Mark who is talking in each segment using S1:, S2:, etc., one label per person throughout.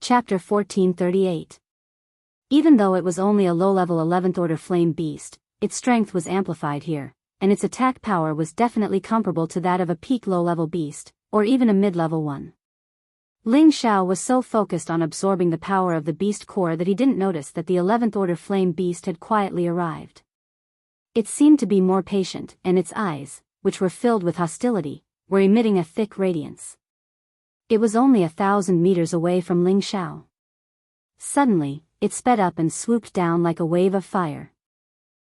S1: Chapter 1438. Even though it was only a low-level 11th order flame beast, its strength was amplified here, and its attack power was definitely comparable to that of a peak low-level beast, or even a mid-level one. Ling Xiao was so focused on absorbing the power of the beast core that he didn't notice that the 11th order flame beast had quietly arrived. It seemed to be more patient, and its eyes, which were filled with hostility, were emitting a thick radiance. It was only 1,000 meters away from Ling Xiao. Suddenly, it sped up and swooped down like a wave of fire.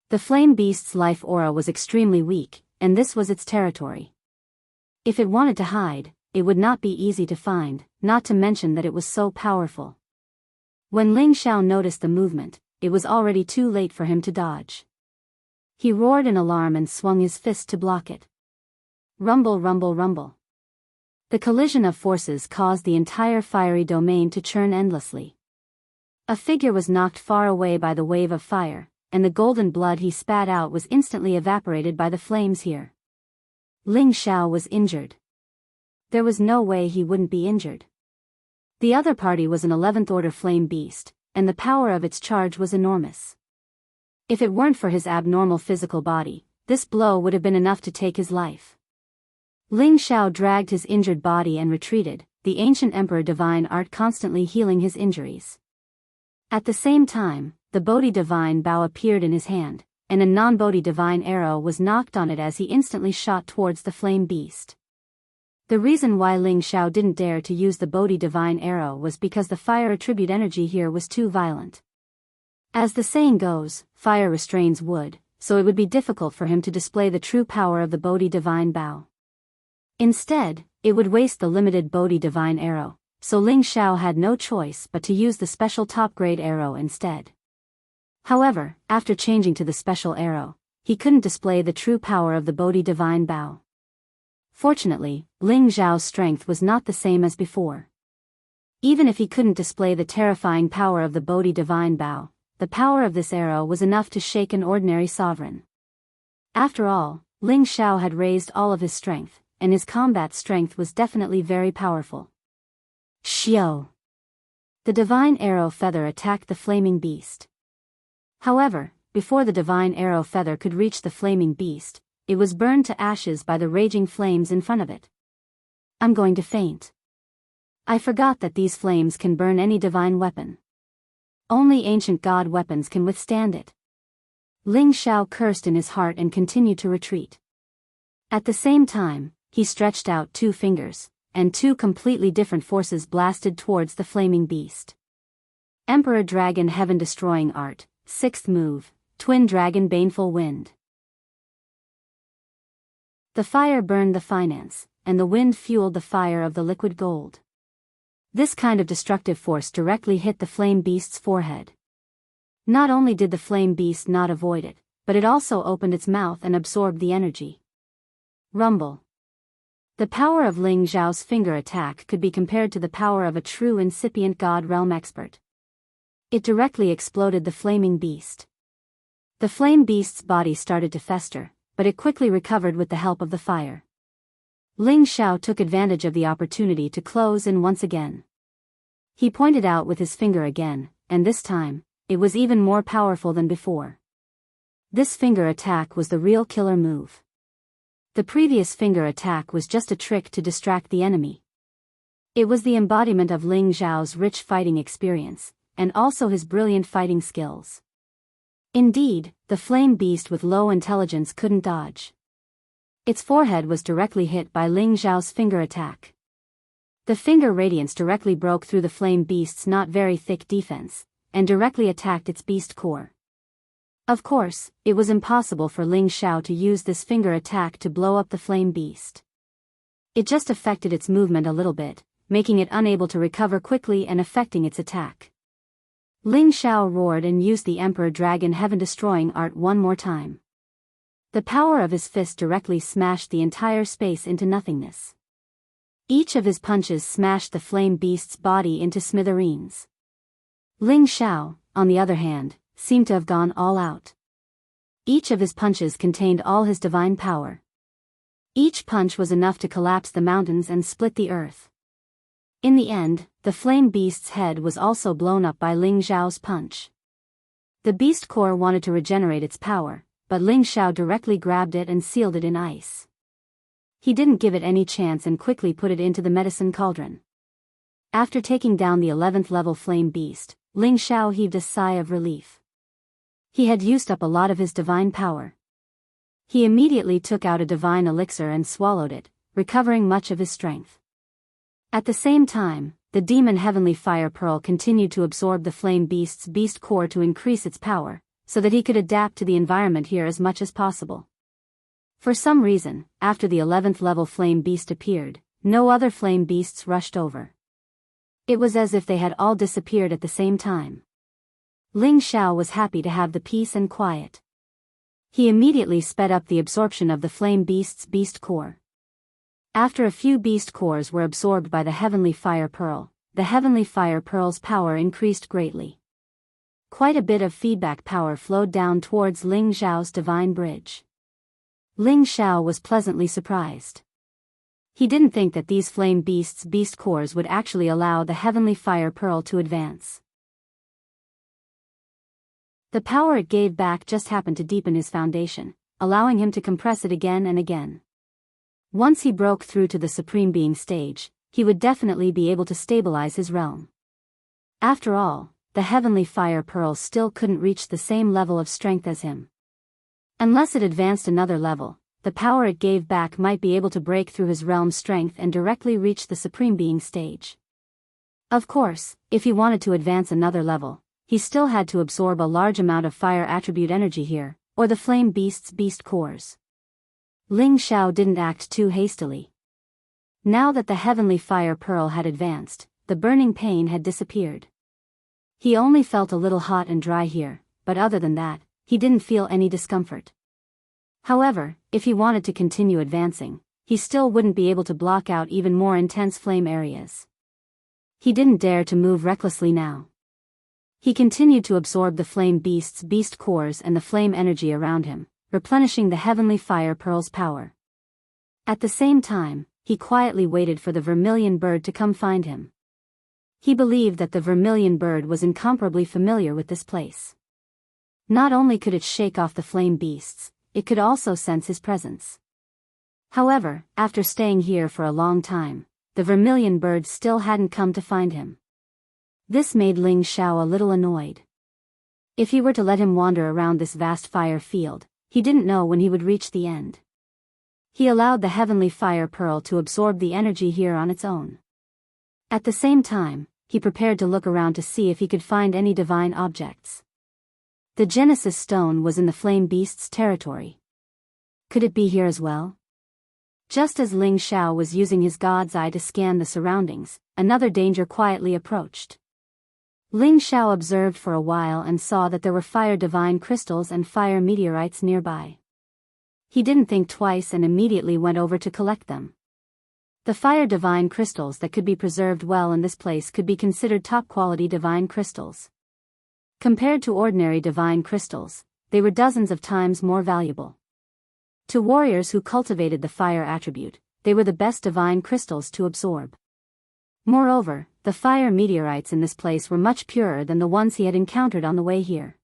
S1: The flame beast's life aura was extremely weak, and this was its territory. If it wanted to hide, it would not be easy to find, not to mention that it was so powerful. When Ling Xiao noticed the movement, it was already too late for him to dodge. He roared in alarm and swung his fist to block it. Rumble, rumble, rumble. The collision of forces caused the entire fiery domain to churn endlessly. A figure was knocked far away by the wave of fire, and the golden blood he spat out was instantly evaporated by the flames here. Ling Xiao was injured. There was no way he wouldn't be injured. The other party was an 11th order flame beast, and the power of its charge was enormous. If it weren't for his abnormal physical body, this blow would have been enough to take his life. Ling Xiao dragged his injured body and retreated, the ancient emperor divine art constantly healing his injuries. At the same time, the Bodhi divine bow appeared in his hand, and a non-Bodhi divine arrow was knocked on it as he instantly shot towards the flame beast. The reason why Ling Xiao didn't dare to use the Bodhi divine arrow was because the fire attribute energy here was too violent. As the saying goes, fire restrains wood, so it would be difficult for him to display the true power of the Bodhi divine bow. Instead, it would waste the limited Bodhi divine arrow, so Ling Xiao had no choice but to use the special top-grade arrow instead. However, after changing to the special arrow, he couldn't display the true power of the Bodhi divine bow. Fortunately, Ling Xiao's strength was not the same as before. Even if he couldn't display the terrifying power of the Bodhi divine bow, the power of this arrow was enough to shake an ordinary sovereign. After all, Ling Xiao had raised all of his strength, and his combat strength was definitely very powerful. Xiao! The divine arrow feather attacked the flaming beast. However, before the divine arrow feather could reach the flaming beast, it was burned to ashes by the raging flames in front of it. I'm going to faint. I forgot that these flames can burn any divine weapon. Only ancient god weapons can withstand it. Ling Xiao cursed in his heart and continued to retreat. At the same time, he stretched out 2 fingers, and 2 completely different forces blasted towards the flaming beast. Emperor Dragon Heaven Destroying Art, 6th move, Twin Dragon Baneful Wind. The fire burned the finance, and the wind fueled the fire of the liquid gold. This kind of destructive force directly hit the flame beast's forehead. Not only did the flame beast not avoid it, but it also opened its mouth and absorbed the energy. Rumble. The power of Ling Xiao's finger attack could be compared to the power of a true incipient god realm expert. It directly exploded the flaming beast. The flame beast's body started to fester, but it quickly recovered with the help of the fire. Ling Xiao took advantage of the opportunity to close in once again. He pointed out with his finger again, and this time, it was even more powerful than before. This finger attack was the real killer move. The previous finger attack was just a trick to distract the enemy. It was the embodiment of Ling Xiao's rich fighting experience, and also his brilliant fighting skills. Indeed, the flame beast with low intelligence couldn't dodge. Its forehead was directly hit by Ling Xiao's finger attack. The finger radiance directly broke through the flame beast's not very thick defense, and directly attacked its beast core. Of course, it was impossible for Ling Xiao to use this finger attack to blow up the flame beast. It just affected its movement a little bit, making it unable to recover quickly and affecting its attack. Ling Xiao roared and used the Emperor Dragon Heaven Destroying Art one more time. The power of his fist directly smashed the entire space into nothingness. Each of his punches smashed the flame beast's body into smithereens. Ling Xiao, on the other hand, seemed to have gone all out. Each of his punches contained all his divine power. Each punch was enough to collapse the mountains and split the earth. In the end, the flame beast's head was also blown up by Ling Xiao's punch. The beast core wanted to regenerate its power, but Ling Xiao directly grabbed it and sealed it in ice. He didn't give it any chance and quickly put it into the medicine cauldron. After taking down the 11th level flame beast, Ling Xiao heaved a sigh of relief. He had used up a lot of his divine power. He immediately took out a divine elixir and swallowed it, recovering much of his strength. At the same time, the demon heavenly fire pearl continued to absorb the flame beast's beast core to increase its power, so that he could adapt to the environment here as much as possible. For some reason, after the 11th level flame beast appeared, no other flame beasts rushed over. It was as if they had all disappeared at the same time. Ling Xiao was happy to have the peace and quiet. He immediately sped up the absorption of the flame beast's beast core. After a few beast cores were absorbed by the heavenly fire pearl, the heavenly fire pearl's power increased greatly. Quite a bit of feedback power flowed down towards Ling Xiao's divine bridge. Ling Xiao was pleasantly surprised. He didn't think that these flame beasts' beast cores would actually allow the heavenly fire pearl to advance. The power it gave back just happened to deepen his foundation, allowing him to compress it again and again. Once he broke through to the Supreme Being stage, he would definitely be able to stabilize his realm. After all, the heavenly fire pearl still couldn't reach the same level of strength as him. Unless it advanced another level, the power it gave back might be able to break through his realm's strength and directly reach the Supreme Being stage. Of course, if he wanted to advance another level, he still had to absorb a large amount of fire attribute energy here, or the flame beast's beast cores. Ling Xiao didn't act too hastily. Now that the heavenly fire pearl had advanced, the burning pain had disappeared. He only felt a little hot and dry here, but other than that, he didn't feel any discomfort. However, if he wanted to continue advancing, he still wouldn't be able to block out even more intense flame areas. He didn't dare to move recklessly now. He continued to absorb the flame beast's beast cores and the flame energy around him, replenishing the heavenly fire pearl's power. At the same time, he quietly waited for the vermilion bird to come find him. He believed that the vermilion bird was incomparably familiar with this place. Not only could it shake off the flame beasts, it could also sense his presence. However, after staying here for a long time, the vermilion bird still hadn't come to find him. This made Ling Xiao a little annoyed. If he were to let him wander around this vast fire field, he didn't know when he would reach the end. He allowed the heavenly fire pearl to absorb the energy here on its own. At the same time, he prepared to look around to see if he could find any divine objects. The Genesis stone was in the flame beast's territory. Could it be here as well? Just as Ling Xiao was using his god's eye to scan the surroundings, another danger quietly approached. Ling Xiao observed for a while and saw that there were fire divine crystals and fire meteorites nearby. He didn't think twice and immediately went over to collect them. The fire divine crystals that could be preserved well in this place could be considered top-quality divine crystals. Compared to ordinary divine crystals, they were dozens of times more valuable. To warriors who cultivated the fire attribute, they were the best divine crystals to absorb. Moreover, the fire meteorites in this place were much purer than the ones he had encountered on the way here.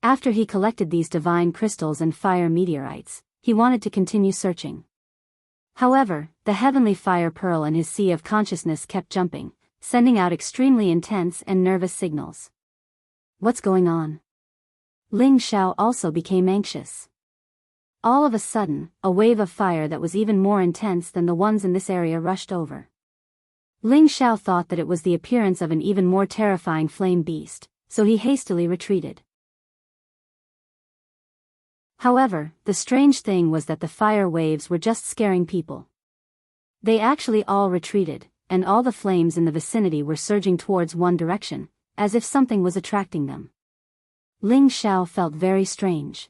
S1: After he collected these divine crystals and fire meteorites, he wanted to continue searching. However, the heavenly fire pearl in his sea of consciousness kept jumping, sending out extremely intense and nervous signals. What's going on? Ling Xiao also became anxious. All of a sudden, a wave of fire that was even more intense than the ones in this area rushed over. Ling Xiao thought that it was the appearance of an even more terrifying flame beast, so he hastily retreated. However, the strange thing was that the fire waves were just scaring people. They actually all retreated, and all the flames in the vicinity were surging towards one direction, as if something was attracting them. Ling Xiao felt very strange.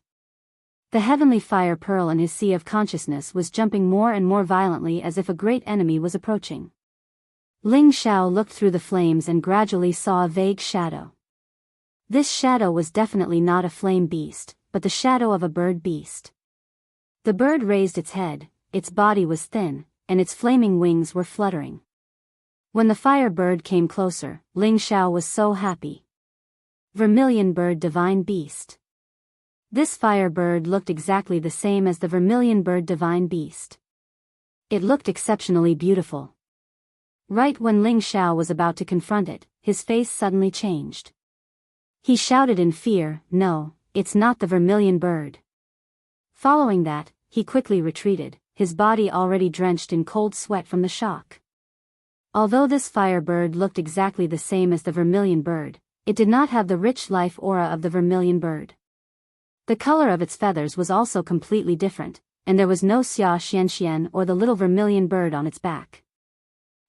S1: The heavenly fire pearl in his sea of consciousness was jumping more and more violently as if a great enemy was approaching. Ling Xiao looked through the flames and gradually saw a vague shadow. This shadow was definitely not a flame beast, but the shadow of a bird beast. The bird raised its head, its body was thin, and its flaming wings were fluttering. When the fire bird came closer, Ling Xiao was so happy. Vermilion bird divine beast. This fire bird looked exactly the same as the vermilion bird divine beast. It looked exceptionally beautiful. Right when Ling Xiao was about to confront it, his face suddenly changed. He shouted in fear, "No, it's not the vermilion bird." Following that, he quickly retreated, his body already drenched in cold sweat from the shock. Although this fire bird looked exactly the same as the vermilion bird, it did not have the rich life aura of the vermilion bird. The color of its feathers was also completely different, and there was no Xia Xianxian or the little vermilion bird on its back.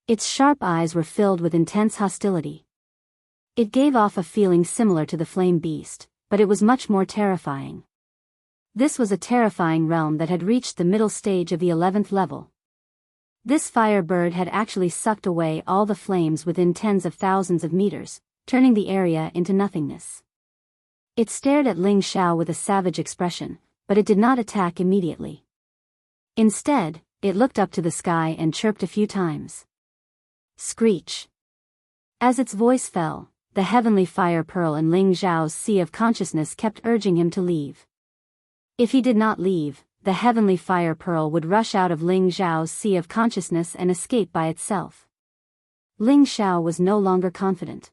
S1: Its sharp eyes were filled with intense hostility. It gave off a feeling similar to the flame beast, but it was much more terrifying. This was a terrifying realm that had reached the middle stage of the 11th level. This fire bird had actually sucked away all the flames within tens of thousands of meters, turning the area into nothingness. It stared at Ling Xiao with a savage expression, but it did not attack immediately. Instead, it looked up to the sky and chirped a few times. Screech. As its voice fell, the heavenly fire pearl in Ling Xiao's sea of consciousness kept urging him to leave. If he did not leave, the heavenly fire pearl would rush out of Ling Xiao's sea of consciousness and escape by itself. Ling Xiao was no longer confident.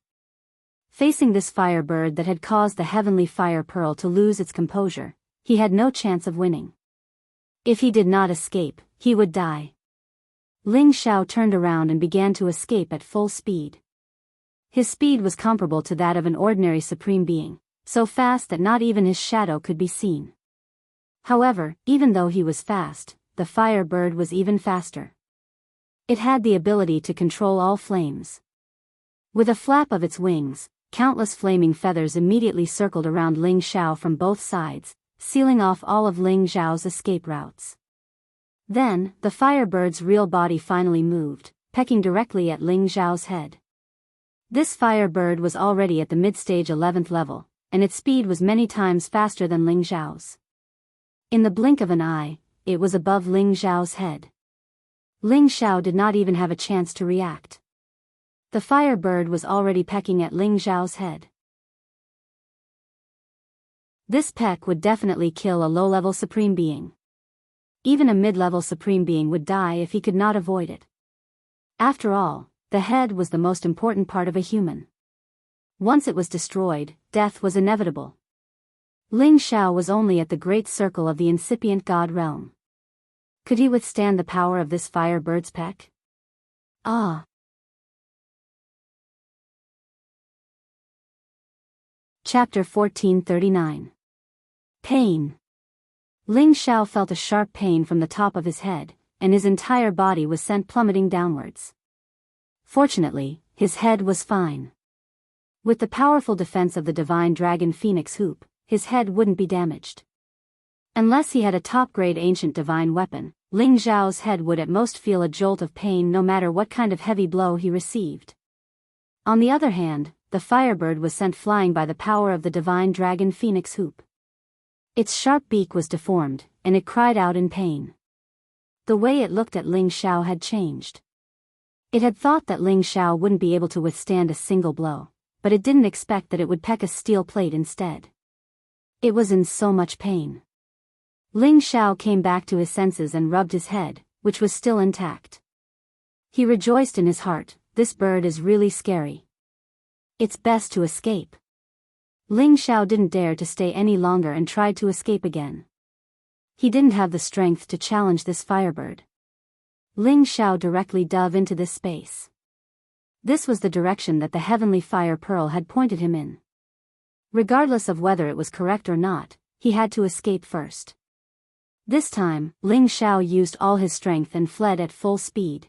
S1: Facing this fire bird that had caused the heavenly fire pearl to lose its composure, he had no chance of winning. If he did not escape, he would die. Ling Xiao turned around and began to escape at full speed. His speed was comparable to that of an ordinary supreme being, so fast that not even his shadow could be seen. However, even though he was fast, the fire bird was even faster. It had the ability to control all flames. With a flap of its wings, countless flaming feathers immediately circled around Ling Xiao from both sides, sealing off all of Ling Xiao's escape routes. Then, the fire bird's real body finally moved, pecking directly at Ling Xiao's head. This fire bird was already at the mid-stage 11th level, and its speed was many times faster than Ling Xiao's. In the blink of an eye, it was above Ling Xiao's head. Ling Xiao did not even have a chance to react. The fire bird was already pecking at Ling Xiao's head. This peck would definitely kill a low-level supreme being. Even a mid-level supreme being would die if he could not avoid it. After all, the head was the most important part of a human. Once it was destroyed, death was inevitable. Ling Xiao was only at the great circle of the incipient god realm. Could he withstand the power of this fire bird's peck? Ah! Chapter 1439. Pain. Ling Xiao felt a sharp pain from the top of his head, and his entire body was sent plummeting downwards. Fortunately, his head was fine. With the powerful defense of the divine dragon phoenix hoop, his head wouldn't be damaged. Unless he had a top-grade ancient divine weapon, Ling Xiao's head would at most feel a jolt of pain no matter what kind of heavy blow he received. On the other hand, the firebird was sent flying by the power of the divine dragon phoenix hoop. Its sharp beak was deformed, and it cried out in pain. The way it looked at Ling Xiao had changed. It had thought that Ling Xiao wouldn't be able to withstand a single blow, but it didn't expect that it would peck a steel plate instead. It was in so much pain. Ling Xiao came back to his senses and rubbed his head, which was still intact. He rejoiced in his heart, this bird is really scary. It's best to escape. Ling Xiao didn't dare to stay any longer and tried to escape again. He didn't have the strength to challenge this firebird. Ling Xiao directly dove into this space. This was the direction that the heavenly fire pearl had pointed him in. Regardless of whether it was correct or not, he had to escape first. This time, Ling Xiao used all his strength and fled at full speed.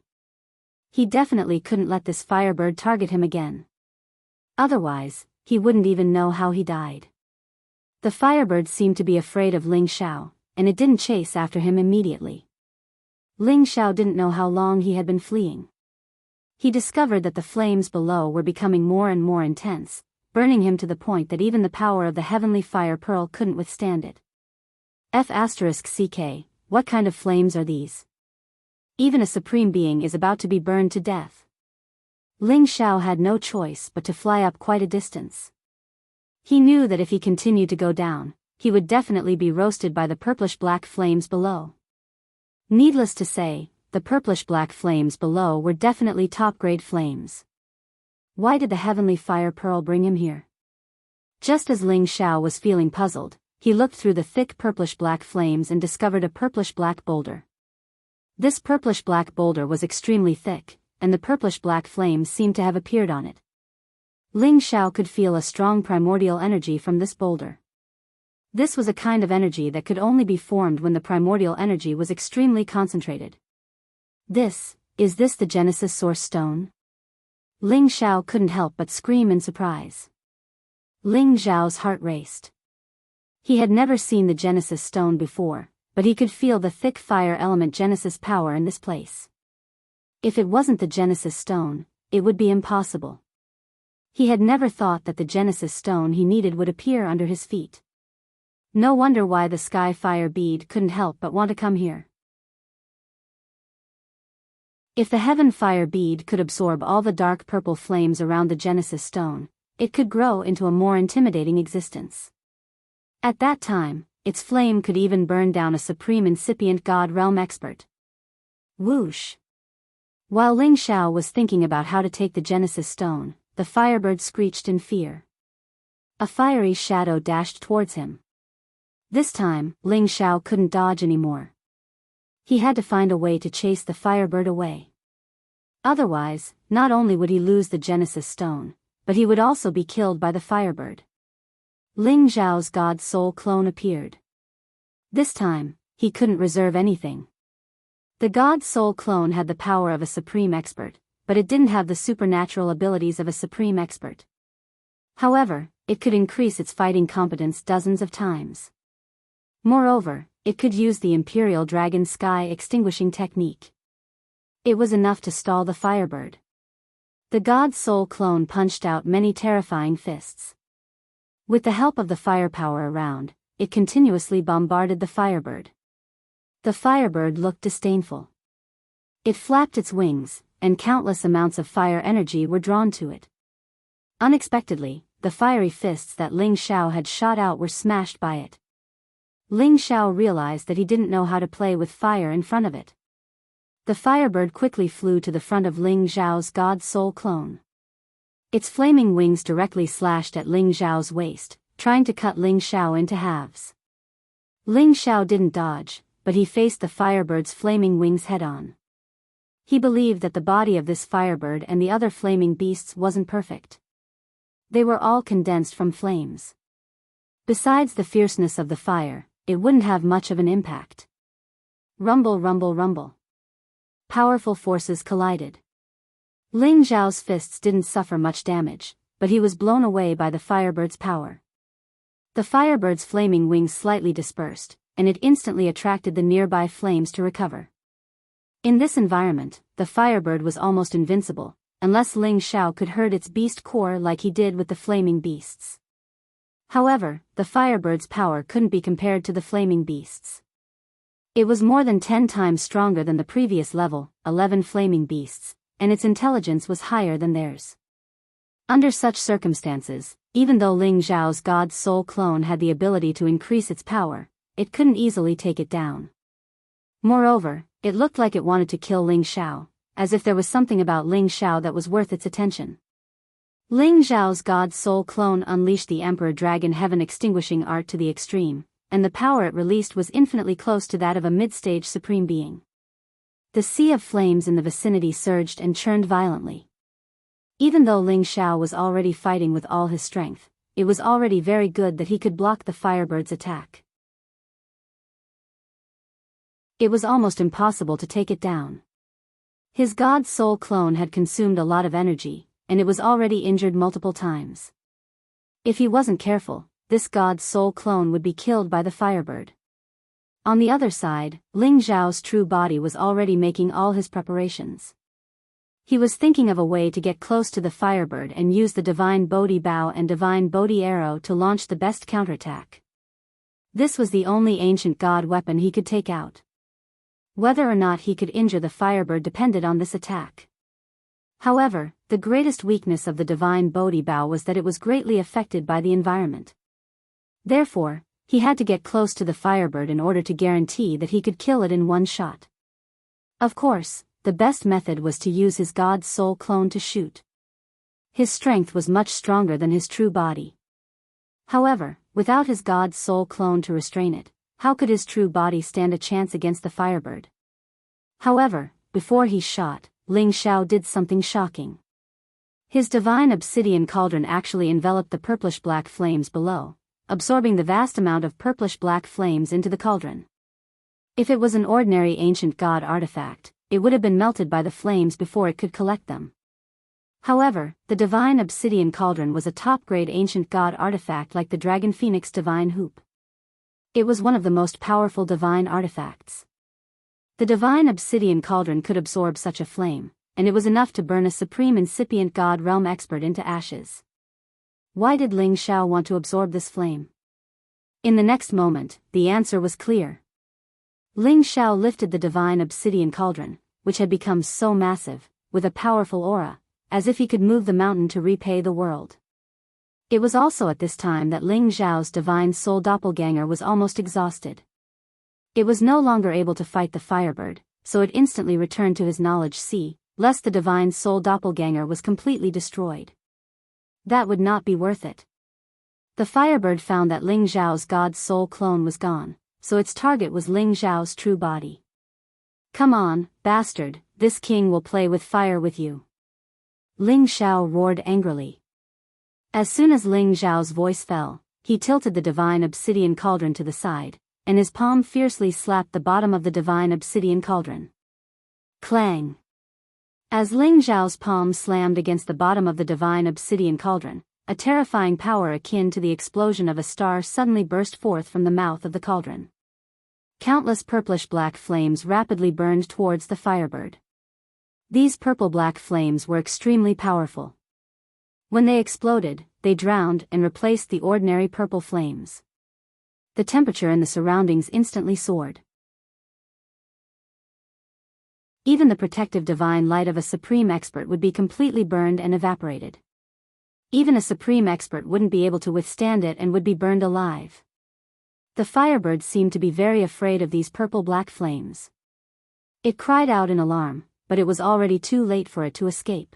S1: He definitely couldn't let this firebird target him again. Otherwise, he wouldn't even know how he died. The firebird seemed to be afraid of Ling Xiao, and it didn't chase after him immediately. Ling Xiao didn't know how long he had been fleeing. He discovered that the flames below were becoming more and more intense, burning him to the point that even the power of the heavenly fire pearl couldn't withstand it. F***CK, what kind of flames are these? Even a supreme being is about to be burned to death. Ling Xiao had no choice but to fly up quite a distance. He knew that if he continued to go down, he would definitely be roasted by the purplish-black flames below. Needless to say, the purplish-black flames below were definitely top-grade flames. Why did the heavenly fire pearl bring him here? Just as Ling Xiao was feeling puzzled, he looked through the thick purplish-black flames and discovered a purplish-black boulder. This purplish-black boulder was extremely thick, and the purplish-black flames seemed to have appeared on it. Ling Xiao could feel a strong primordial energy from this boulder. This was a kind of energy that could only be formed when the primordial energy was extremely concentrated. Is this the Genesis Source Stone? Ling Xiao couldn't help but scream in surprise. Ling Xiao's heart raced. He had never seen the Genesis Stone before, but he could feel the thick fire element Genesis power in this place. If it wasn't the Genesis Stone, it would be impossible. He had never thought that the Genesis Stone he needed would appear under his feet. No wonder why the Sky Fire Bead couldn't help but want to come here. If the Heaven Fire Bead could absorb all the dark purple flames around the Genesis Stone, it could grow into a more intimidating existence. At that time, its flame could even burn down a supreme incipient God realm expert. Whoosh! While Ling Xiao was thinking about how to take the Genesis Stone, the Firebird screeched in fear. A fiery shadow dashed towards him. This time, Ling Xiao couldn't dodge anymore. He had to find a way to chase the Firebird away. Otherwise, not only would he lose the Genesis Stone, but he would also be killed by the Firebird. Ling Xiao's God Soul clone appeared. This time, he couldn't reserve anything. The God Soul clone had the power of a supreme expert, but it didn't have the supernatural abilities of a supreme expert. However, it could increase its fighting competence dozens of times. Moreover, it could use the Imperial Dragon Sky Extinguishing Technique. It was enough to stall the Firebird. The God Soul clone punched out many terrifying fists. With the help of the firepower around, it continuously bombarded the Firebird. The Firebird looked disdainful. It flapped its wings, and countless amounts of fire energy were drawn to it. Unexpectedly, the fiery fists that Ling Xiao had shot out were smashed by it. Ling Xiao realized that he didn't know how to play with fire in front of it. The Firebird quickly flew to the front of Ling Xiao's God Soul clone. Its flaming wings directly slashed at Ling Xiao's waist, trying to cut Ling Xiao into halves. Ling Xiao didn't dodge, but he faced the Firebird's flaming wings head-on. He believed that the body of this Firebird and the other flaming beasts wasn't perfect. They were all condensed from flames. Besides the fierceness of the fire, it wouldn't have much of an impact. Rumble, rumble, rumble. Powerful forces collided. Ling Xiao's fists didn't suffer much damage, but he was blown away by the Firebird's power. The Firebird's flaming wings slightly dispersed, and it instantly attracted the nearby flames to recover. In this environment, the Firebird was almost invincible, unless Ling Xiao could hurt its beast core like he did with the flaming beasts. However, the Firebird's power couldn't be compared to the flaming beasts. It was more than 10 times stronger than the previous level, 11 flaming beasts, and its intelligence was higher than theirs. Under such circumstances, even though Ling Xiao's God Soul clone had the ability to increase its power, it couldn't easily take it down. Moreover, it looked like it wanted to kill Ling Xiao, as if there was something about Ling Xiao that was worth its attention. Ling Xiao's God Soul clone unleashed the Emperor Dragon Heaven Extinguishing Art to the extreme, and the power it released was infinitely close to that of a mid-stage supreme being. The sea of flames in the vicinity surged and churned violently. Even though Ling Xiao was already fighting with all his strength, it was already very good that he could block the Firebird's attack. It was almost impossible to take it down. His God Soul clone had consumed a lot of energy, and it was already injured multiple times. If he wasn't careful, this God Soul clone would be killed by the Firebird. On the other side, Ling Xiao's true body was already making all his preparations. He was thinking of a way to get close to the Firebird and use the Divine Bodhi Bow and Divine Bodhi Arrow to launch the best counterattack. This was the only ancient god weapon he could take out. Whether or not he could injure the Firebird depended on this attack. However, the greatest weakness of the divine Bodhi bow was that it was greatly affected by the environment. Therefore, he had to get close to the Firebird in order to guarantee that he could kill it in one shot. Of course, the best method was to use his God's soul clone to shoot. His strength was much stronger than his true body. However, without his God's soul clone to restrain it, how could his true body stand a chance against the Firebird? However, before he shot, Ling Xiao did something shocking. His divine obsidian cauldron actually enveloped the purplish-black flames below, absorbing the vast amount of purplish-black flames into the cauldron. If it was an ordinary ancient god artifact, it would have been melted by the flames before it could collect them. However, the divine obsidian cauldron was a top-grade ancient god artifact like the Dragon Phoenix divine hoop. It was one of the most powerful divine artifacts. The divine obsidian cauldron could absorb such a flame, and it was enough to burn a supreme incipient god realm expert into ashes. Why did Ling Xiao want to absorb this flame? In the next moment, the answer was clear. Ling Xiao lifted the divine obsidian cauldron, which had become so massive, with a powerful aura, as if he could move the mountain to repay the world. It was also at this time that Ling Xiao's divine soul doppelganger was almost exhausted. It was no longer able to fight the Firebird, so it instantly returned to his knowledge sea, lest the divine soul doppelganger was completely destroyed. That would not be worth it. The Firebird found that Ling Xiao's God's soul clone was gone, so its target was Ling Xiao's true body. Come on, bastard, this king will play with fire with you. Ling Xiao roared angrily. As soon as Ling Xiao's voice fell, he tilted the divine obsidian cauldron to the side, and his palm fiercely slapped the bottom of the divine obsidian cauldron. Clang! As Ling Xiao's palm slammed against the bottom of the divine obsidian cauldron, a terrifying power akin to the explosion of a star suddenly burst forth from the mouth of the cauldron. Countless purplish-black flames rapidly burned towards the Firebird. These purple-black flames were extremely powerful. When they exploded, they drowned and replaced the ordinary purple flames. The temperature in the surroundings instantly soared. Even the protective divine light of a supreme expert would be completely burned and evaporated. Even a supreme expert wouldn't be able to withstand it and would be burned alive. The Firebird seemed to be very afraid of these purple-black flames. It cried out in alarm, but it was already too late for it to escape.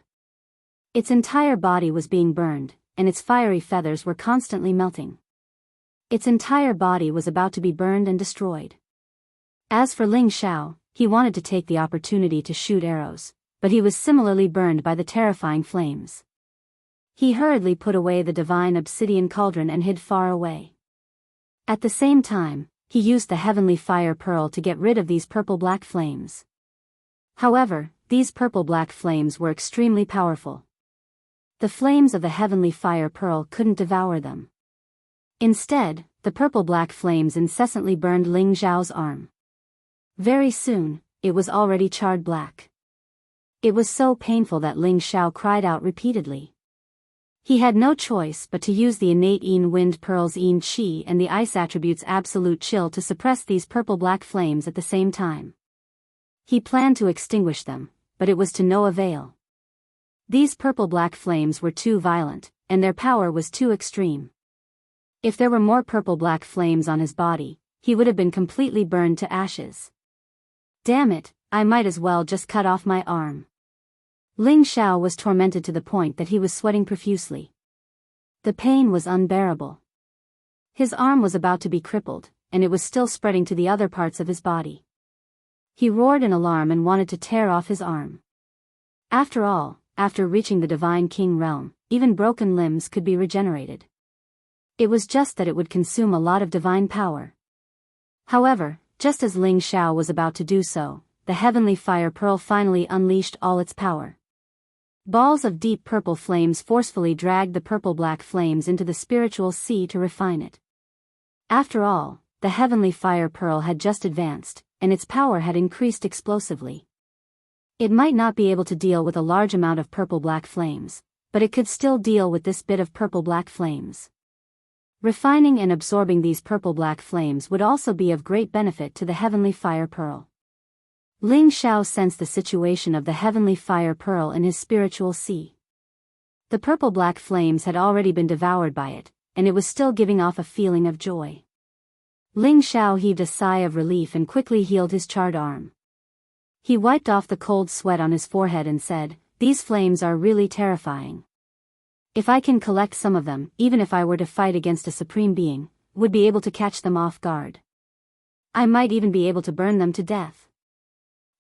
S1: Its entire body was being burned, and its fiery feathers were constantly melting. Its entire body was about to be burned and destroyed. As for Ling Xiao, he wanted to take the opportunity to shoot arrows, but he was similarly burned by the terrifying flames. He hurriedly put away the divine obsidian cauldron and hid far away. At the same time, he used the heavenly fire pearl to get rid of these purple-black flames. However, these purple-black flames were extremely powerful. The flames of the heavenly fire pearl couldn't devour them. Instead, the purple-black flames incessantly burned Ling Xiao's arm. Very soon, it was already charred black. It was so painful that Ling Xiao cried out repeatedly. He had no choice but to use the innate Yin Wind Pearl's Yin Qi and the ice attribute's absolute chill to suppress these purple-black flames at the same time. He planned to extinguish them, but it was to no avail. These purple-black flames were too violent, and their power was too extreme. If there were more purple-black flames on his body, he would have been completely burned to ashes. Damn it, I might as well just cut off my arm. Ling Xiao was tormented to the point that he was sweating profusely. The pain was unbearable. His arm was about to be crippled, and it was still spreading to the other parts of his body. He roared in alarm and wanted to tear off his arm. After all, after reaching the Divine King realm, even broken limbs could be regenerated. It was just that it would consume a lot of divine power. However, just as Ling Xiao was about to do so, the heavenly fire pearl finally unleashed all its power. Balls of deep purple flames forcefully dragged the purple-black flames into the spiritual sea to refine it. After all, the heavenly fire pearl had just advanced, and its power had increased explosively. It might not be able to deal with a large amount of purple-black flames, but it could still deal with this bit of purple-black flames. Refining and absorbing these purple-black flames would also be of great benefit to the heavenly fire pearl. Ling Xiao sensed the situation of the heavenly fire pearl in his spiritual sea. The purple-black flames had already been devoured by it, and it was still giving off a feeling of joy. Ling Xiao heaved a sigh of relief and quickly healed his charred arm. He wiped off the cold sweat on his forehead and said, "These flames are really terrifying. If I can collect some of them, even if I were to fight against a supreme being, would be able to catch them off guard. I might even be able to burn them to death."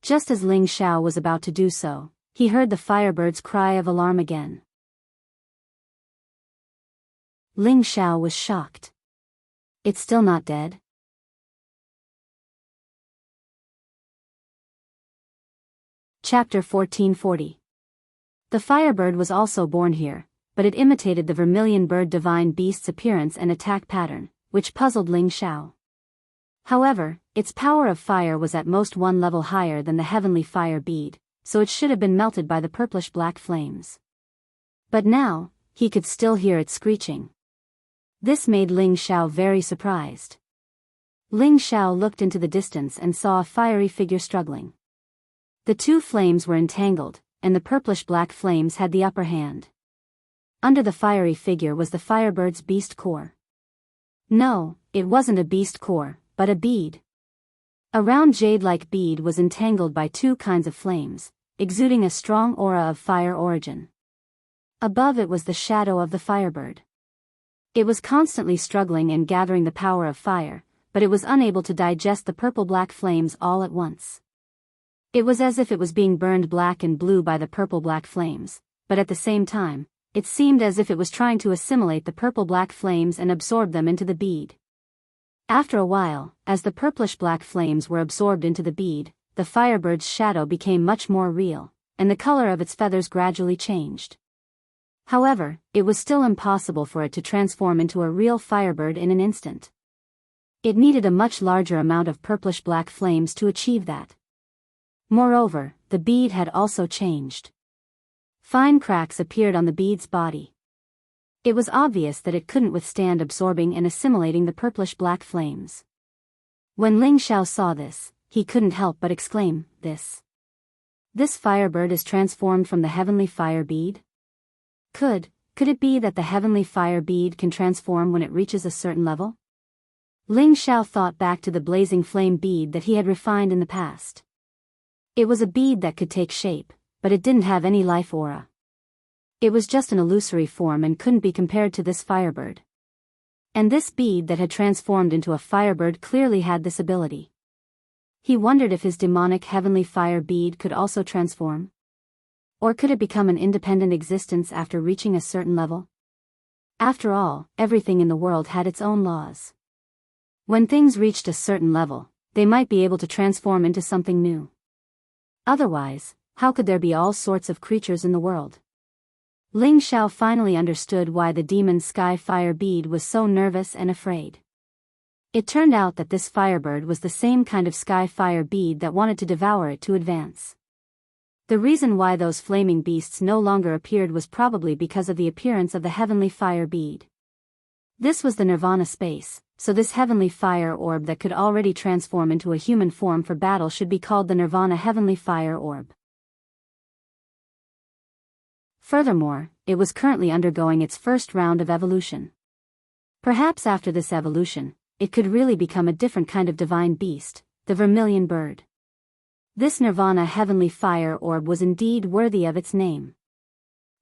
S1: Just as Ling Xiao was about to do so, he heard the firebird's cry of alarm again. Ling Xiao was shocked. It's still not dead? Chapter 1440. The firebird was also born here, but it imitated the vermilion bird divine beast's appearance and attack pattern, which puzzled Ling Xiao. However, its power of fire was at most one level higher than the heavenly fire bead, so it should have been melted by the purplish-black flames. But now, he could still hear it screeching. This made Ling Xiao very surprised. Ling Xiao looked into the distance and saw a fiery figure struggling. The two flames were entangled, and the purplish-black flames had the upper hand. Under the fiery figure was the firebird's beast core. No, it wasn't a beast core, but a bead. A round jade-like bead was entangled by two kinds of flames, exuding a strong aura of fire origin. Above it was the shadow of the firebird. It was constantly struggling and gathering the power of fire, but it was unable to digest the purple-black flames all at once. It was as if it was being burned black and blue by the purple-black flames, but at the same time, it seemed as if it was trying to assimilate the purple-black flames and absorb them into the bead. After a while, as the purplish-black flames were absorbed into the bead, the firebird's shadow became much more real, and the color of its feathers gradually changed. However, it was still impossible for it to transform into a real firebird in an instant. It needed a much larger amount of purplish-black flames to achieve that. Moreover, the bead had also changed. Fine cracks appeared on the bead's body. It was obvious that it couldn't withstand absorbing and assimilating the purplish-black flames. When Ling Xiao saw this, he couldn't help but exclaim, This firebird is transformed from the heavenly fire bead? Could it be that the heavenly fire bead can transform when it reaches a certain level? Ling Xiao thought back to the blazing flame bead that he had refined in the past. It was a bead that could take shape, but it didn't have any life aura. It was just an illusory form and couldn't be compared to this firebird. And this bead that had transformed into a firebird clearly had this ability. He wondered if his demonic heavenly fire bead could also transform. Or could it become an independent existence after reaching a certain level? After all, everything in the world had its own laws. When things reached a certain level, they might be able to transform into something new. Otherwise, how could there be all sorts of creatures in the world? Ling Xiao finally understood why the demon sky fire bead was so nervous and afraid. It turned out that this firebird was the same kind of sky fire bead that wanted to devour it to advance. The reason why those flaming beasts no longer appeared was probably because of the appearance of the heavenly fire bead. This was the nirvana space, so this heavenly fire orb that could already transform into a human form for battle should be called the nirvana heavenly fire orb. Furthermore, it was currently undergoing its first round of evolution. Perhaps after this evolution, it could really become a different kind of divine beast, the vermilion bird. This nirvana heavenly fire orb was indeed worthy of its name.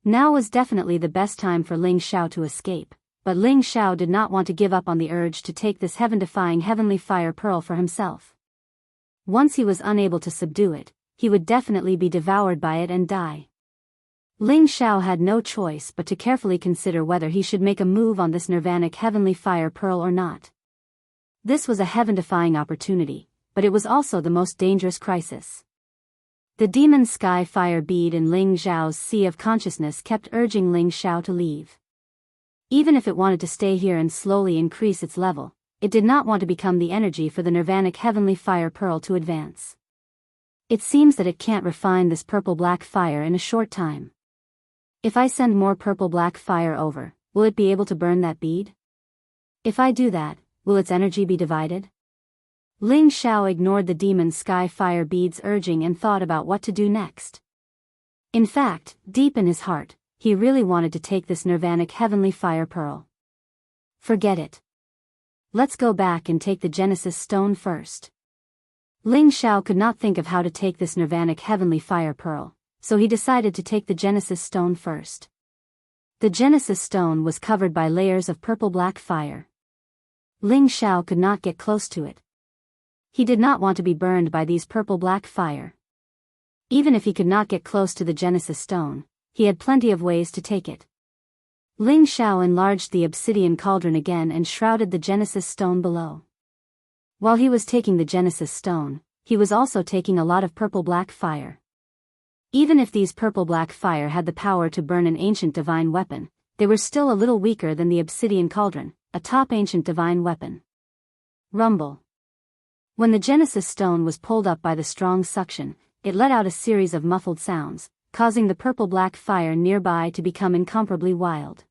S1: Now was definitely the best time for Ling Xiao to escape, but Ling Xiao did not want to give up on the urge to take this heaven-defying heavenly fire pearl for himself. Once he was unable to subdue it, he would definitely be devoured by it and die. Ling Xiao had no choice but to carefully consider whether he should make a move on this nirvanic heavenly fire pearl or not. This was a heaven-defying opportunity, but it was also the most dangerous crisis. The demon sky fire bead in Ling Xiao's sea of consciousness kept urging Ling Xiao to leave. Even if it wanted to stay here and slowly increase its level, it did not want to become the energy for the nirvanic heavenly fire pearl to advance. It seems that it can't refine this purple-black fire in a short time. If I send more purple-black fire over, will it be able to burn that bead? If I do that, will its energy be divided? Ling Xiao ignored the demon sky fire bead's urging and thought about what to do next. In fact, deep in his heart, he really wanted to take this nirvanic heavenly fire pearl. Forget it. Let's go back and take the Genesis stone first. Ling Xiao could not think of how to take this nirvanic heavenly fire pearl, so he decided to take the Genesis stone first. The Genesis stone was covered by layers of purple-black fire. Ling Xiao could not get close to it. He did not want to be burned by these purple-black fire. Even if he could not get close to the Genesis stone, he had plenty of ways to take it. Ling Xiao enlarged the obsidian cauldron again and shrouded the Genesis stone below. While he was taking the Genesis stone, he was also taking a lot of purple-black fire. Even if these purple-black fire had the power to burn an ancient divine weapon, they were still a little weaker than the obsidian cauldron, a top ancient divine weapon. Rumble. When the Genesis stone was pulled up by the strong suction, it let out a series of muffled sounds, causing the purple-black fire nearby to become incomparably wild.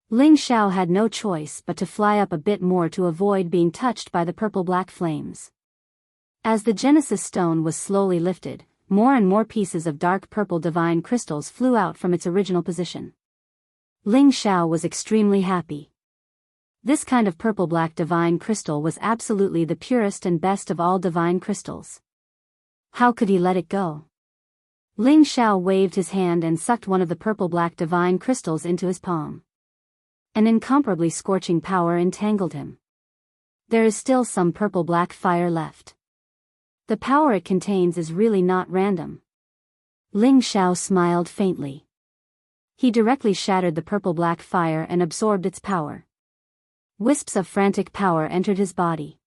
S1: Ling Xiao had no choice but to fly up a bit more to avoid being touched by the purple-black flames. As the Genesis stone was slowly lifted, more and more pieces of dark purple divine crystals flew out from its original position. Ling Xiao was extremely happy. This kind of purple-black divine crystal was absolutely the purest and best of all divine crystals. How could he let it go? Ling Xiao waved his hand and sucked one of the purple-black divine crystals into his palm. An incomparably scorching power entangled him. There is still some purple-black fire left. The power it contains is really not random. Ling Xiao smiled faintly. He directly shattered the purple-black fire and absorbed its power. Wisps of frantic power entered his body.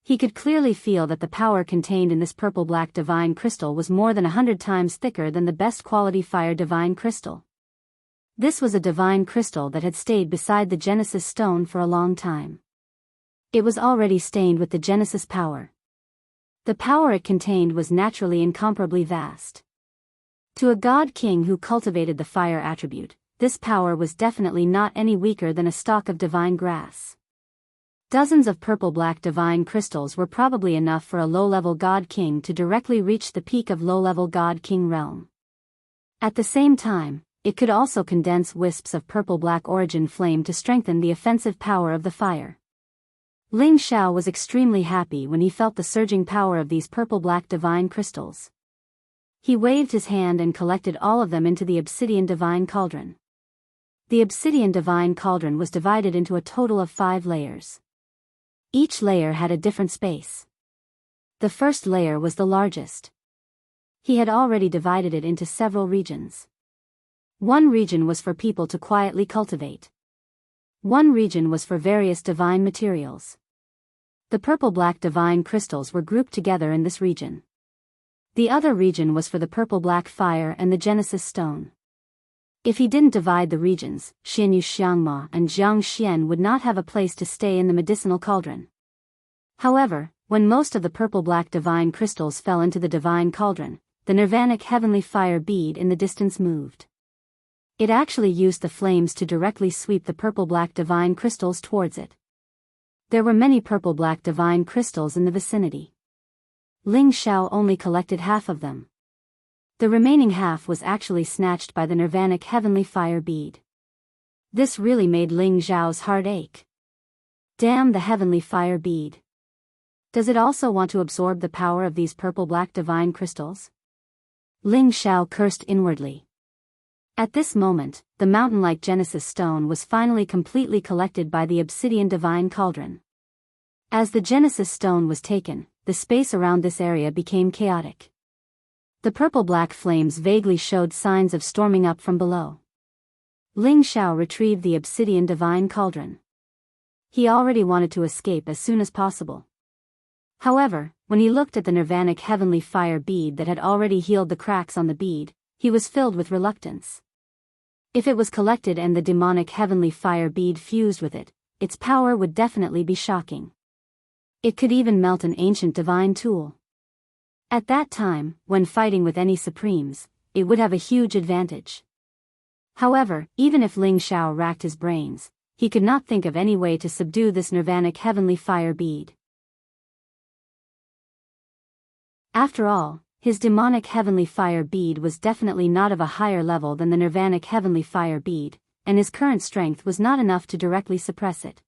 S1: He could clearly feel that the power contained in this purple-black divine crystal was more than 100 times thicker than the best quality fire divine crystal. This was a divine crystal that had stayed beside the Genesis stone for a long time. It was already stained with the Genesis power. The power it contained was naturally incomparably vast. To a god king who cultivated the fire attribute, this power was definitely not any weaker than a stalk of divine grass. Dozens of purple-black divine crystals were probably enough for a low-level god king to directly reach the peak of low-level god king realm. At the same time, it could also condense wisps of purple-black origin flame to strengthen the offensive power of the fire. Ling Xiao was extremely happy when he felt the surging power of these purple-black divine crystals. He waved his hand and collected all of them into the obsidian divine cauldron. The obsidian divine cauldron was divided into a total of 5 layers. Each layer had a different space. The first layer was the largest. He had already divided it into several regions. One region was for people to quietly cultivate. One region was for various divine materials. The purple-black divine crystals were grouped together in this region. The other region was for the purple-black fire and the Genesis stone. If he didn't divide the regions, Xianyu Xiangma and Jiang Xian would not have a place to stay in the medicinal cauldron. However, when most of the purple-black divine crystals fell into the divine cauldron, the nirvanic heavenly fire bead in the distance moved. It actually used the flames to directly sweep the purple-black divine crystals towards it. There were many purple-black divine crystals in the vicinity. Ling Xiao only collected half of them. The remaining half was actually snatched by the nirvanic heavenly fire bead. This really made Ling Xiao's heart ache. Damn the heavenly fire bead. Does it also want to absorb the power of these purple-black divine crystals? Ling Xiao cursed inwardly. At this moment, the mountain-like Genesis stone was finally completely collected by the obsidian divine cauldron. As the Genesis stone was taken, the space around this area became chaotic. The purple-black flames vaguely showed signs of storming up from below. Ling Xiao retrieved the obsidian divine cauldron. He already wanted to escape as soon as possible. However, when he looked at the nirvanic heavenly fire bead that had already healed the cracks on the bead, he was filled with reluctance. If it was collected and the demonic heavenly fire bead fused with it, its power would definitely be shocking. It could even melt an ancient divine tool. At that time, when fighting with any supremes, it would have a huge advantage. However, even if Ling Xiao racked his brains, he could not think of any way to subdue this nirvanic heavenly fire bead. After all, his demonic heavenly fire bead was definitely not of a higher level than the nirvanic heavenly fire bead, and his current strength was not enough to directly suppress it.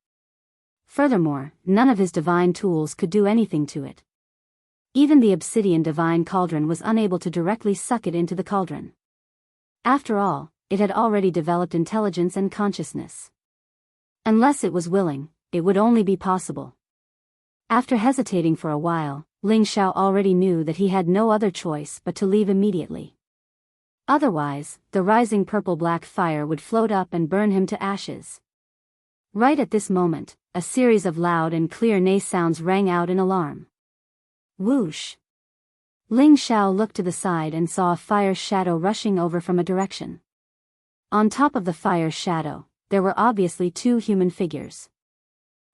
S1: Furthermore, none of his divine tools could do anything to it. Even the obsidian divine cauldron was unable to directly suck it into the cauldron. After all, it had already developed intelligence and consciousness. Unless it was willing, it would only be possible. After hesitating for a while, Ling Xiao already knew that he had no other choice but to leave immediately. Otherwise, the rising purple-black fire would float up and burn him to ashes. Right at this moment, a series of loud and clear neigh sounds rang out in alarm. Whoosh! Ling Xiao looked to the side and saw a fire shadow rushing over from a direction. On top of the fire shadow, there were obviously two human figures.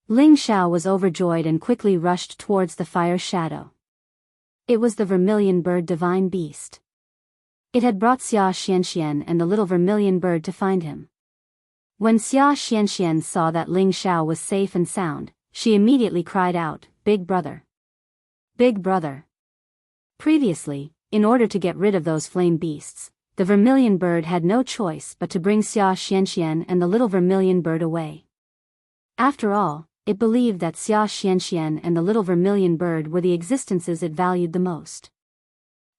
S1: Ling Xiao was overjoyed and quickly rushed towards the fire shadow. It was the vermilion bird divine beast. It had brought Xia Xianxian and the little vermilion bird to find him. When Xia Xianxian saw that Ling Xiao was safe and sound, she immediately cried out, "Big brother! Big brother!" Previously, in order to get rid of those flame beasts, the vermilion bird had no choice but to bring Xia Xianxian and the little vermilion bird away. After all, it believed that Xia Xianxian and the little vermilion bird were the existences it valued the most.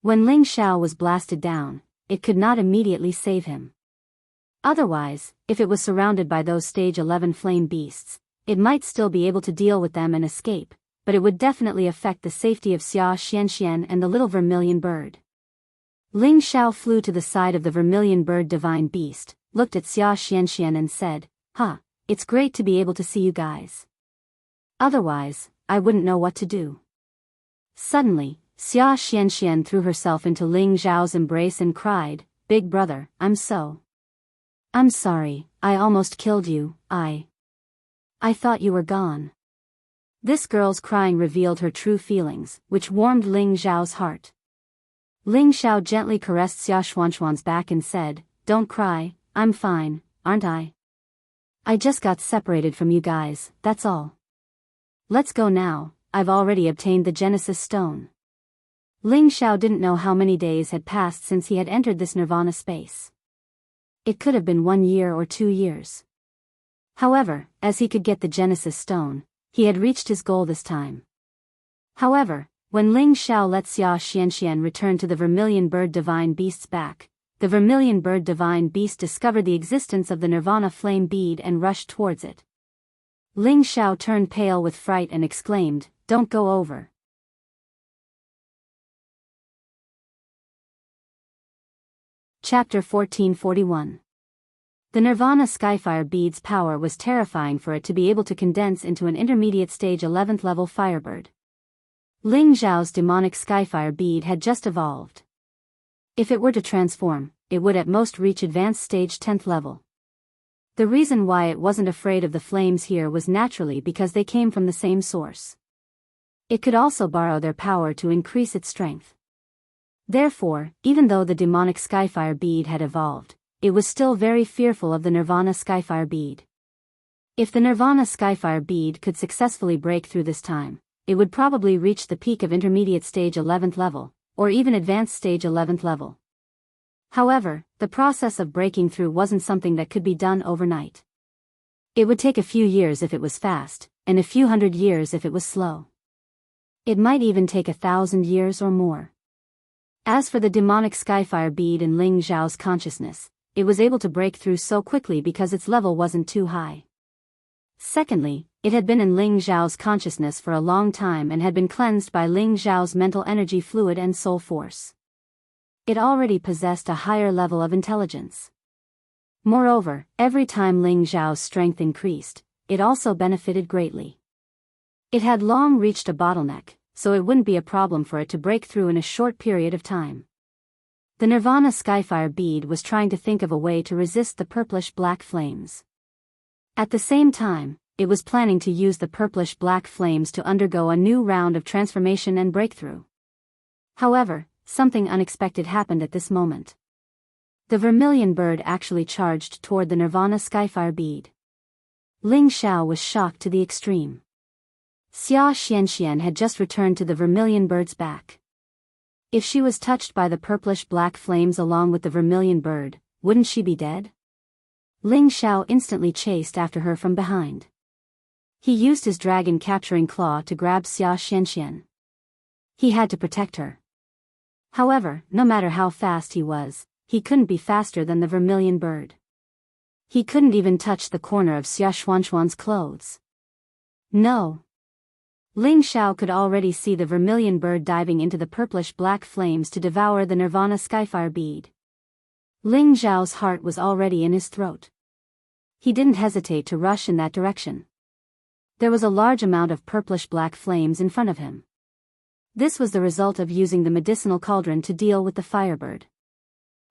S1: When Ling Xiao was blasted down, it could not immediately save him. Otherwise, if it was surrounded by those stage 11 flame beasts, it might still be able to deal with them and escape, but it would definitely affect the safety of Xia Xianxian and the little vermilion bird. Ling Xiao flew to the side of the vermilion bird divine beast, looked at Xia Xianxian and said, It's great to be able to see you guys. Otherwise, I wouldn't know what to do." Suddenly, Xia Xianxian threw herself into Ling Xiao's embrace and cried, "Big brother, I'm sorry, I almost killed you, I thought you were gone." This girl's crying revealed her true feelings, which warmed Ling Xiao's heart. Ling Xiao gently caressed Xia Xuanxuan's back and said, "Don't cry, I'm fine, aren't I? I just got separated from you guys, that's all. Let's go now, I've already obtained the Genesis Stone." Ling Xiao didn't know how many days had passed since he had entered this nirvana space. It could have been 1 year or 2 years. However, as he could get the Genesis Stone, he had reached his goal this time. However, when Ling Xiao let Xia Xianxian return to the vermilion bird divine beast's back, the vermilion bird divine beast discovered the existence of the nirvana flame bead and rushed towards it. Ling Xiao turned pale with fright and exclaimed, "Don't go over." Chapter 1441. The Nirvana Skyfire bead's power was terrifying for it to be able to condense into an intermediate stage 11th level firebird. Ling Xiao's demonic Skyfire bead had just evolved. If it were to transform, it would at most reach advanced stage 10th level. The reason why it wasn't afraid of the flames here was naturally because they came from the same source. It could also borrow their power to increase its strength. Therefore, even though the demonic Skyfire bead had evolved, it was still very fearful of the Nirvana Skyfire bead. If the Nirvana Skyfire bead could successfully break through this time, it would probably reach the peak of intermediate stage 11th level, or even advanced stage 11th level. However, the process of breaking through wasn't something that could be done overnight. It would take a few years if it was fast, and a few hundred years if it was slow. It might even take 1,000 years or more. As for the demonic Skyfire bead in Ling Xiao's consciousness, it was able to break through so quickly because its level wasn't too high. Secondly, it had been in Ling Xiao's consciousness for a long time and had been cleansed by Ling Xiao's mental energy fluid and soul force. It already possessed a higher level of intelligence. Moreover, every time Ling Xiao's strength increased, it also benefited greatly. It had long reached a bottleneck, so it wouldn't be a problem for it to break through in a short period of time. The Nirvana Skyfire bead was trying to think of a way to resist the purplish-black flames. At the same time, it was planning to use the purplish-black flames to undergo a new round of transformation and breakthrough. However, something unexpected happened at this moment. The vermilion bird actually charged toward the Nirvana Skyfire bead. Ling Xiao was shocked to the extreme. Xia Xianxian had just returned to the vermilion bird's back. If she was touched by the purplish-black flames along with the vermilion bird, wouldn't she be dead? Ling Xiao instantly chased after her from behind. He used his dragon-capturing claw to grab Xia Xianxian. He had to protect her. However, no matter how fast he was, he couldn't be faster than the vermilion bird. He couldn't even touch the corner of Xia Xuanxuan's clothes. No. Ling Xiao could already see the vermilion bird diving into the purplish-black flames to devour the Nirvana Skyfire bead. Ling Xiao's heart was already in his throat. He didn't hesitate to rush in that direction. There was a large amount of purplish-black flames in front of him. This was the result of using the medicinal cauldron to deal with the firebird.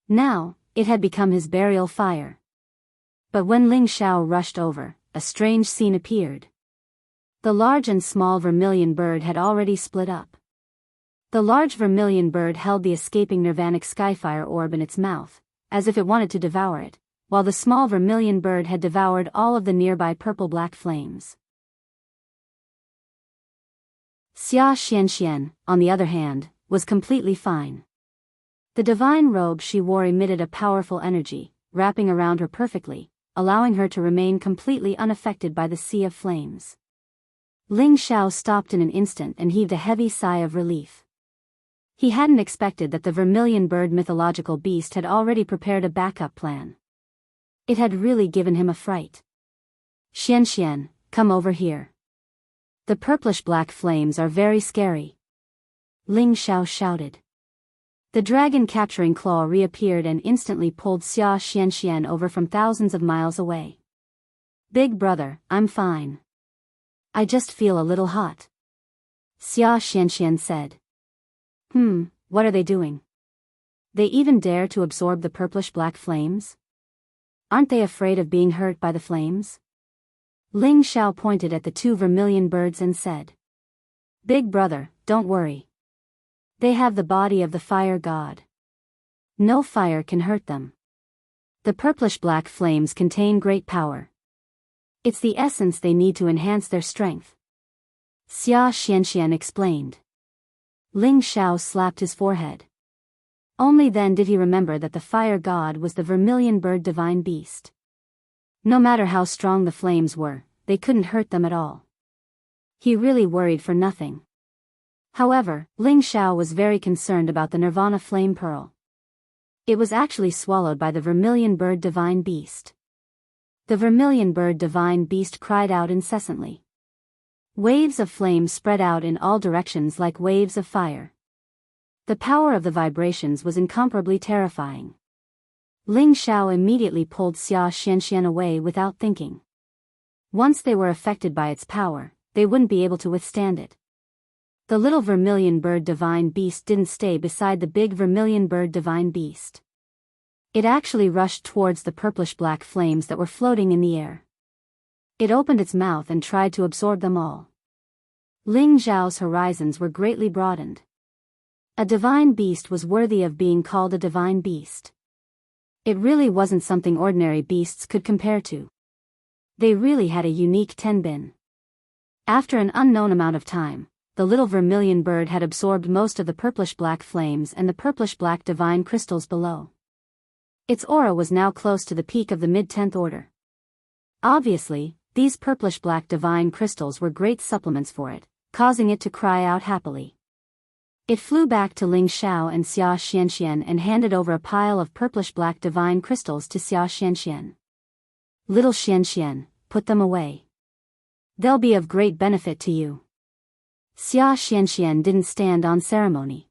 S1: Now, it had become his burial fire. But when Ling Xiao rushed over, a strange scene appeared. The large and small vermilion bird had already split up. The large vermilion bird held the escaping Nirvanic Skyfire orb in its mouth, as if it wanted to devour it, while the small vermilion bird had devoured all of the nearby purple-black flames. Xia Xianxian, on the other hand, was completely fine. The divine robe she wore emitted a powerful energy, wrapping around her perfectly, allowing her to remain completely unaffected by the sea of flames. Ling Xiao stopped in an instant and heaved a heavy sigh of relief. He hadn't expected that the vermilion bird mythological beast had already prepared a backup plan. It had really given him a fright. Xianxian, come over here. The purplish-black flames are very scary. Ling Xiao shouted. The dragon-capturing claw reappeared and instantly pulled Xia Xianxian over from thousands of miles away. Big brother, I'm fine. I just feel a little hot. Xia Xianxian said. What are they doing? They even dare to absorb the purplish-black flames? Aren't they afraid of being hurt by the flames? Ling Xiao pointed at the two vermilion birds and said. Big brother, don't worry. They have the body of the fire god. No fire can hurt them. The purplish-black flames contain great power. It's the essence they need to enhance their strength. Xia Xianxian explained. Ling Xiao slapped his forehead. Only then did he remember that the fire god was the vermilion bird divine beast. No matter how strong the flames were, they couldn't hurt them at all. He really worried for nothing. However, Ling Xiao was very concerned about the Nirvana flame pearl. It was actually swallowed by the vermilion bird divine beast. The vermilion bird divine beast cried out incessantly. Waves of flame spread out in all directions like waves of fire. The power of the vibrations was incomparably terrifying. Ling Xiao immediately pulled Xia Xianxian away without thinking. Once they were affected by its power, they wouldn't be able to withstand it. The little vermilion bird divine beast didn't stay beside the big vermilion bird divine beast. It actually rushed towards the purplish-black flames that were floating in the air. It opened its mouth and tried to absorb them all. Ling Xiao's horizons were greatly broadened. A divine beast was worthy of being called a divine beast. It really wasn't something ordinary beasts could compare to. They really had a unique tenbin. After an unknown amount of time, the little vermilion bird had absorbed most of the purplish-black flames and the purplish-black divine crystals below. Its aura was now close to the peak of the mid-10th order. Obviously, these purplish-black divine crystals were great supplements for it, causing it to cry out happily. It flew back to Ling Xiao and Xia Xianxian and handed over a pile of purplish-black divine crystals to Xia Xianxian. Little Xianxian, put them away. They'll be of great benefit to you. Xia Xianxian didn't stand on ceremony.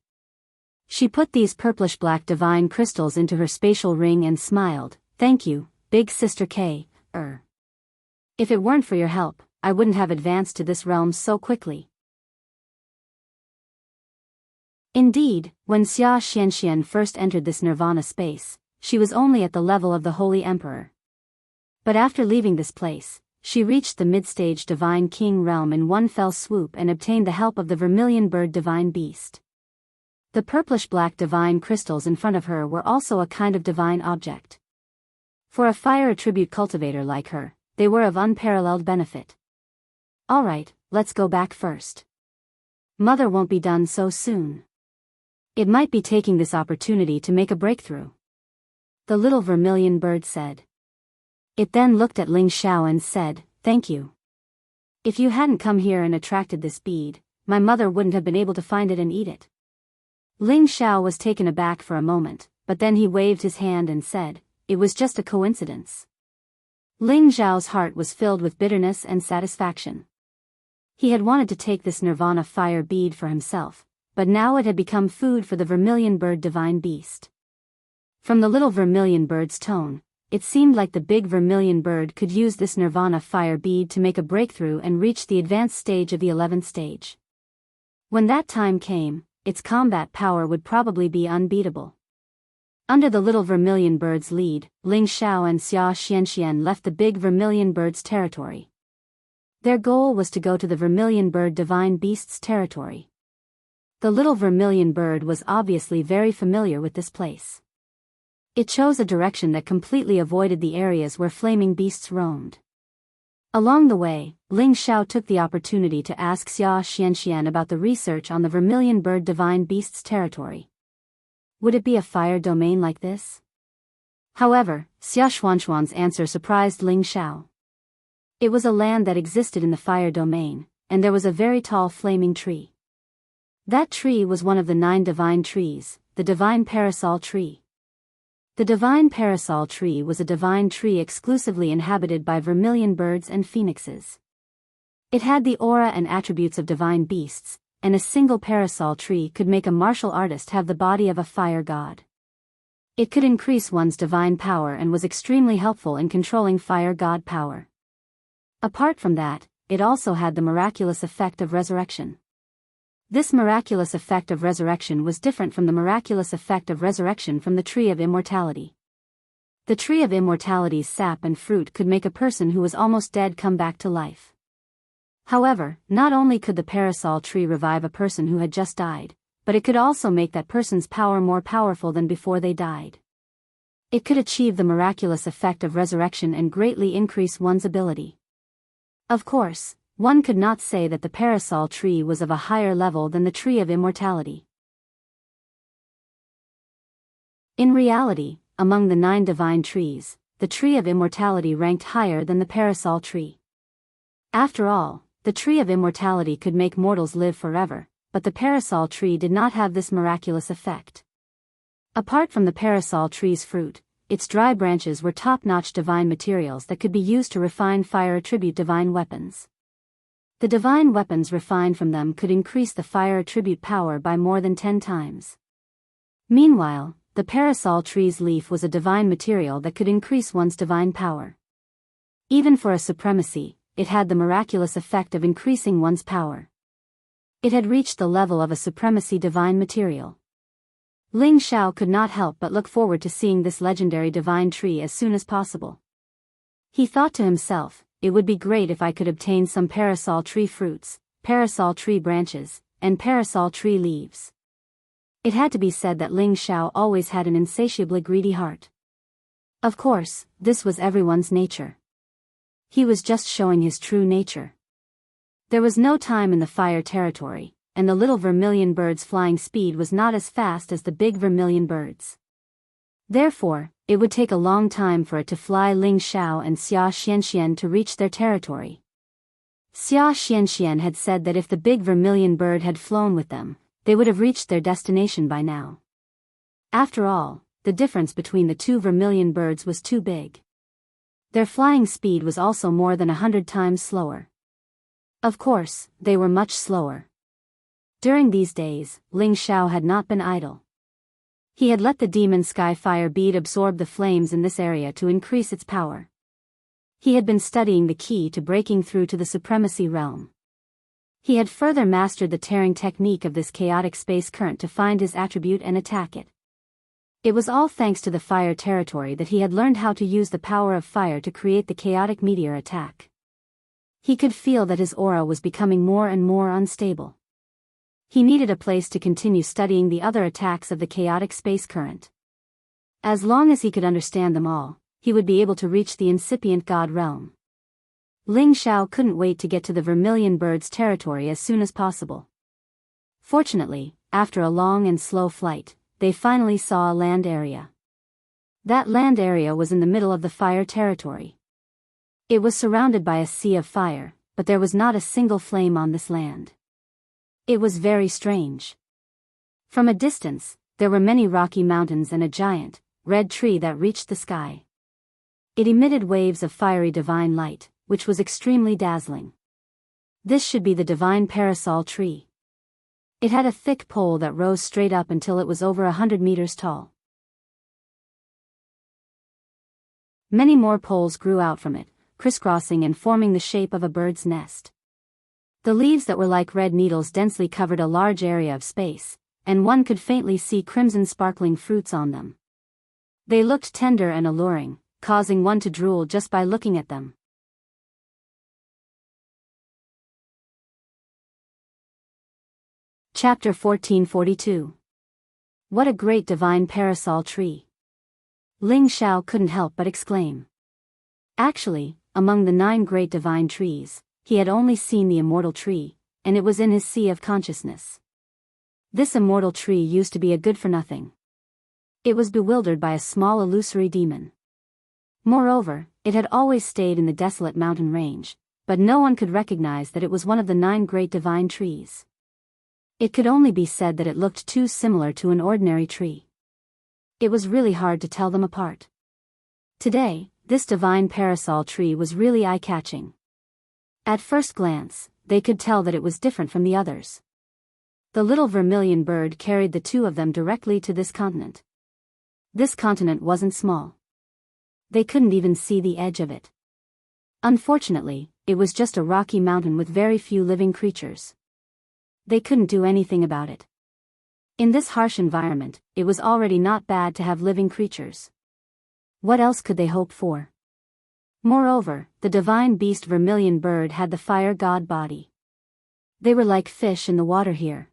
S1: She put these purplish-black divine crystals into her spatial ring and smiled. Thank you, big sister K. If it weren't for your help, I wouldn't have advanced to this realm so quickly. Indeed, when Xia Xianxian first entered this nirvana space, she was only at the level of the Holy Emperor. But after leaving this place, she reached the mid-stage Divine King realm in one fell swoop and obtained the help of the vermilion bird divine beast. The purplish-black divine crystals in front of her were also a kind of divine object. For a fire attribute cultivator like her, they were of unparalleled benefit. Alright, let's go back first. Mother won't be done so soon. It might be taking this opportunity to make a breakthrough. The little vermilion bird said. It then looked at Ling Xiao and said, "Thank you. If you hadn't come here and attracted this bead, my mother wouldn't have been able to find it and eat it." Ling Xiao was taken aback for a moment, but then he waved his hand and said, "It was just a coincidence." Ling Xiao's heart was filled with bitterness and satisfaction. He had wanted to take this nirvana fire bead for himself, but now it had become food for the vermilion bird divine beast. From the little vermilion bird's tone, it seemed like the big vermilion bird could use this nirvana fire bead to make a breakthrough and reach the advanced stage of the 11th stage. When that time came, its combat power would probably be unbeatable. Under the little vermilion bird's lead, Ling Xiao and Xia Xianxian left the big vermilion bird's territory. Their goal was to go to the vermilion bird divine beast's territory. The little vermilion bird was obviously very familiar with this place. It chose a direction that completely avoided the areas where flaming beasts roamed. Along the way, Ling Xiao took the opportunity to ask Xia Xianxian about the research on the vermilion bird divine beast's territory. Would it be a fire domain like this? However, Xia Xuanxuan's answer surprised Ling Xiao. It was a land that existed in the fire domain, and there was a very tall flaming tree. That tree was one of the 9 divine trees, the divine parasol tree. The divine parasol tree was a divine tree exclusively inhabited by vermilion birds and phoenixes. It had the aura and attributes of divine beasts, and a single parasol tree could make a martial artist have the body of a fire god. It could increase one's divine power and was extremely helpful in controlling fire god power. Apart from that, it also had the miraculous effect of resurrection. This miraculous effect of resurrection was different from the miraculous effect of resurrection from the tree of immortality. The tree of immortality's sap and fruit could make a person who was almost dead come back to life. However, not only could the parasol tree revive a person who had just died, but it could also make that person's power more powerful than before they died. It could achieve the miraculous effect of resurrection and greatly increase one's ability. Of course, one could not say that the parasol tree was of a higher level than the tree of immortality. In reality, among the 9 divine trees, the tree of immortality ranked higher than the parasol tree. After all, the tree of immortality could make mortals live forever, but the parasol tree did not have this miraculous effect. Apart from the parasol tree's fruit, its dry branches were top-notch divine materials that could be used to refine fire attribute divine weapons. The divine weapons refined from them could increase the fire attribute power by more than 10 times. Meanwhile, the parasol tree's leaf was a divine material that could increase one's divine power. Even for a supremacy, it had the miraculous effect of increasing one's power. It had reached the level of a supremacy divine material. Ling Xiao could not help but look forward to seeing this legendary divine tree as soon as possible. He thought to himself, it would be great if I could obtain some parasol tree fruits, parasol tree branches, and parasol tree leaves. It had to be said that Ling Xiao always had an insatiably greedy heart. Of course, this was everyone's nature. He was just showing his true nature. There was no time in the fire territory, and the little vermilion bird's flying speed was not as fast as the big vermilion bird's. Therefore, it would take a long time for it to fly Ling Xiao and Xia Xianxian to reach their territory. Xia Xianxian had said that if the big vermilion bird had flown with them, they would have reached their destination by now. After all, the difference between the 2 vermilion birds was too big. Their flying speed was also more than 100 times slower. Of course, they were much slower. During these days, Ling Xiao had not been idle. He had let the demon sky fire bead absorb the flames in this area to increase its power. He had been studying the key to breaking through to the supremacy realm. He had further mastered the tearing technique of this chaotic space current to find his attribute and attack it. It was all thanks to the fire territory that he had learned how to use the power of fire to create the chaotic meteor attack. He could feel that his aura was becoming more and more unstable. He needed a place to continue studying the other attacks of the chaotic space current. As long as he could understand them all, he would be able to reach the incipient god realm. Ling Xiao couldn't wait to get to the vermilion bird's territory as soon as possible. Fortunately, after a long and slow flight, they finally saw a land area. That land area was in the middle of the fire territory. It was surrounded by a sea of fire, but there was not a single flame on this land. It was very strange. From a distance, there were many rocky mountains and a giant, red tree that reached the sky. It emitted waves of fiery divine light, which was extremely dazzling. This should be the divine parasol tree. It had a thick pole that rose straight up until it was over 100 meters tall. Many more poles grew out from it, crisscrossing and forming the shape of a bird's nest. The leaves that were like red needles densely covered a large area of space, and one could faintly see crimson sparkling fruits on them. They looked tender and alluring, causing one to drool just by looking at them. Chapter 1442. What a great divine parasol tree! Ling Xiao couldn't help but exclaim. Actually, among the 9 great divine trees, he had only seen the immortal tree, and it was in his sea of consciousness. This immortal tree used to be a good-for-nothing. It was bewildered by a small illusory demon. Moreover, it had always stayed in the desolate mountain range, but no one could recognize that it was one of the 9 great divine trees. It could only be said that it looked too similar to an ordinary tree. It was really hard to tell them apart. Today, this divine parasol tree was really eye-catching. At first glance, they could tell that it was different from the others. The little vermilion bird carried the 2 of them directly to this continent. This continent wasn't small. They couldn't even see the edge of it. Unfortunately, it was just a rocky mountain with very few living creatures. They couldn't do anything about it. In this harsh environment, it was already not bad to have living creatures. What else could they hope for? Moreover, the divine beast vermilion bird had the fire god body. They were like fish in the water here.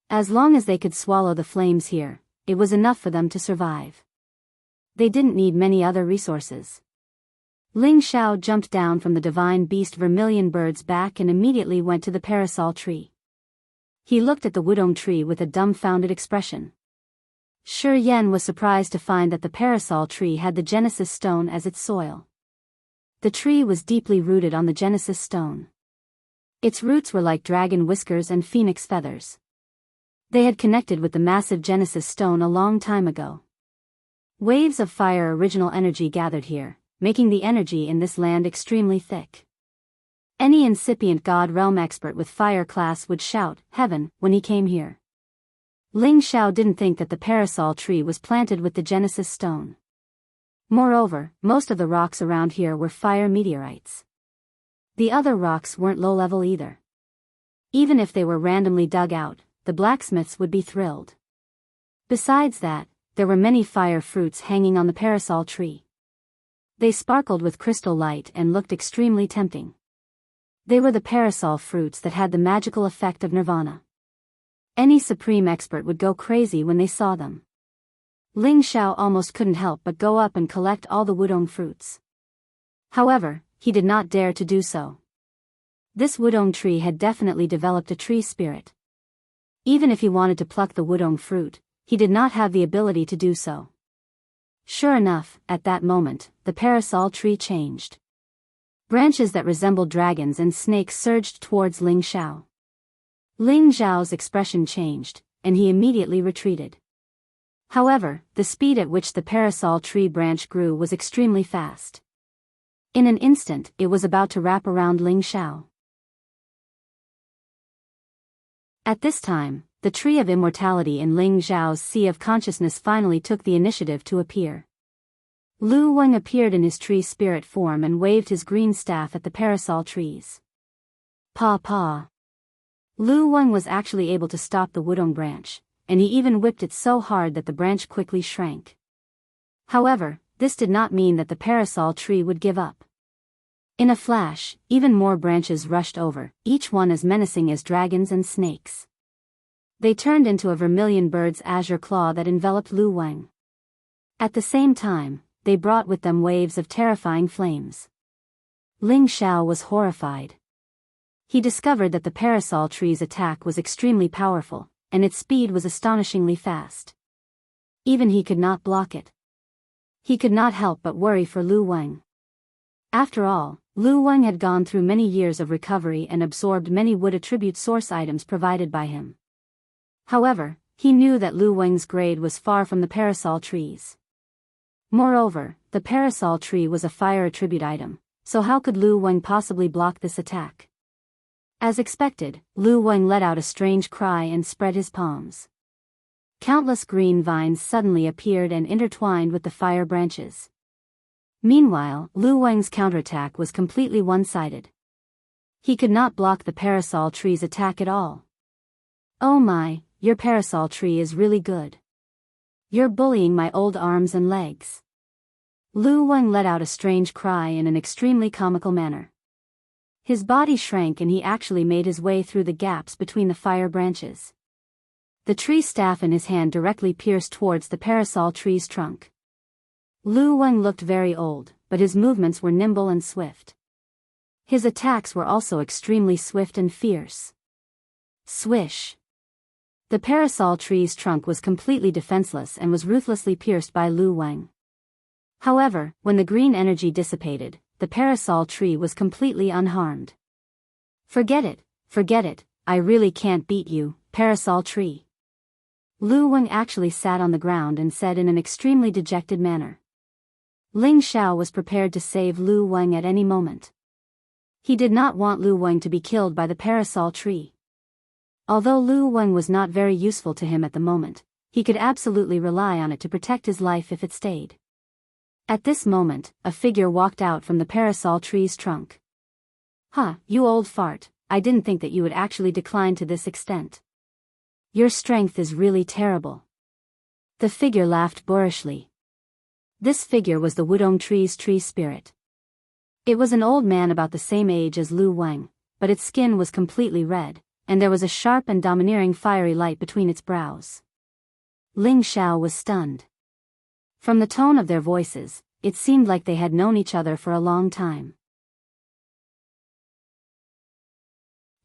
S1: As long as they could swallow the flames here, it was enough for them to survive. They didn't need many other resources. Ling Xiao jumped down from the divine beast vermilion bird's back and immediately went to the parasol tree. He looked at the wudong tree with a dumbfounded expression. Shi Yan was surprised to find that the parasol tree had the Genesis stone as its soil. The tree was deeply rooted on the Genesis stone. Its roots were like dragon whiskers and phoenix feathers. They had connected with the massive Genesis stone a long time ago. Waves of fire original energy gathered here, making the energy in this land extremely thick. Any incipient God realm expert with fire class would shout, "Heaven," when he came here. Ling Xiao didn't think that the parasol tree was planted with the Genesis stone. Moreover, most of the rocks around here were fire meteorites. The other rocks weren't low level either. Even if they were randomly dug out, the blacksmiths would be thrilled. Besides that, there were many fire fruits hanging on the parasol tree. They sparkled with crystal light and looked extremely tempting. They were the parasol fruits that had the magical effect of nirvana. Any supreme expert would go crazy when they saw them. Ling Xiao almost couldn't help but go up and collect all the wudong fruits. However, he did not dare to do so. This wudong tree had definitely developed a tree spirit. Even if he wanted to pluck the wudong fruit, he did not have the ability to do so. Sure enough, at that moment, the parasol tree changed. Branches that resembled dragons and snakes surged towards Ling Xiao. Ling Xiao's expression changed, and he immediately retreated. However, the speed at which the parasol tree branch grew was extremely fast. In an instant, it was about to wrap around Ling Xiao. At this time, the tree of immortality in Ling Xiao's sea of consciousness finally took the initiative to appear. Lu Wang appeared in his tree spirit form and waved his green staff at the parasol trees. Paw paw. Lu Wang was actually able to stop the wudong branch, and he even whipped it so hard that the branch quickly shrank. However, this did not mean that the parasol tree would give up. In a flash, even more branches rushed over, each one as menacing as dragons and snakes. They turned into a vermilion bird's azure claw that enveloped Lu Wang. At the same time, they brought with them waves of terrifying flames. Ling Xiao was horrified. He discovered that the parasol tree's attack was extremely powerful, and its speed was astonishingly fast. Even he could not block it. He could not help but worry for Lu Wang. After all, Lu Wang had gone through many years of recovery and absorbed many wood attribute source items provided by him. However, he knew that Lu Wang's grade was far from the parasol trees. Moreover, the parasol tree was a fire attribute item, so how could Lu Wang possibly block this attack? As expected, Lu Wang let out a strange cry and spread his palms. Countless green vines suddenly appeared and intertwined with the fire branches. Meanwhile, Lu Wang's counterattack was completely one-sided. He could not block the parasol tree's attack at all. "Oh my, your parasol tree is really good. You're bullying my old arms and legs." Lu Wang let out a strange cry in an extremely comical manner. His body shrank and he actually made his way through the gaps between the fire branches. The tree staff in his hand directly pierced towards the parasol tree's trunk. Lu Wang looked very old, but his movements were nimble and swift. His attacks were also extremely swift and fierce. Swish! The parasol tree's trunk was completely defenseless and was ruthlessly pierced by Lu Wang. However, when the green energy dissipated, the parasol tree was completely unharmed. Forget it, I really can't beat you, parasol tree." Lu Wang actually sat on the ground and said in an extremely dejected manner. Ling Xiao was prepared to save Lu Wang at any moment. He did not want Lu Wang to be killed by the parasol tree. Although Lu Wang was not very useful to him at the moment, he could absolutely rely on it to protect his life if it stayed. At this moment, a figure walked out from the parasol tree's trunk. "Huh, you old fart, I didn't think that you would actually decline to this extent. Your strength is really terrible." The figure laughed boorishly. This figure was the Wudong tree's tree spirit. It was an old man about the same age as Lu Wang, but its skin was completely red, and there was a sharp and domineering fiery light between its brows. Ling Xiao was stunned. From the tone of their voices, it seemed like they had known each other for a long time.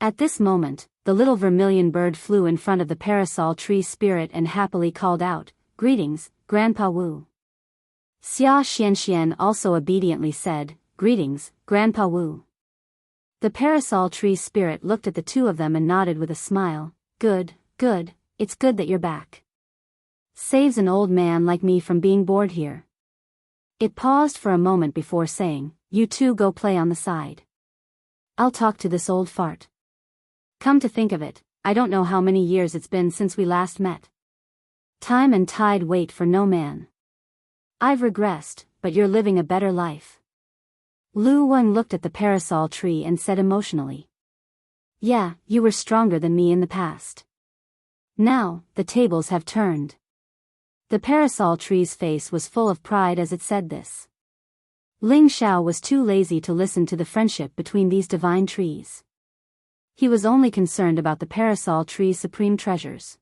S1: At this moment, the little vermilion bird flew in front of the parasol tree spirit and happily called out, "Greetings, Grandpa Wu." Xia Xianxian also obediently said, "Greetings, Grandpa Wu." The parasol tree spirit looked at the two of them and nodded with a smile. Good, it's good that you're back. Saves an old man like me from being bored here." It paused for a moment before saying, "You two go play on the side. I'll talk to this old fart. Come to think of it, I don't know how many years it's been since we last met. Time and tide wait for no man. I've regressed, but you're living a better life." Lu Wang looked at the parasol tree and said emotionally, "Yeah, you were stronger than me in the past. Now, the tables have turned." The parasol tree's face was full of pride as it said this. Ling Xiao was too lazy to listen to the friendship between these divine trees. He was only concerned about the parasol tree's supreme treasures.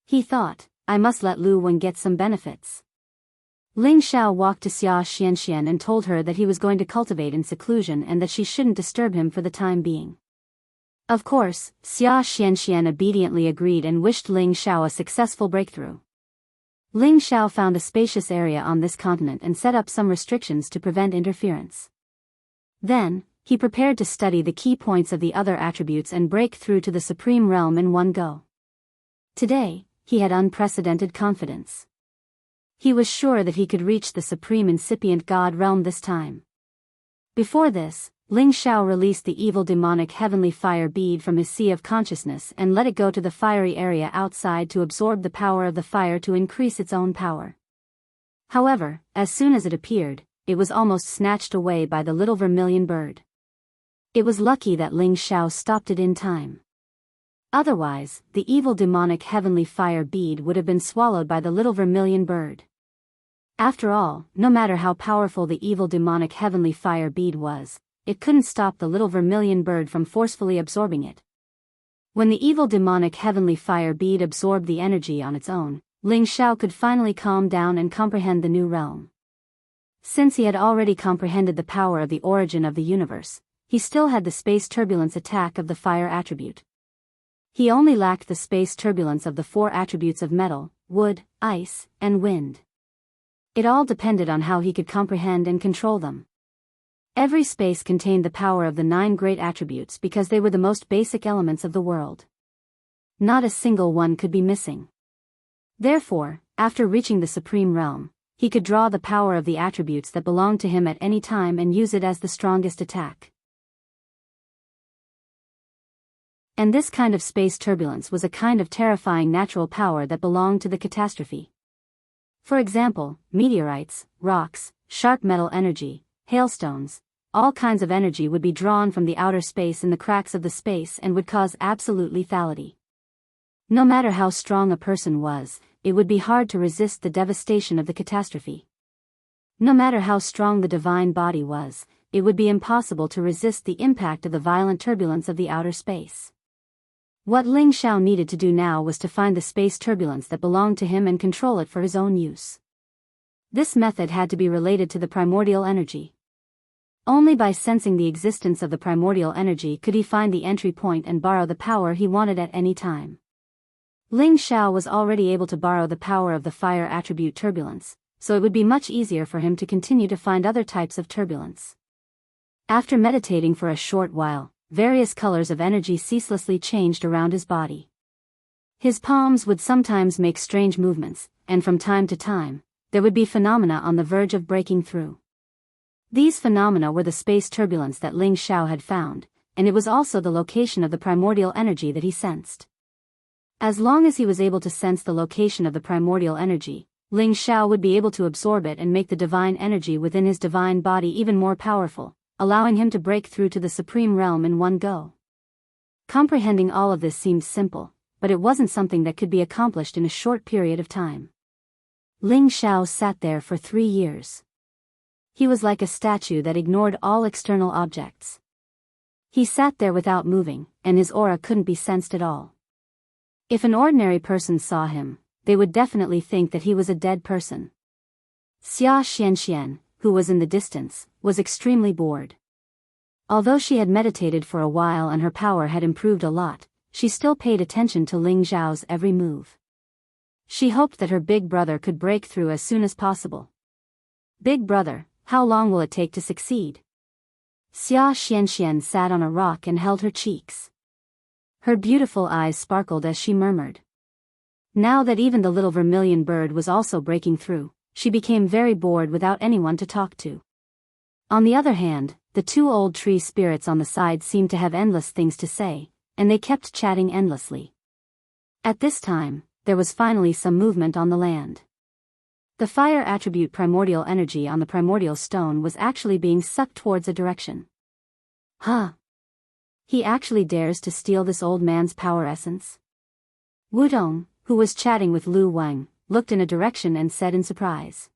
S1: He thought, "I must let Lu Wang get some benefits." Ling Xiao walked to Xia Xianxian and told her that he was going to cultivate in seclusion and that she shouldn't disturb him for the time being. Of course, Xia Xianxian obediently agreed and wished Ling Xiao a successful breakthrough. Ling Xiao found a spacious area on this continent and set up some restrictions to prevent interference. Then, he prepared to study the key points of the other attributes and break through to the Supreme Realm in one go. Today, he had unprecedented confidence. He was sure that he could reach the Supreme Incipient God Realm this time. Before this, Ling Xiao released the evil demonic heavenly fire bead from his sea of consciousness and let it go to the fiery area outside to absorb the power of the fire to increase its own power. However, as soon as it appeared, it was almost snatched away by the little vermilion bird. It was lucky that Ling Xiao stopped it in time. Otherwise, the evil demonic heavenly fire bead would have been swallowed by the little vermilion bird. After all, no matter how powerful the evil demonic heavenly fire bead was, it couldn't stop the little vermilion bird from forcefully absorbing it. When the evil demonic heavenly fire bead absorbed the energy on its own, Ling Xiao could finally calm down and comprehend the new realm. Since he had already comprehended the power of the origin of the universe, he still had the space turbulence attack of the fire attribute. He only lacked the space turbulence of the 4 attributes of metal, wood, ice, and wind. It all depended on how he could comprehend and control them. Every space contained the power of the 9 great attributes because they were the most basic elements of the world. Not a single one could be missing. Therefore, after reaching the supreme realm, he could draw the power of the attributes that belonged to him at any time and use it as the strongest attack. And this kind of space turbulence was a kind of terrifying natural power that belonged to the catastrophe. For example, meteorites, rocks, sharp metal energy, hailstones, all kinds of energy would be drawn from the outer space in the cracks of the space and would cause absolute lethality. No matter how strong a person was, it would be hard to resist the devastation of the catastrophe. No matter how strong the divine body was, it would be impossible to resist the impact of the violent turbulence of the outer space. What Ling Xiao needed to do now was to find the space turbulence that belonged to him and control it for his own use. This method had to be related to the primordial energy. Only by sensing the existence of the primordial energy could he find the entry point and borrow the power he wanted at any time. Ling Xiao was already able to borrow the power of the fire attribute turbulence, so it would be much easier for him to continue to find other types of turbulence. After meditating for a short while, various colors of energy ceaselessly changed around his body. His palms would sometimes make strange movements, and from time to time, there would be phenomena on the verge of breaking through. These phenomena were the space turbulence that Ling Xiao had found, and it was also the location of the primordial energy that he sensed. As long as he was able to sense the location of the primordial energy, Ling Xiao would be able to absorb it and make the divine energy within his divine body even more powerful, allowing him to break through to the supreme realm in one go. Comprehending all of this seemed simple, but it wasn't something that could be accomplished in a short period of time. Ling Xiao sat there for 3 years. He was like a statue that ignored all external objects. He sat there without moving, and his aura couldn't be sensed at all. If an ordinary person saw him, they would definitely think that he was a dead person. Xia Xianxian, who was in the distance, was extremely bored. Although she had meditated for a while and her power had improved a lot, she still paid attention to Ling Xiao's every move. She hoped that her big brother could break through as soon as possible. Big brother, how long will it take to succeed? Xia Xianxian sat on a rock and held her cheeks. Her beautiful eyes sparkled as she murmured. Now that even the little vermilion bird was also breaking through, she became very bored without anyone to talk to. On the other hand, the 2 old tree spirits on the side seemed to have endless things to say, and they kept chatting endlessly. At this time, there was finally some movement on the land. The fire attribute primordial energy on the primordial stone was actually being sucked towards a direction. Huh! He actually dares to steal this old man's power essence? Wudong, who was chatting with Lu Wang, looked in a direction and said in surprise.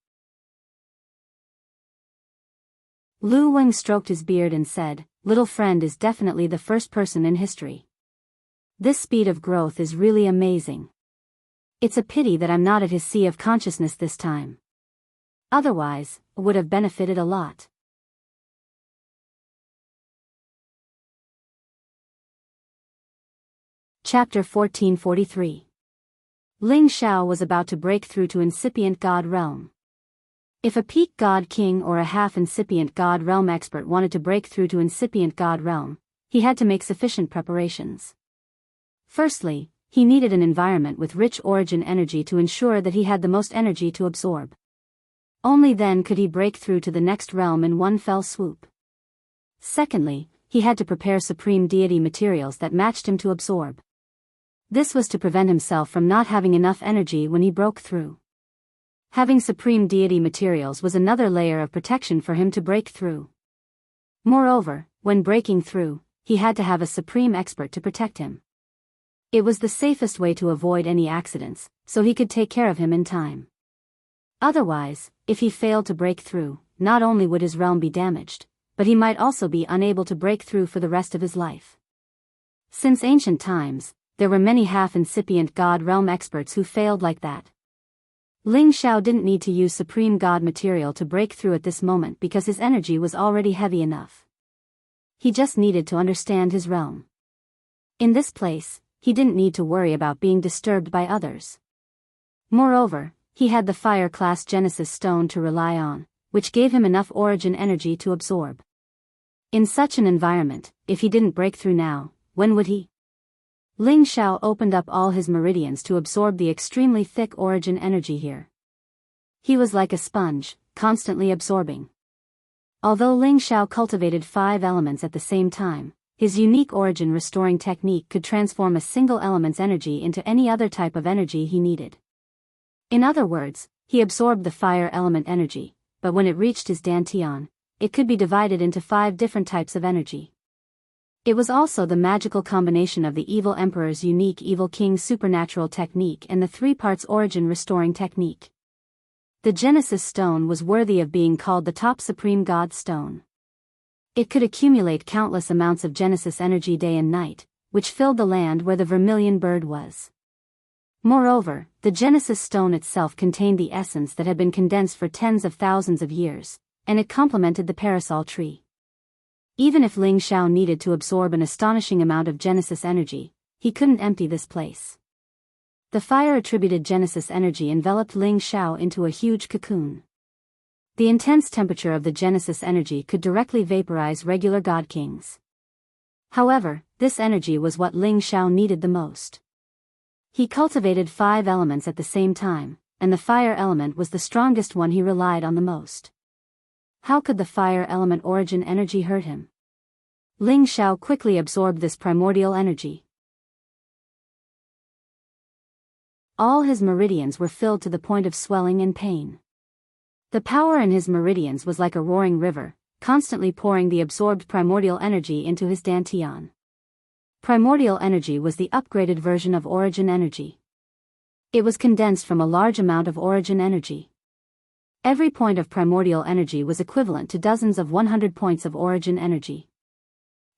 S1: Lu Wang stroked his beard and said, "Little friend is definitely the first person in history. This speed of growth is really amazing. It's a pity that I'm not at his sea of consciousness this time. Otherwise, I would have benefited a lot." Chapter 1443. Ling Xiao was about to break through to incipient God realm. If a peak God king or a half-incipient God realm expert wanted to break through to incipient God realm, he had to make sufficient preparations. Firstly, he needed an environment with rich origin energy to ensure that he had the most energy to absorb. Only then could he break through to the next realm in one fell swoop. Secondly, he had to prepare supreme deity materials that matched him to absorb. This was to prevent himself from not having enough energy when he broke through. Having supreme deity materials was another layer of protection for him to break through. Moreover, when breaking through, he had to have a supreme expert to protect him. It was the safest way to avoid any accidents, so he could take care of him in time. Otherwise, if he failed to break through, not only would his realm be damaged, but he might also be unable to break through for the rest of his life. Since ancient times, there were many half-incipient God realm experts who failed like that. Ling Xiao didn't need to use supreme God material to break through at this moment because his energy was already heavy enough. He just needed to understand his realm. In this place, he didn't need to worry about being disturbed by others. Moreover, he had the fire-class Genesis stone to rely on, which gave him enough origin energy to absorb. In such an environment, if he didn't break through now, when would he? Ling Xiao opened up all his meridians to absorb the extremely thick origin energy here. He was like a sponge, constantly absorbing. Although Ling Xiao cultivated 5 elements at the same time, his unique origin restoring technique could transform a single element's energy into any other type of energy he needed. In other words, he absorbed the fire element energy, but when it reached his dantian, it could be divided into 5 different types of energy. It was also the magical combination of the Evil Emperor's unique Evil King's supernatural technique and the 3 parts origin restoring technique. The Genesis stone was worthy of being called the top supreme god stone. It could accumulate countless amounts of Genesis energy day and night, which filled the land where the vermilion bird was. Moreover, the Genesis stone itself contained the essence that had been condensed for tens of thousands of years, and it complemented the parasol tree. Even if Ling Xiao needed to absorb an astonishing amount of Genesis energy, he couldn't empty this place. The fire-attributed Genesis energy enveloped Ling Xiao into a huge cocoon. The intense temperature of the Genesis energy could directly vaporize regular god kings. However, this energy was what Ling Xiao needed the most. He cultivated 5 elements at the same time, and the fire element was the strongest one he relied on the most. How could the fire element origin energy hurt him? Ling Xiao quickly absorbed this primordial energy. All his meridians were filled to the point of swelling and pain. The power in his meridians was like a roaring river, constantly pouring the absorbed primordial energy into his dantian. Primordial energy was the upgraded version of origin energy. It was condensed from a large amount of origin energy. Every point of primordial energy was equivalent to dozens of 100 points of origin energy.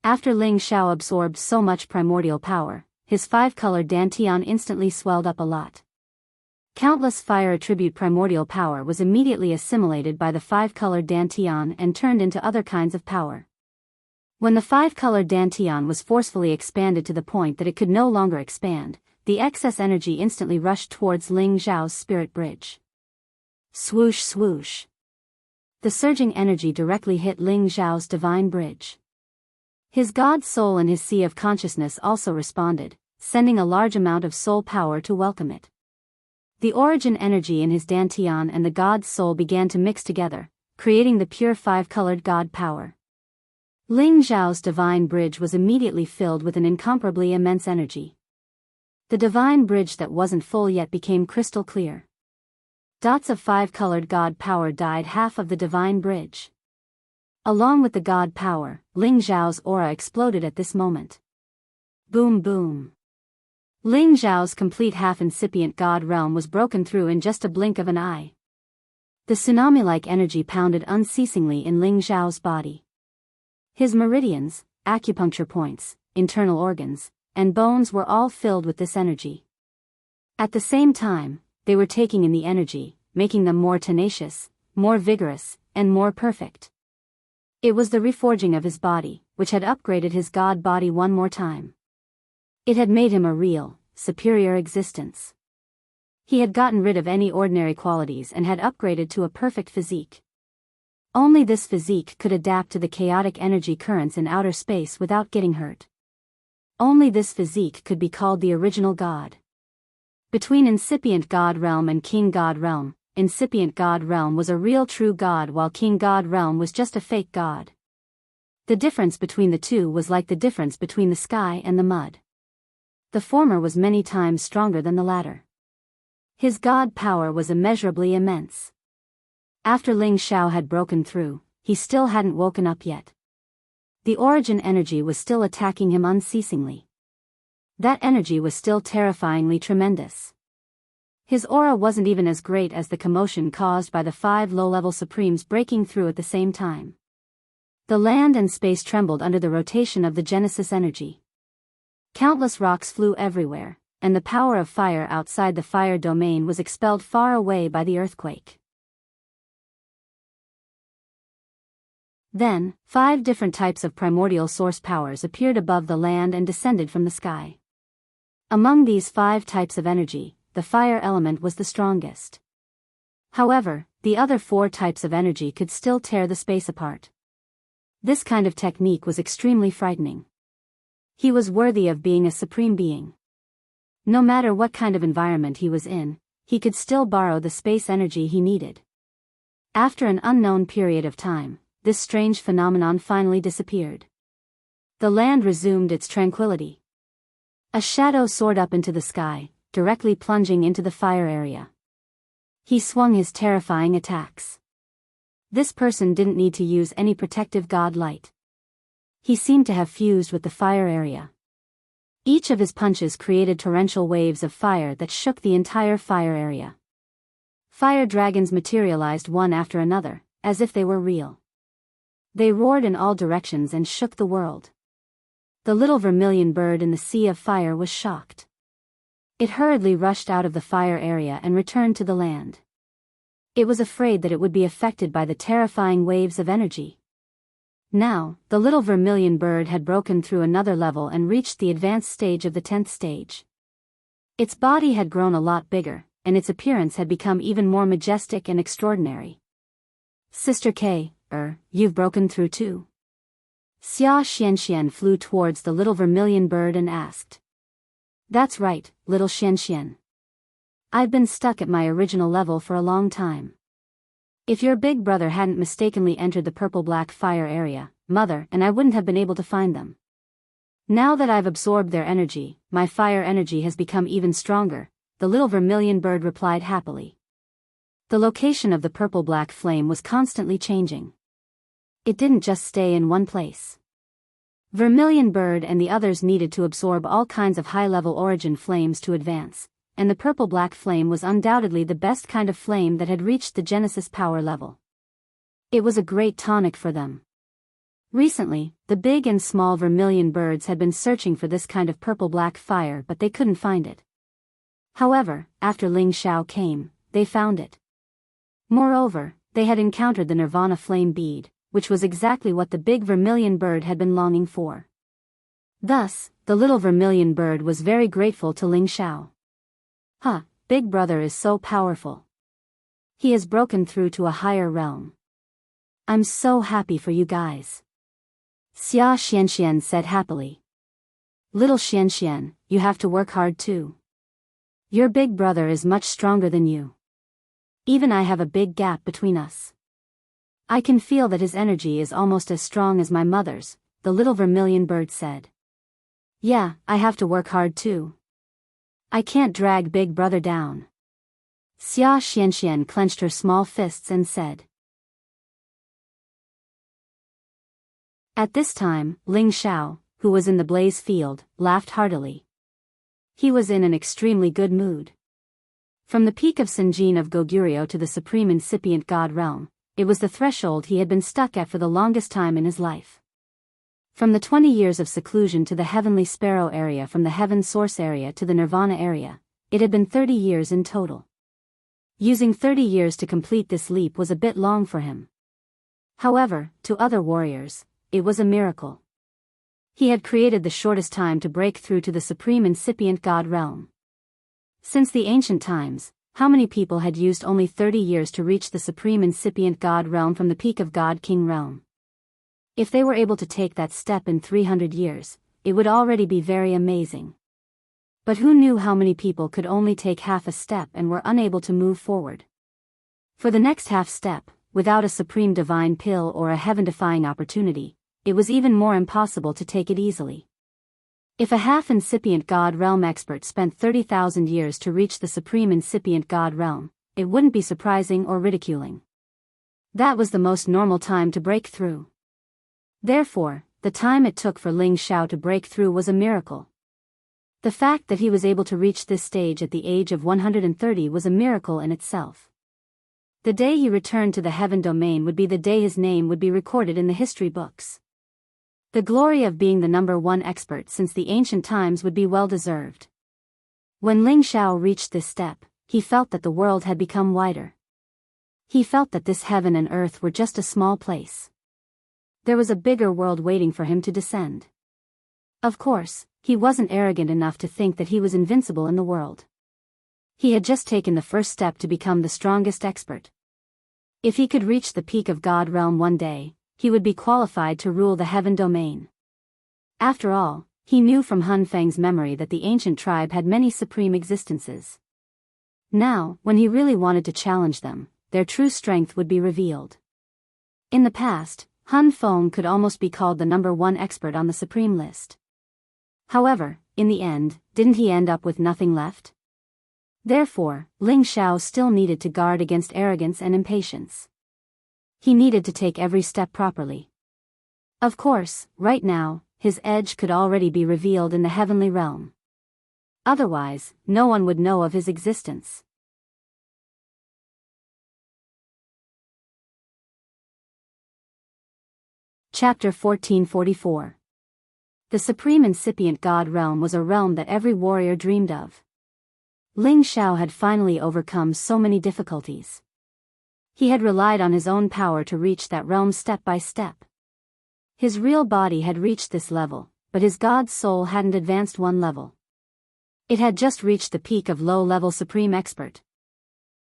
S1: After Ling Xiao absorbed so much primordial power, his 5-colored dantian instantly swelled up a lot. Countless fire attribute primordial power was immediately assimilated by the 5-colored dantian and turned into other kinds of power. When the 5-colored dantian was forcefully expanded to the point that it could no longer expand, the excess energy instantly rushed towards Ling Xiao's spirit bridge. Swoosh swoosh. The surging energy directly hit Ling Xiao's divine bridge. His god soul and his sea of consciousness also responded, sending a large amount of soul power to welcome it. The origin energy in his dantian and the god's soul began to mix together, creating the pure 5-colored god power. Ling Xiao's divine bridge was immediately filled with an incomparably immense energy. The divine bridge that wasn't full yet became crystal clear. Dots of 5-colored god power dyed half of the divine bridge. Along with the god power, Ling Xiao's aura exploded at this moment. Boom boom. Ling Xiao's complete half-incipient god realm was broken through in just a blink of an eye. The tsunami-like energy pounded unceasingly in Ling Xiao's body. His meridians, acupuncture points, internal organs, and bones were all filled with this energy. At the same time, they were taking in the energy, making them more tenacious, more vigorous, and more perfect. It was the reforging of his body, which had upgraded his god body one more time. It had made him a real, superior existence. He had gotten rid of any ordinary qualities and had upgraded to a perfect physique. Only this physique could adapt to the chaotic energy currents in outer space without getting hurt. Only this physique could be called the original god. Between incipient god realm and king god realm, incipient god realm was a real true god while king god realm was just a fake god. The difference between the two was like the difference between the sky and the mud. The former was many times stronger than the latter. His god power was immeasurably immense. After Ling Xiao had broken through, he still hadn't woken up yet. The origin energy was still attacking him unceasingly. That energy was still terrifyingly tremendous. His aura wasn't even as great as the commotion caused by the 5 low-level supremes breaking through at the same time. The land and space trembled under the rotation of the Genesis energy. Countless rocks flew everywhere, and the power of fire outside the fire domain was expelled far away by the earthquake. Then, 5 different types of primordial source powers appeared above the land and descended from the sky. Among these 5 types of energy, the fire element was the strongest. However, the other 4 types of energy could still tear the space apart. This kind of technique was extremely frightening. He was worthy of being a supreme being. No matter what kind of environment he was in, he could still borrow the space energy he needed. After an unknown period of time, this strange phenomenon finally disappeared. The land resumed its tranquility. A shadow soared up into the sky, directly plunging into the fire area. He swung his terrifying attacks. This person didn't need to use any protective god light. He seemed to have fused with the fire area. Each of his punches created torrential waves of fire that shook the entire fire area. Fire dragons materialized one after another, as if they were real. They roared in all directions and shook the world. The little vermilion bird in the sea of fire was shocked. It hurriedly rushed out of the fire area and returned to the land. It was afraid that it would be affected by the terrifying waves of energy. Now, the little vermilion bird had broken through another level and reached the advanced stage of the 10th stage. Its body had grown a lot bigger, and its appearance had become even more majestic and extraordinary. Sister K, you've broken through too? Xia Xianxian flew towards the little vermilion bird and asked. That's right, little Xianxian. I've been stuck at my original level for a long time. If your big brother hadn't mistakenly entered the purple-black fire area, Mother and I wouldn't have been able to find them. Now that I've absorbed their energy, my fire energy has become even stronger, the little vermilion bird replied happily. The location of the purple-black flame was constantly changing. It didn't just stay in one place. Vermilion bird and the others needed to absorb all kinds of high-level origin flames to advance, and the purple-black flame was undoubtedly the best kind of flame that had reached the Genesis power level. It was a great tonic for them. Recently, the big and small vermilion birds had been searching for this kind of purple-black fire but they couldn't find it. However, after Ling Xiao came, they found it. Moreover, they had encountered the Nirvana flame bead, which was exactly what the big vermilion bird had been longing for. Thus, the little vermilion bird was very grateful to Ling Xiao. Big brother is so powerful. He has broken through to a higher realm. I'm so happy for you guys. Xia Xianxian said happily. Little Xianxian, you have to work hard too. Your big brother is much stronger than you. Even I have a big gap between us. I can feel that his energy is almost as strong as my mother's, the little vermilion bird said. Yeah, I have to work hard too. I can't drag big brother down. Xia Xianxian clenched her small fists and said. At this time, Ling Xiao, who was in the blaze field, laughed heartily. He was in an extremely good mood. From the peak of Sinjin of Goguryeo to the supreme incipient god realm, it was the threshold he had been stuck at for the longest time in his life. From the 20 years of seclusion to the heavenly sparrow area, from the heaven source area to the nirvana area, it had been 30 years in total. Using 30 years to complete this leap was a bit long for him. However, to other warriors, it was a miracle. He had created the shortest time to break through to the supreme incipient god realm. Since the ancient times, how many people had used only 30 years to reach the supreme incipient god realm from the peak of God King realm? If they were able to take that step in 300 years, it would already be very amazing. But who knew how many people could only take half a step and were unable to move forward? For the next half step, without a supreme divine pill or a heaven-defying opportunity, it was even more impossible to take it easily. If a half-incipient god realm expert spent 30,000 years to reach the supreme incipient god realm, it wouldn't be surprising or ridiculing. That was the most normal time to break through. Therefore, the time it took for Ling Xiao to break through was a miracle. The fact that he was able to reach this stage at the age of 130 was a miracle in itself. The day he returned to the heaven domain would be the day his name would be recorded in the history books. The glory of being the #1 expert since the ancient times would be well deserved. When Ling Xiao reached this step, he felt that the world had become wider. He felt that this heaven and earth were just a small place. There was a bigger world waiting for him to descend. Of course, he wasn't arrogant enough to think that he was invincible in the world. He had just taken the first step to become the strongest expert. If he could reach the peak of God realm one day, he would be qualified to rule the heaven domain. After all, he knew from Hun Feng's memory that the ancient tribe had many supreme existences. Now, when he really wanted to challenge them, their true strength would be revealed. In the past, Hun Feng could almost be called the #1 expert on the supreme list. However, in the end, didn't he end up with nothing left? Therefore, Ling Xiao still needed to guard against arrogance and impatience. He needed to take every step properly. Of course, right now, his edge could already be revealed in the heavenly realm. Otherwise, no one would know of his existence. Chapter 1444. The supreme incipient God realm was a realm that every warrior dreamed of. Ling Xiao had finally overcome so many difficulties. He had relied on his own power to reach that realm step by step. His real body had reached this level, but his God soul hadn't advanced one level. It had just reached the peak of low-level supreme expert.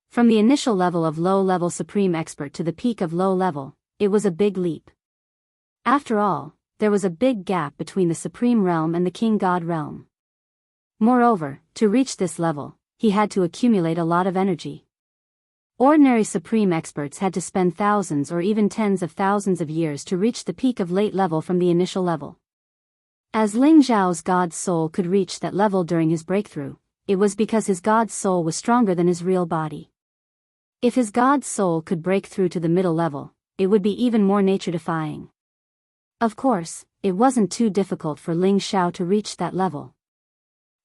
S1: From the initial level of low-level supreme expert to the peak of low-level, it was a big leap. After all, there was a big gap between the supreme realm and the king God realm. Moreover, to reach this level, he had to accumulate a lot of energy. Ordinary supreme experts had to spend thousands or even tens of thousands of years to reach the peak of late level from the initial level. As Ling Xiao's God soul could reach that level during his breakthrough, it was because his God soul was stronger than his real body. If his God soul could break through to the middle level, it would be even more nature-defying. Of course, it wasn't too difficult for Ling Xiao to reach that level.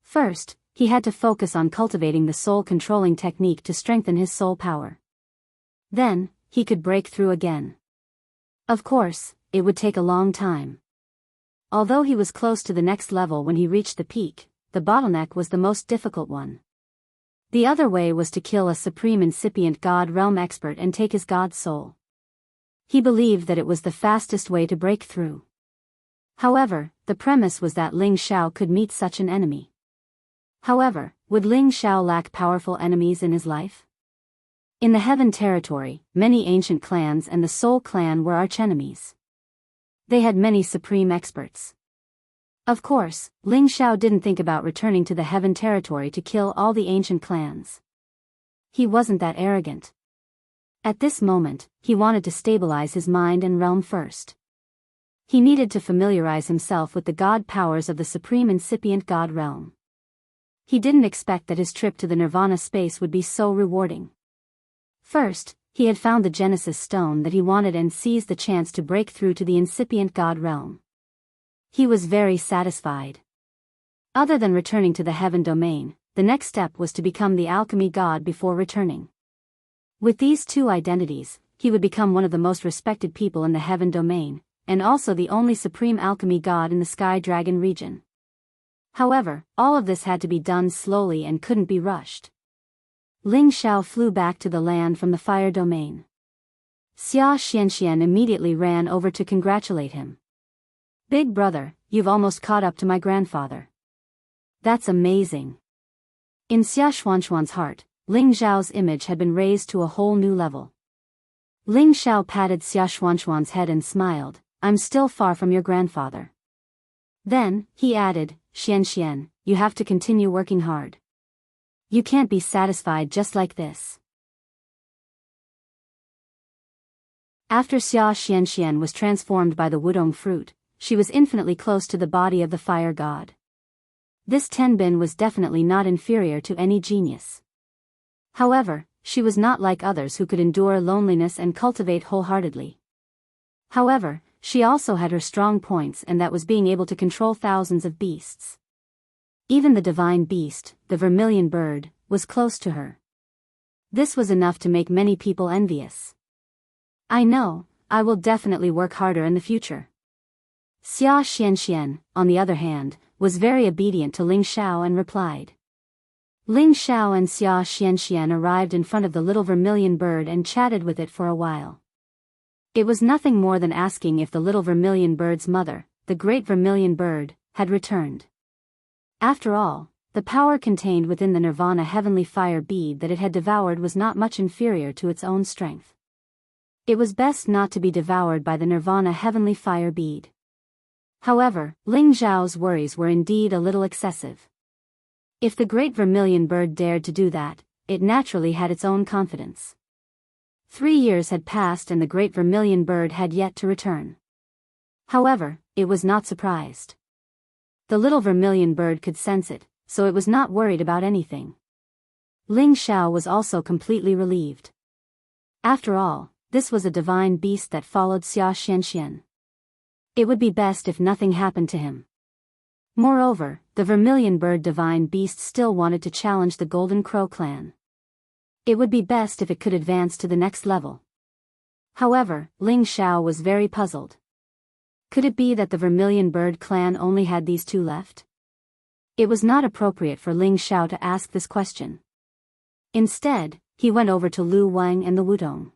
S1: First, he had to focus on cultivating the soul-controlling technique to strengthen his soul power. Then, he could break through again. Of course, it would take a long time. Although he was close to the next level when he reached the peak, the bottleneck was the most difficult one. The other way was to kill a supreme incipient God realm expert and take his God soul. He believed that it was the fastest way to break through. However, the premise was that Ling Xiao could meet such an enemy. However, would Ling Xiao lack powerful enemies in his life? In the Heaven territory, many ancient clans and the Soul clan were archenemies. They had many supreme experts. Of course, Ling Xiao didn't think about returning to the Heaven territory to kill all the ancient clans. He wasn't that arrogant. At this moment, he wanted to stabilize his mind and realm first. He needed to familiarize himself with the god powers of the supreme incipient god realm. He didn't expect that his trip to the Nirvana space would be so rewarding. First, he had found the Genesis stone that he wanted and seized the chance to break through to the incipient god realm. He was very satisfied. Other than returning to the Heaven domain, the next step was to become the alchemy god before returning. With these two identities, he would become one of the most respected people in the Heaven domain, and also the only supreme alchemy god in the Sky Dragon region. However, all of this had to be done slowly and couldn't be rushed. Ling Xiao flew back to the land from the fire domain. Xia Xianxian immediately ran over to congratulate him. "Big brother, you've almost caught up to my grandfather. That's amazing." In Xia Xuanxuan's heart, Ling Xiao's image had been raised to a whole new level. Ling Xiao patted Xia Xuanxuan's head and smiled, "I'm still far from your grandfather." Then, he added, "Xianxian, you have to continue working hard. You can't be satisfied just like this." After Xia Xianxian was transformed by the wudong fruit, she was infinitely close to the body of the fire god. This Tenbin was definitely not inferior to any genius. However, she was not like others who could endure loneliness and cultivate wholeheartedly. However, she also had her strong points, and that was being able to control thousands of beasts. Even the divine beast, the vermilion bird, was close to her. This was enough to make many people envious. "I know, I will definitely work harder in the future." Xia Xianxian, on the other hand, was very obedient to Ling Xiao and replied. Ling Xiao and Xia Xianxian arrived in front of the little vermilion bird and chatted with it for a while. It was nothing more than asking if the little vermilion bird's mother, the great vermilion bird, had returned. After all, the power contained within the Nirvana heavenly fire bead that it had devoured was not much inferior to its own strength. It was best not to be devoured by the Nirvana heavenly fire bead. However, Ling Zhao's worries were indeed a little excessive. If the great vermilion bird dared to do that, it naturally had its own confidence. 3 years had passed and the great vermilion bird had yet to return. However, it was not surprised. The little vermilion bird could sense it, so it was not worried about anything. Ling Xiao was also completely relieved. After all, this was a divine beast that followed Xia Xianxian. It would be best if nothing happened to him. Moreover, the vermilion bird divine beast still wanted to challenge the Golden Crow clan. It would be best if it could advance to the next level. However, Ling Xiao was very puzzled. Could it be that the vermilion bird clan only had these two left? It was not appropriate for Ling Xiao to ask this question. Instead, he went over to Lu Wang and the Wudong.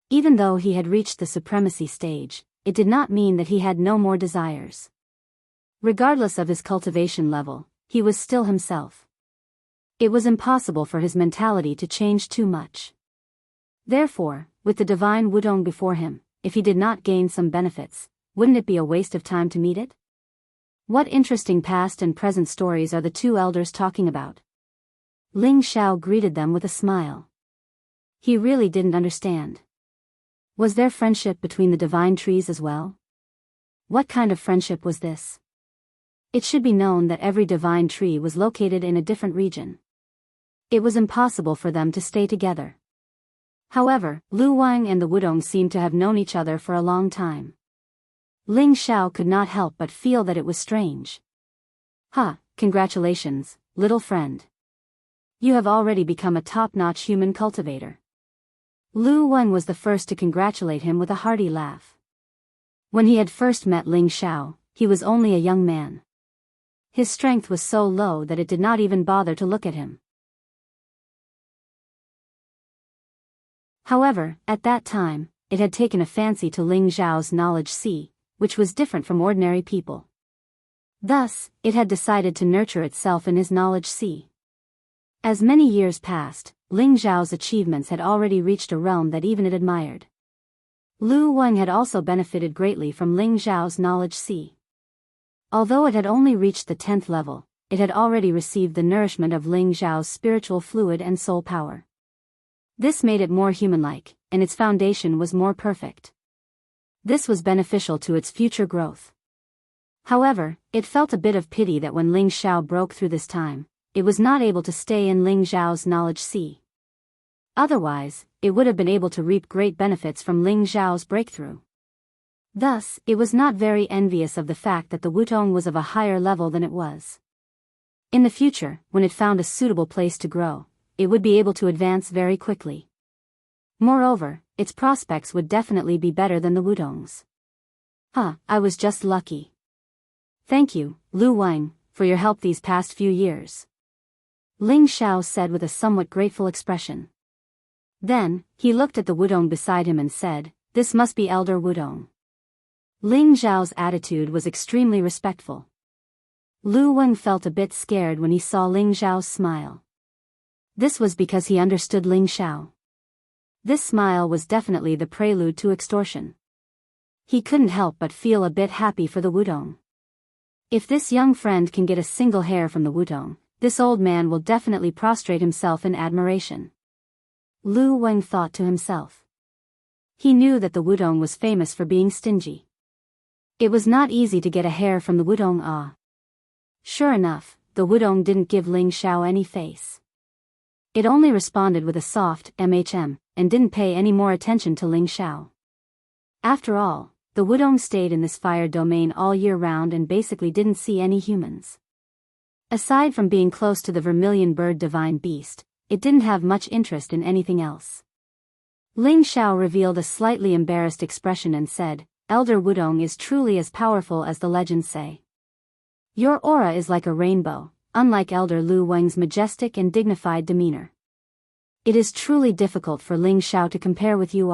S1: Even though he had reached the supremacy stage, it did not mean that he had no more desires. Regardless of his cultivation level, he was still himself. It was impossible for his mentality to change too much. Therefore, with the divine Wudong before him, if he did not gain some benefits, wouldn't it be a waste of time to meet it? What interesting past and present stories are the two elders talking about? Ling Xiao greeted them with a smile. He really didn't understand. Was there friendship between the divine trees as well? What kind of friendship was this? It should be known that every divine tree was located in a different region. It was impossible for them to stay together. However, Lu Wang and the Wudong seemed to have known each other for a long time. Ling Xiao could not help but feel that it was strange. Congratulations, little friend. You have already become a top-notch human cultivator. Lu Wang was the first to congratulate him with a hearty laugh. When he had first met Ling Xiao, he was only a young man. His strength was so low that it did not even bother to look at him. However, at that time, it had taken a fancy to Ling Xiao's knowledge sea, which was different from ordinary people. Thus, it had decided to nurture itself in his knowledge sea. As many years passed, Ling Xiao's achievements had already reached a realm that even it admired. Lu Wang had also benefited greatly from Ling Xiao's knowledge sea. Although it had only reached the 10th level, it had already received the nourishment of Ling Xiao's spiritual fluid and soul power. This made it more human-like, and its foundation was more perfect. This was beneficial to its future growth. However, it felt a bit of pity that when Ling Xiao broke through this time, it was not able to stay in Ling Xiao's knowledge sea. Otherwise, it would have been able to reap great benefits from Ling Xiao's breakthrough. Thus, it was not very envious of the fact that the Wudong was of a higher level than it was. In the future, when it found a suitable place to grow, it would be able to advance very quickly. Moreover, its prospects would definitely be better than the Wudong's. I was just lucky. Thank you, Lu Wang, for your help these past few years. Ling Xiao said with a somewhat grateful expression. Then, he looked at the Wudong beside him and said, "This must be Elder Wudong." Ling Xiao's attitude was extremely respectful. Lu Wang felt a bit scared when he saw Ling Xiao's smile. This was because he understood Ling Xiao. This smile was definitely the prelude to extortion. He couldn't help but feel a bit happy for the Wudong. If this young friend can get a single hair from the Wudong, this old man will definitely prostrate himself in admiration. Lu Wang thought to himself. He knew that the Wudong was famous for being stingy. It was not easy to get a hair from the Wudong. Sure enough, the Wudong didn't give Ling Xiao any face. It only responded with a soft and didn't pay any more attention to Ling Xiao. After all, the Wudong stayed in this fire domain all year round and basically didn't see any humans. Aside from being close to the vermilion bird divine beast, it didn't have much interest in anything else. Ling Xiao revealed a slightly embarrassed expression and said, "Elder Wudong is truly as powerful as the legends say. Your aura is like a rainbow, unlike Elder Lu Wang's majestic and dignified demeanor. It is truly difficult for Ling Xiao to compare with you.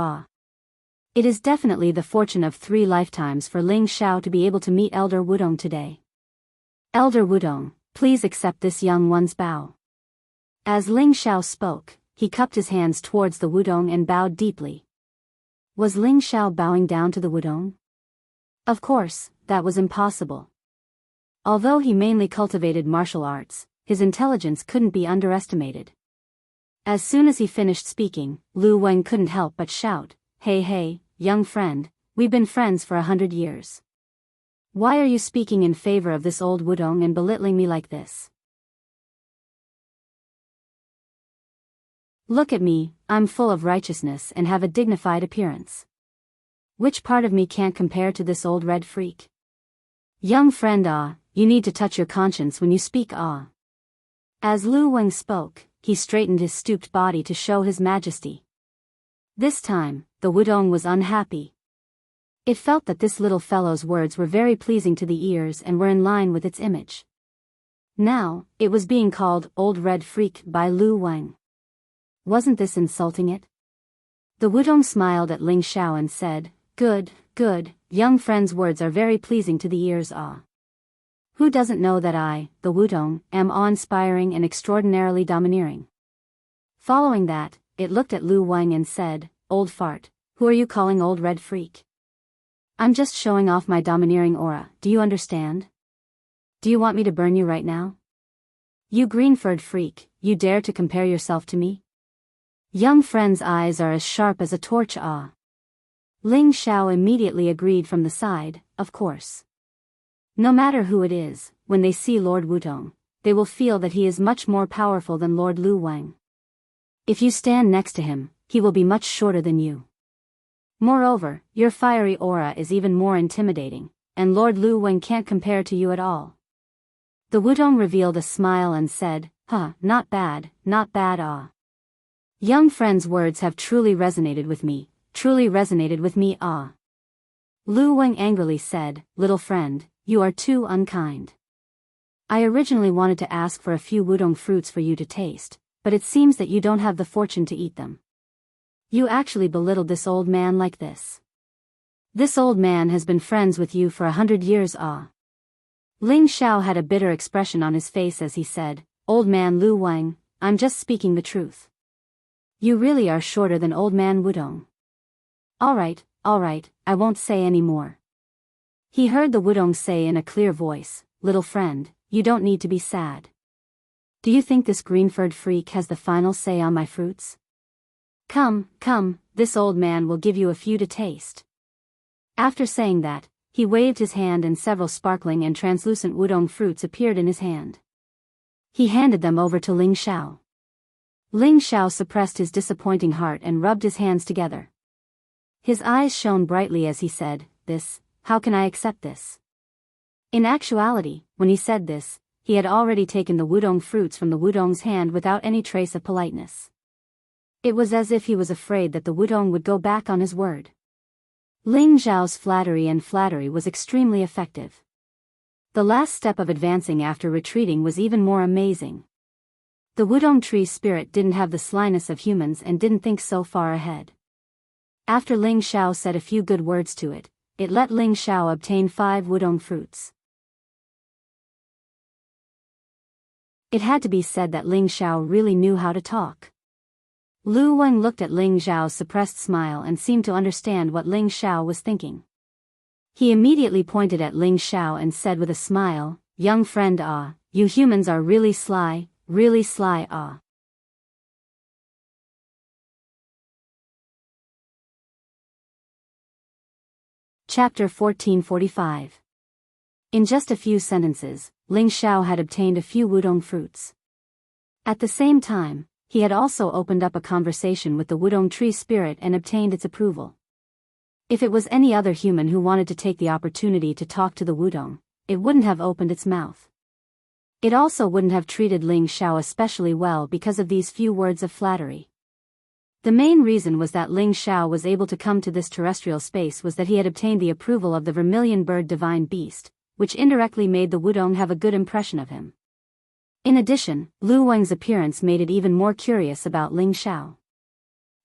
S1: It is definitely the fortune of 3 lifetimes for Ling Xiao to be able to meet Elder Wudong today. Elder Wudong, please accept this young one's bow. As Ling Xiao spoke, he cupped his hands towards the Wudong and bowed deeply. Was Ling Xiao bowing down to the Wudong? Of course, that was impossible. Although he mainly cultivated martial arts, his intelligence couldn't be underestimated. As soon as he finished speaking, Lu Wang couldn't help but shout, Hey, young friend, we've been friends for 100 years. Why are you speaking in favor of this old Wudong and belittling me like this? Look at me, I'm full of righteousness and have a dignified appearance. Which part of me can't compare to this old red freak? Young friend, you need to touch your conscience when you speak, As Lu Wang spoke, he straightened his stooped body to show his majesty. This time, the Wudong was unhappy. It felt that this little fellow's words were very pleasing to the ears and were in line with its image. Now, it was being called Old Red Freak by Lu Wang. Wasn't this insulting it? The Wudong smiled at Ling Xiao and said, Good, young friend's words are very pleasing to the ears, Who doesn't know that I, the Wudong, am awe-inspiring and extraordinarily domineering? Following that, it looked at Lu Wang and said, Old fart, who are you calling old red freak? I'm just showing off my domineering aura, do you understand? Do you want me to burn you right now? You green-furred freak, you dare to compare yourself to me? Young friend's eyes are as sharp as a torch, Ling Xiao immediately agreed from the side, of course. No matter who it is, when they see Lord Wudong, they will feel that he is much more powerful than Lord Lu Wang. If you stand next to him, he will be much shorter than you. Moreover, your fiery aura is even more intimidating, and Lord Lu Wang can't compare to you at all. The Wudong revealed a smile and said, Not bad, Young friend's words have truly resonated with me, Lu Wang angrily said, Little friend, you are too unkind. I originally wanted to ask for a few Wudong fruits for you to taste, but it seems that you don't have the fortune to eat them. You actually belittled this old man like this. This old man has been friends with you for 100 years, Ling Xiao had a bitter expression on his face as he said, Old man Lu Wang, I'm just speaking the truth. You really are shorter than old man Wudong. Alright, I won't say any more. He heard the Wudong say in a clear voice, Little friend, you don't need to be sad. Do you think this green-furred freak has the final say on my fruits? Come, this old man will give you a few to taste. After saying that, he waved his hand and several sparkling and translucent Wudong fruits appeared in his hand. He handed them over to Ling Xiao. Ling Xiao suppressed his disappointing heart and rubbed his hands together. His eyes shone brightly as he said, How can I accept this? In actuality, when he said this, he had already taken the Wudong fruits from the Wudong's hand without any trace of politeness. It was as if he was afraid that the Wudong would go back on his word. Ling Xiao's flattery was extremely effective. The last step of advancing after retreating was even more amazing. The Wudong tree's spirit didn't have the slyness of humans and didn't think so far ahead. After Ling Xiao said a few good words to it, it let Ling Xiao obtain 5 Wudong fruits. It had to be said that Ling Xiao really knew how to talk. Lu Wang looked at Ling Xiao's suppressed smile and seemed to understand what Ling Xiao was thinking. He immediately pointed at Ling Xiao and said with a smile, Young friend, you humans are really sly, Chapter 1445. In just a few sentences, Ling Xiao had obtained a few Wudong fruits. At the same time, he had also opened up a conversation with the Wudong tree spirit and obtained its approval. If it was any other human who wanted to take the opportunity to talk to the Wudong, it wouldn't have opened its mouth. It also wouldn't have treated Ling Xiao especially well because of these few words of flattery. The main reason was that Ling Xiao was able to come to this terrestrial space was that he had obtained the approval of the vermilion bird divine beast, which indirectly made the Wudong have a good impression of him. In addition, Lu Wang's appearance made it even more curious about Ling Xiao.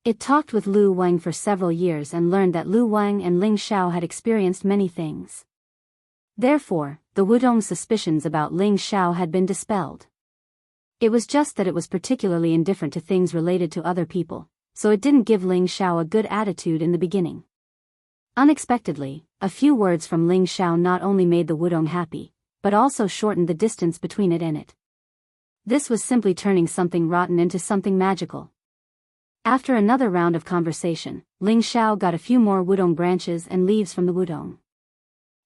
S1: It talked with Lu Wang for several years and learned that Lu Wang and Ling Xiao had experienced many things. Therefore, the Wudong's suspicions about Ling Xiao had been dispelled. It was just that it was particularly indifferent to things related to other people, so it didn't give Ling Xiao a good attitude in the beginning. Unexpectedly, a few words from Ling Xiao not only made the Wudong happy, but also shortened the distance between it and it. This was simply turning something rotten into something magical. After another round of conversation, Ling Xiao got a few more Wudong branches and leaves from the Wudong.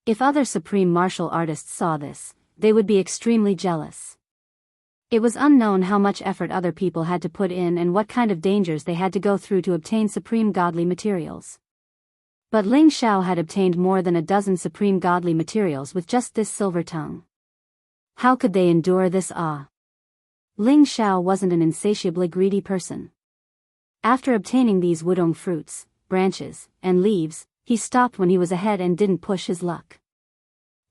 S1: If other supreme martial artists saw this, they would be extremely jealous. It was unknown how much effort other people had to put in and what kind of dangers they had to go through to obtain supreme godly materials. But Ling Xiao had obtained more than a dozen supreme godly materials with just this silver tongue. How could they endure this awe? Ling Xiao wasn't an insatiably greedy person. After obtaining these Wudong fruits, branches, and leaves, he stopped when he was ahead and didn't push his luck.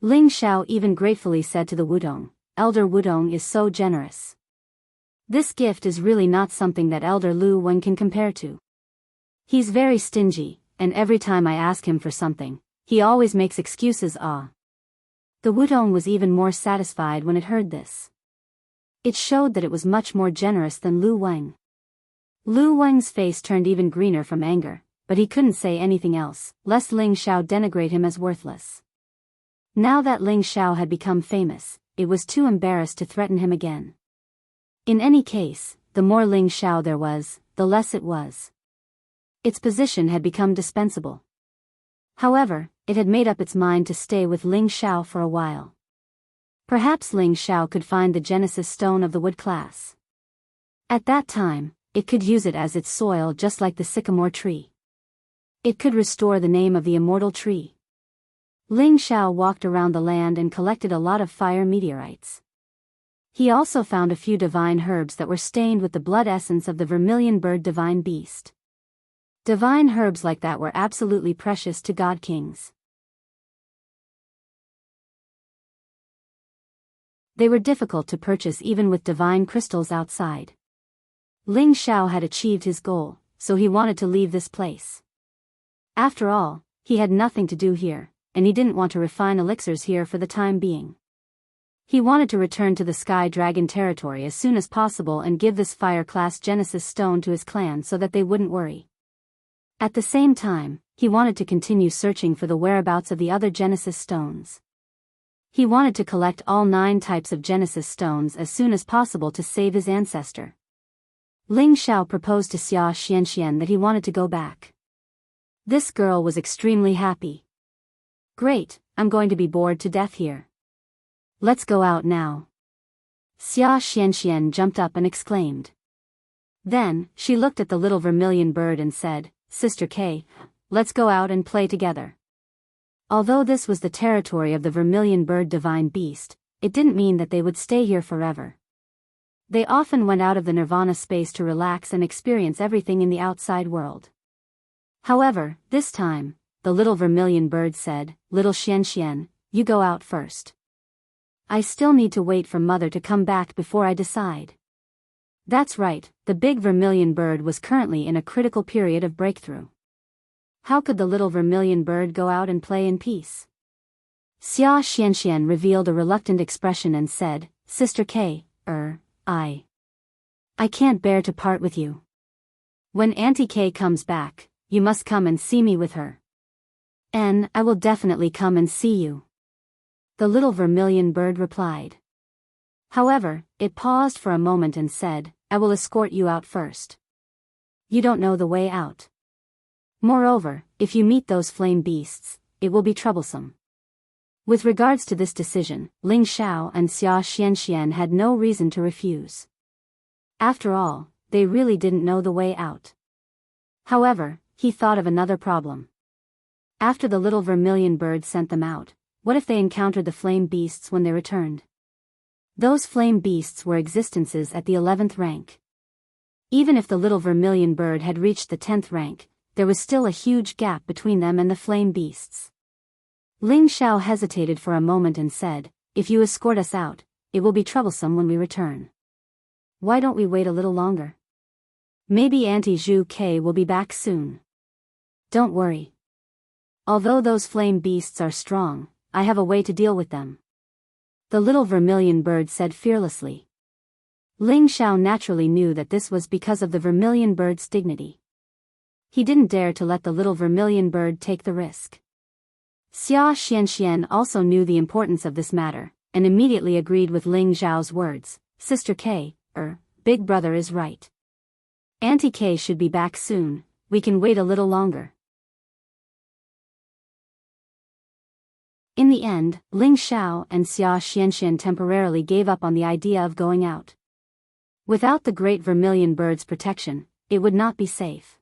S1: Ling Xiao even gratefully said to the Wudong, "Elder Wudong is so generous. This gift is really not something that Elder Lu Wen can compare to. He's very stingy, and every time I ask him for something, he always makes excuses." The Wudong was even more satisfied when it heard this. It showed that it was much more generous than Lu Wang. Lu Wang's face turned even greener from anger, but he couldn't say anything else, lest Ling Xiao denigrate him as worthless. Now that Ling Xiao had become famous, it was too embarrassed to threaten him again. In any case, the more Ling Xiao there was, the less it was. Its position had become dispensable. However, it had made up its mind to stay with Ling Xiao for a while. Perhaps Ling Xiao could find the Genesis Stone of the Wood class. At that time, it could use it as its soil just like the sycamore tree. It could restore the name of the immortal tree. Ling Xiao walked around the land and collected a lot of fire meteorites. He also found a few divine herbs that were stained with the blood essence of the vermilion bird divine beast. Divine herbs like that were absolutely precious to god kings. They were difficult to purchase even with divine crystals outside. Ling Xiao had achieved his goal, so he wanted to leave this place. After all, he had nothing to do here, and he didn't want to refine elixirs here for the time being. He wanted to return to the Sky Dragon territory as soon as possible and give this fire-class Genesis stone to his clan so that they wouldn't worry. At the same time, he wanted to continue searching for the whereabouts of the other Genesis stones. He wanted to collect all 9 types of Genesis stones as soon as possible to save his ancestor. Ling Xiao proposed to Xia Xianxian that he wanted to go back. This girl was extremely happy. "Great, I'm going to be bored to death here. Let's go out now." Xia Xianxian jumped up and exclaimed. Then, she looked at the little vermilion bird and said, "Sister K, let's go out and play together." Although this was the territory of the vermilion bird divine beast, it didn't mean that they would stay here forever. They often went out of the nirvana space to relax and experience everything in the outside world. However, this time, the little vermilion bird said, "Little Xianxian, you go out first. I still need to wait for Mother to come back before I decide." That's right, the big vermilion bird was currently in a critical period of breakthrough. How could the little vermilion bird go out and play in peace? Xia Xianxian revealed a reluctant expression and said, "Sister K, I can't bear to part with you. When Auntie K comes back, you must come and see me with her." "I will definitely come and see you," the little vermilion bird replied. However, it paused for a moment and said, "I will escort you out first. You don't know the way out. Moreover, if you meet those flame beasts, it will be troublesome." With regards to this decision, Ling Xiao and Xia Xianxian had no reason to refuse. After all, they really didn't know the way out. However, he thought of another problem. After the little vermilion bird sent them out, what if they encountered the flame beasts when they returned? Those flame beasts were existences at the 11th rank. Even if the little vermilion bird had reached the 10th rank, there was still a huge gap between them and the flame beasts. Ling Xiao hesitated for a moment and said, "If you escort us out, it will be troublesome when we return. Why don't we wait a little longer? Maybe Auntie Zhu K will be back soon." "Don't worry. Although those flame beasts are strong, I have a way to deal with them. The little vermilion bird said fearlessly. Ling Xiao naturally knew that this was because of the vermilion bird's dignity. He didn't dare to let the little vermilion bird take the risk. Xia Xianxian also knew the importance of this matter, and immediately agreed with Ling Xiao's words. Sister K, Big Brother is right. Auntie K should be back soon, we can wait a little longer. In the end, Ling Xiao and Xia Xianxian temporarily gave up on the idea of going out. Without the great vermilion bird's protection, it would not be safe.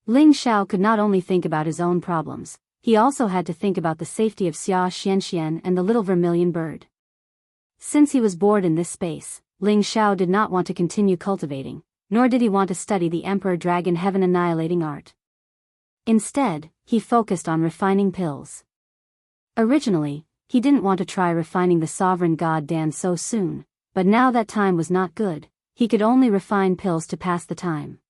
S1: Ling Xiao could not only think about his own problems, he also had to think about the safety of Xia Xianxian and the little vermilion bird. Since he was bored in this space, Ling Xiao did not want to continue cultivating, nor did he want to study the Emperor Dragon Heaven annihilating art. Instead, he focused on refining pills. Originally, he didn't want to try refining the sovereign god Dan so soon, but now that time was not good, he could only refine pills to pass the time.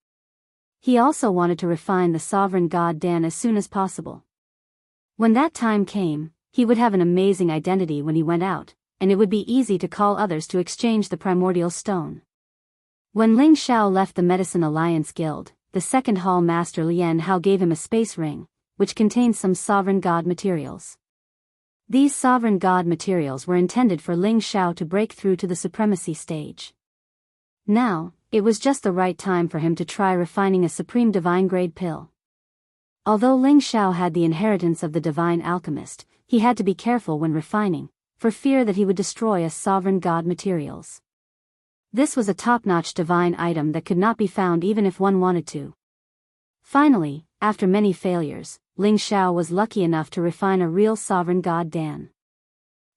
S1: He also wanted to refine the sovereign god Dan as soon as possible. When that time came, he would have an amazing identity when he went out, and it would be easy to call others to exchange the primordial stone. When Ling Xiao left the Medicine Alliance Guild, the second hall master Lian Hao gave him a space ring, which contained some sovereign god materials. These sovereign god materials were intended for Ling Xiao to break through to the supremacy stage. Now, it was just the right time for him to try refining a supreme divine grade pill. Although Ling Xiao had the inheritance of the divine alchemist, he had to be careful when refining, for fear that he would destroy a sovereign god materials. This was a top-notch divine item that could not be found even if one wanted to. Finally, after many failures, Ling Xiao was lucky enough to refine a real sovereign god Dan.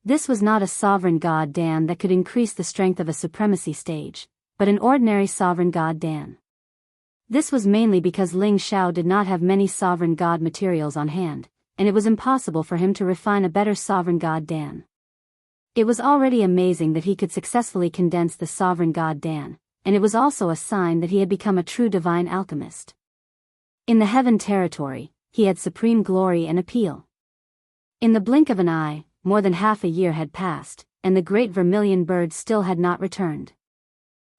S1: This was not a sovereign god Dan that could increase the strength of a supremacy stage, but an ordinary sovereign god Dan. This was mainly because Ling Xiao did not have many sovereign god materials on hand, and it was impossible for him to refine a better sovereign god Dan. It was already amazing that he could successfully condense the sovereign god Dan, and it was also a sign that he had become a true divine alchemist. In the heaven territory, he had supreme glory and appeal. In the blink of an eye, more than half a year had passed, and the great vermilion bird still had not returned.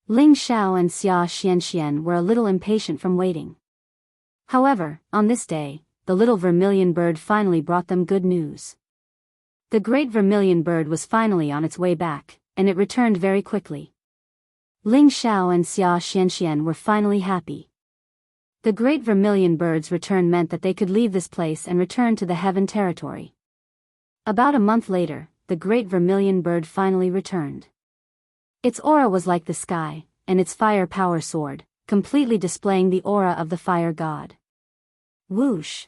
S1: Ling Xiao and Xia Xianxian were a little impatient from waiting. However, on this day, the little vermilion bird finally brought them good news. The great vermilion bird was finally on its way back, and it returned very quickly. Ling Xiao and Xia Xianxian were finally happy. The great vermilion bird's return meant that they could leave this place and return to the heaven territory. About a month later, the great vermilion bird finally returned. Its aura was like the sky, and its fire power soared, completely displaying the aura of the fire god. Whoosh!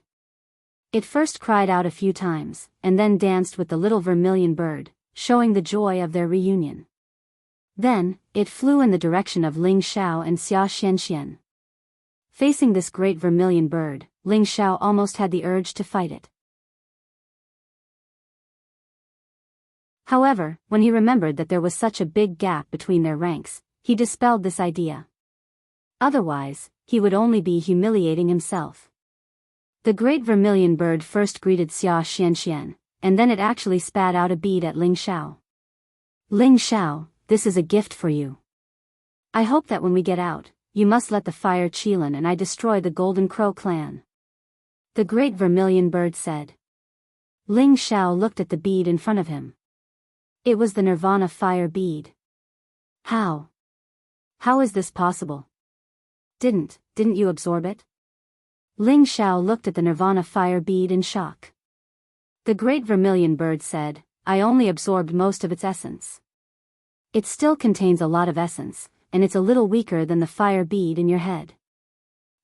S1: It first cried out a few times, and then danced with the little vermilion bird, showing the joy of their reunion. Then, it flew in the direction of Ling Xiao and Xia Xianxian. Facing this great vermilion bird, Ling Xiao almost had the urge to fight it. However, when he remembered that there was such a big gap between their ranks, he dispelled this idea. Otherwise, he would only be humiliating himself. The great vermilion bird first greeted Xia Xianxian, and then it actually spat out a bead at Ling Xiao. Ling Xiao, this is a gift for you. I hope that when we get out, you must let the fire Qilin and I destroy the Golden Crow clan. The great vermilion bird said. Ling Xiao looked at the bead in front of him. It was the Nirvana fire bead. How? How is this possible? Didn't you absorb it? Ling Xiao looked at the Nirvana fire bead in shock. The great vermilion bird said, I only absorbed most of its essence. It still contains a lot of essence, and it's a little weaker than the fire bead in your head.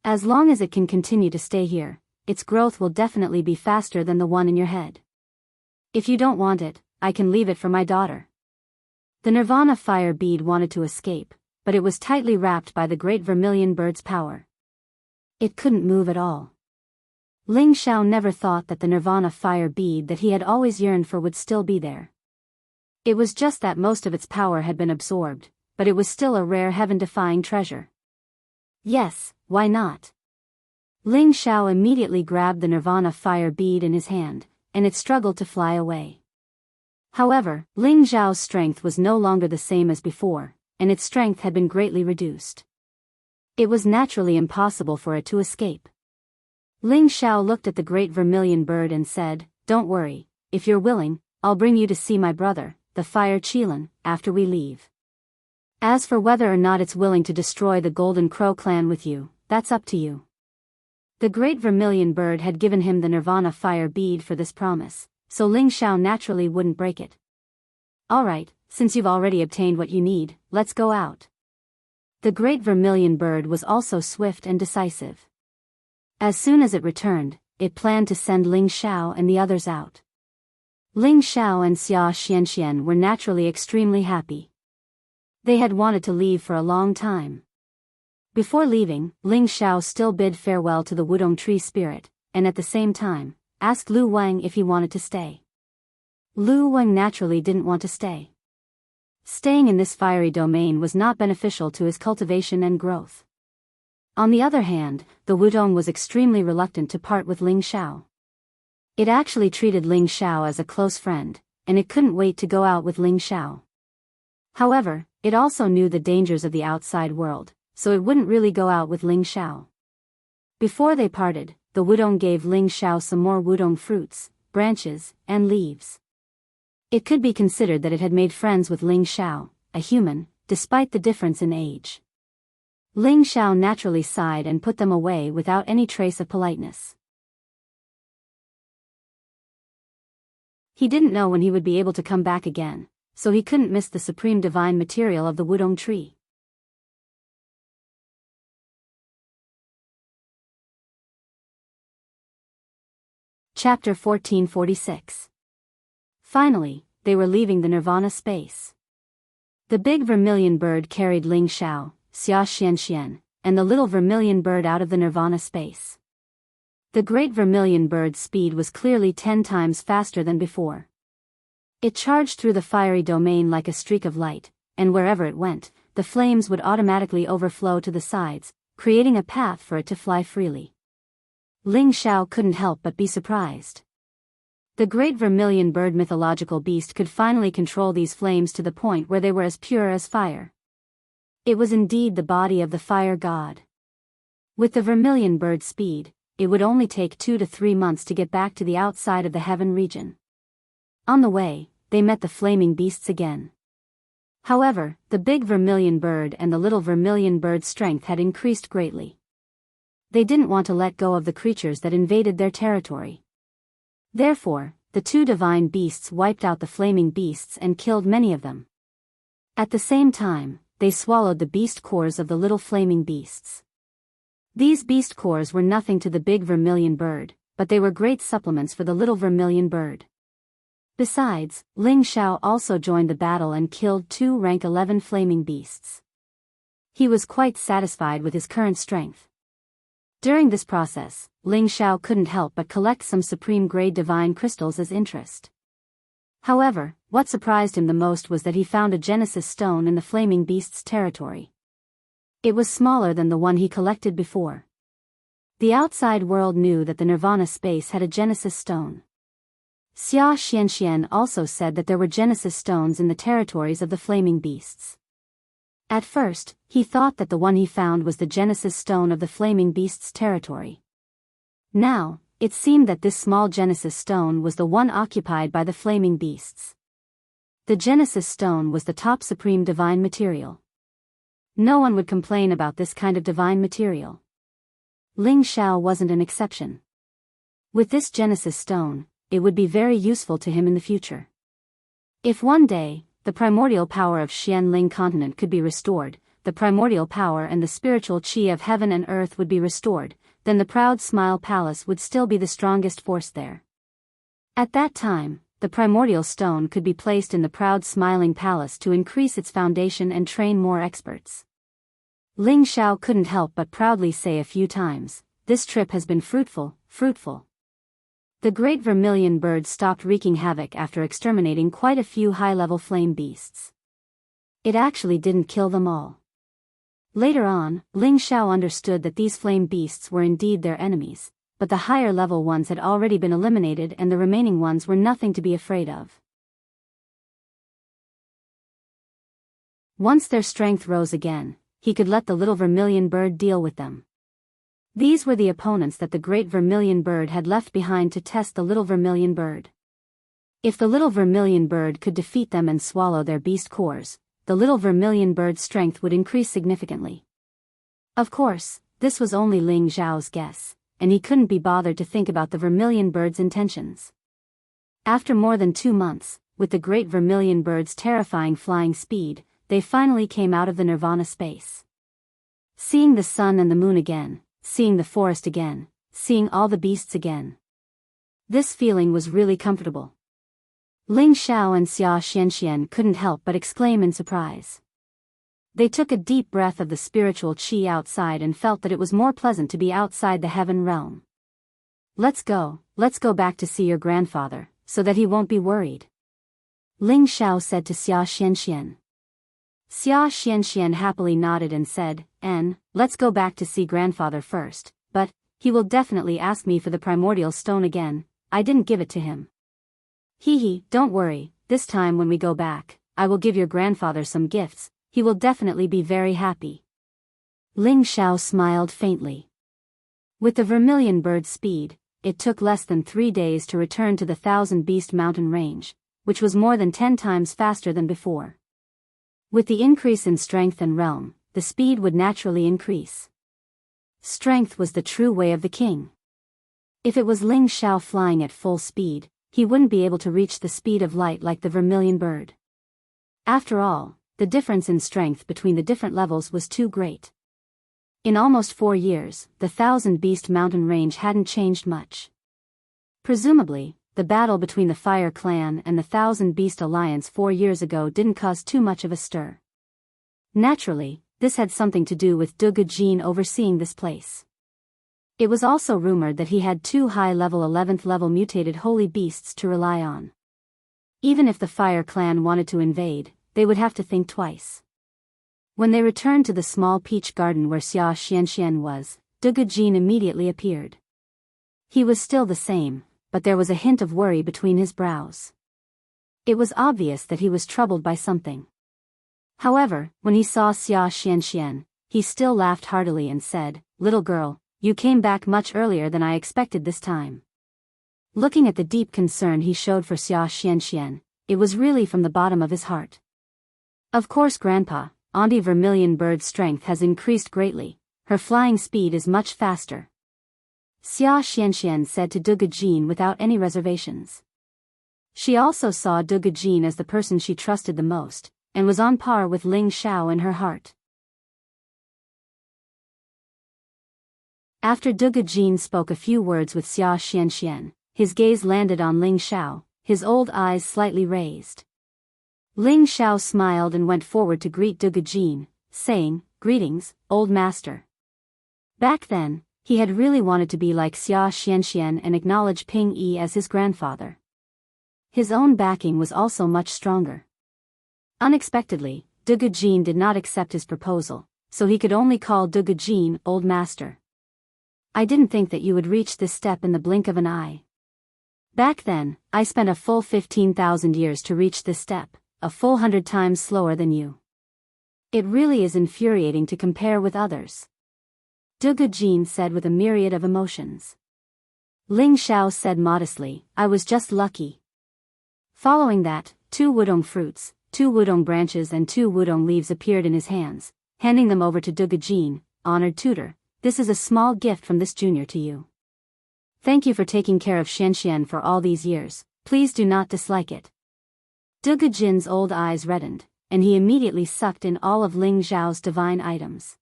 S1: As long as it can continue to stay here, its growth will definitely be faster than the one in your head. If you don't want it, I can leave it for my daughter. The Nirvana fire bead wanted to escape, but it was tightly wrapped by the great vermilion bird's power. It couldn't move at all. Ling Xiao never thought that the Nirvana fire bead that he had always yearned for would still be there. It was just that most of its power had been absorbed, but it was still a rare heaven-defying treasure. Yes, why not? Ling Xiao immediately grabbed the Nirvana fire bead in his hand, and it struggled to fly away. However, Ling Xiao's strength was no longer the same as before, and its strength had been greatly reduced. It was naturally impossible for it to escape. Ling Xiao looked at the great vermilion bird and said, "Don't worry, if you're willing, I'll bring you to see my brother, the fire Qilin, after we leave. As for whether or not it's willing to destroy the Golden Crow clan with you, that's up to you." The great vermilion bird had given him the Nirvana fire bead for this promise, so Ling Xiao naturally wouldn't break it. "Alright, since you've already obtained what you need, let's go out." The great vermilion bird was also swift and decisive. As soon as it returned, it planned to send Ling Xiao and the others out. Ling Xiao and Xia Xianxian were naturally extremely happy. They had wanted to leave for a long time. Before leaving, Ling Xiao still bid farewell to the Wudong tree spirit, and at the same time, asked Lu Wang if he wanted to stay. Lu Wang naturally didn't want to stay. Staying in this fiery domain was not beneficial to his cultivation and growth. On the other hand, the Wudong was extremely reluctant to part with Ling Xiao. It actually treated Ling Xiao as a close friend, and it couldn't wait to go out with Ling Xiao. However, it also knew the dangers of the outside world, so it wouldn't really go out with Ling Xiao. Before they parted, the Wudong gave Ling Xiao some more Wudong fruits, branches, and leaves. It could be considered that it had made friends with Ling Xiao, a human, despite the difference in age. Ling Xiao naturally sighed and put them away without any trace of politeness. He didn't know when he would be able to come back again, so he couldn't miss the supreme divine material of the Wudong tree. Chapter 1446. Finally, they were leaving the Nirvana space. The big vermilion bird carried Ling Xiao, Xia Xianxian, and the little vermilion bird out of the Nirvana space. The great vermilion bird's speed was clearly 10 times faster than before. It charged through the fiery domain like a streak of light, and wherever it went, the flames would automatically overflow to the sides, creating a path for it to fly freely. Ling Xiao couldn't help but be surprised. The great vermilion bird mythological beast could finally control these flames to the point where they were as pure as fire. It was indeed the body of the fire god. With the vermilion bird's speed, it would only take 2 to 3 months to get back to the outside of the heaven region. On the way, they met the flaming beasts again. However, the big vermilion bird and the little vermilion bird's strength had increased greatly. They didn't want to let go of the creatures that invaded their territory. Therefore, the two divine beasts wiped out the flaming beasts and killed many of them. At the same time, they swallowed the beast cores of the little flaming beasts. These beast cores were nothing to the big vermilion bird, but they were great supplements for the little vermilion bird. Besides, Ling Xiao also joined the battle and killed 2 rank 11 flaming beasts. He was quite satisfied with his current strength. During this process, Ling Xiao couldn't help but collect some supreme-grade divine crystals as interest. However, what surprised him the most was that he found a Genesis stone in the flaming beast's territory. It was smaller than the one he collected before. The outside world knew that the Nirvana space had a Genesis stone. Xia Xianxian also said that there were Genesis stones in the territories of the flaming beasts. At first, he thought that the one he found was the Genesis stone of the flaming beast's territory. Now, it seemed that this small Genesis stone was the one occupied by the flaming beasts. The Genesis stone was the top supreme divine material. No one would complain about this kind of divine material. Ling Xiao wasn't an exception. With this Genesis stone, it would be very useful to him in the future. If one day, the primordial power of Xianling continent could be restored, the primordial power and the spiritual qi of heaven and earth would be restored, then the Proud Smile Palace would still be the strongest force there. At that time, the primordial stone could be placed in the Proud Smiling Palace to increase its foundation and train more experts. Ling Xiao couldn't help but proudly say a few times, "This trip has been fruitful, fruitful." The great vermilion bird stopped wreaking havoc after exterminating quite a few high-level flame beasts. It actually didn't kill them all. Later on, Ling Xiao understood that these flame beasts were indeed their enemies, but the higher level ones had already been eliminated and the remaining ones were nothing to be afraid of. Once their strength rose again, he could let the little vermilion bird deal with them. These were the opponents that the great vermilion bird had left behind to test the little vermilion bird. If the little vermilion bird could defeat them and swallow their beast cores, the little vermilion bird's strength would increase significantly. Of course, this was only Ling Xiao's guess, and he couldn't be bothered to think about the vermilion bird's intentions. After more than 2 months, with the great vermilion bird's terrifying flying speed, they finally came out of the nirvana space. Seeing the sun and the moon again, seeing the forest again, seeing all the beasts again. This feeling was really comfortable. Ling Xiao and Xia Xianxian couldn't help but exclaim in surprise. They took a deep breath of the spiritual qi outside and felt that it was more pleasant to be outside the heaven realm. Let's go back to see your grandfather, so that he won't be worried," Ling Xiao said to Xia Xianxian. Xia Xianxian happily nodded and said, let's go back to see grandfather first, but he will definitely ask me for the primordial stone again. I didn't give it to him." "Hee, don't worry, this time when we go back, I will give your grandfather some gifts, he will definitely be very happy." Ling Xiao smiled faintly. With the vermilion bird's speed, it took less than 3 days to return to the 1,000-beast mountain range, which was more than 10 times faster than before. With the increase in strength and realm, the speed would naturally increase. Strength was the true way of the king. If it was Ling Xiao flying at full speed, he wouldn't be able to reach the speed of light like the vermilion bird. After all, the difference in strength between the different levels was too great. In almost 4 years, the 1,000-beast mountain range hadn't changed much. Presumably, the battle between the Fire Clan and the 1,000-beast alliance 4 years ago didn't cause too much of a stir. Naturally, this had something to do with Duge Jin overseeing this place. It was also rumored that he had 2 high-level 11th-level mutated holy beasts to rely on. Even if the Fire Clan wanted to invade, they would have to think twice. When they returned to the small peach garden where Xia Xianxian was, Duge Jin immediately appeared. He was still the same, but there was a hint of worry between his brows. It was obvious that he was troubled by something. However, when he saw Xia Xianxian, he still laughed heartily and said, "Little girl, you came back much earlier than I expected this time." Looking at the deep concern he showed for Xia Xianxian, it was really from the bottom of his heart. "Of course, Grandpa, Auntie Vermilion Bird's strength has increased greatly, her flying speed is much faster," Xia Xianxian said to Duge Jin without any reservations. She also saw Duge Jin as the person she trusted the most, and was on par with Ling Xiao in her heart. After Duge Jin spoke a few words with Xia Xianxian, his gaze landed on Ling Xiao, his old eyes slightly raised. Ling Xiao smiled and went forward to greet Duge Jin, saying, "Greetings, old master." Back then, he had really wanted to be like Xia Xianxian and acknowledge Ping Yi as his grandfather. His own backing was also much stronger. Unexpectedly, Duge Jin did not accept his proposal, so he could only call Duge Jin old master. "I didn't think that you would reach this step in the blink of an eye. Back then, I spent a full 15,000 years to reach this step, a full 100 times slower than you. It really is infuriating to compare with others," Duge Jin said with a myriad of emotions. Ling Xiao said modestly, "I was just lucky." Following that, 2 wudong fruits, 2 wudong branches and 2 wudong leaves appeared in his hands, handing them over to Duge Jin. "Honored tutor, this is a small gift from this junior to you. Thank you for taking care of Xianxian for all these years, please do not dislike it." Duge Jin's old eyes reddened, and he immediately sucked in all of Ling Xiao's divine items.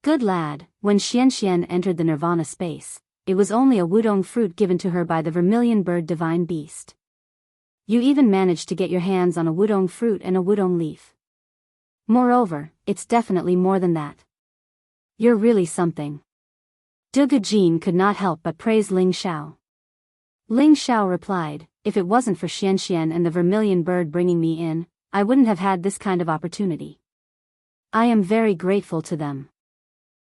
S1: Good lad, when Xianxian entered the nirvana space, it was only a wudong fruit given to her by the vermilion bird divine beast. You even managed to get your hands on a wudong fruit and a wudong leaf. Moreover, it's definitely more than that. You're really something. Duge Jin could not help but praise Ling Xiao. Ling Xiao replied, "If it wasn't for Xianxian and the vermilion bird bringing me in, I wouldn't have had this kind of opportunity. I am very grateful to them.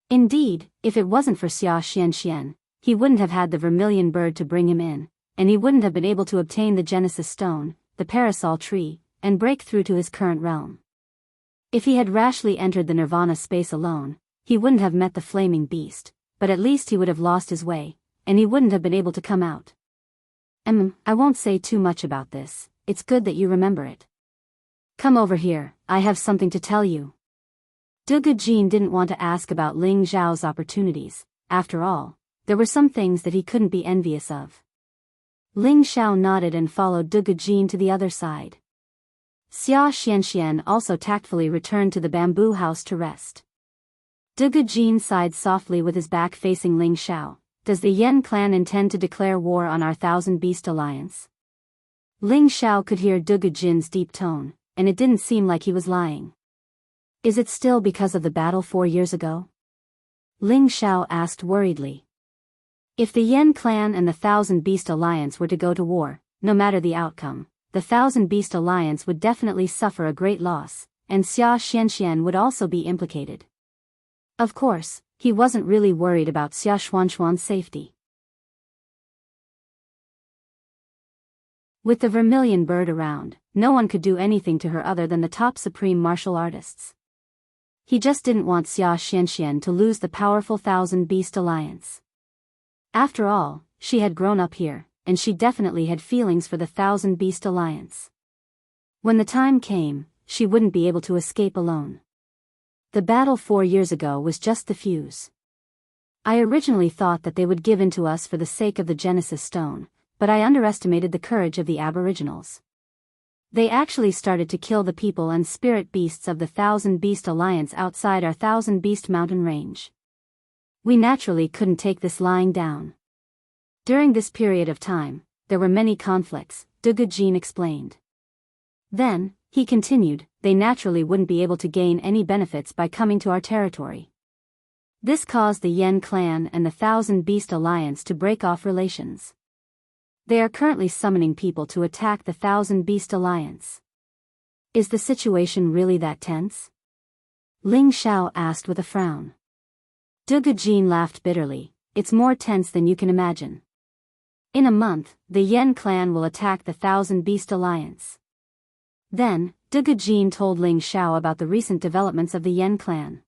S1: Indeed, if it wasn't for Xia Xianxian, he wouldn't have had the vermilion bird to bring him in, and he wouldn't have been able to obtain the Genesis Stone, the Parasol Tree, and break through to his current realm. If he had rashly entered the Nirvana space alone, he wouldn't have met the flaming beast, but at least he would have lost his way, and he wouldn't have been able to come out. I won't say too much about this, it's good that you remember it. Come over here, I have something to tell you. Dugu Jin didn't want to ask about Ling Zhao's opportunities. After all, there were some things that he couldn't be envious of. Ling Xiao nodded and followed Dugu Jin to the other side. Xia Xianxian also tactfully returned to the bamboo house to rest. Dugu Jin sighed softly with his back facing Ling Xiao. Does the Yen clan intend to declare war on our Thousand Beast Alliance? Ling Xiao could hear Dugu Jin's deep tone, and it didn't seem like he was lying. Is it still because of the battle 4 years ago? Ling Xiao asked worriedly. If the Yen clan and the Thousand Beast Alliance were to go to war, no matter the outcome, the Thousand Beast Alliance would definitely suffer a great loss, and Xia Xianxian would also be implicated. Of course, he wasn't really worried about Xia Xuanxuan's safety. With the vermilion bird around, no one could do anything to her other than the top supreme martial artists. He just didn't want Xia Xianxian to lose the powerful Thousand Beast Alliance. After all, she had grown up here, and she definitely had feelings for the Thousand Beast Alliance. When the time came, she wouldn't be able to escape alone. The battle 4 years ago was just the fuse. I originally thought that they would give in to us for the sake of the Genesis Stone, but I underestimated the courage of the Aboriginals. They actually started to kill the people and spirit beasts of the Thousand Beast Alliance outside our Thousand Beast mountain range. We naturally couldn't take this lying down. During this period of time, there were many conflicts, Dugu Jin explained. Then, he continued, they naturally wouldn't be able to gain any benefits by coming to our territory. This caused the Yen clan and the Thousand Beast Alliance to break off relations. They are currently summoning people to attack the Thousand Beast Alliance. Is the situation really that tense? Ling Xiao asked with a frown. Dugu Jin laughed bitterly, it's more tense than you can imagine. In a month, the Yen clan will attack the Thousand Beast Alliance. Then, Dugu Jin told Ling Xiao about the recent developments of the Yen clan.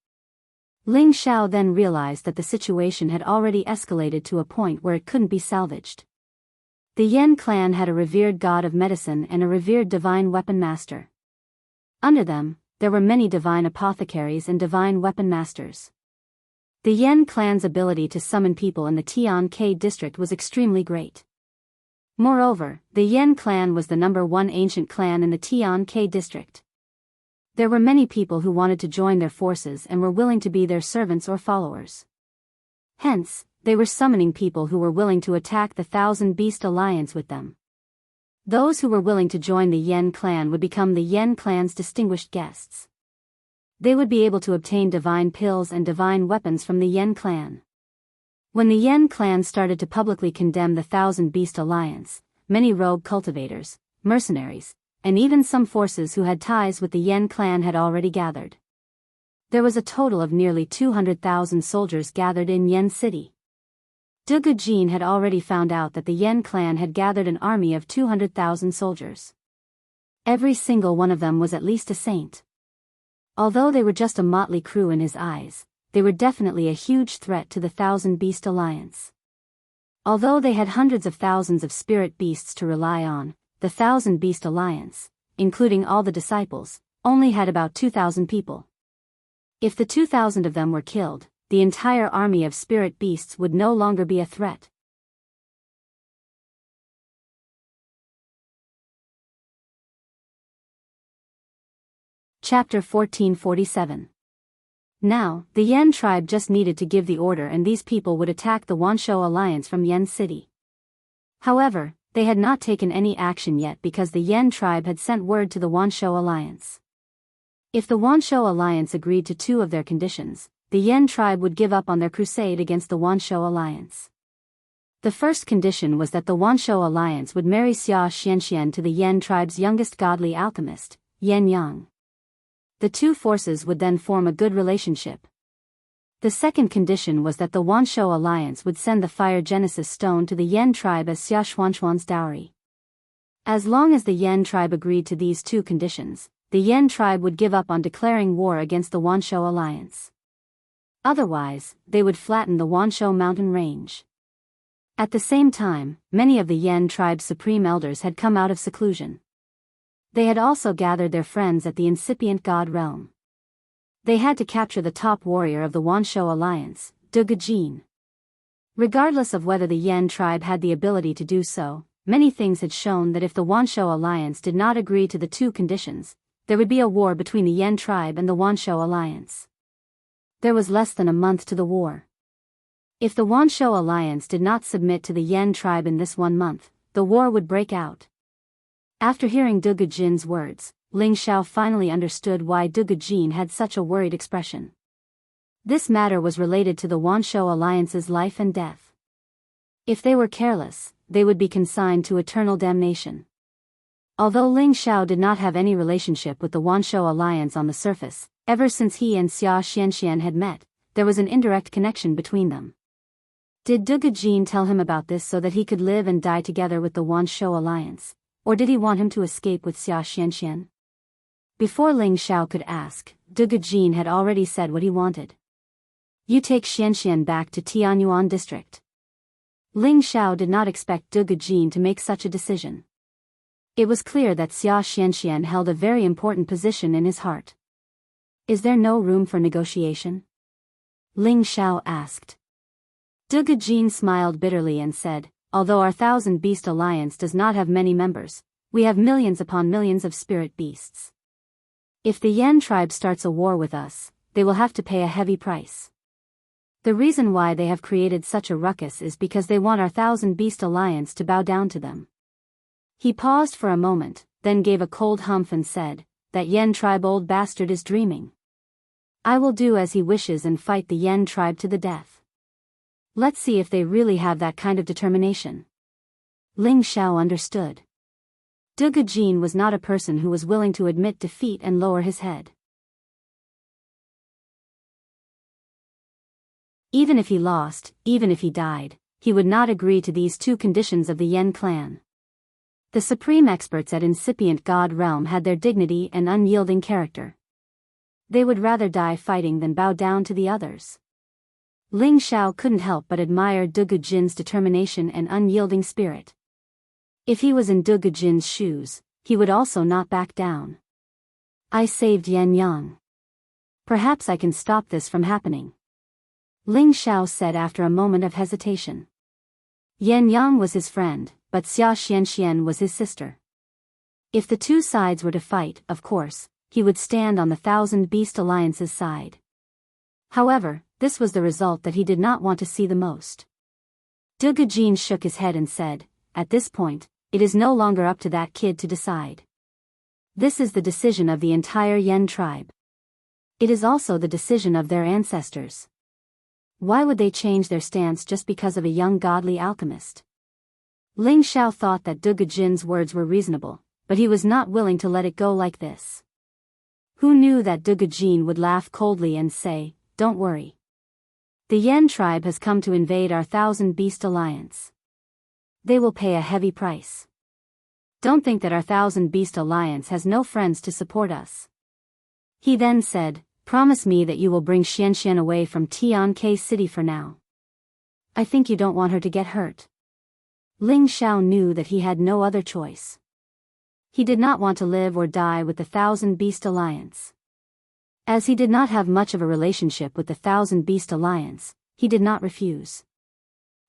S1: Ling Xiao then realized that the situation had already escalated to a point where it couldn't be salvaged. The Yen clan had a revered god of medicine and a revered divine weapon master. Under them, there were many divine apothecaries and divine weapon masters. The Yen clan's ability to summon people in the Tian-Kai district was extremely great. Moreover, the Yen clan was the #1 ancient clan in the Tian-Kai district. There were many people who wanted to join their forces and were willing to be their servants or followers. Hence, they were summoning people who were willing to attack the Thousand Beast Alliance with them. Those who were willing to join the Yen clan would become the Yen clan's distinguished guests. They would be able to obtain divine pills and divine weapons from the Yen clan. When the Yen clan started to publicly condemn the Thousand Beast Alliance, many rogue cultivators, mercenaries, and even some forces who had ties with the Yen clan had already gathered. There was a total of nearly 200,000 soldiers gathered in Yen City. Dugu Jin had already found out that the Yen clan had gathered an army of 200,000 soldiers. Every single one of them was at least a saint. Although they were just a motley crew in his eyes, they were definitely a huge threat to the Thousand Beast Alliance. Although they had hundreds of thousands of spirit beasts to rely on, the Thousand Beast Alliance, including all the disciples, only had about 2,000 people. If the 2,000 of them were killed, the entire army of spirit beasts would no longer be a threat. Chapter 1447. Now, the Yen tribe just needed to give the order and these people would attack the Wanshou Alliance from Yen City. However, they had not taken any action yet because the Yen tribe had sent word to the Wanshou Alliance. If the Wanshou Alliance agreed to 2 of their conditions, the Yen tribe would give up on their crusade against the Wanshou Alliance. The first condition was that the Wanshou Alliance would marry Xia Xianxian to the Yen tribe's youngest godly alchemist, Yen Yang. The 2 forces would then form a good relationship. The second condition was that the Wanshou alliance would send the Fire Genesis stone to the Yan tribe as Xia Xuanxuan's dowry. As long as the Yan tribe agreed to these two conditions, the Yan tribe would give up on declaring war against the Wanshou alliance. Otherwise, they would flatten the Wanshou mountain range. At the same time, many of the Yan tribe's supreme elders had come out of seclusion. They had also gathered their friends at the incipient god realm. They had to capture the top warrior of the Wanshou alliance, De Gejin. Regardless of whether the Yan tribe had the ability to do so, many things had shown that if the Wanshou alliance did not agree to the two conditions, there would be a war between the Yan tribe and the Wanshou alliance. There was less than a month to the war. If the Wanshou alliance did not submit to the Yan tribe in this 1 month, the war would break out. After hearing De Gejin's words, Ling Xiao finally understood why De Gejin had such a worried expression. This matter was related to the Wanshou alliance's life and death. If they were careless, they would be consigned to eternal damnation. Although Ling Xiao did not have any relationship with the Wanshou alliance on the surface, ever since he and Xia Xianxian had met, there was an indirect connection between them. Did De Gejin tell him about this so that he could live and die together with the Wanshou alliance, or did he want him to escape with Xia Xianxian? Before Ling Xiao could ask, De Gejin had already said what he wanted. You take Xianxian back to Tianyuan district. Ling Xiao did not expect De Gejin to make such a decision. It was clear that Xia Xianxian held a very important position in his heart. Is there no room for negotiation? Ling Xiao asked. De Gejin smiled bitterly and said, although our Thousand Beast Alliance does not have many members, we have millions upon millions of spirit beasts. If the Yan tribe starts a war with us, they will have to pay a heavy price. The reason why they have created such a ruckus is because they want our Thousand Beast Alliance to bow down to them. He paused for a moment, then gave a cold humph and said, that Yan tribe old bastard is dreaming. I will do as he wishes and fight the Yan tribe to the death. Let's see if they really have that kind of determination. Ling Xiao understood. De Gejin was not a person who was willing to admit defeat and lower his head. Even if he lost, even if he died, he would not agree to these two conditions of the Yan clan. The supreme experts at incipient god realm had their dignity and unyielding character. They would rather die fighting than bow down to the others. Ling Xiao couldn't help but admire De Gejin's determination and unyielding spirit. If he was in De Gejin's shoes, he would also not back down. I saved Yan Yang. Perhaps I can stop this from happening. Ling Xiao said after a moment of hesitation. Yan Yang was his friend, but Xia Xianxian was his sister. If the two sides were to fight, of course, he would stand on the Thousand Beast Alliance's side. However, this was the result that he did not want to see the most. De Gejin shook his head and said, at this point, it is no longer up to that kid to decide. This is the decision of the entire Yan tribe. It is also the decision of their ancestors. Why would they change their stance just because of a young godly alchemist? Ling Xiao thought that De Gejin's words were reasonable, but he was not willing to let it go like this. Who knew that De Gejin would laugh coldly and say, don't worry. The Yan tribe has come to invade our Thousand Beast Alliance. They will pay a heavy price. Don't think that our Thousand Beast Alliance has no friends to support us. He then said, promise me that you will bring Xianxian away from Tianke City for now. I think you don't want her to get hurt. Ling Xiao knew that he had no other choice. He did not want to live or die with the Thousand Beast Alliance. As he did not have much of a relationship with the Thousand Beast Alliance, he did not refuse.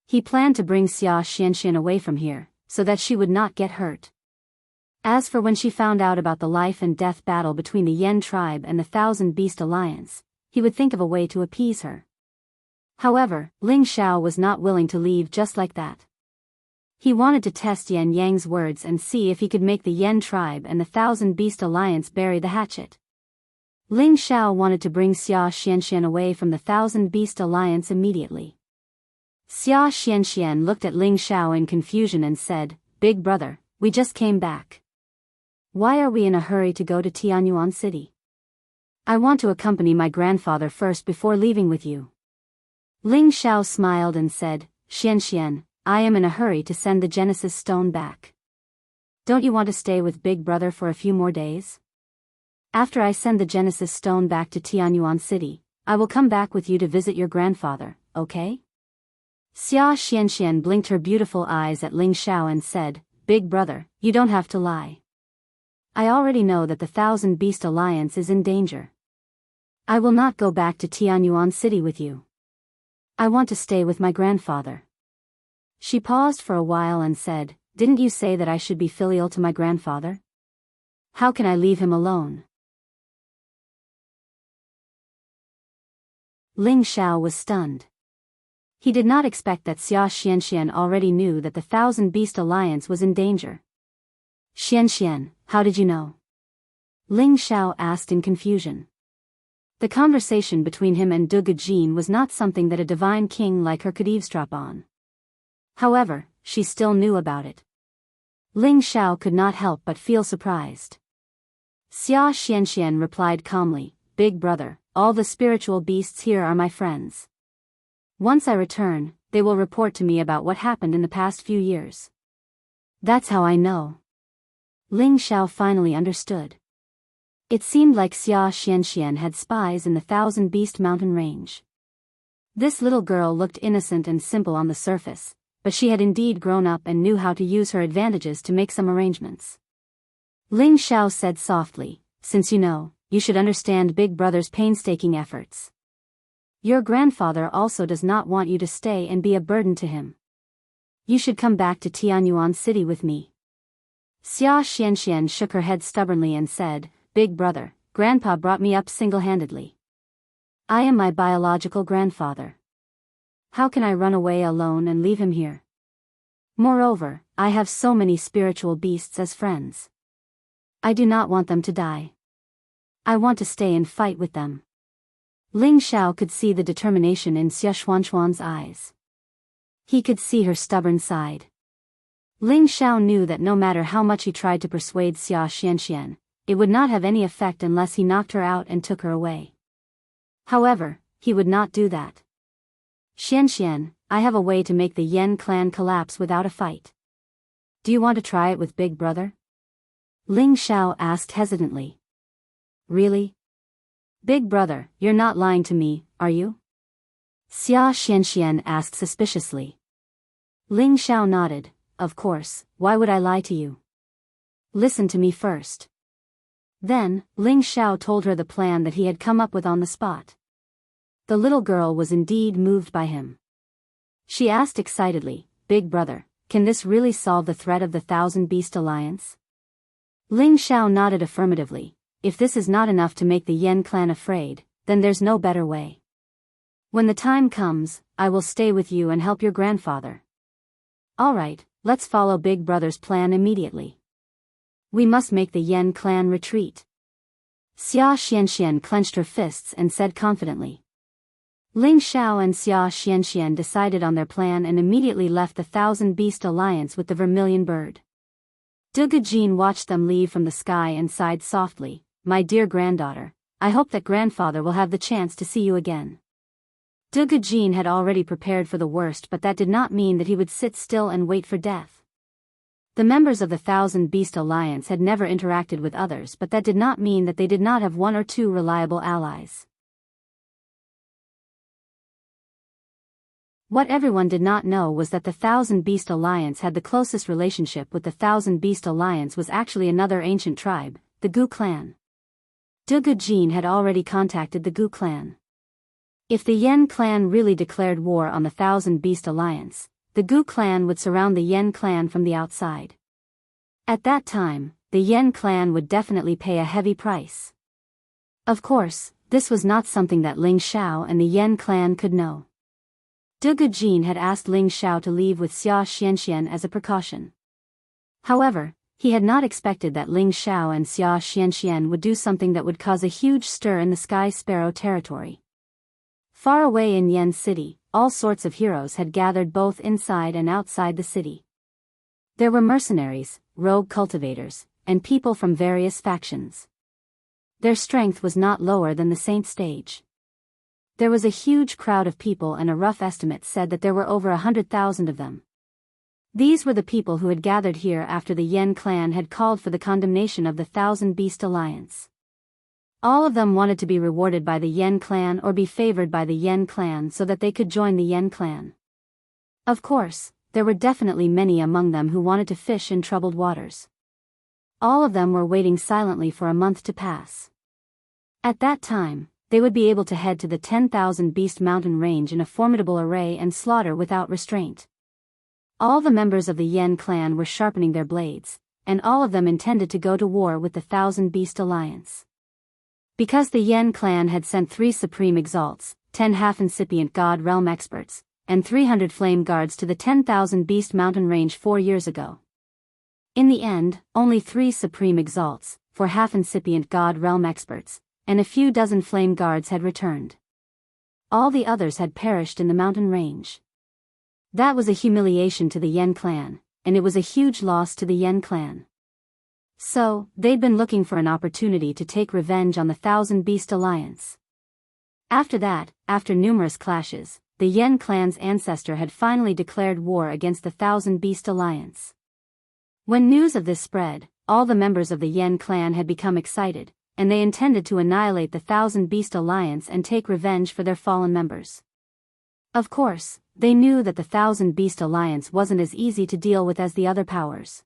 S1: He planned to bring Xia Xianxian away from here, so that she would not get hurt. As for when she found out about the life and death battle between the Yan tribe and the Thousand Beast Alliance, he would think of a way to appease her. However, Ling Xiao was not willing to leave just like that. He wanted to test Yan Yang's words and see if he could make the Yan tribe and the Thousand Beast Alliance bury the hatchet. Ling Xiao wanted to bring Xia Xianxian away from the Thousand Beast Alliance immediately. Xia Xianxian looked at Ling Xiao in confusion and said, Big brother, we just came back. Why are we in a hurry to go to Tianyuan City? I want to accompany my grandfather first before leaving with you. Ling Xiao smiled and said, Xian, I am in a hurry to send the Genesis stone back. Don't you want to stay with Big Brother for a few more days? After I send the Genesis stone back to Tianyuan City, I will come back with you to visit your grandfather, okay? Xia Xian blinked her beautiful eyes at Ling Xiao and said, Big Brother, you don't have to lie. I already know that the Thousand Beast Alliance is in danger. I will not go back to Tianyuan City with you. I want to stay with my grandfather. She paused for a while and said, Didn't you say that I should be filial to my grandfather? How can I leave him alone? Ling Xiao was stunned. He did not expect that Xia Xian already knew that the Thousand Beast Alliance was in danger. Xian, how did you know? Ling Xiao asked in confusion. The conversation between him and Duge Jin was not something that a divine king like her could eavesdrop on. However, she still knew about it. Ling Xiao could not help but feel surprised. Xia Xian replied calmly, Big Brother, all the spiritual beasts here are my friends. Once I return, they will report to me about what happened in the past few years. That's how I know. Ling Xiao finally understood. It seemed like Xia Xian had spies in the Thousand Beast Mountain range. This little girl looked innocent and simple on the surface, but she had indeed grown up and knew how to use her advantages to make some arrangements. Ling Xiao said softly, Since you know, you should understand Big Brother's painstaking efforts. Your grandfather also does not want you to stay and be a burden to him. You should come back to Tianyuan City with me. Xia Xian shook her head stubbornly and said, Big Brother, Grandpa brought me up single-handedly. I am my biological grandfather. How can I run away alone and leave him here? Moreover, I have so many spiritual beasts as friends. I do not want them to die. I want to stay and fight with them. Ling Xiao could see the determination in Xia Xuanchuan's eyes. He could see her stubborn side. Ling Xiao knew that no matter how much he tried to persuade Xia Xian, it would not have any effect unless he knocked her out and took her away. However, he would not do that. Xian, I have a way to make the Yen clan collapse without a fight. Do you want to try it with Big Brother? Ling Xiao asked hesitantly. Really? Big Brother, you're not lying to me, are you? Xia Xian asked suspiciously. Ling Xiao nodded, Of course, why would I lie to you? Listen to me first. Then, Ling Xiao told her the plan that he had come up with on the spot. The little girl was indeed moved by him. She asked excitedly, Big Brother, can this really solve the threat of the Thousand Beast Alliance? Ling Xiao nodded affirmatively. If this is not enough to make the Yen clan afraid, then there's no better way. When the time comes, I will stay with you and help your grandfather. Alright, let's follow Big Brother's plan immediately. We must make the Yen clan retreat. Xia Xian clenched her fists and said confidently. Ling Xiao and Xia Xian decided on their plan and immediately left the Thousand Beast Alliance with the Vermilion Bird. Duge Jin watched them leave from the sky and sighed softly, My dear granddaughter, I hope that grandfather will have the chance to see you again. Duge Jin had already prepared for the worst, but that did not mean that he would sit still and wait for death. The members of the Thousand Beast Alliance had never interacted with others, but that did not mean that they did not have one or two reliable allies. What everyone did not know was that the Thousand Beast Alliance had the closest relationship with the Thousand Beast Alliance was actually another ancient tribe, the Gu clan. Duge Jin had already contacted the Gu clan. If the Yen clan really declared war on the Thousand Beast Alliance, the Gu clan would surround the Yen clan from the outside. At that time, the Yen clan would definitely pay a heavy price. Of course, this was not something that Ling Xiao and the Yen clan could know. Duge Jin had asked Ling Xiao to leave with Xia Xian as a precaution. However, he had not expected that Ling Xiao and Xia Xian would do something that would cause a huge stir in the Sky Sparrow territory. Far away in Yen City, all sorts of heroes had gathered both inside and outside the city. There were mercenaries, rogue cultivators, and people from various factions. Their strength was not lower than the Saint stage. There was a huge crowd of people, and a rough estimate said that there were over 100,000 of them. These were the people who had gathered here after the Yen clan had called for the condemnation of the Thousand Beast Alliance. All of them wanted to be rewarded by the Yen clan or be favored by the Yen clan so that they could join the Yen clan. Of course, there were definitely many among them who wanted to fish in troubled waters. All of them were waiting silently for a month to pass. At that time, they would be able to head to the 10,000 Beast Mountain Range in a formidable array and slaughter without restraint. All the members of the Yen clan were sharpening their blades, and all of them intended to go to war with the Thousand Beast Alliance. Because the Yen clan had sent 3 supreme exalts, 10 half-incipient God realm experts, and 300 flame guards to the 10,000 Beast Mountain Range 4 years ago. In the end, only 3 supreme exalts, 4 half-incipient God realm experts, and a few dozen flame guards had returned. All the others had perished in the mountain range. That was a humiliation to the Yen clan, and it was a huge loss to the Yen clan. So, they'd been looking for an opportunity to take revenge on the Thousand Beast Alliance. After that, after numerous clashes, the Yen clan's ancestor had finally declared war against the Thousand Beast Alliance. When news of this spread, all the members of the Yen clan had become excited, and they intended to annihilate the Thousand Beast Alliance and take revenge for their fallen members. Of course, they knew that the Thousand Beast Alliance wasn't as easy to deal with as the other powers.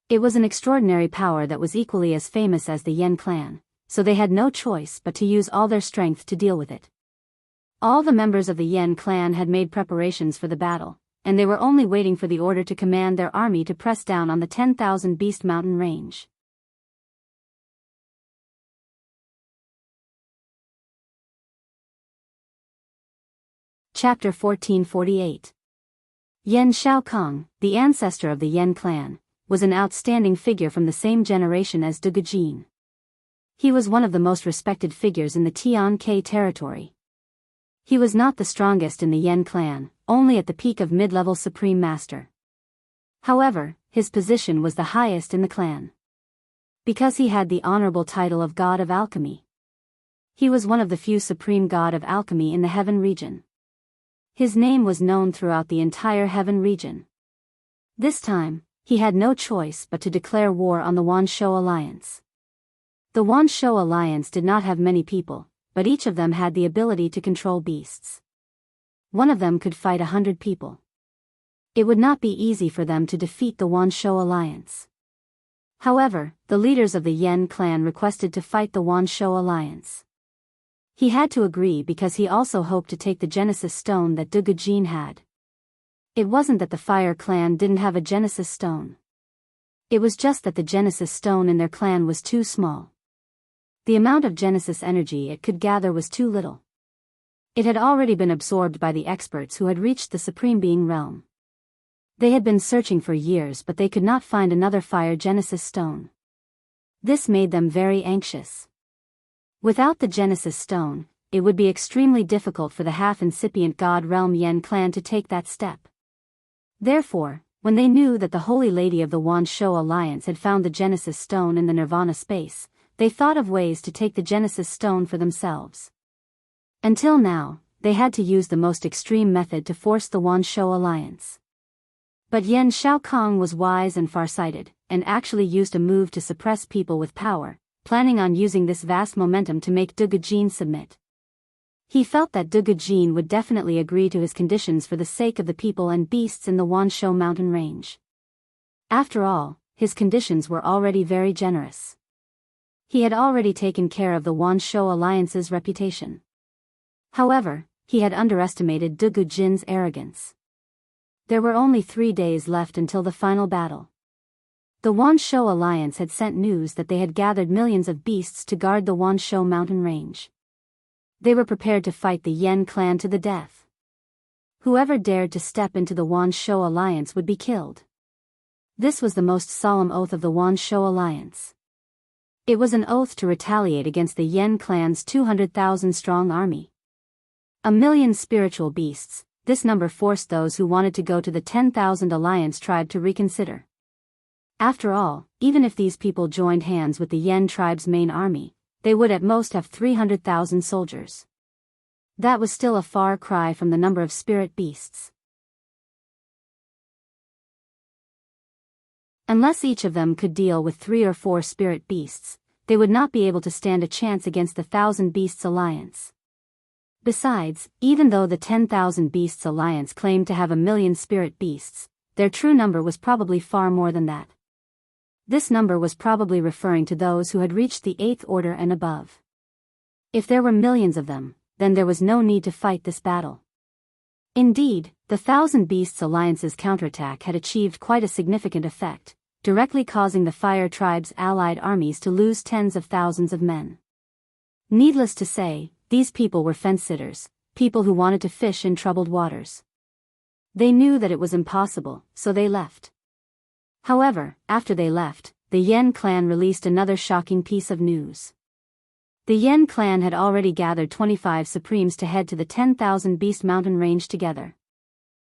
S1: It was an extraordinary power that was equally as famous as the Yen clan, so they had no choice but to use all their strength to deal with it. All the members of the Yen clan had made preparations for the battle, and they were only waiting for the order to command their army to press down on the 10,000 Beast Mountain Range. Chapter 1448. Yen Shaokong, the ancestor of the Yen clan, was an outstanding figure from the same generation as Duge Jin. He was one of the most respected figures in the Tian-Kai territory. He was not the strongest in the Yen clan, only at the peak of mid-level Supreme Master. However, his position was the highest in the clan. Because he had the honorable title of God of Alchemy. He was one of the few Supreme God of Alchemy in the Heaven region. His name was known throughout the entire Heaven region. This time, he had no choice but to declare war on the Wanshou Alliance. The Wanshou Alliance did not have many people, but each of them had the ability to control beasts. One of them could fight 100 people. It would not be easy for them to defeat the Wanshou Alliance. However, the leaders of the Yen clan requested to fight the Wanshou Alliance. He had to agree because he also hoped to take the Genesis Stone that Duge Jin had. It wasn't that the Fire clan didn't have a Genesis Stone. It was just that the Genesis Stone in their clan was too small. The amount of Genesis energy it could gather was too little. It had already been absorbed by the experts who had reached the Supreme Being realm. They had been searching for years, but they could not find another Fire Genesis Stone. This made them very anxious. Without the Genesis Stone, it would be extremely difficult for the half-incipient God Realm Yen clan to take that step. Therefore, when they knew that the Holy Lady of the Wanshou Alliance had found the Genesis Stone in the Nirvana space, they thought of ways to take the Genesis Stone for themselves. Until now, they had to use the most extreme method to force the Wanshou Alliance. But Yen Shaokong was wise and farsighted, and actually used a move to suppress people with power, planning on using this vast momentum to make Duge Jin submit. He felt that Duge Jin would definitely agree to his conditions for the sake of the people and beasts in the Wanshou mountain range. After all, his conditions were already very generous. He had already taken care of the Wanshou Alliance's reputation. However, he had underestimated Duge Jin's arrogance. There were only 3 days left until the final battle. The Wanshou Alliance had sent news that they had gathered millions of beasts to guard the Wanshou mountain range. They were prepared to fight the Yen clan to the death. Whoever dared to step into the Wanshou Alliance would be killed. This was the most solemn oath of the Wanshou Alliance. It was an oath to retaliate against the Yen clan's 200,000-strong army. 1,000,000 spiritual beasts, this number forced those who wanted to go to the 10,000 Alliance tribe to reconsider. After all, even if these people joined hands with the Yen tribe's main army, they would at most have 300,000 soldiers. That was still a far cry from the number of spirit beasts. Unless each of them could deal with 3 or 4 spirit beasts, they would not be able to stand a chance against the 1,000 Beasts Alliance. Besides, even though the 10,000 Beasts Alliance claimed to have 1,000,000 spirit beasts, their true number was probably far more than that. This number was probably referring to those who had reached the 8th order and above. If there were millions of them, then there was no need to fight this battle. Indeed, the 1,000 Beasts Alliance's counterattack had achieved quite a significant effect, directly causing the Fire Tribe's allied armies to lose tens of thousands of men. Needless to say, these people were fence-sitters, people who wanted to fish in troubled waters. They knew that it was impossible, so they left. However, after they left, the Yen clan released another shocking piece of news. The Yen clan had already gathered 25 Supremes to head to the 10,000 Beast Mountain range together.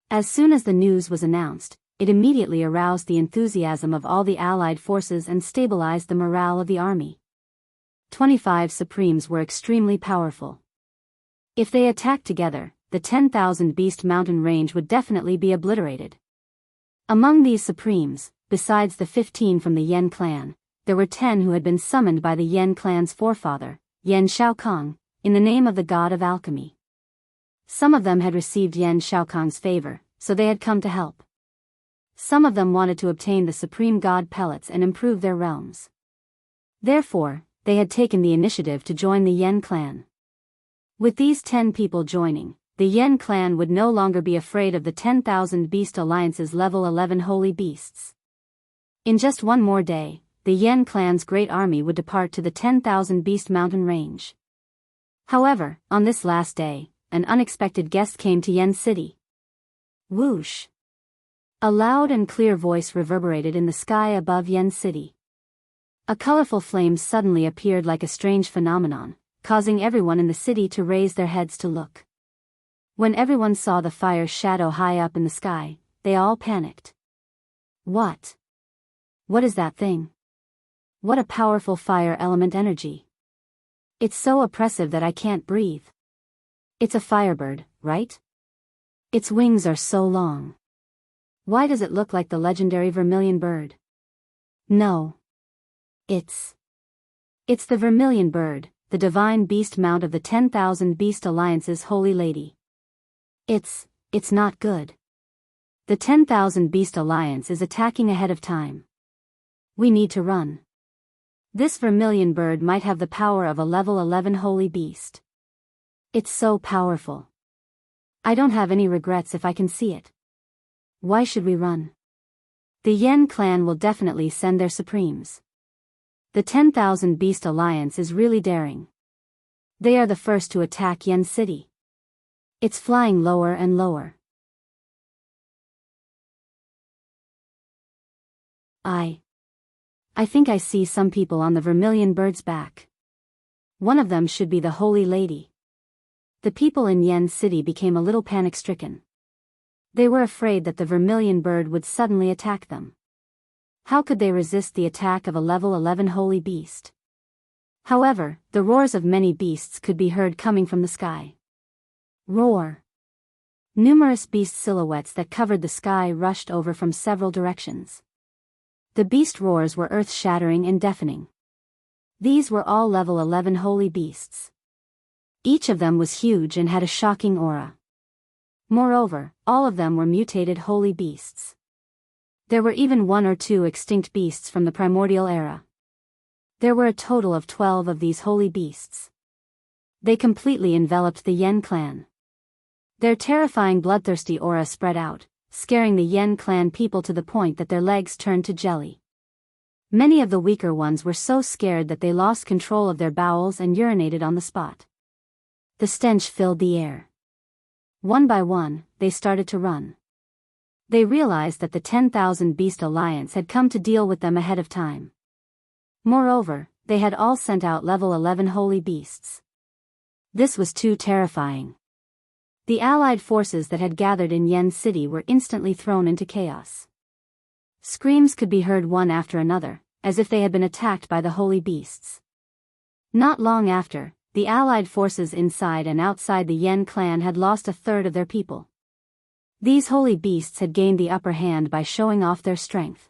S1: As soon as the news was announced, it immediately aroused the enthusiasm of all the allied forces and stabilized the morale of the army. 25 Supremes were extremely powerful. If they attacked together, the 10,000 Beast Mountain range would definitely be obliterated. Among these Supremes, besides the 15 from the Yen clan, there were 10 who had been summoned by the Yen clan's forefather, Yen Shaokong, in the name of the god of alchemy. Some of them had received Yen Shaokong's favor, so they had come to help. Some of them wanted to obtain the supreme god pellets and improve their realms. Therefore, they had taken the initiative to join the Yen clan. With these 10 people joining, the Yen clan would no longer be afraid of the 10,000 Beast Alliance's level 11 holy beasts. In just one more day, the Yen clan's great army would depart to the 10,000 Beast Mountain range. However, on this last day, an unexpected guest came to Yen City. Whoosh! A loud and clear voice reverberated in the sky above Yen City. A colorful flame suddenly appeared like a strange phenomenon, causing everyone in the city to raise their heads to look. When everyone saw the fire shadow high up in the sky, they all panicked. What? What is that thing? What a powerful fire element energy. It's so oppressive that I can't breathe. It's a firebird, right? Its wings are so long. Why does it look like the legendary vermilion bird? No. It's the vermilion bird, the divine beast mount of the 10,000 Beast Alliance's holy lady. It's not good. The 10,000 Beast Alliance is attacking ahead of time. We need to run. This vermilion bird might have the power of a level 11 holy beast. It's so powerful. I don't have any regrets if I can see it. Why should we run? The Yen clan will definitely send their Supremes. The 10,000 Beast Alliance is really daring. They are the first to attack Yen City. It's flying lower and lower. I think I see some people on the vermilion bird's back. One of them should be the Holy Lady. The people in Yen City became a little panic-stricken. They were afraid that the vermilion bird would suddenly attack them. How could they resist the attack of a level 11 holy beast? However, the roars of many beasts could be heard coming from the sky. Roar! Numerous beast silhouettes that covered the sky rushed over from several directions. The beast roars were earth-shattering and deafening. These were all level 11 holy beasts. Each of them was huge and had a shocking aura. Moreover, all of them were mutated holy beasts. There were even 1 or 2 extinct beasts from the primordial era. There were a total of 12 of these holy beasts. They completely enveloped the Yen clan. Their terrifying bloodthirsty aura spread out, scaring the Yen clan people to the point that their legs turned to jelly. Many of the weaker ones were so scared that they lost control of their bowels and urinated on the spot. The stench filled the air. One by one, they started to run. They realized that the 10,000 Beast Alliance had come to deal with them ahead of time. Moreover, they had all sent out level 11 holy beasts. This was too terrifying. The allied forces that had gathered in Yen City were instantly thrown into chaos. Screams could be heard one after another, as if they had been attacked by the holy beasts. Not long after, the allied forces inside and outside the Yen clan had lost a third of their people. These holy beasts had gained the upper hand by showing off their strength.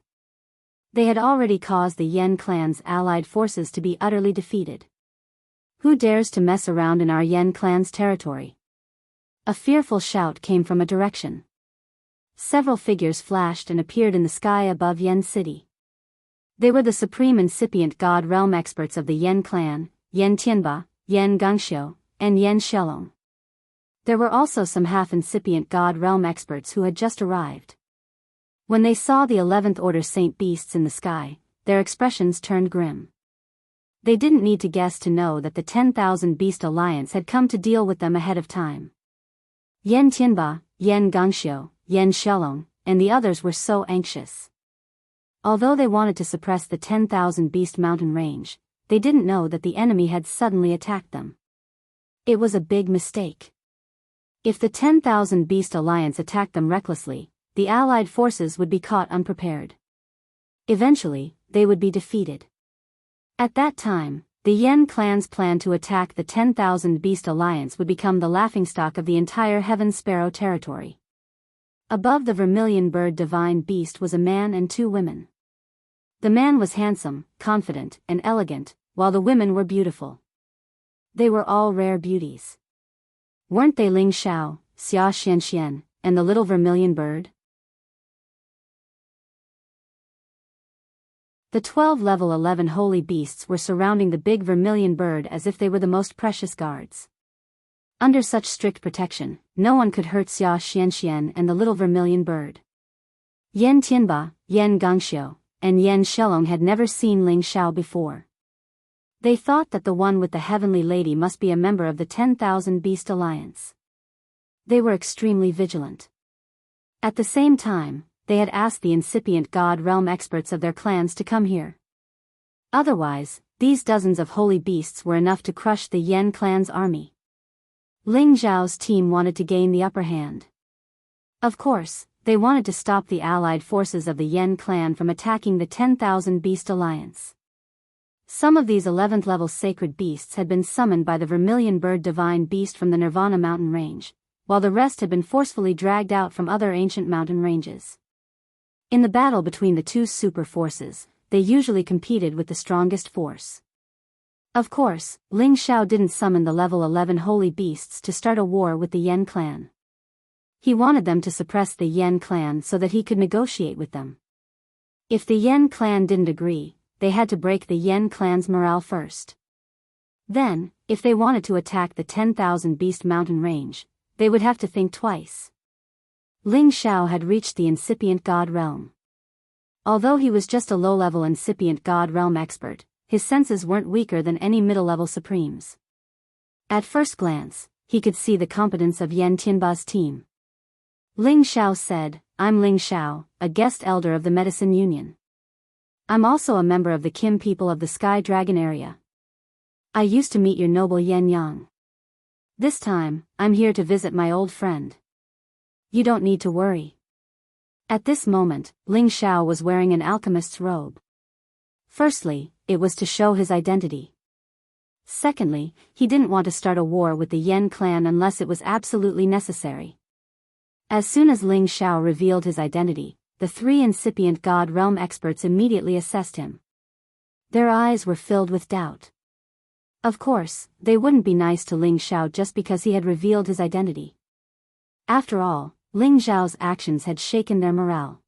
S1: They had already caused the Yen clan's allied forces to be utterly defeated. Who dares to mess around in our Yen clan's territory? A fearful shout came from a direction. Several figures flashed and appeared in the sky above Yen City. They were the supreme incipient god realm experts of the Yen clan, Yen Tianba, Yen Gangxiu, and Yen Shelong. There were also some half-incipient god realm experts who had just arrived. When they saw the 11th Order Saint Beasts in the sky, their expressions turned grim. They didn't need to guess to know that the 10,000 Beast Alliance had come to deal with them ahead of time. Yen Tianba, Yen Gangxiu, Yen Shelong, and the others were so anxious. Although they wanted to suppress the 10,000 Beast Mountain Range, they didn't know that the enemy had suddenly attacked them. It was a big mistake. If the 10,000 Beast Alliance attacked them recklessly, the Allied forces would be caught unprepared. Eventually, they would be defeated. At that time, the Yen clan's plan to attack the 10,000 Beast Alliance would become the laughingstock of the entire Heaven Sparrow territory. Above the vermilion bird divine beast was a man and two women. The man was handsome, confident, and elegant, while the women were beautiful. They were all rare beauties. Weren't they Ling Xiao, Xia Xianxian, and the little vermilion bird? The 12 level 11 holy beasts were surrounding the big vermilion bird as if they were the most precious guards. Under such strict protection, no one could hurt Xia Xianxian and the little vermilion bird. Yen Tianba, Yen Gangxiu, and Yen Shelong had never seen Ling Xiao before. They thought that the one with the heavenly lady must be a member of the 10,000 Beast Alliance. They were extremely vigilant. At the same time, they had asked the incipient god realm experts of their clans to come here. Otherwise, these dozens of holy beasts were enough to crush the Yen clan's army. Ling Zhao's team wanted to gain the upper hand. Of course, they wanted to stop the allied forces of the Yen clan from attacking the 10,000 Beast Alliance. Some of these 11th level sacred beasts had been summoned by the vermilion bird divine beast from the Nirvana mountain range, while the rest had been forcefully dragged out from other ancient mountain ranges. In the battle between the two super forces, they usually competed with the strongest force. Of course, Ling Xiao didn't summon the level 11 holy beasts to start a war with the Yen clan. He wanted them to suppress the Yen clan so that he could negotiate with them. If the Yen clan didn't agree, they had to break the Yen clan's morale first. Then, if they wanted to attack the 10,000 Beast Mountain Range, they would have to think twice. Ling Xiao had reached the incipient god realm. Although he was just a low-level incipient god realm expert, his senses weren't weaker than any middle-level supremes. At first glance, he could see the competence of Yen Tianba's team. Ling Xiao said, "I'm Ling Xiao, a guest elder of the Medicine Union. I'm also a member of the Kim people of the Sky Dragon area. I used to meet your noble Yen Yang. This time, I'm here to visit my old friend. You don't need to worry." At this moment, Ling Xiao was wearing an alchemist's robe. Firstly, it was to show his identity. Secondly, he didn't want to start a war with the Yen clan unless it was absolutely necessary. As soon as Ling Xiao revealed his identity, the three incipient god realm experts immediately assessed him. Their eyes were filled with doubt. Of course, they wouldn't be nice to Ling Xiao just because he had revealed his identity. After all, Ling Xiao's actions had shaken their morale.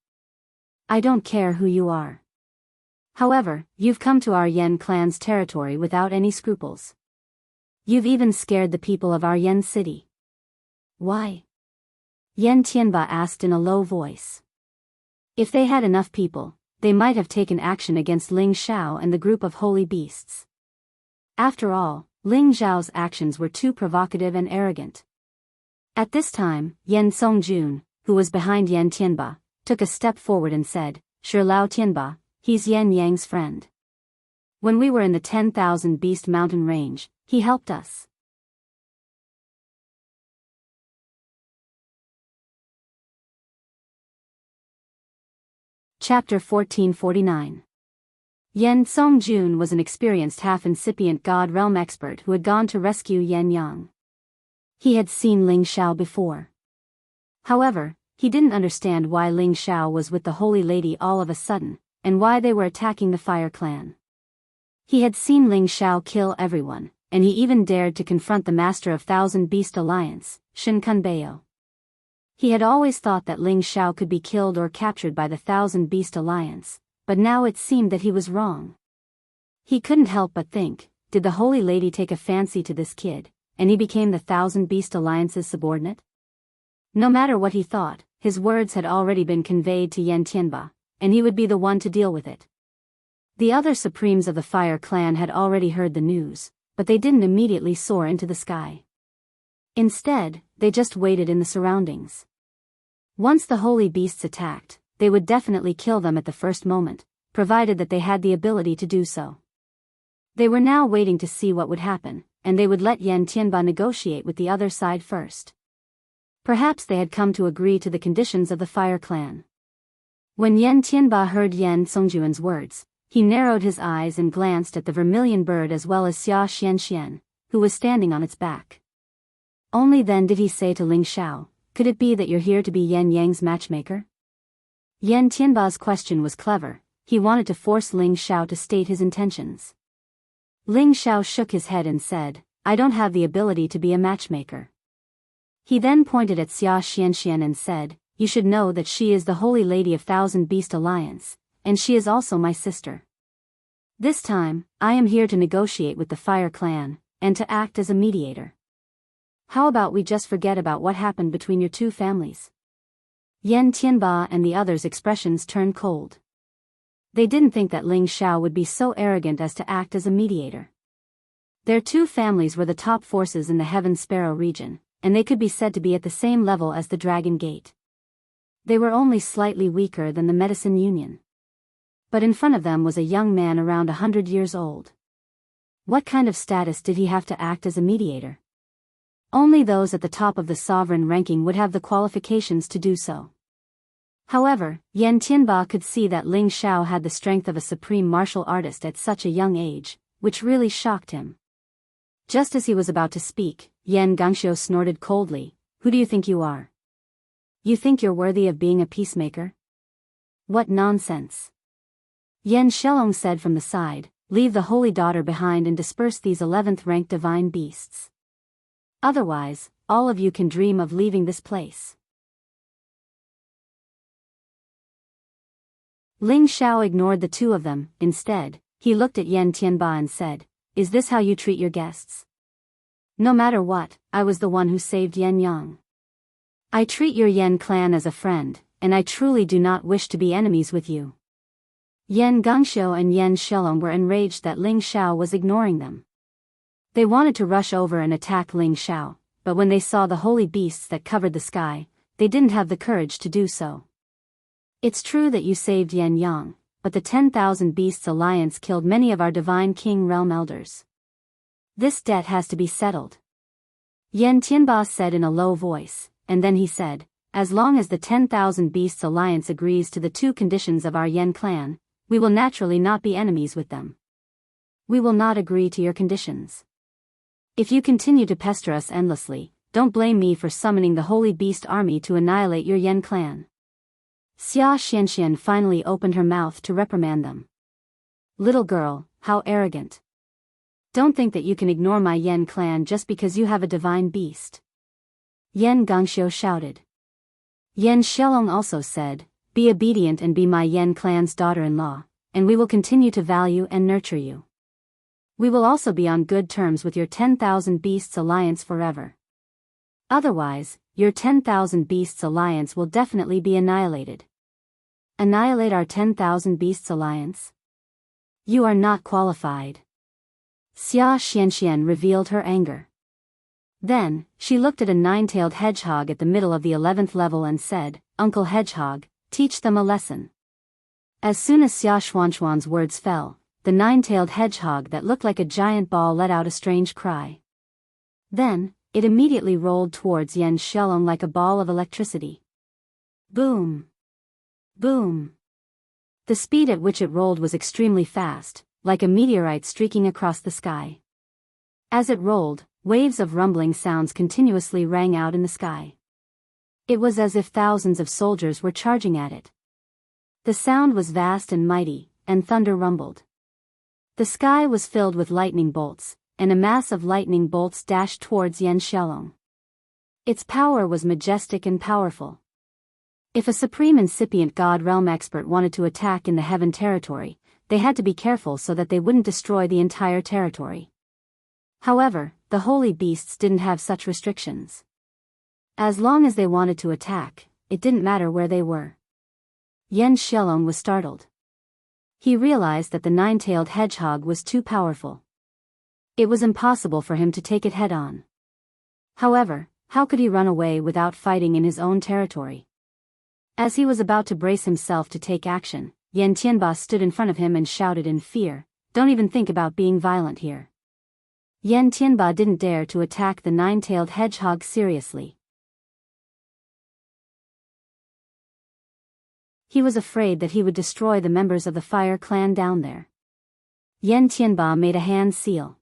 S1: "I don't care who you are. However, you've come to our Yen clan's territory without any scruples. You've even scared the people of our Yen city." "Why?" Yen Tianba asked in a low voice. If they had enough people, they might have taken action against Ling Xiao and the group of holy beasts. After all, Ling Xiao's actions were too provocative and arrogant. At this time, Yen Songjun, who was behind Yen Tianba, took a step forward and said, "Shi Lao Tianba, he's Yen Yang's friend. When we were in the 10,000 Beast Mountain Range, he helped us." Chapter 1449. Yen Songjun was an experienced half-incipient God Realm expert who had gone to rescue Yen Yang. He had seen Ling Xiao before. However, he didn't understand why Ling Xiao was with the Holy Lady all of a sudden, and why they were attacking the Fire Clan. He had seen Ling Xiao kill everyone, and he even dared to confront the Master of Thousand Beast Alliance, Shin Kunbeo. He had always thought that Ling Xiao could be killed or captured by the Thousand Beast Alliance, but now it seemed that he was wrong. He couldn't help but think, did the Holy Lady take a fancy to this kid, and he became the Thousand Beast Alliance's subordinate? No matter what he thought, his words had already been conveyed to Yen Tianba, and he would be the one to deal with it. The other supremes of the Fire Clan had already heard the news, but they didn't immediately soar into the sky. Instead, they just waited in the surroundings. Once the holy beasts attacked, they would definitely kill them at the first moment, provided that they had the ability to do so. They were now waiting to see what would happen, and they would let Yen Tianba negotiate with the other side first. Perhaps they had come to agree to the conditions of the Fire Clan. When Yen Tianba heard Yen Songjuan's words, he narrowed his eyes and glanced at the vermilion bird as well as Xia Xianxian, who was standing on its back. Only then did he say to Ling Xiao, "Could it be that you're here to be Yen Yang's matchmaker?" Yen Tianba's question was clever. He wanted to force Ling Xiao to state his intentions. Ling Xiao shook his head and said, "I don't have the ability to be a matchmaker." He then pointed at Xia Xianxian and said, "You should know that she is the Holy Lady of Thousand Beast Alliance, and she is also my sister. This time, I am here to negotiate with the Fire Clan, and to act as a mediator. How about we just forget about what happened between your two families?" Yen Tianba and the others' expressions turned cold. They didn't think that Ling Xiao would be so arrogant as to act as a mediator. Their two families were the top forces in the Heaven Sparrow region, and they could be said to be at the same level as the Dragon Gate. They were only slightly weaker than the Medicine Union. But in front of them was a young man around 100 years old. What kind of status did he have to act as a mediator? Only those at the top of the sovereign ranking would have the qualifications to do so. However, Yen Tianba could see that Ling Xiao had the strength of a supreme martial artist at such a young age, which really shocked him. Just as he was about to speak, Yen Gangxiu snorted coldly, "Who do you think you are? You think you're worthy of being a peacemaker? What nonsense." Yen Shelong said from the side, "Leave the holy daughter behind and disperse these 11th-ranked divine beasts. Otherwise, all of you can dream of leaving this place." Ling Xiao ignored the two of them. Instead, he looked at Yen Tianba and said, "Is this how you treat your guests? No matter what, I was the one who saved Yen Yang. I treat your Yen clan as a friend, and I truly do not wish to be enemies with you." Yen Gangxiu and Yen Shelong were enraged that Ling Xiao was ignoring them. They wanted to rush over and attack Ling Xiao, but when they saw the holy beasts that covered the sky, they didn't have the courage to do so. "It's true that you saved Yen Yang, but the 10,000 Beasts Alliance killed many of our Divine King Realm Elders. This debt has to be settled," Yen Tianba said in a low voice, and then he said, "As long as the 10,000 Beasts Alliance agrees to the two conditions of our Yen clan, we will naturally not be enemies with them. We will not agree to your conditions. If you continue to pester us endlessly, don't blame me for summoning the Holy Beast Army to annihilate your Yen clan." Xia Xianxian finally opened her mouth to reprimand them. "Little girl, how arrogant. Don't think that you can ignore my Yen clan just because you have a divine beast." Yen Gangxiu shouted. Yen Shelong also said, "Be obedient and be my Yen clan's daughter-in-law, and we will continue to value and nurture you. We will also be on good terms with your 10,000 Beasts Alliance forever. Otherwise, your 10,000 Beasts Alliance will definitely be annihilated." "Annihilate our 10,000 Beasts Alliance? You are not qualified." Xia Xianxian revealed her anger. Then, she looked at a 9-tailed hedgehog at the middle of the 11th level and said, "Uncle Hedgehog, teach them a lesson." As soon as Xia Xuanxuan's words fell, the 9-tailed hedgehog that looked like a giant ball let out a strange cry. Then, it immediately rolled towards Yen Shelong like a ball of electricity. Boom! Boom! The speed at which it rolled was extremely fast, like a meteorite streaking across the sky. As it rolled, waves of rumbling sounds continuously rang out in the sky. It was as if thousands of soldiers were charging at it. The sound was vast and mighty, and thunder rumbled. The sky was filled with lightning bolts, and a mass of lightning bolts dashed towards Yen Xiaolong. Its power was majestic and powerful. If a supreme incipient god realm expert wanted to attack in the heaven territory, they had to be careful so that they wouldn't destroy the entire territory. However, the holy beasts didn't have such restrictions. As long as they wanted to attack, it didn't matter where they were. Yen Xiaolong was startled. He realized that the nine-tailed hedgehog was too powerful. It was impossible for him to take it head-on. However, how could he run away without fighting in his own territory? As he was about to brace himself to take action, Yan Tianba stood in front of him and shouted in fear, "Don't even think about being violent here." Yan Tianba didn't dare to attack the nine-tailed hedgehog seriously. He was afraid that he would destroy the members of the fire clan down there. Yan Tianba made a hand seal.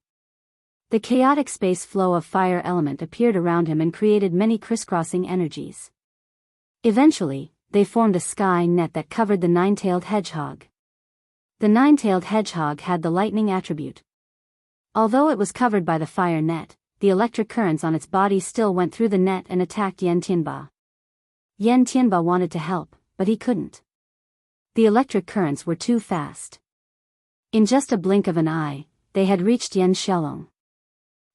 S1: The chaotic space flow of fire element appeared around him and created many crisscrossing energies. Eventually, they formed a sky net that covered the nine-tailed hedgehog. The nine-tailed hedgehog had the lightning attribute. Although it was covered by the fire net, the electric currents on its body still went through the net and attacked Yan Tianba. Yan Tianba wanted to help, but he couldn't. The electric currents were too fast. In just a blink of an eye, they had reached Yen Xiaolong.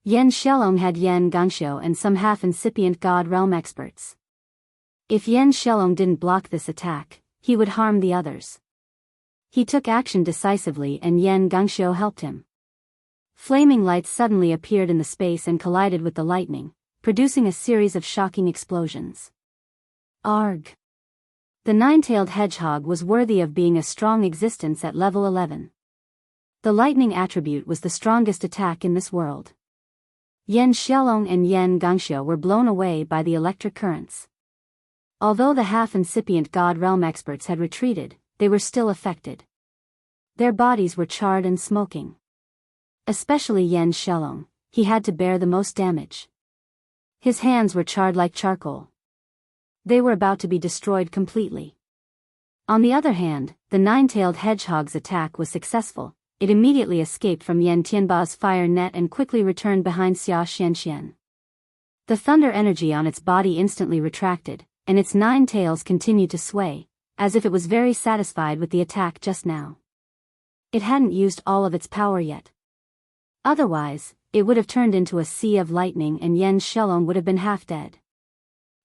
S1: Yen Xiaolong had Yen Gangxiu and some half-incipient god realm experts. If Yen Xiaolong didn't block this attack, he would harm the others. He took action decisively and Yen Gangxiu helped him. Flaming lights suddenly appeared in the space and collided with the lightning, producing a series of shocking explosions. Arg! The nine-tailed hedgehog was worthy of being a strong existence at level 11. The lightning attribute was the strongest attack in this world. Yen Xiaolong and Yen Gangxiu were blown away by the electric currents. Although the half-incipient god realm experts had retreated, they were still affected. Their bodies were charred and smoking. Especially Yen Xiaolong, he had to bear the most damage. His hands were charred like charcoal. They were about to be destroyed completely. On the other hand, the nine-tailed hedgehog's attack was successful. It immediately escaped from Yan Tianba's fire net and quickly returned behind Xia Xianxian. The thunder energy on its body instantly retracted, and its nine tails continued to sway, as if it was very satisfied with the attack just now. It hadn't used all of its power yet. Otherwise, it would have turned into a sea of lightning and Yen Xiaolong would have been half dead.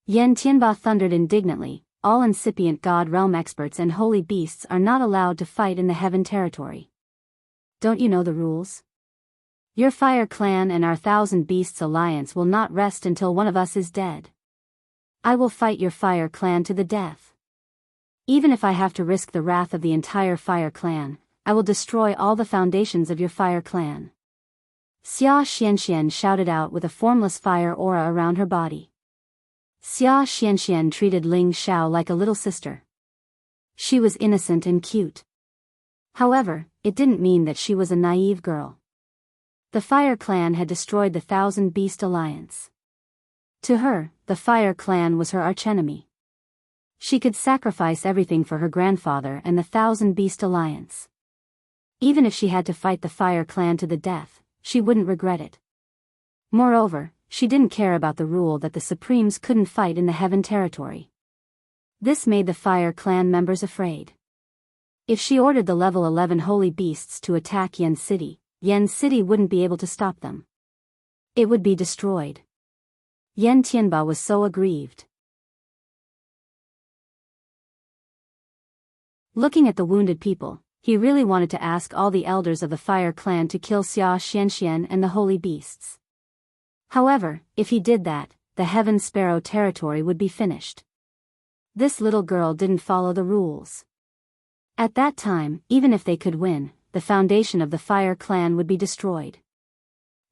S1: Yan Tianba thundered indignantly, "All incipient god realm experts and holy beasts are not allowed to fight in the heaven territory. Don't you know the rules? Your fire clan and our Thousand Beasts alliance will not rest until one of us is dead. I will fight your fire clan to the death. Even if I have to risk the wrath of the entire fire clan, I will destroy all the foundations of your fire clan." Xia Xianxian shouted out with a formless fire aura around her body. Xia Xianxian treated Ling Xiao like a little sister. She was innocent and cute. However, it didn't mean that she was a naive girl. The Fire Clan had destroyed the Thousand Beast Alliance. To her, the Fire Clan was her archenemy. She could sacrifice everything for her grandfather and the Thousand Beast Alliance. Even if she had to fight the Fire Clan to the death, she wouldn't regret it. Moreover, she didn't care about the rule that the Supremes couldn't fight in the Heaven territory. This made the Fire Clan members afraid. If she ordered the level 11 holy beasts to attack Yen City wouldn't be able to stop them. It would be destroyed. Yan Tianba was so aggrieved. Looking at the wounded people, he really wanted to ask all the elders of the Fire Clan to kill Xia Xianxian and the holy beasts. However, if he did that, the Heaven Sparrow territory would be finished. This little girl didn't follow the rules. At that time, even if they could win, the foundation of the Fire Clan would be destroyed.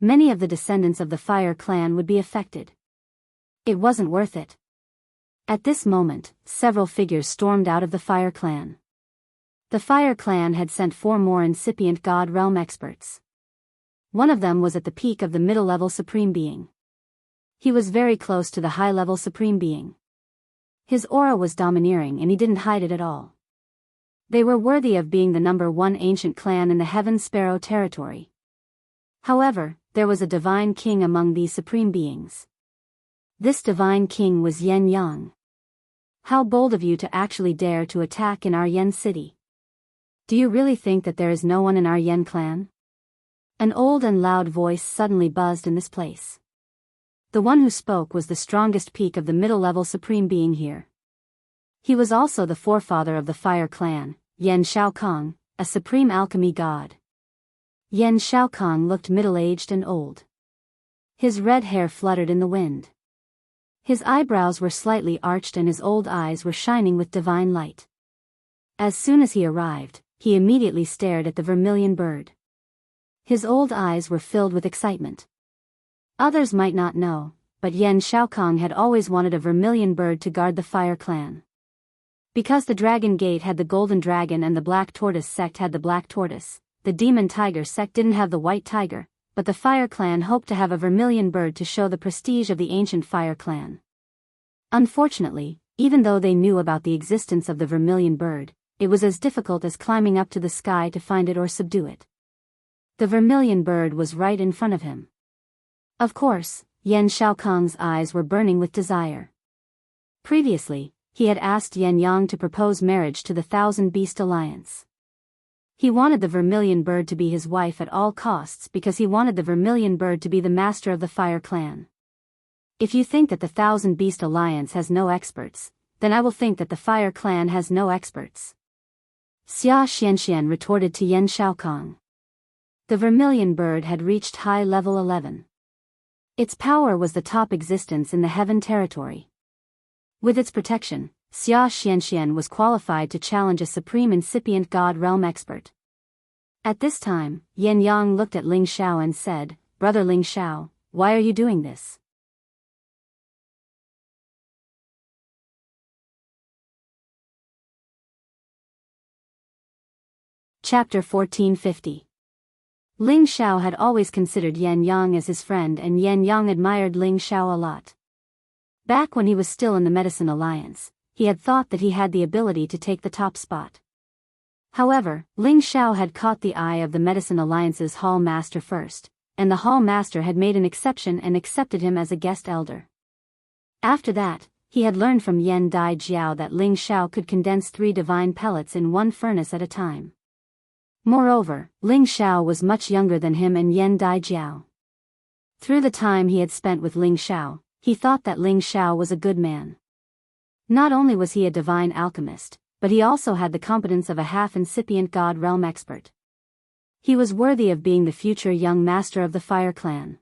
S1: Many of the descendants of the Fire Clan would be affected. It wasn't worth it. At this moment, several figures stormed out of the Fire Clan. The Fire Clan had sent 4 more incipient God Realm experts. One of them was at the peak of the middle-level Supreme Being. He was very close to the high-level Supreme Being. His aura was domineering and he didn't hide it at all. They were worthy of being the #1 ancient clan in the Heaven Sparrow territory. However, there was a divine king among these Supreme Beings. This divine king was Yen Yang. How bold of you to actually dare to attack in our Yen city. Do you really think that there is no one in our Yen clan? An old and loud voice suddenly buzzed in this place. The one who spoke was the strongest peak of the middle-level Supreme Being here. He was also the forefather of the Fire Clan, Yen Shaokong, a supreme alchemy god. Yen Shaokong looked middle-aged and old. His red hair fluttered in the wind. His eyebrows were slightly arched and his old eyes were shining with divine light. As soon as he arrived, he immediately stared at the vermilion bird. His old eyes were filled with excitement. Others might not know, but Yen Shaokong had always wanted a vermilion bird to guard the Fire Clan. Because the Dragon Gate had the golden dragon and the Black Tortoise sect had the black tortoise, the Demon Tiger sect didn't have the white tiger, but the Fire Clan hoped to have a vermilion bird to show the prestige of the ancient Fire Clan. Unfortunately, even though they knew about the existence of the vermilion bird, it was as difficult as climbing up to the sky to find it or subdue it. The vermilion bird was right in front of him. Of course, Yen Shaokong's eyes were burning with desire. Previously, he had asked Yen Yang to propose marriage to the Thousand Beast Alliance. He wanted the vermilion bird to be his wife at all costs because he wanted the vermilion bird to be the master of the Fire Clan. If you think that the Thousand Beast Alliance has no experts, then I will think that the Fire Clan has no experts. Xia Xianxian retorted to Yen Shaokong. The vermilion bird had reached high level 11. Its power was the top existence in the Heaven territory. With its protection, Xia Xianxian was qualified to challenge a supreme incipient God Realm expert. At this time, Yen Yang looked at Ling Xiao and said, "Brother Ling Xiao, why are you doing this?" Chapter 1450. Ling Xiao had always considered Yen Yang as his friend and Yen Yang admired Ling Xiao a lot. Back when he was still in the Medicine Alliance, he had thought that he had the ability to take the top spot. However, Ling Xiao had caught the eye of the Medicine Alliance's Hall Master first, and the Hall Master had made an exception and accepted him as a guest elder. After that, he had learned from Yen Dai Jiao that Ling Xiao could condense 3 divine pellets in one furnace at a time. Moreover, Ling Xiao was much younger than him and Yen Dai Jiao. Through the time he had spent with Ling Xiao, he thought that Ling Xiao was a good man. Not only was he a divine alchemist, but he also had the competence of a half-incipient God Realm expert. He was worthy of being the future young master of the Fire Clan.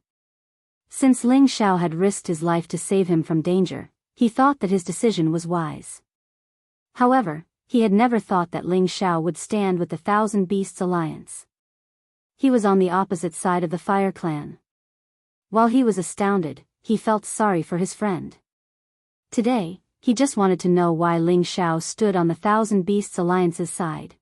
S1: Since Ling Xiao had risked his life to save him from danger, he thought that his decision was wise. However, he had never thought that Ling Xiao would stand with the Thousand Beasts Alliance. He was on the opposite side of the Fire Clan. While he was astounded, he felt sorry for his friend. Today, he just wanted to know why Ling Xiao stood on the Thousand Beasts Alliance's side.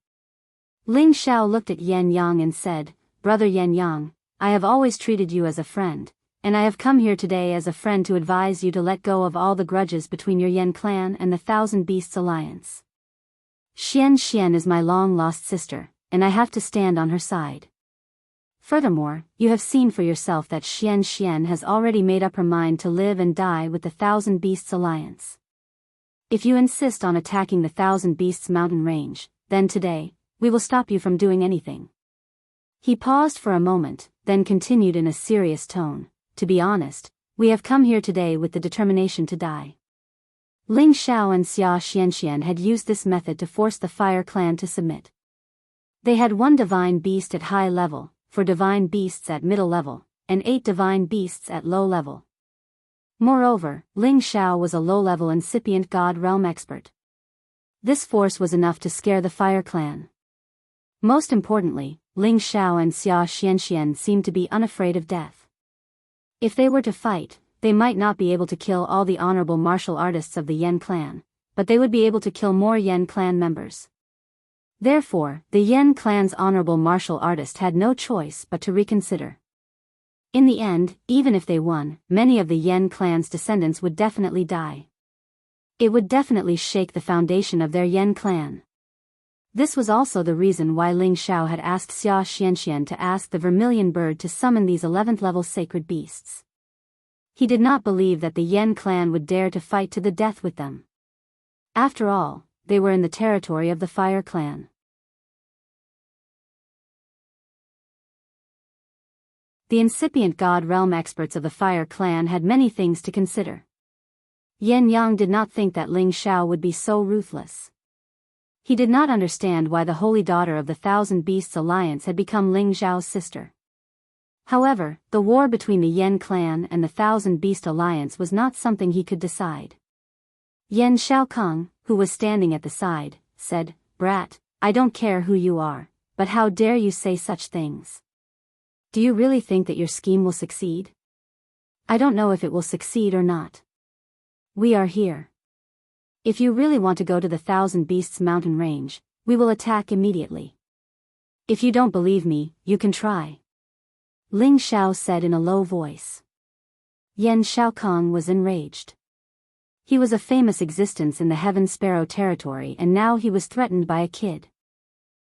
S1: Ling Xiao looked at Yen Yang and said, "Brother Yen Yang, I have always treated you as a friend, and I have come here today as a friend to advise you to let go of all the grudges between your Yen clan and the Thousand Beasts Alliance. Xian Xian is my long-lost sister, and I have to stand on her side. Furthermore, you have seen for yourself that Xian Xian has already made up her mind to live and die with the Thousand Beasts Alliance. If you insist on attacking the Thousand Beasts mountain range, then today, we will stop you from doing anything." He paused for a moment, then continued in a serious tone, "To be honest, we have come here today with the determination to die." Ling Xiao and Xia Xianxian had used this method to force the Fire Clan to submit. They had 1 divine beast at high level, 4 divine beasts at middle level, and 8 divine beasts at low level. Moreover, Ling Xiao was a low-level incipient God Realm expert. This force was enough to scare the Fire Clan. Most importantly, Ling Xiao and Xia Xianxian seemed to be unafraid of death. If they were to fight, they might not be able to kill all the honorable martial artists of the Yen clan, but they would be able to kill more Yen clan members. Therefore, the Yen clan's honorable martial artist had no choice but to reconsider. In the end, even if they won, many of the Yen clan's descendants would definitely die. It would definitely shake the foundation of their Yen clan. This was also the reason why Ling Xiao had asked Xia Xianxian to ask the vermilion bird to summon these 11th level sacred beasts. He did not believe that the Yen clan would dare to fight to the death with them. After all, they were in the territory of the Fire clan. The incipient God realm experts of the Fire clan had many things to consider. Yen Yang did not think that Ling Xiao would be so ruthless. He did not understand why the holy daughter of the Thousand Beasts Alliance had become Ling Xiao's sister. However, the war between the Yen clan and the Thousand Beast Alliance was not something he could decide. Yen Xiaokong, who was standing at the side, said, "Brat, I don't care who you are, but how dare you say such things? Do you really think that your scheme will succeed? I don't know if it will succeed or not. We are here. If you really want to go to the Thousand Beasts mountain range, we will attack immediately. If you don't believe me, you can try," Ling Xiao said in a low voice. Yen Xiaokong was enraged. He was a famous existence in the Heaven Sparrow territory and now he was threatened by a kid.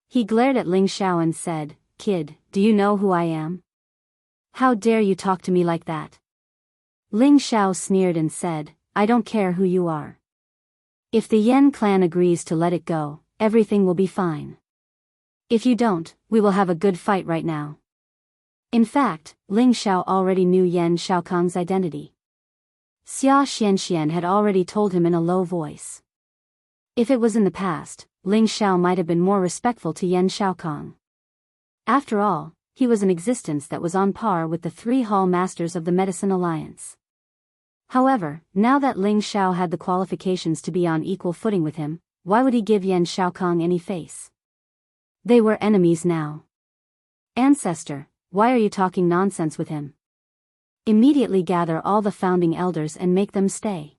S1: He glared at Ling Xiao and said, "Kid, do you know who I am? How dare you talk to me like that?" Ling Xiao sneered and said, "I don't care who you are. If the Yen clan agrees to let it go, everything will be fine. If you don't, we will have a good fight right now." In fact, Ling Xiao already knew Yen Xiaokong's identity. Xia Xianxian had already told him in a low voice. If it was in the past, Ling Xiao might have been more respectful to Yen Xiaokong. After all, he was an existence that was on par with the 3 hall masters of the Medicine Alliance. However, now that Ling Xiao had the qualifications to be on equal footing with him, why would he give Yen Xiaokong any face? They were enemies now. "Ancestor, why are you talking nonsense with him? Immediately gather all the founding elders and make them stay,"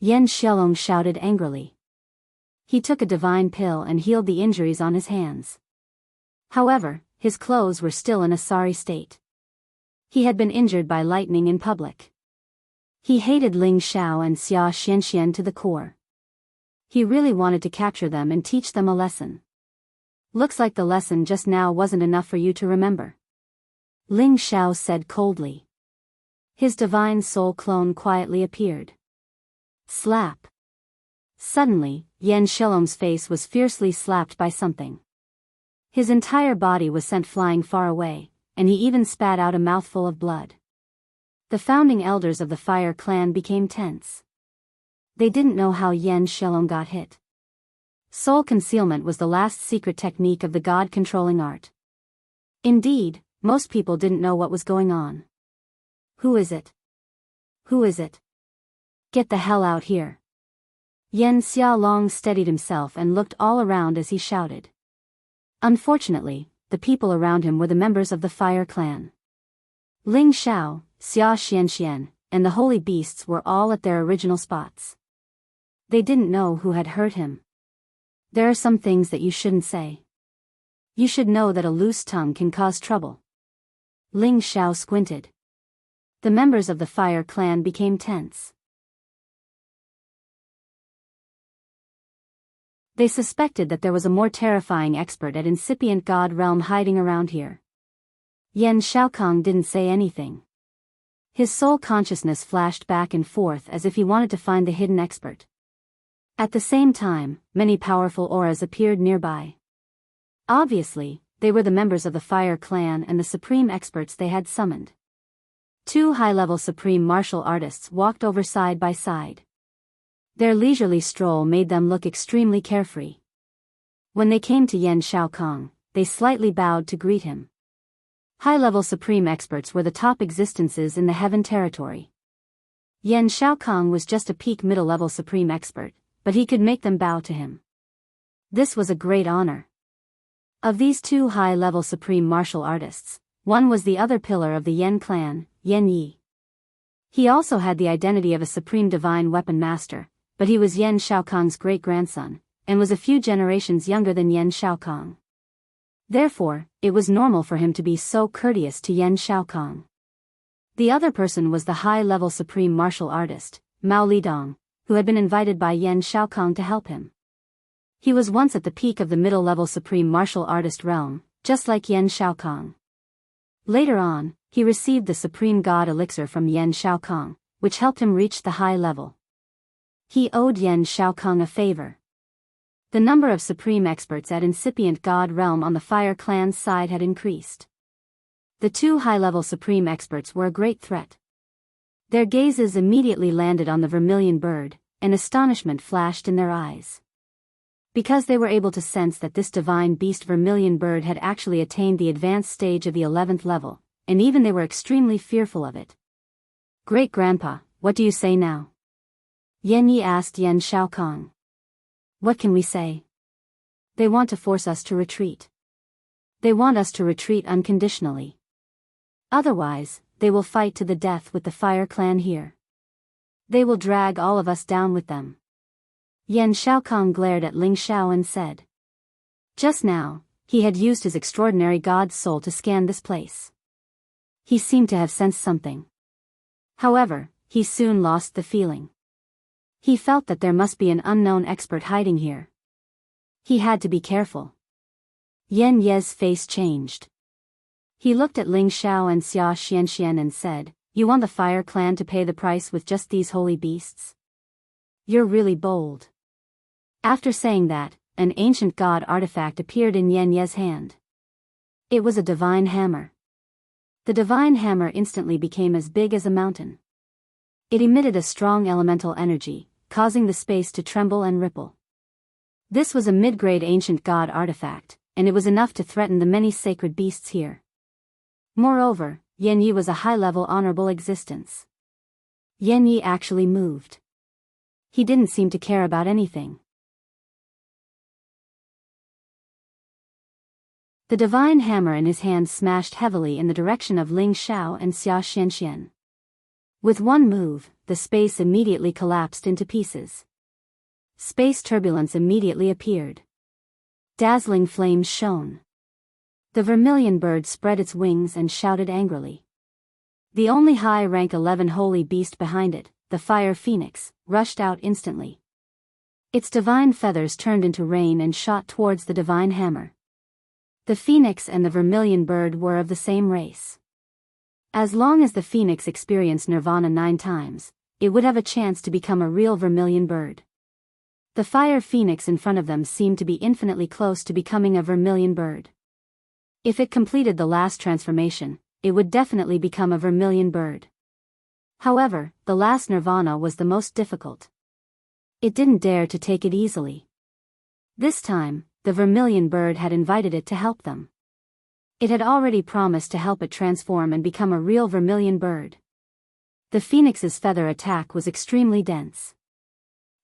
S1: Yen Xiaolong shouted angrily. He took a divine pill and healed the injuries on his hands. However, his clothes were still in a sorry state. He had been injured by lightning in public. He hated Ling Xiao and Xia Xianxian to the core. He really wanted to capture them and teach them a lesson. "Looks like the lesson just now wasn't enough for you to remember," Ling Xiao said coldly. His divine soul clone quietly appeared. Slap. Suddenly, Yen Xiaolong's face was fiercely slapped by something. His entire body was sent flying far away, and he even spat out a mouthful of blood. The founding elders of the Fire clan became tense. They didn't know how Yen Xiaolong got hit. Soul concealment was the last secret technique of the God-controlling art. Indeed, most people didn't know what was going on. "Who is it? Who is it? Get the hell out here." Yen Xiaolong steadied himself and looked all around as he shouted. Unfortunately, the people around him were the members of the Fire clan. Ling Xiao, Xia Xianxian, and the holy beasts were all at their original spots. They didn't know who had hurt him. "There are some things that you shouldn't say. You should know that a loose tongue can cause trouble." Ling Xiao squinted. The members of the Fire clan became tense. They suspected that there was a more terrifying expert at incipient God realm hiding around here. Yen Xiaokong didn't say anything. His soul consciousness flashed back and forth as if he wanted to find the hidden expert. At the same time, many powerful auras appeared nearby. Obviously, they were the members of the Fire clan and the supreme experts they had summoned. 2 high-level supreme martial artists walked over side by side. Their leisurely stroll made them look extremely carefree. When they came to Yen Xiaokong, they slightly bowed to greet him. High-level supreme experts were the top existences in the Heaven territory. Yen Xiaokong was just a peak middle-level supreme expert, but he could make them bow to him. This was a great honor. Of these 2 high-level supreme martial artists, one was the other pillar of the Yen clan, Yen Yi. He also had the identity of a supreme divine weapon master, but he was Yen Xiaokong's great-grandson, and was a few generations younger than Yan Shaokong. Therefore, it was normal for him to be so courteous to Yan Shaokong. The other person was the high-level supreme martial artist, Mao Lidong, who had been invited by Yan Shaokong to help him. He was once at the peak of the middle-level supreme martial artist realm, just like Yan Shaokong. Later on, he received the supreme god elixir from Yan Shaokong, which helped him reach the high level. He owed Yan Shaokong a favor. The number of supreme experts at incipient god realm on the Fire Clan's side had increased. The two high-level supreme experts were a great threat. Their gazes immediately landed on the vermilion bird, and astonishment flashed in their eyes. Because they were able to sense that this divine beast vermilion bird had actually attained the advanced stage of the 11th level, and even they were extremely fearful of it. "Great-grandpa, what do you say now?" Yan Yi asked Yan Shaokong. "What can we say? They want to force us to retreat. They want us to retreat unconditionally. Otherwise, they will fight to the death with the Fire Clan here. They will drag all of us down with them." Yan Shaokong glared at Ling Xiao and said. Just now, he had used his extraordinary god's soul to scan this place. He seemed to have sensed something. However, he soon lost the feeling. He felt that there must be an unknown expert hiding here. He had to be careful. Yan Ye's face changed. He looked at Ling Xiao and Xia Xianxian and said, "You want the Fire Clan to pay the price with just these holy beasts? You're really bold." After saying that, an ancient god artifact appeared in Yan Ye's hand. It was a divine hammer. The divine hammer instantly became as big as a mountain. It emitted a strong elemental energy, causing the space to tremble and ripple. This was a mid-grade ancient god artifact, and it was enough to threaten the many sacred beasts here. Moreover, Yan Yi was a high-level honorable existence. Yan Yi actually moved. He didn't seem to care about anything. The divine hammer in his hand smashed heavily in the direction of Ling Xiao and Xia Xianxian. With one move, the space immediately collapsed into pieces. Space turbulence immediately appeared. Dazzling flames shone. The vermilion bird spread its wings and shouted angrily. The only high-rank 11 holy beast behind it, the fire phoenix, rushed out instantly. Its divine feathers turned into rain and shot towards the divine hammer. The phoenix and the vermilion bird were of the same race. As long as the phoenix experienced nirvana 9 times, it would have a chance to become a real vermilion bird. The fire phoenix in front of them seemed to be infinitely close to becoming a vermilion bird. If it completed the last transformation, it would definitely become a vermilion bird. However, the last nirvana was the most difficult. It didn't dare to take it easily. This time, the vermilion bird had invited it to help them. It had already promised to help it transform and become a real vermilion bird. The phoenix's feather attack was extremely dense.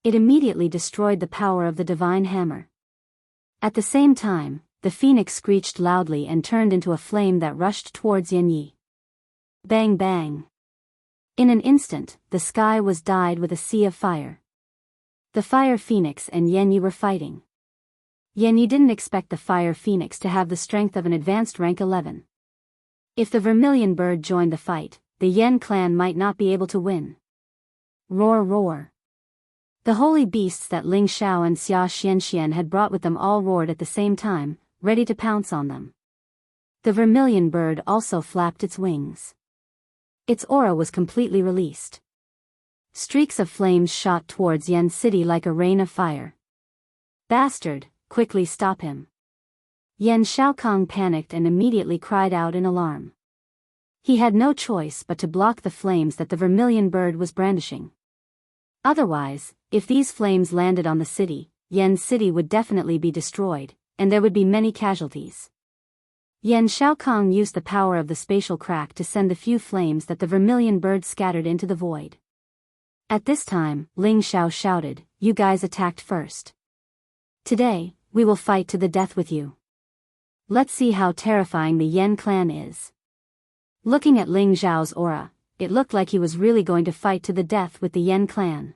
S1: It immediately destroyed the power of the divine hammer. At the same time, the phoenix screeched loudly and turned into a flame that rushed towards Yan Yi. Bang bang. In an instant, the sky was dyed with a sea of fire. The fire phoenix and Yan Yi were fighting. Yan Yi didn't expect the fire phoenix to have the strength of an advanced rank 11. If the vermilion bird joined the fight, the Yan clan might not be able to win. Roar roar. The holy beasts that Ling Xiao and Xia Xianxian had brought with them all roared at the same time, ready to pounce on them. The vermilion bird also flapped its wings. Its aura was completely released. Streaks of flames shot towards Yan City like a rain of fire. "Bastard, quickly stop him." Yan Shaokong panicked and immediately cried out in alarm. He had no choice but to block the flames that the vermilion bird was brandishing. Otherwise, if these flames landed on the city, Yan City would definitely be destroyed, and there would be many casualties. Yan Shaokong used the power of the spatial crack to send the few flames that the vermilion bird scattered into the void. At this time, Ling Xiao shouted, "You guys attacked first. Today, we will fight to the death with you. Let's see how terrifying the Yan clan is." Looking at Ling Xiao's aura, it looked like he was really going to fight to the death with the Yan clan.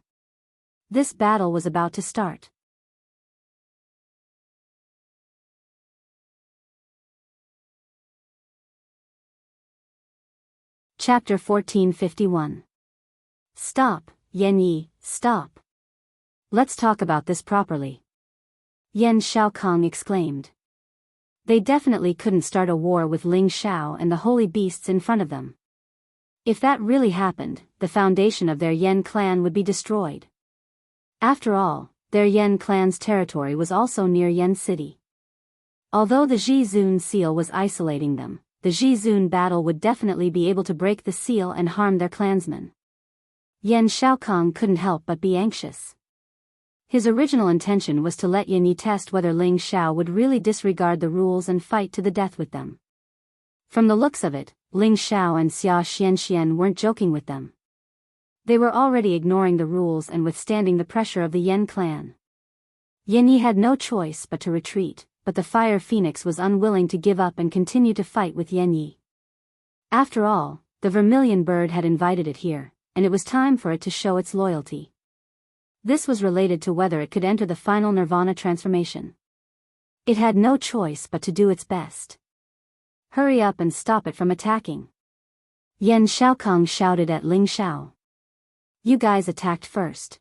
S1: This battle was about to start. Chapter 1451. Stop, Yan Yi, stop. Let's talk about this properly. Yan Shaokong exclaimed. They definitely couldn't start a war with Ling Xiao and the holy beasts in front of them. If that really happened, the foundation of their Yan clan would be destroyed. After all, their Yan clan's territory was also near Yan City. Although the Zhizun seal was isolating them, the Zhizun battle would definitely be able to break the seal and harm their clansmen. Yan Shaokong couldn't help but be anxious. His original intention was to let Yan Yi test whether Ling Xiao would really disregard the rules and fight to the death with them. From the looks of it, Ling Xiao and Xia Xianxian weren't joking with them. They were already ignoring the rules and withstanding the pressure of the Yan clan. Yan Yi had no choice but to retreat, but the Fire Phoenix was unwilling to give up and continue to fight with Yan Yi. After all, the Vermilion Bird had invited it here, and it was time for it to show its loyalty. This was related to whether it could enter the final Nirvana transformation. It had no choice but to do its best. Hurry up and stop it from attacking. Yan Shaokong shouted at Ling Xiao. You guys attacked first.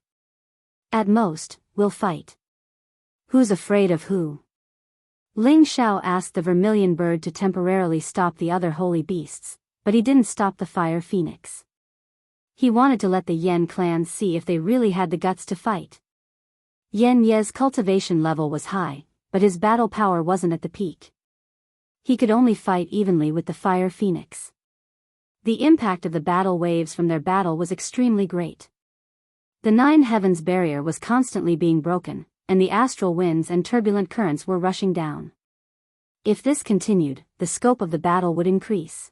S1: At most, we'll fight. Who's afraid of who? Ling Xiao asked the Vermilion Bird to temporarily stop the other holy beasts, but he didn't stop the Fire Phoenix. He wanted to let the Yan clan see if they really had the guts to fight. Yan Ye's cultivation level was high, but his battle power wasn't at the peak. He could only fight evenly with the Fire Phoenix. The impact of the battle waves from their battle was extremely great. The Nine Heavens barrier was constantly being broken, and the astral winds and turbulent currents were rushing down. If this continued, the scope of the battle would increase.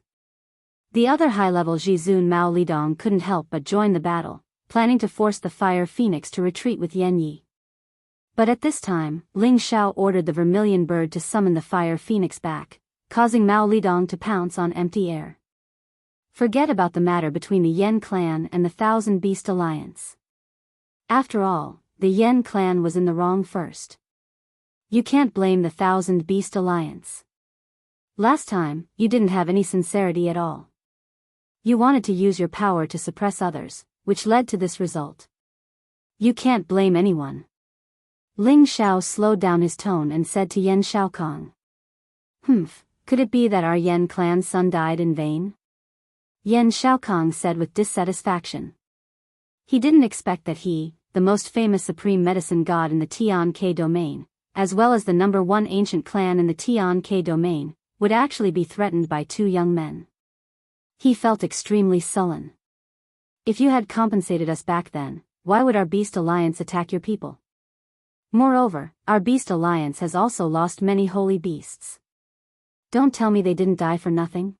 S1: The other high-level Zhizun Mao Lidong couldn't help but join the battle, planning to force the Fire Phoenix to retreat with Yan Yi. But at this time, Ling Xiao ordered the Vermilion Bird to summon the Fire Phoenix back, causing Mao Lidong to pounce on empty air. Forget about the matter between the Yan clan and the Thousand Beast Alliance. After all, the Yan clan was in the wrong first. You can't blame the Thousand Beast Alliance. Last time, you didn't have any sincerity at all. You wanted to use your power to suppress others, which led to this result. You can't blame anyone. Ling Xiao slowed down his tone and said to Yan Shaokong. Could it be that our Yan clan's son died in vain? Yan Shaokong said with dissatisfaction. He didn't expect that he, the most famous supreme medicine god in the Tian-Ke domain, as well as the #1 ancient clan in the Tian-Ke domain, would actually be threatened by two young men. He felt extremely sullen. If you had compensated us back then, why would our Beast Alliance attack your people? Moreover, our Beast Alliance has also lost many holy beasts. Don't tell me they didn't die for nothing.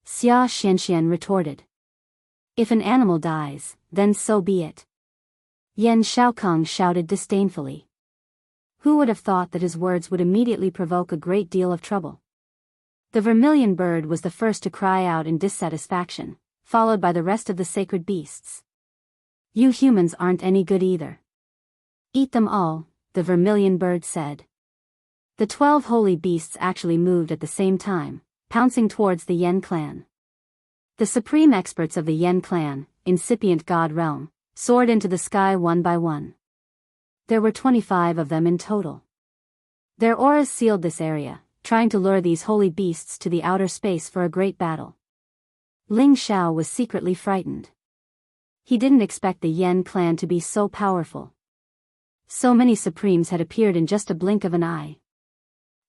S1: Xia Xianxian retorted. If an animal dies, then so be it. Yan Shaokong shouted disdainfully. Who would have thought that his words would immediately provoke a great deal of trouble? The Vermilion Bird was the first to cry out in dissatisfaction, followed by the rest of the sacred beasts. You humans aren't any good either. Eat them all, the Vermilion Bird said. The 12 holy beasts actually moved at the same time, pouncing towards the Yan clan. The supreme experts of the Yan clan, incipient god realm, soared into the sky one by one. There were 25 of them in total. Their auras sealed this area, trying to lure these holy beasts to the outer space for a great battle. Ling Xiao was secretly frightened. He didn't expect the Yan clan to be so powerful. So many supremes had appeared in just a blink of an eye.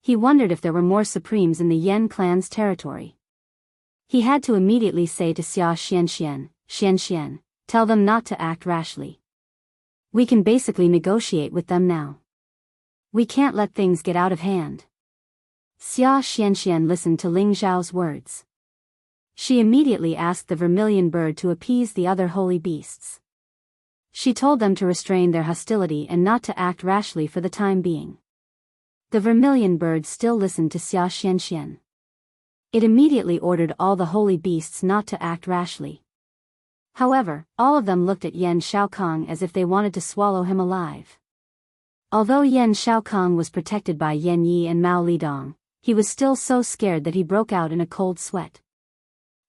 S1: He wondered if there were more supremes in the Yan clan's territory. He had to immediately say to Xia Xianxian, tell them not to act rashly. We can basically negotiate with them now. We can't let things get out of hand. Xia Xianxian listened to Ling Xiao's words. She immediately asked the Vermilion Bird to appease the other holy beasts. She told them to restrain their hostility and not to act rashly for the time being. The Vermilion Bird still listened to Xia Xianxian. It immediately ordered all the holy beasts not to act rashly. However, all of them looked at Yan Shaokong as if they wanted to swallow him alive. Although Yan Shaokong was protected by Yan Yi and Mao Lidong, he was still so scared that he broke out in a cold sweat.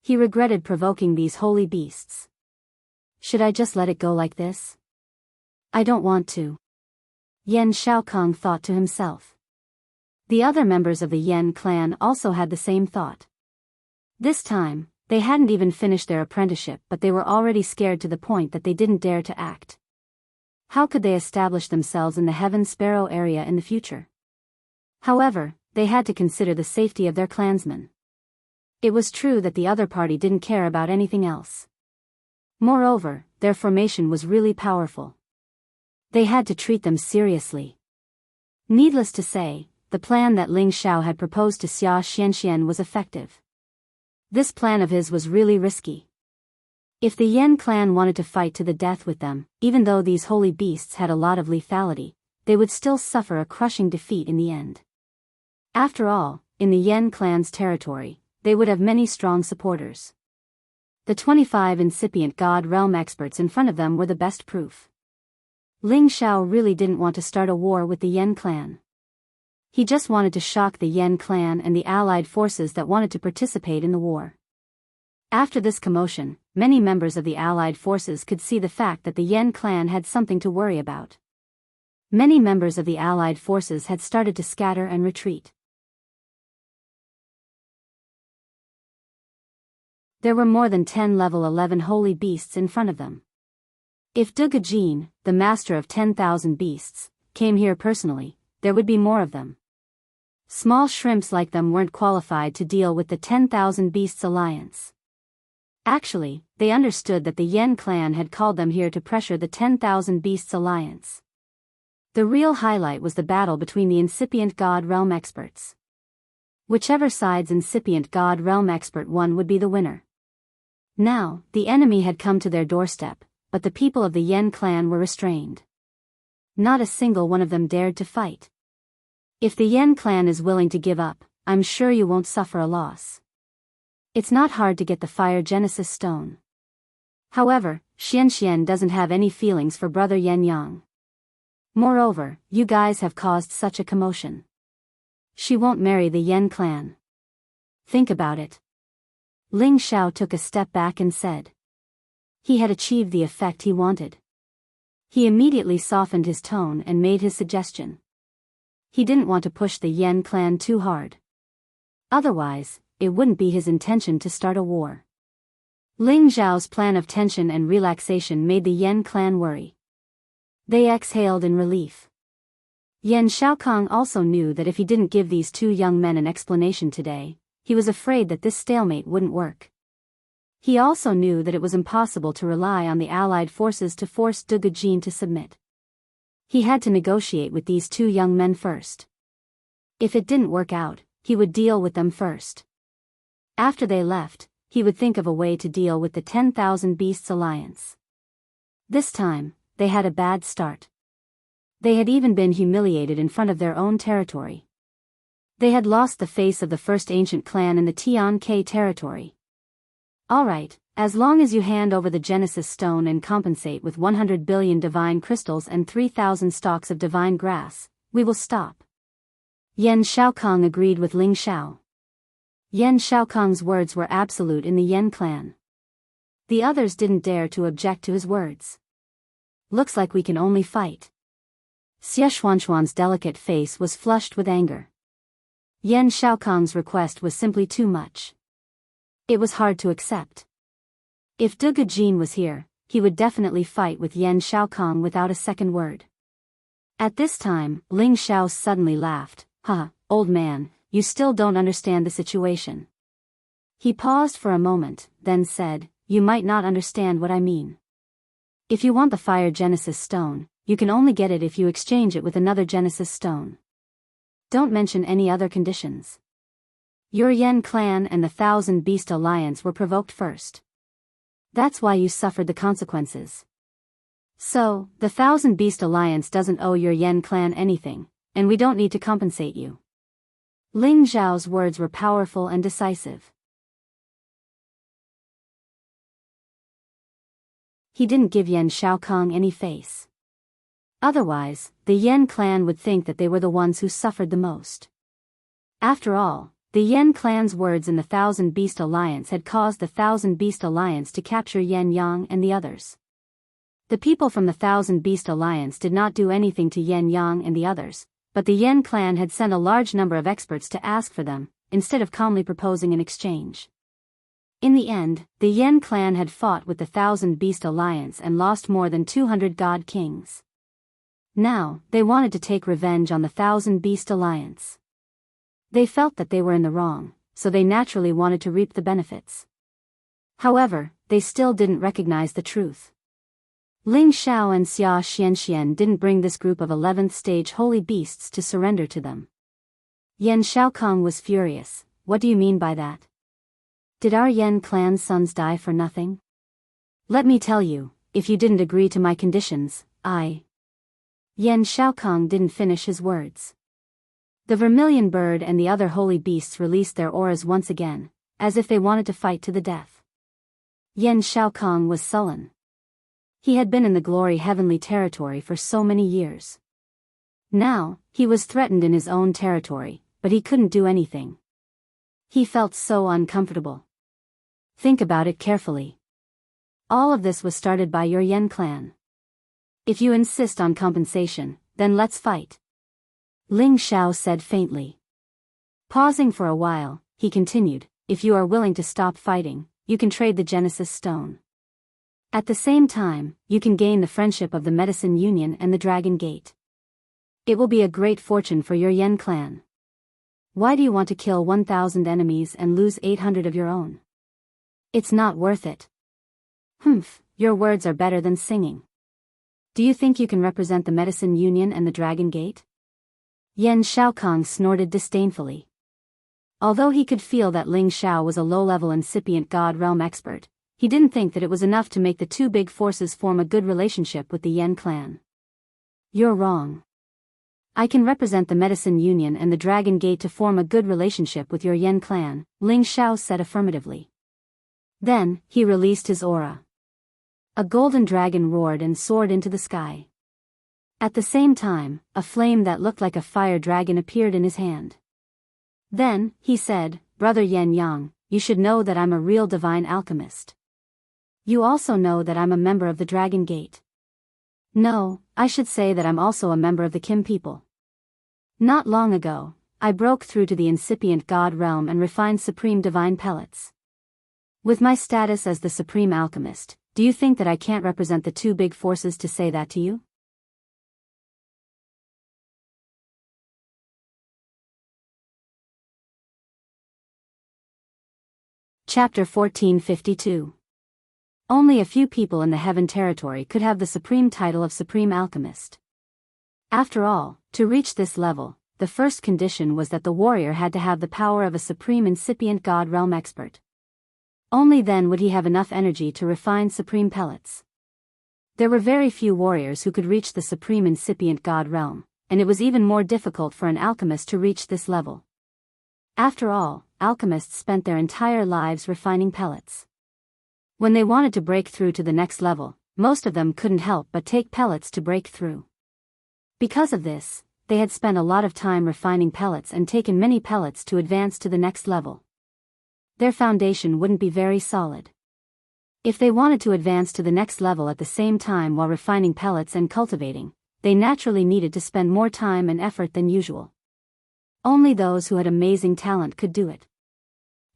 S1: He regretted provoking these holy beasts. Should I just let it go like this? I don't want to. Yan Shaokong thought to himself. The other members of the Yan clan also had the same thought. This time, they hadn't even finished their apprenticeship, but they were already scared to the point that they didn't dare to act. How could they establish themselves in the Heaven Sparrow area in the future? However, they had to consider the safety of their clansmen. It was true that the other party didn't care about anything else. Moreover, their formation was really powerful. They had to treat them seriously. Needless to say, the plan that Ling Xiao had proposed to Xia Xianxian was effective. This plan of his was really risky. If the Yan clan wanted to fight to the death with them, even though these holy beasts had a lot of lethality, they would still suffer a crushing defeat in the end. After all, in the Yan clan's territory, they would have many strong supporters. The 25 incipient God Realm experts in front of them were the best proof. Ling Xiao really didn't want to start a war with the Yan clan. He just wanted to shock the Yan clan and the allied forces that wanted to participate in the war. After this commotion, many members of the allied forces could see the fact that the Yan clan had something to worry about. Many members of the allied forces had started to scatter and retreat. There were more than 10 level 11 holy beasts in front of them. If Dugajin, the master of 10,000 beasts, came here personally, there would be more of them. Small shrimps like them weren't qualified to deal with the 10,000 Beasts Alliance. Actually, they understood that the Yan clan had called them here to pressure the 10,000 Beasts Alliance. The real highlight was the battle between the incipient God Realm experts. Whichever side's incipient God Realm expert won would be the winner. Now, the enemy had come to their doorstep, but the people of the Yan clan were restrained. Not a single one of them dared to fight. If the Yan clan is willing to give up, I'm sure you won't suffer a loss. It's not hard to get the Fire Genesis Stone. However, Xianxian doesn't have any feelings for brother Yan Yang. Moreover, you guys have caused such a commotion. She won't marry the Yan clan. Think about it. Ling Xiao took a step back and said. He had achieved the effect he wanted. He immediately softened his tone and made his suggestion. He didn't want to push the Yan clan too hard. Otherwise, it wouldn't be his intention to start a war. Ling Xiao's plan of tension and relaxation made the Yan clan worry. They exhaled in relief. Yan Shaokong also knew that if he didn't give these two young men an explanation today, he was afraid that this stalemate wouldn't work. He also knew that it was impossible to rely on the allied forces to force Dugajin to submit. He had to negotiate with these two young men first. If it didn't work out, he would deal with them first. After they left, he would think of a way to deal with the 10,000 Beasts Alliance. This time, they had a bad start. They had even been humiliated in front of their own territory. They had lost the face of the first ancient clan in the Tian K territory. Alright, as long as you hand over the Genesis Stone and compensate with 100 billion divine crystals and 3,000 stalks of divine grass, we will stop. Yan Shaokong agreed with Ling Xiao. Yan Shaokong's words were absolute in the Yan clan. The others didn't dare to object to his words. Looks like we can only fight. Xie Xuanxuan's delicate face was flushed with anger. Yan Shaokong's request was simply too much. It was hard to accept. If Dugajin was here, he would definitely fight with Yan Shaokong without a second word. At this time, Ling Xiao suddenly laughed. Old man, you still don't understand the situation. He paused for a moment, then said, you might not understand what I mean. If you want the Fire Genesis Stone, you can only get it if you exchange it with another Genesis Stone. Don't mention any other conditions. Your Yan clan and the 1,000 Beast Alliance were provoked first. That's why you suffered the consequences. So, the 1,000 Beast Alliance doesn't owe your Yan clan anything, and we don't need to compensate you. Ling Xiao's words were powerful and decisive. He didn't give Yan Shaokong any face. Otherwise, the Yan clan would think that they were the ones who suffered the most. After all, the Yen clan's words in the Thousand Beast Alliance had caused the Thousand Beast Alliance to capture Yen Yang and the others. The people from the Thousand Beast Alliance did not do anything to Yen Yang and the others, but the Yen clan had sent a large number of experts to ask for them, instead of calmly proposing an exchange. In the end, the Yen clan had fought with the Thousand Beast Alliance and lost more than 200 god kings. Now, they wanted to take revenge on the Thousand Beast Alliance. They felt that they were in the wrong, so they naturally wanted to reap the benefits. However, they still didn't recognize the truth. Ling Xiao and Xia Xianxian didn't bring this group of 11th stage holy beasts to surrender to them. Yan Xiaokong was furious. What do you mean by that? Did our Yen clan's sons die for nothing? Let me tell you, if you didn't agree to my conditions, Yan Xiaokong didn't finish his words. The vermilion bird and the other holy beasts released their auras once again, as if they wanted to fight to the death. Yan Xiaokong was sullen. He had been in the glory heavenly territory for so many years. Now, he was threatened in his own territory, but he couldn't do anything. He felt so uncomfortable. Think about it carefully. All of this was started by your Yen clan. If you insist on compensation, then let's fight. Ling Xiao said faintly. Pausing for a while, he continued, if you are willing to stop fighting, you can trade the Genesis Stone. At the same time, you can gain the friendship of the Medicine Union and the Dragon Gate. It will be a great fortune for your Yen clan. Why do you want to kill 1,000 enemies and lose 800 of your own? It's not worth it. Humph, your words are better than singing. Do you think you can represent the Medicine Union and the Dragon Gate? Yan Xiaokong snorted disdainfully. Although he could feel that Ling Xiao was a low-level incipient God Realm expert, he didn't think that it was enough to make the two big forces form a good relationship with the Yen clan. You're wrong. I can represent the Medicine Union and the Dragon Gate to form a good relationship with your Yen clan, Ling Xiao said affirmatively. Then, he released his aura. A golden dragon roared and soared into the sky. At the same time, a flame that looked like a fire dragon appeared in his hand. Then, he said, Brother Yen Yang, you should know that I'm a real divine alchemist. You also know that I'm a member of the Dragon Gate. No, I should say that I'm also a member of the Kim people. Not long ago, I broke through to the incipient God realm and refined supreme divine pellets. With my status as the supreme alchemist, do you think that I can't represent the two big forces to say that to you? Chapter 1452. Only a few people in the Heaven Territory could have the supreme title of Supreme Alchemist. After all, to reach this level, the first condition was that the warrior had to have the power of a supreme incipient God realm expert. Only then would he have enough energy to refine supreme pellets. There were very few warriors who could reach the supreme incipient God realm, and it was even more difficult for an alchemist to reach this level. After all, alchemists spent their entire lives refining pellets. When they wanted to break through to the next level, most of them couldn't help but take pellets to break through. Because of this, they had spent a lot of time refining pellets and taken many pellets to advance to the next level. Their foundation wouldn't be very solid. If they wanted to advance to the next level at the same time while refining pellets and cultivating, they naturally needed to spend more time and effort than usual. Only those who had amazing talent could do it.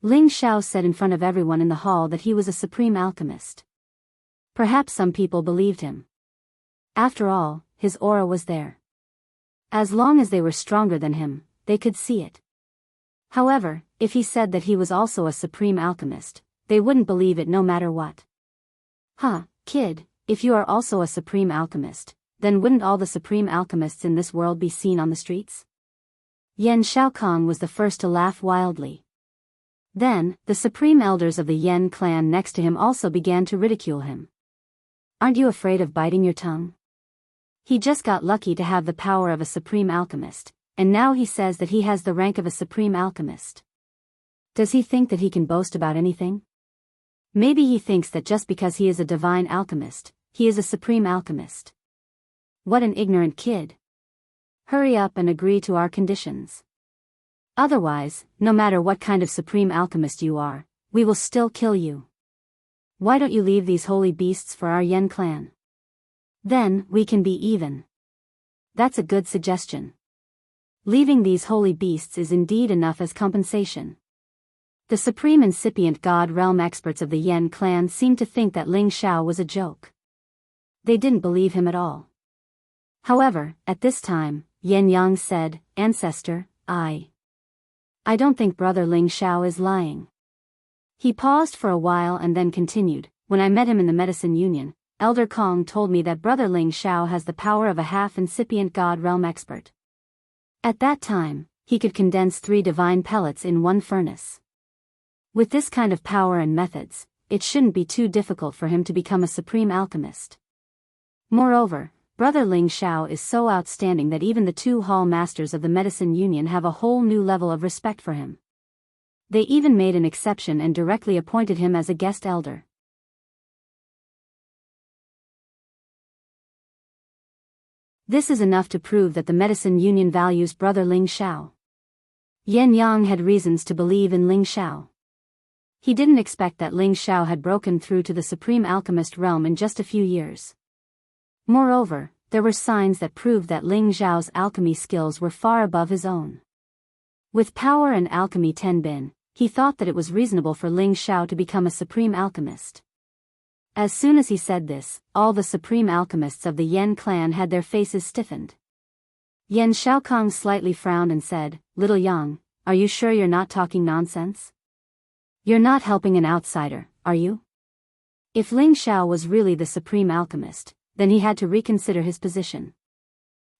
S1: Ling Xiao said in front of everyone in the hall that he was a supreme alchemist. Perhaps some people believed him. After all, his aura was there. As long as they were stronger than him, they could see it. However, if he said that he was also a supreme alchemist, they wouldn't believe it no matter what. Kid, if you are also a supreme alchemist, then wouldn't all the supreme alchemists in this world be seen on the streets? Yan Xiaokong was the first to laugh wildly. Then, the supreme elders of the Yen clan next to him also began to ridicule him. Aren't you afraid of biting your tongue? He just got lucky to have the power of a supreme alchemist, and now he says that he has the rank of a supreme alchemist. Does he think that he can boast about anything? Maybe he thinks that just because he is a divine alchemist, he is a supreme alchemist. What an ignorant kid. Hurry up and agree to our conditions. Otherwise, no matter what kind of supreme alchemist you are, we will still kill you. Why don't you leave these holy beasts for our Yen clan? Then, we can be even. That's a good suggestion. Leaving these holy beasts is indeed enough as compensation. The supreme incipient god realm experts of the Yen clan seemed to think that Ling Xiao was a joke. They didn't believe him at all. However, at this time, Yen Yang said, "Ancestor, I don't think Brother Ling Xiao is lying." He paused for a while and then continued, "When I met him in the Medicine Union, Elder Kong told me that Brother Ling Xiao has the power of a half-incipient god realm expert. At that time, he could condense 3 divine pellets in one furnace. With this kind of power and methods, it shouldn't be too difficult for him to become a supreme alchemist. Moreover, Brother Ling Xiao is so outstanding that even the 2 hall masters of the Medicine Union have a whole new level of respect for him. They even made an exception and directly appointed him as a guest elder. This is enough to prove that the Medicine Union values Brother Ling Xiao." Yen Yang had reasons to believe in Ling Xiao. He didn't expect that Ling Xiao had broken through to the Supreme Alchemist realm in just a few years. Moreover, there were signs that proved that Ling Xiao's alchemy skills were far above his own. With power and alchemy 10 bin, he thought that it was reasonable for Ling Xiao to become a supreme alchemist. As soon as he said this, all the supreme alchemists of the Yen clan had their faces stiffened. Yen Xiaokong slightly frowned and said, "Little Yang, are you sure you're not talking nonsense? You're not helping an outsider, are you?" If Ling Xiao was really the supreme alchemist, then he had to reconsider his position.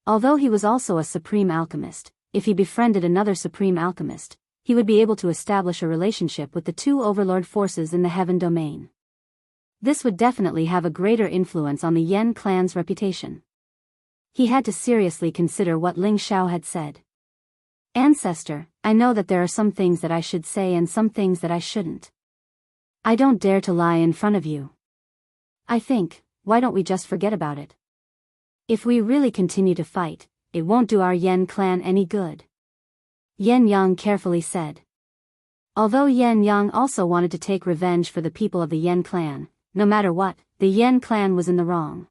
S1: Although he was also a supreme alchemist, if he befriended another supreme alchemist, he would be able to establish a relationship with the 2 overlord forces in the heaven domain. This would definitely have a greater influence on the Yen clan's reputation. He had to seriously consider what Ling Xiao had said. "Ancestor, I know that there are some things that I should say and some things that I shouldn't. I don't dare to lie in front of you. I think, why don't we just forget about it? If we really continue to fight, it won't do our Yen clan any good," Yen Yang carefully said. Although Yen Yang also wanted to take revenge for the people of the Yen clan, no matter what, the Yen clan was in the wrong.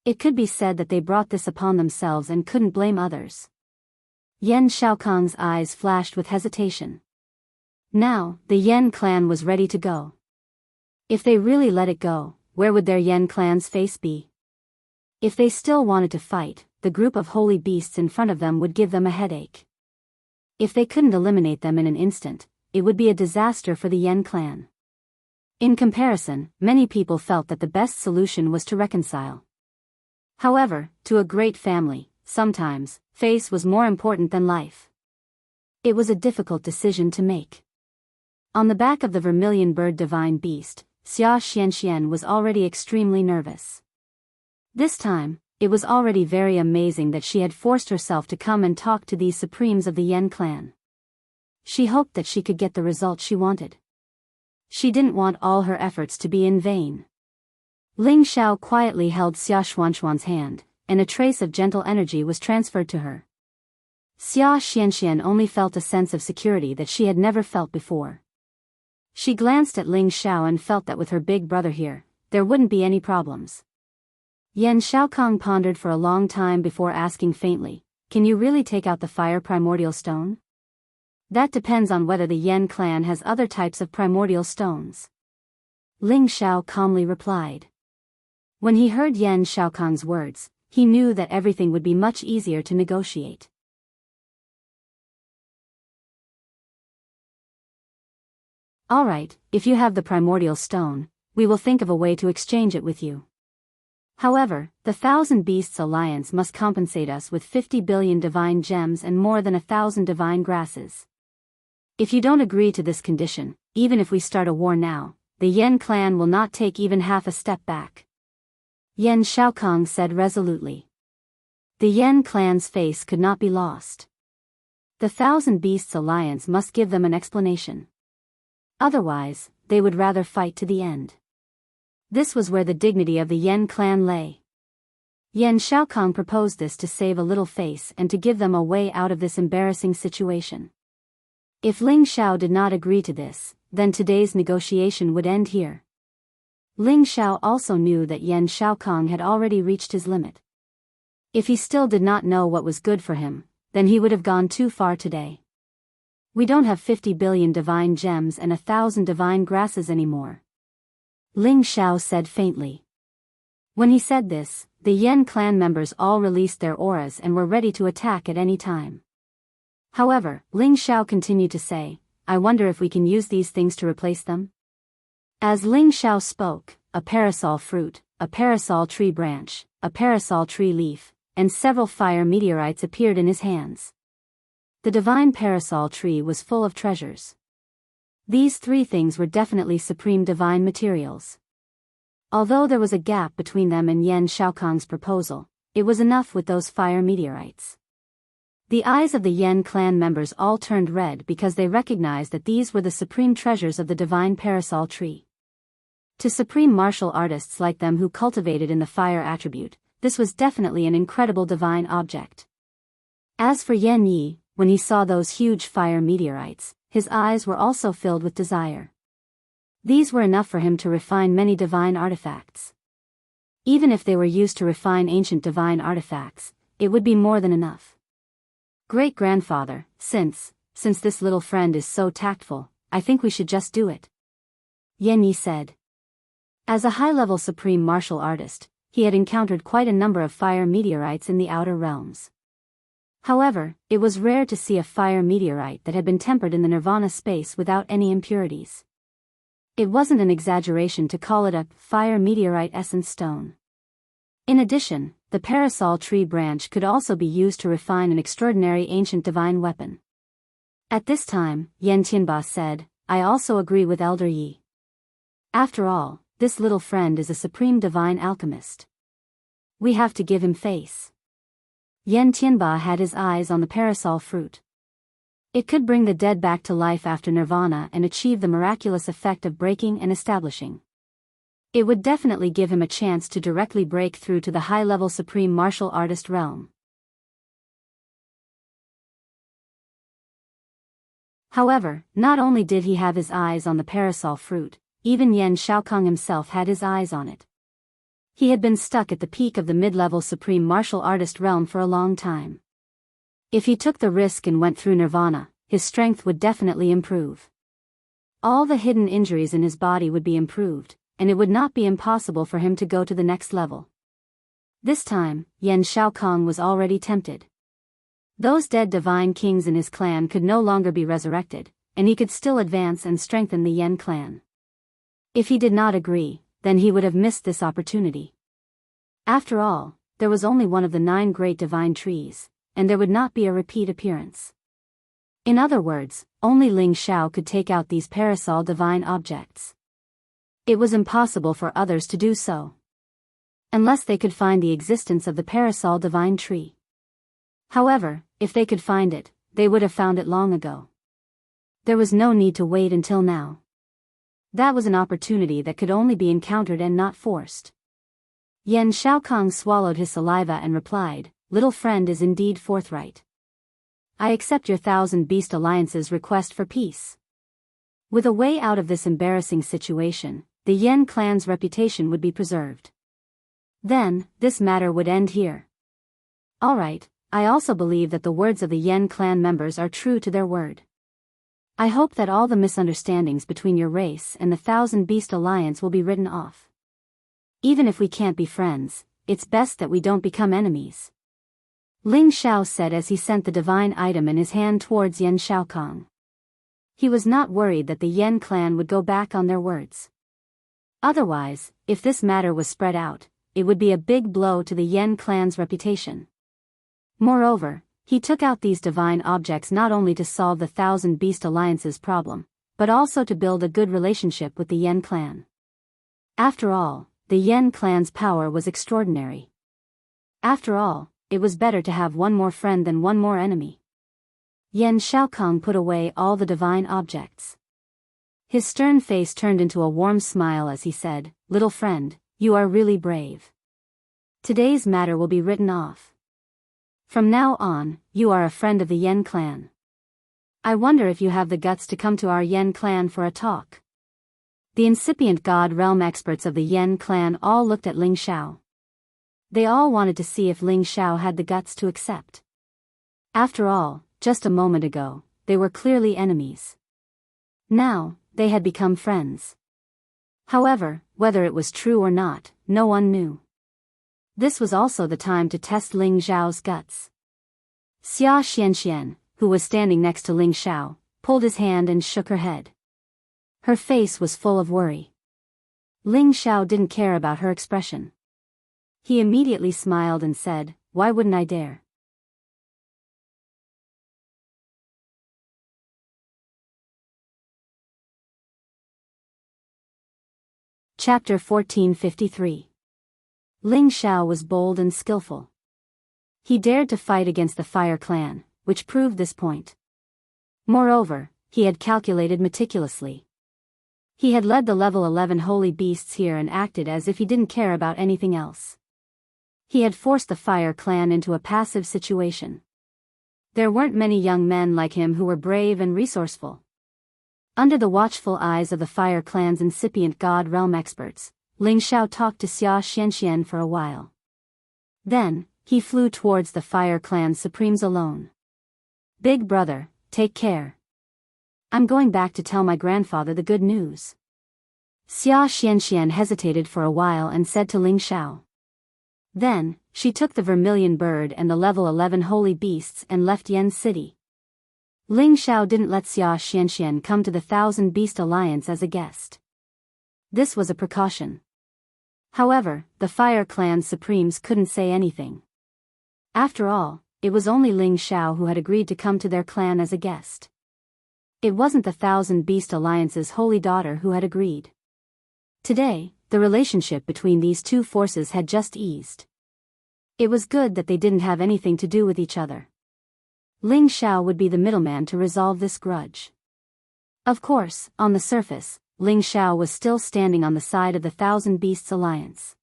S1: It could be said that they brought this upon themselves and couldn't blame others. Yen Xiaokong's eyes flashed with hesitation. Now, the Yen clan was ready to go. If they really let it go, where would their Yen clan's face be? If they still wanted to fight, the group of holy beasts in front of them would give them a headache. If they couldn't eliminate them in an instant, it would be a disaster for the Yen clan. In comparison, many people felt that the best solution was to reconcile. However, to a great family, sometimes, face was more important than life. It was a difficult decision to make. On the back of the vermilion bird divine beast, Xia Xianxian was already extremely nervous. This time, it was already very amazing that she had forced herself to come and talk to these supremes of the Yen clan. She hoped that she could get the result she wanted. She didn't want all her efforts to be in vain. Ling Xiao quietly held Xia Xuanxuan's hand, and a trace of gentle energy was transferred to her. Xia Xianxian only felt a sense of security that she had never felt before. She glanced at Ling Xiao and felt that with her big brother here, there wouldn't be any problems. Yen Xiaokong pondered for a long time before asking faintly, "Can you really take out the fire primordial stone?" "That depends on whether the Yen clan has other types of primordial stones," Ling Xiao calmly replied. When he heard Yen Xiaokong's words, he knew that everything would be much easier to negotiate. "Alright, if you have the primordial stone, we will think of a way to exchange it with you. However, the Thousand Beasts Alliance must compensate us with 50 billion divine gems and more than 1,000 divine grasses. If you don't agree to this condition, even if we start a war now, the Yen clan will not take even half a step back," Yen Xiaokong said resolutely. The Yen clan's face could not be lost. The Thousand Beasts Alliance must give them an explanation. Otherwise, they would rather fight to the end. This was where the dignity of the Yen clan lay. Yen Xiaokong proposed this to save a little face and to give them a way out of this embarrassing situation. If Ling Xiao did not agree to this, then today's negotiation would end here. Ling Xiao also knew that Yan Xiaokong had already reached his limit. If he still did not know what was good for him, then he would have gone too far today. We don't have 50 billion divine gems and 1,000 divine grasses anymore, Ling Xiao said faintly. When he said this, the Yan clan members all released their auras and were ready to attack at any time. However, Ling Xiao continued to say, I wonder if we can use these things to replace them? As Ling Xiao spoke, a parasol fruit, a parasol tree branch, a parasol tree leaf, and several fire meteorites appeared in his hands. The divine parasol tree was full of treasures. These three things were definitely supreme divine materials. Although there was a gap between them and Yan Xiaokong's proposal, it was enough with those fire meteorites. The eyes of the Yan clan members all turned red because they recognized that these were the supreme treasures of the divine parasol tree. To supreme martial artists like them who cultivated in the fire attribute, this was definitely an incredible divine object. As for Yan Yi, when he saw those huge fire meteorites, his eyes were also filled with desire. These were enough for him to refine many divine artifacts. Even if they were used to refine ancient divine artifacts, it would be more than enough. Great-grandfather, since this little friend is so tactful, I think we should just do it, Yan Yi said. As a high-level supreme martial artist, he had encountered quite a number of fire meteorites in the outer realms. However, it was rare to see a fire meteorite that had been tempered in the nirvana space without any impurities. It wasn't an exaggeration to call it a fire meteorite essence stone. In addition, the parasol tree branch could also be used to refine an extraordinary ancient divine weapon. At this time, Yan Tianba said, I also agree with Elder Yi. After all, this little friend is a supreme divine alchemist. We have to give him face. Yan Tianba had his eyes on the parasol fruit. It could bring the dead back to life after nirvana and achieve the miraculous effect of breaking and establishing. It would definitely give him a chance to directly break through to the high-level supreme martial artist realm. However, not only did he have his eyes on the parasol fruit, even Yan Xiaokong himself had his eyes on it. He had been stuck at the peak of the mid-level supreme martial artist realm for a long time. If he took the risk and went through nirvana, his strength would definitely improve. All the hidden injuries in his body would be improved, and it would not be impossible for him to go to the next level. This time, Yan Xiaokong was already tempted. Those dead divine kings in his clan could no longer be resurrected, and he could still advance and strengthen the Yan clan. If he did not agree, then he would have missed this opportunity. After all, there was only one of the 9 great divine trees, and there would not be a repeat appearance. In other words, only Ling Xiao could take out these parasol divine objects. It was impossible for others to do so, unless they could find the existence of the parasol divine tree. However, if they could find it, they would have found it long ago. There was no need to wait until now. That was an opportunity that could only be encountered and not forced. Yan Xiaokong swallowed his saliva and replied, Little friend is indeed forthright. I accept your 1,000 Beast Alliance's request for peace. With a way out of this embarrassing situation, the Yan clan's reputation would be preserved. Then, this matter would end here. Alright, I also believe that the words of the Yan clan members are true to their word. I hope that all the misunderstandings between your race and the 1,000 Beast Alliance will be written off. Even if we can't be friends, it's best that we don't become enemies, Ling Xiao said as he sent the divine item in his hand towards Yan Xiaokong. He was not worried that the Yan clan would go back on their words. Otherwise, if this matter was spread out, it would be a big blow to the Yan clan's reputation. Moreover, he took out these divine objects not only to solve the 1,000 Beast Alliance's problem, but also to build a good relationship with the Yan clan. After all, the Yan clan's power was extraordinary. After all, it was better to have one more friend than one more enemy. Yan Xiaokong put away all the divine objects. His stern face turned into a warm smile as he said, Little friend, you are really brave. Today's matter will be written off. From now on, you are a friend of the Yan clan. I wonder if you have the guts to come to our Yen clan for a talk. The incipient God realm experts of the Yen clan all looked at Ling Xiao. They all wanted to see if Ling Xiao had the guts to accept. After all, just a moment ago, they were clearly enemies. Now, they had become friends. However, whether it was true or not, no one knew. This was also the time to test Ling Xiao's guts. Xia Xianxian, who was standing next to Ling Xiao, pulled his hand and shook her head. Her face was full of worry. Ling Xiao didn't care about her expression. He immediately smiled and said, "Why wouldn't I dare?" Chapter 1453. Ling Xiao was bold and skillful. He dared to fight against the Fire Clan, which proved this point. Moreover, he had calculated meticulously. He had led the level 11 holy beasts here and acted as if he didn't care about anything else. He had forced the Fire Clan into a passive situation. There weren't many young men like him who were brave and resourceful. Under the watchful eyes of the Fire Clan's incipient God realm experts, Ling Xiao talked to Xia Xianxian for a while. Then, he flew towards the Fire Clan's supremes alone. "Big brother, take care. I'm going back to tell my grandfather the good news." Xia Xianxian hesitated for a while and said to Ling Xiao. Then, she took the vermilion bird and the level 11 holy beasts and left Yen City. Ling Xiao didn't let Xia Xianxian come to the Thousand Beast Alliance as a guest. This was a precaution. However, the Fire Clan's supremes couldn't say anything. After all, it was only Ling Xiao who had agreed to come to their clan as a guest. It wasn't the Thousand Beast Alliance's holy daughter who had agreed. Today, the relationship between these two forces had just eased. It was good that they didn't have anything to do with each other. Ling Xiao would be the middleman to resolve this grudge. Of course, on the surface, Ling Xiao was still standing on the side of the Thousand Beasts Alliance.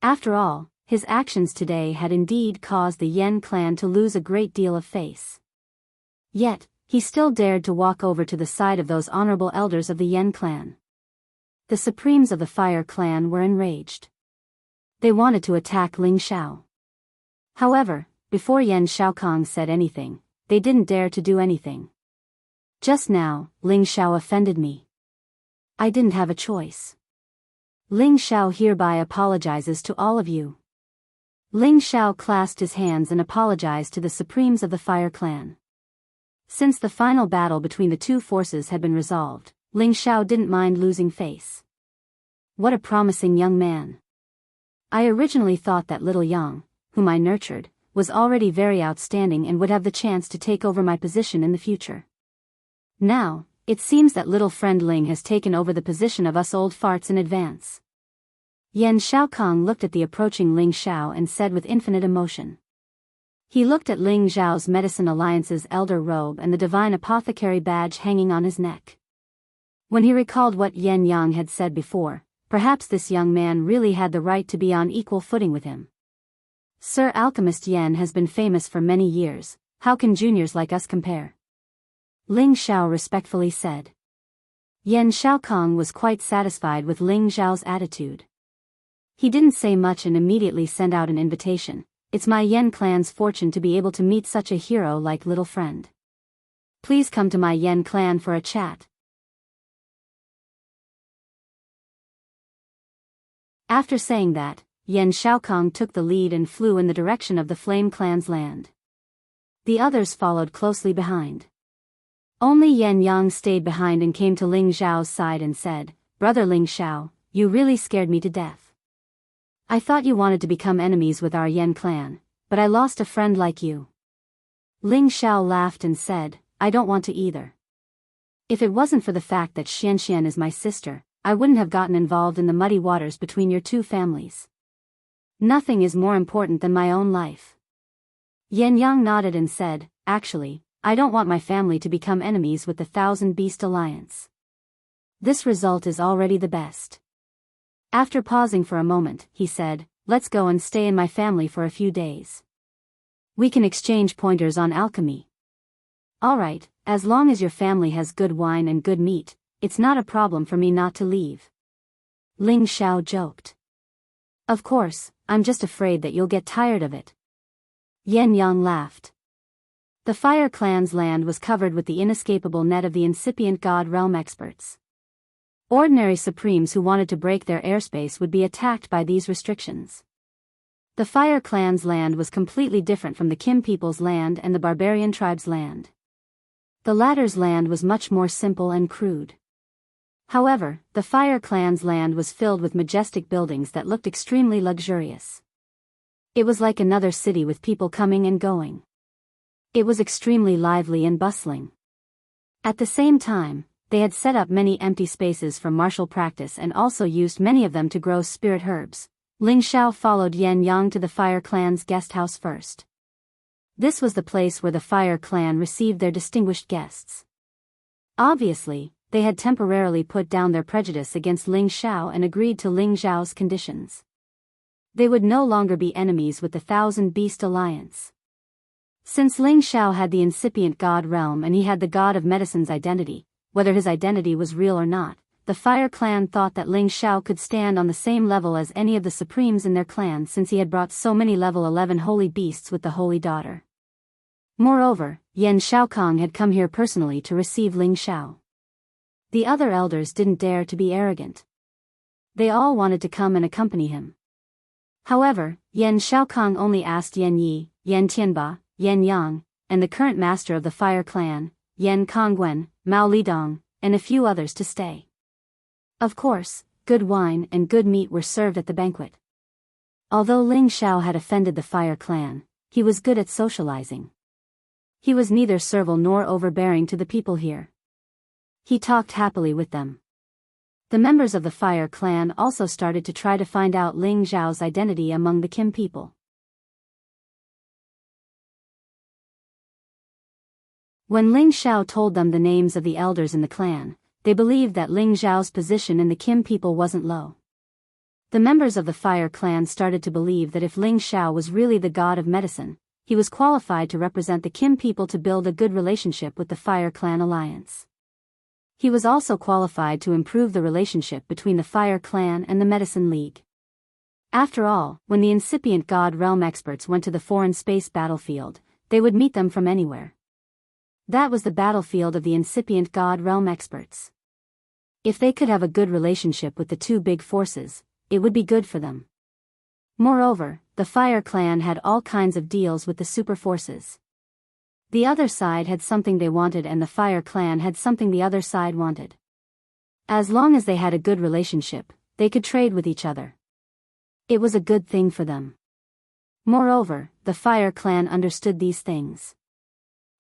S1: After all, his actions today had indeed caused the Yen clan to lose a great deal of face. Yet, he still dared to walk over to the side of those honorable elders of the Yen clan. The supremes of the Fire Clan were enraged. They wanted to attack Ling Xiao. However, before Yen Xiaokong said anything, they didn't dare to do anything. Just now, Ling Xiao offended me. I didn't have a choice. Ling Xiao hereby apologizes to all of you. Ling Xiao clasped his hands and apologized to the supremes of the Fire Clan. Since the final battle between the two forces had been resolved, Ling Xiao didn't mind losing face. What a promising young man. I originally thought that little Yang, whom I nurtured, was already very outstanding and would have the chance to take over my position in the future. Now, it seems that little friend Ling has taken over the position of us old farts in advance. Yen Xiaokong looked at the approaching Ling Xiao and said with infinite emotion. He looked at Ling Xiao's Medicine Alliance's elder robe and the divine apothecary badge hanging on his neck. When he recalled what Yen Yang had said before, perhaps this young man really had the right to be on equal footing with him. Sir Alchemist Yen has been famous for many years, how can juniors like us compare? Ling Xiao respectfully said. Yen Xiaokong was quite satisfied with Ling Xiao's attitude. He didn't say much and immediately sent out an invitation. It's my Yen clan's fortune to be able to meet such a hero like little friend. Please come to my Yen clan for a chat. After saying that, Yen Xiaokong took the lead and flew in the direction of the Flame Clan's land. The others followed closely behind. Only Yen Yang stayed behind and came to Ling Xiao's side and said, "Brother Ling Xiao, you really scared me to death. I thought you wanted to become enemies with our Yen clan, but I lost a friend like you." Ling Xiao laughed and said, "I don't want to either. If it wasn't for the fact that Xianxian is my sister, I wouldn't have gotten involved in the muddy waters between your two families. Nothing is more important than my own life." Yen Yang nodded and said, "Actually, I don't want my family to become enemies with the Thousand Beast Alliance. This result is already the best." After pausing for a moment, he said, "Let's go and stay in my family for a few days. We can exchange pointers on alchemy." "All right, As long as your family has good wine and good meat, it's not a problem for me not to leave. Ling Xiao joked. Of course, I'm just afraid that you'll get tired of it. Yan Yang laughed. The Fire Clan's land was covered with the inescapable net of the incipient God Realm experts. Ordinary Supremes who wanted to break their airspace would be attacked by these restrictions. The Fire Clan's land was completely different from the Kim people's land and the Barbarian tribe's land. The latter's land was much more simple and crude. However, the Fire Clan's land was filled with majestic buildings that looked extremely luxurious. It was like another city with people coming and going. It was extremely lively and bustling. At the same time, they had set up many empty spaces for martial practice and also used many of them to grow spirit herbs. Ling Xiao followed Yan Yang to the Fire Clan's guest house first. This was the place where the Fire Clan received their distinguished guests. Obviously, they had temporarily put down their prejudice against Ling Xiao and agreed to Ling Xiao's conditions. They would no longer be enemies with the Thousand Beast Alliance. Since Ling Xiao had the incipient God realm and he had the God of Medicine's identity, whether his identity was real or not, the Fire Clan thought that Ling Xiao could stand on the same level as any of the Supremes in their clan since he had brought so many level 11 holy beasts with the Holy Daughter. Moreover, Yan Xiaokong had come here personally to receive Ling Xiao. The other elders didn't dare to be arrogant. They all wanted to come and accompany him. However, Yan Xiaokong only asked Yan Yi, Yan Tianba, Yan Yang, and the current master of the Fire Clan, Yan Kongwen, Mao Lidong, and a few others to stay. Of course, good wine and good meat were served at the banquet. Although Ling Xiao had offended the Fire Clan, he was good at socializing. He was neither servile nor overbearing to the people here. He talked happily with them. The members of the Fire Clan also started to try to find out Ling Xiao's identity among the Kim people. When Ling Xiao told them the names of the elders in the clan, they believed that Ling Xiao's position in the Kim people wasn't low. The members of the Fire Clan started to believe that if Ling Xiao was really the god of medicine, he was qualified to represent the Kim people to build a good relationship with the Fire Clan alliance. He was also qualified to improve the relationship between the Fire Clan and the Medicine League. After all, when the incipient God Realm experts went to the foreign space battlefield, they would meet them from anywhere. That was the battlefield of the incipient God Realm experts. If they could have a good relationship with the two big forces, it would be good for them. Moreover, the Fire Clan had all kinds of deals with the super forces. The other side had something they wanted and the Fire Clan had something the other side wanted. As long as they had a good relationship, they could trade with each other. It was a good thing for them. Moreover, the Fire Clan understood these things.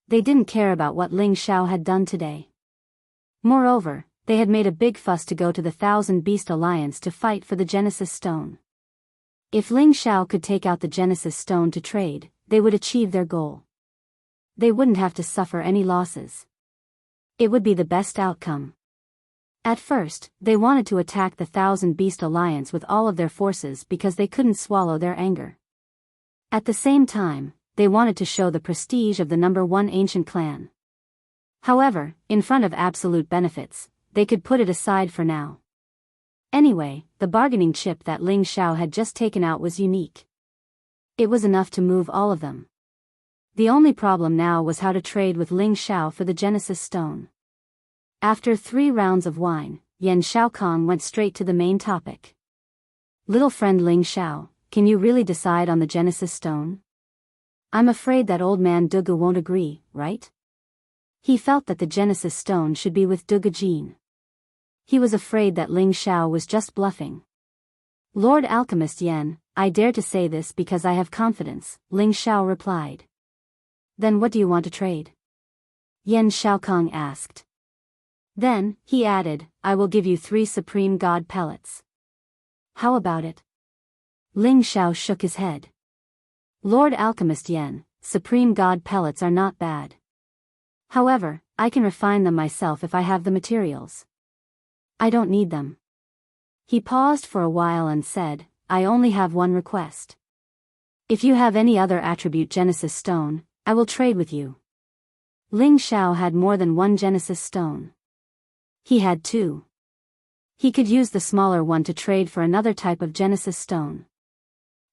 S1: They didn't care about what Ling Xiao had done today. Moreover, they had made a big fuss to go to the Thousand Beast Alliance to fight for the Genesis Stone. If Ling Xiao could take out the Genesis Stone to trade, they would achieve their goal. They wouldn't have to suffer any losses. It would be the best outcome. At first, they wanted to attack the Thousand Beast Alliance with all of their forces because they couldn't swallow their anger. At the same time, they wanted to show the prestige of the #1 ancient clan. However, in front of absolute benefits, they could put it aside for now. Anyway, the bargaining chip that Ling Xiao had just taken out was unique. It was enough to move all of them. The only problem now was how to trade with Ling Xiao for the Genesis Stone. After 3 rounds of wine, Yan Xiaokong went straight to the main topic. Little friend Ling Xiao, can you really decide on the Genesis Stone? I'm afraid that old man Dugu won't agree, right? He felt that the Genesis Stone should be with Dugu Jin. He was afraid that Ling Xiao was just bluffing. Lord Alchemist Yan, I dare to say this because I have confidence, Ling Xiao replied. Then what do you want to trade? Yan Xiaokong asked. Then, he added, I will give you 3 Supreme God pellets. How about it? Ling Xiao shook his head. Lord Alchemist Yan, Supreme God pellets are not bad. However, I can refine them myself if I have the materials. I don't need them. He paused for a while and said, I only have one request. If you have any other attribute Genesis Stone, I will trade with you. Ling Xiao had more than one Genesis stone. He had two. He could use the smaller one to trade for another type of Genesis stone.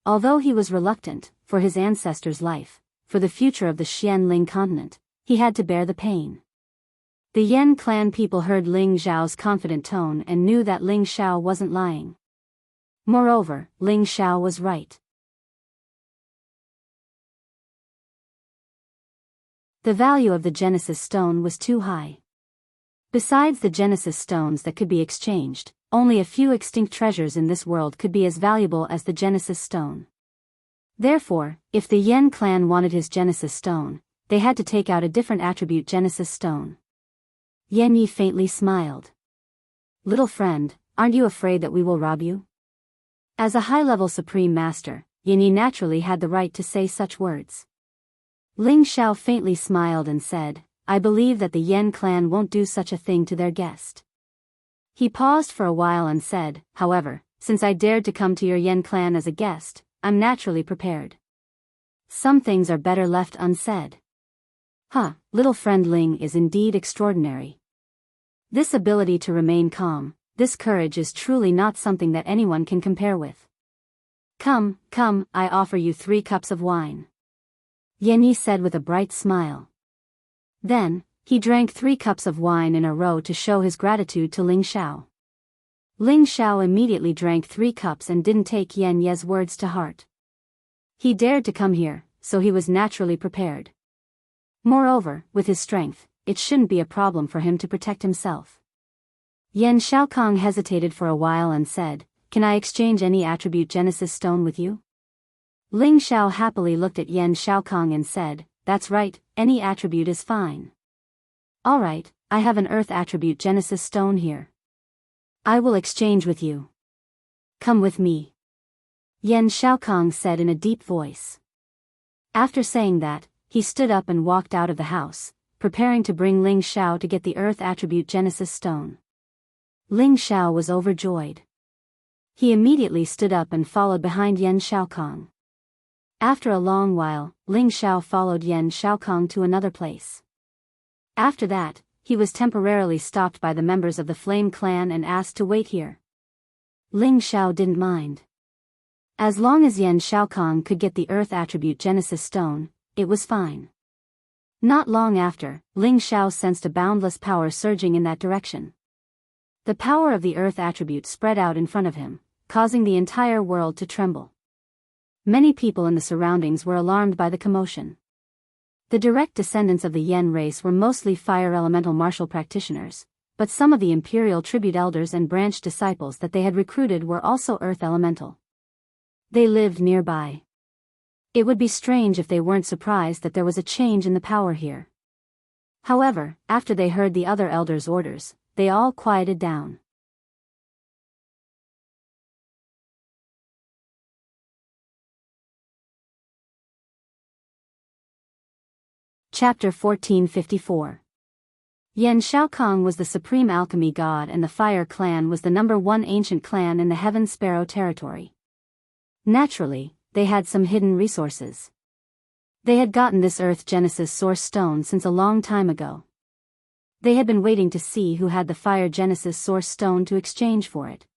S1: Although he was reluctant, for his ancestors' life, for the future of the Xianling continent, he had to bear the pain. The Yan clan people heard Ling Xiao's confident tone and knew that Ling Xiao wasn't lying. Moreover, Ling Xiao was right. The value of the Genesis stone was too high. Besides the Genesis stones that could be exchanged, only a few extinct treasures in this world could be as valuable as the Genesis stone. Therefore, if the Yan clan wanted his Genesis stone, they had to take out a different attribute Genesis stone. Yan Yi faintly smiled. Little friend, aren't you afraid that we will rob you? As a high-level supreme master, Yan Yi naturally had the right to say such words. Ling Xiao faintly smiled and said, I believe that the Yan clan won't do such a thing to their guest. He paused for a while and said, however, since I dared to come to your Yan clan as a guest, I'm naturally prepared. Some things are better left unsaid. Little friend Ling is indeed extraordinary. This ability to remain calm, this courage is truly not something that anyone can compare with. Come, I offer you 3 cups of wine. Yan Yi said with a bright smile. Then, he drank 3 cups of wine in a row to show his gratitude to Ling Xiao. Ling Xiao immediately drank 3 cups and didn't take Yan Ye's words to heart. He dared to come here, so he was naturally prepared. Moreover, with his strength, it shouldn't be a problem for him to protect himself. Yan Xiaokong hesitated for a while and said, Can I exchange any attribute Genesis stone with you? Ling Xiao happily looked at Yan Xiaokong and said, That's right, any attribute is fine. Alright, I have an earth attribute Genesis stone here. I will exchange with you. Come with me. Yan Xiaokong said in a deep voice. After saying that, he stood up and walked out of the house, preparing to bring Ling Xiao to get the earth attribute Genesis stone. Ling Xiao was overjoyed. He immediately stood up and followed behind Yan Xiaokong. After a long while, Ling Xiao followed Yan Xiaokong to another place. After that, he was temporarily stopped by the members of the Flame clan and asked to wait here. Ling Xiao didn't mind. As long as Yan Xiaokong could get the earth attribute Genesis stone, it was fine. Not long after, Ling Xiao sensed a boundless power surging in that direction. The power of the earth attribute spread out in front of him, causing the entire world to tremble. Many people in the surroundings were alarmed by the commotion. The direct descendants of the Yen race were mostly fire elemental martial practitioners, but some of the imperial tribute elders and branch disciples that they had recruited were also earth elemental. They lived nearby. It would be strange if they weren't surprised that there was a change in the power here. However, after they heard the other elders' orders, they all quieted down. Chapter 1454. Yan Xiaokong was the supreme alchemy god and the Fire clan was the #1 ancient clan in the Heaven Sparrow territory. Naturally, they had some hidden resources. They had gotten this Earth Genesis Source Stone since a long time ago. They had been waiting to see who had the Fire Genesis Source Stone to exchange for it.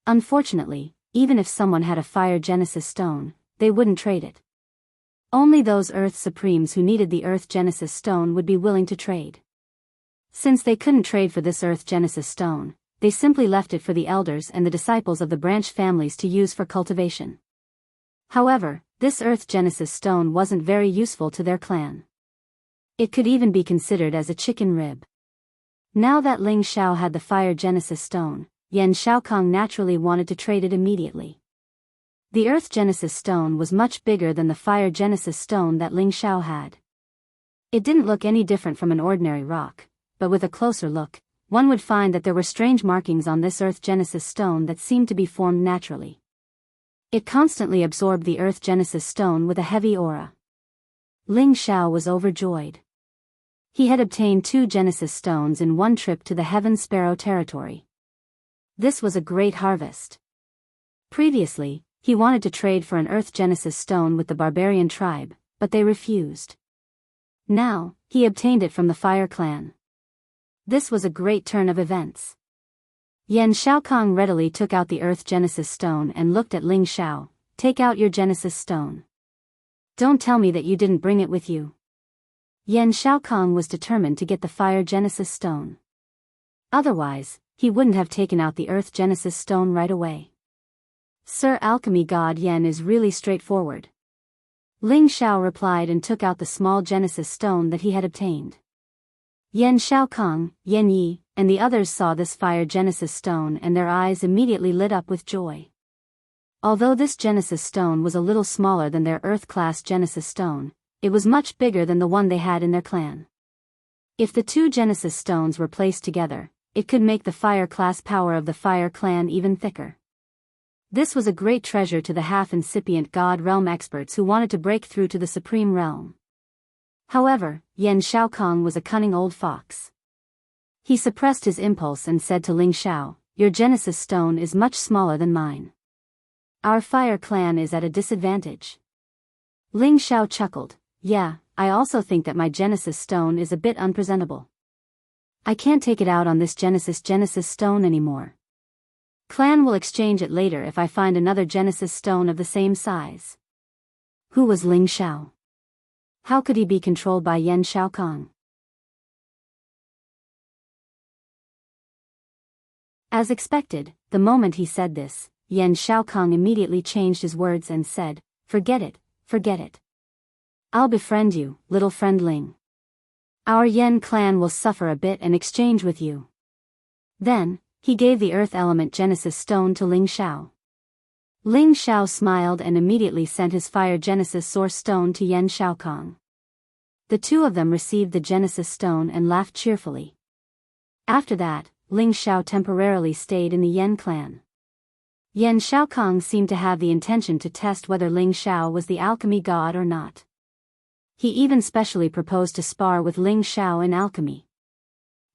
S1: Unfortunately, even if someone had a Fire Genesis Stone, they wouldn't trade it. Only those Earth Supremes who needed the Earth Genesis Stone would be willing to trade. Since they couldn't trade for this Earth Genesis Stone, they simply left it for the elders and the disciples of the branch families to use for cultivation. However, this Earth Genesis Stone wasn't very useful to their clan. It could even be considered as a chicken rib. Now that Ling Xiao had the Fire Genesis Stone, Yan Xiaokong naturally wanted to trade it immediately. The Earth Genesis Stone was much bigger than the Fire Genesis Stone that Ling Xiao had. It didn't look any different from an ordinary rock, but with a closer look, one would find that there were strange markings on this Earth Genesis Stone that seemed to be formed naturally. It constantly absorbed the Earth Genesis Stone with a heavy aura. Ling Xiao was overjoyed. He had obtained 2 Genesis Stones in one trip to the Heaven Sparrow territory. This was a great harvest. Previously, he wanted to trade for an Earth Genesis Stone with the barbarian tribe, but they refused. Now, he obtained it from the Fire Clan. This was a great turn of events. Yan Shaokong readily took out the Earth Genesis Stone and looked at Ling Xiao. Take out your Genesis Stone. Don't tell me that you didn't bring it with you. Yan Shaokong was determined to get the Fire Genesis Stone. Otherwise, he wouldn't have taken out the Earth Genesis Stone right away. Sir Alchemy God Yan is really straightforward. Ling Xiao replied and took out the small Genesis Stone that he had obtained. Yan Shaokong, Yan Yi, and the others saw this Fire Genesis Stone and their eyes immediately lit up with joy. Although this Genesis Stone was a little smaller than their Earth-class Genesis Stone, it was much bigger than the one they had in their clan. If the two Genesis Stones were placed together, it could make the Fire-class power of the Fire Clan even thicker. This was a great treasure to the half-incipient God Realm experts who wanted to break through to the Supreme Realm. However, Yan Shaokong was a cunning old fox. He suppressed his impulse and said to Ling Xiao, "Your Genesis Stone is much smaller than mine. Our Fire Clan is at a disadvantage." Ling Xiao chuckled, "Yeah, I also think that my Genesis Stone is a bit unpresentable. I can't take it out on this Genesis Stone anymore. Clan will exchange it later if I find another Genesis Stone of the same size." Who was Ling Xiao? How could he be controlled by Yan Shaokong? As expected, the moment he said this, Yan Shaokong immediately changed his words and said, Forget it. I'll befriend you, little friend Ling. Our Yan clan will suffer a bit and exchange with you." Then, he gave the Earth Element Genesis Stone to Ling Xiao. Ling Xiao smiled and immediately sent his Fire Genesis Source Stone to Yan Shaokong. The two of them received the Genesis Stone and laughed cheerfully. After that, Ling Xiao temporarily stayed in the Yan clan. Yan Shaokong seemed to have the intention to test whether Ling Xiao was the alchemy god or not. He even specially proposed to spar with Ling Xiao in alchemy.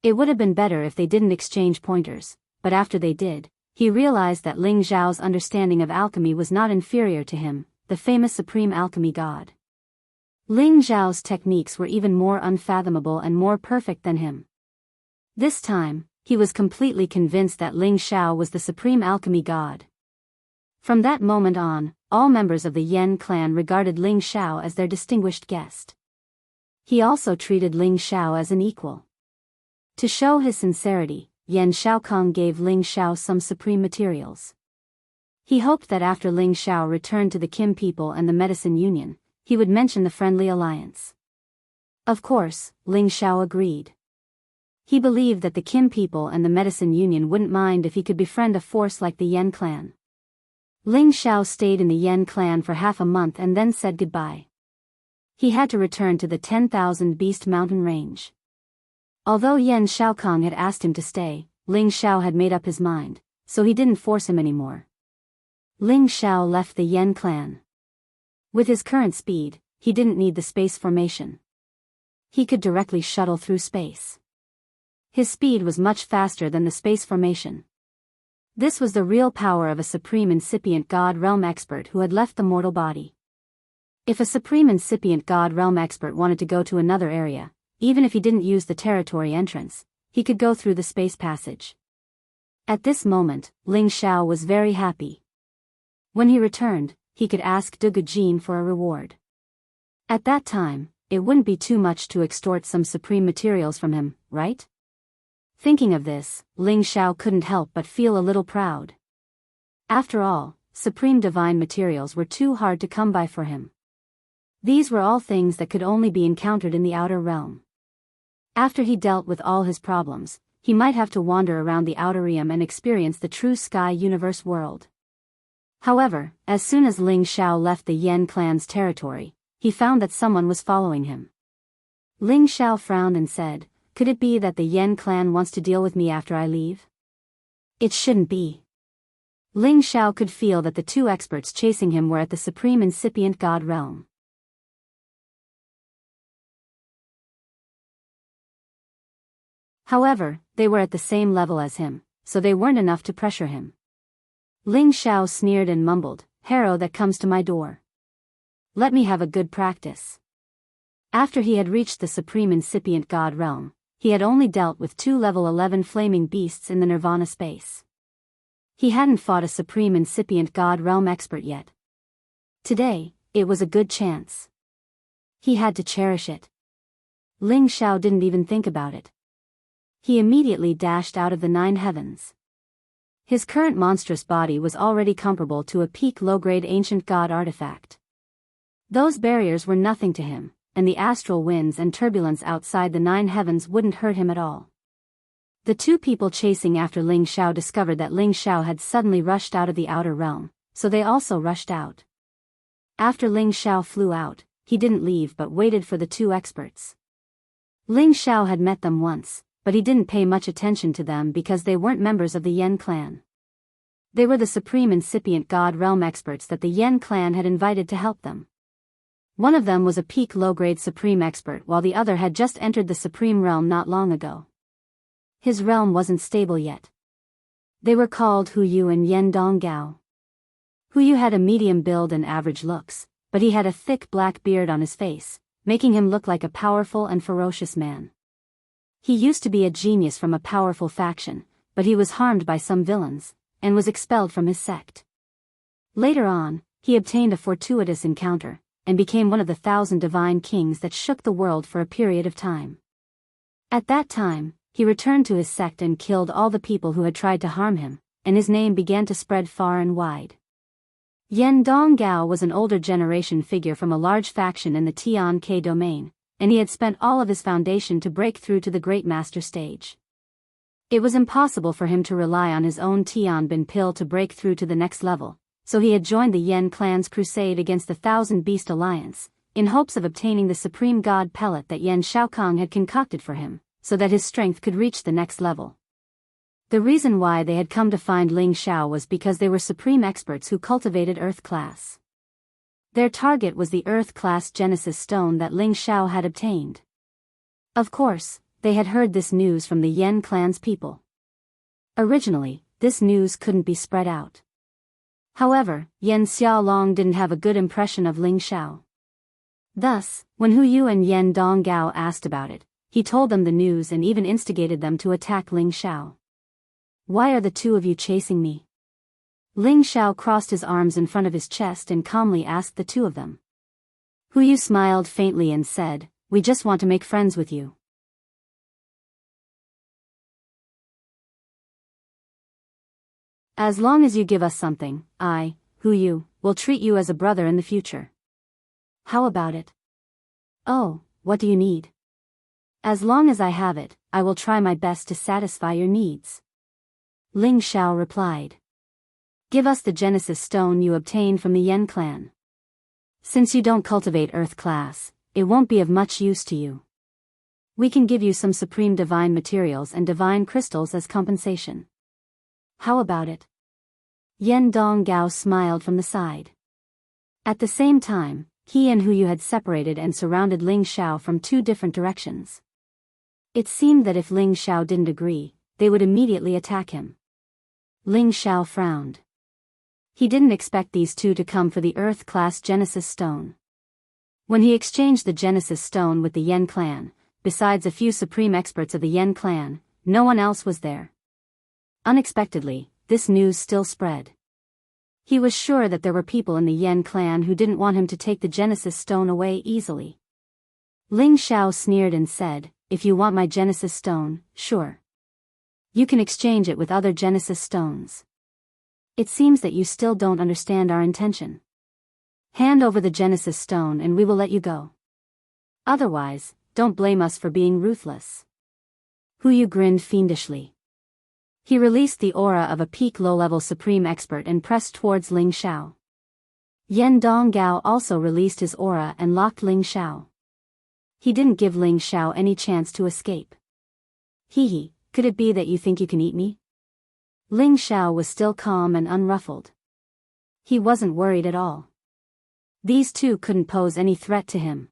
S1: It would have been better if they didn't exchange pointers, but after they did, he realized that Ling Xiao's understanding of alchemy was not inferior to him, the famous supreme alchemy god. Ling Xiao's techniques were even more unfathomable and more perfect than him. This time, he was completely convinced that Ling Xiao was the supreme alchemy god. From that moment on, all members of the Yan clan regarded Ling Xiao as their distinguished guest. He also treated Ling Xiao as an equal. To show his sincerity, Yan Shaokong gave Ling Xiao some supreme materials. He hoped that after Ling Xiao returned to the Kim people and the Medicine Union, he would mention the Friendly Alliance. Of course, Ling Xiao agreed. He believed that the Kim people and the Medicine Union wouldn't mind if he could befriend a force like the Yan clan. Ling Xiao stayed in the Yan clan for half a month and then said goodbye. He had to return to the 10,000 Beast Mountain Range. Although Yan Shaokong had asked him to stay, Ling Xiao had made up his mind, so he didn't force him anymore. Ling Xiao left the Yan clan. With his current speed, he didn't need the space formation. He could directly shuttle through space. His speed was much faster than the space formation. This was the real power of a supreme incipient God Realm expert who had left the mortal body. If a supreme incipient God Realm expert wanted to go to another area, even if he didn't use the territory entrance, he could go through the space passage. At this moment, Ling Xiao was very happy. When he returned, he could ask Dugu Jin for a reward. At that time, it wouldn't be too much to extort some supreme materials from him, right? Thinking of this, Ling Xiao couldn't help but feel a little proud. After all, supreme divine materials were too hard to come by for him. These were all things that could only be encountered in the outer realm. After he dealt with all his problems, he might have to wander around the outer realm and experience the true sky universe world. However, as soon as Ling Xiao left the Yan clan's territory, he found that someone was following him. Ling Xiao frowned and said, "Could it be that the Yan clan wants to deal with me after I leave?" It shouldn't be. Ling Xiao could feel that the two experts chasing him were at the supreme incipient God realm. However, they were at the same level as him, so they weren't enough to pressure him. Ling Xiao sneered and mumbled, "Harrow that comes to my door. Let me have a good practice." After he had reached the supreme incipient god realm, he had only dealt with 2 level 11 flaming beasts in the nirvana space. He hadn't fought a supreme incipient god realm expert yet. Today, it was a good chance. He had to cherish it. Ling Xiao didn't even think about it. He immediately dashed out of the 9 heavens. His current monstrous body was already comparable to a peak low-grade ancient god artifact. Those barriers were nothing to him, and the astral winds and turbulence outside the 9 heavens wouldn't hurt him at all. The 2 people chasing after Ling Xiao discovered that Ling Xiao had suddenly rushed out of the outer realm, so they also rushed out. After Ling Xiao flew out, he didn't leave but waited for the 2 experts. Ling Xiao had met them once, but he didn't pay much attention to them because they weren't members of the Yen clan. They were the supreme incipient god realm experts that the Yen clan had invited to help them. One of them was a peak low-grade supreme expert while the other had just entered the supreme realm not long ago. His realm wasn't stable yet. They were called Hu Yu and Yen Donggao. Hu Yu had a medium build and average looks, but he had a thick black beard on his face, making him look like a powerful and ferocious man. He used to be a genius from a powerful faction, but he was harmed by some villains, and was expelled from his sect. Later on, he obtained a fortuitous encounter, and became one of the 1,000 divine kings that shook the world for a period of time. At that time, he returned to his sect and killed all the people who had tried to harm him, and his name began to spread far and wide. Yen Donggao was an older generation figure from a large faction in the Tian Ke domain, and he had spent all of his foundation to break through to the Great Master stage. It was impossible for him to rely on his own Tian Bin pill to break through to the next level, so he had joined the Yen clan's crusade against the 1,000 Beast Alliance, in hopes of obtaining the supreme god pellet that Yen Shaokong had concocted for him, so that his strength could reach the next level. The reason why they had come to find Ling Xiao was because they were supreme experts who cultivated Earth class. Their target was the Earth class Genesis stone that Ling Xiao had obtained. Of course, they had heard this news from the Yen clan's people. Originally, this news couldn't be spread out. However, Yen Xiaolong didn't have a good impression of Ling Xiao. Thus, when Hu Yu and Yen Donggao asked about it, he told them the news and even instigated them to attack Ling Xiao. "Why are the 2 of you chasing me?" Ling Xiao crossed his arms in front of his chest and calmly asked the 2 of them. Hu Yu smiled faintly and said, "We just want to make friends with you." "As long as you give us something, I, Hu Yu, will treat you as a brother in the future. How about it?" "Oh, what do you need?" "As long as I have it, I will try my best to satisfy your needs." Ling Xiao replied. "Give us the Genesis stone you obtained from the Yen clan. Since you don't cultivate Earth class, it won't be of much use to you. We can give you some supreme divine materials and divine crystals as compensation. How about it?" Yen Donggao smiled from the side. At the same time, he and Hu Yu had separated and surrounded Ling Xiao from 2 different directions. It seemed that if Ling Xiao didn't agree, they would immediately attack him. Ling Xiao frowned. He didn't expect these 2 to come for the Earth-class Genesis stone. When he exchanged the Genesis stone with the Yen clan, besides a few supreme experts of the Yen clan, no one else was there. Unexpectedly, this news still spread. He was sure that there were people in the Yen clan who didn't want him to take the Genesis stone away easily. Ling Xiao sneered and said, "If you want my Genesis stone, sure. You can exchange it with other Genesis stones. It seems that you still don't understand our intention. Hand over the Genesis stone and we will let you go. Otherwise, don't blame us for being ruthless." Hu Yu grinned fiendishly. He released the aura of a peak low-level supreme expert and pressed towards Ling Xiao. Yen Donggao also released his aura and locked Ling Xiao. He didn't give Ling Xiao any chance to escape. "Hee, could it be that you think you can eat me?" Ling Xiao was still calm and unruffled. He wasn't worried at all. These 2 couldn't pose any threat to him.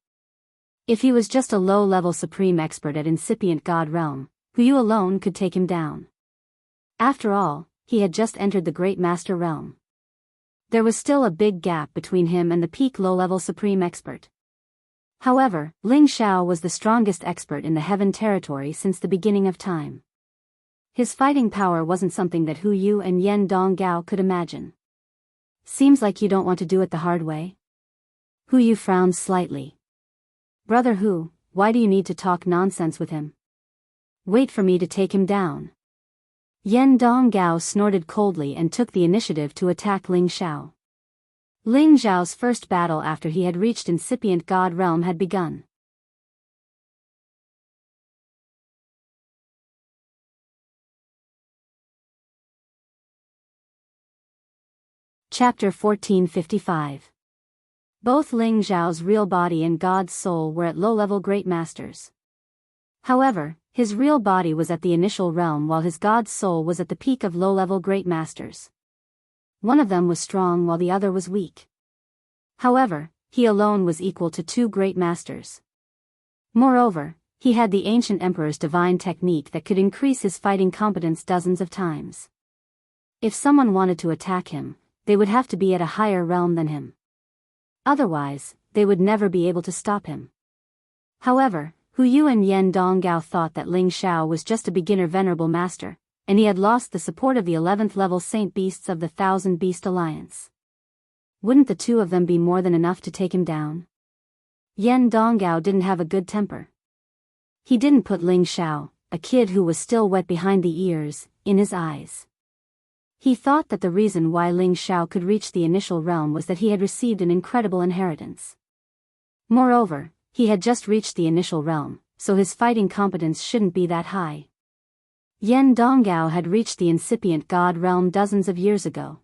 S1: If he was just a low-level supreme expert at incipient god realm, Hu Yu alone could take him down. After all, he had just entered the Great Master realm. There was still a big gap between him and the peak low-level supreme expert. However, Ling Xiao was the strongest expert in the Heaven territory since the beginning of time. His fighting power wasn't something that Hu Yu and Yen Donggao could imagine. Seems like you don't want to do it the hard way? Hu Yu frowned slightly. Brother Hu, why do you need to talk nonsense with him? Wait for me to take him down. Yen Donggao snorted coldly and took the initiative to attack Ling Xiao. Ling Xiao's first battle after he had reached incipient God realm had begun. Chapter 1455. Both Ling Xiao's real body and God's soul were at low-level great masters. However, his real body was at the initial realm while his God's soul was at the peak of low-level great masters. One of them was strong while the other was weak. However, he alone was equal to two great masters. Moreover, he had the ancient emperor's divine technique that could increase his fighting competence dozens of times. If someone wanted to attack him, they would have to be at a higher realm than him. Otherwise, they would never be able to stop him. However, Hu Yu and Yen Donggao thought that Ling Xiao was just a beginner venerable master, and he had lost the support of the 11th level Saint Beasts of the Thousand Beast Alliance. Wouldn't the two of them be more than enough to take him down? Yen Donggao didn't have a good temper. He didn't put Ling Xiao, a kid who was still wet behind the ears, in his eyes. He thought that the reason why Ling Xiao could reach the initial realm was that he had received an incredible inheritance. Moreover, he had just reached the initial realm, so his fighting competence shouldn't be that high. Yen Donggao had reached the incipient God realm dozens of years ago.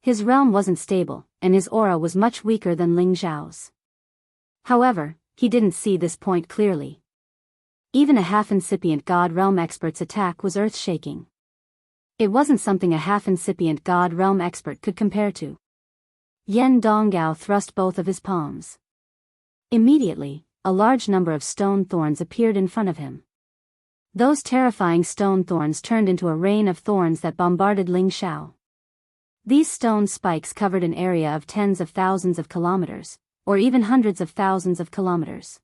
S1: His realm wasn't stable, and his aura was much weaker than Ling Xiao's. However, he didn't see this point clearly. Even a half-incipient God realm expert's attack was earth-shaking. It wasn't something a half-incipient God realm expert could compare to. Yen Donggao thrust both of his palms. Immediately, a large number of stone thorns appeared in front of him. Those terrifying stone thorns turned into a rain of thorns that bombarded Ling Xiao. These stone spikes covered an area of tens of thousands of kilometers, or even hundreds of thousands of kilometers.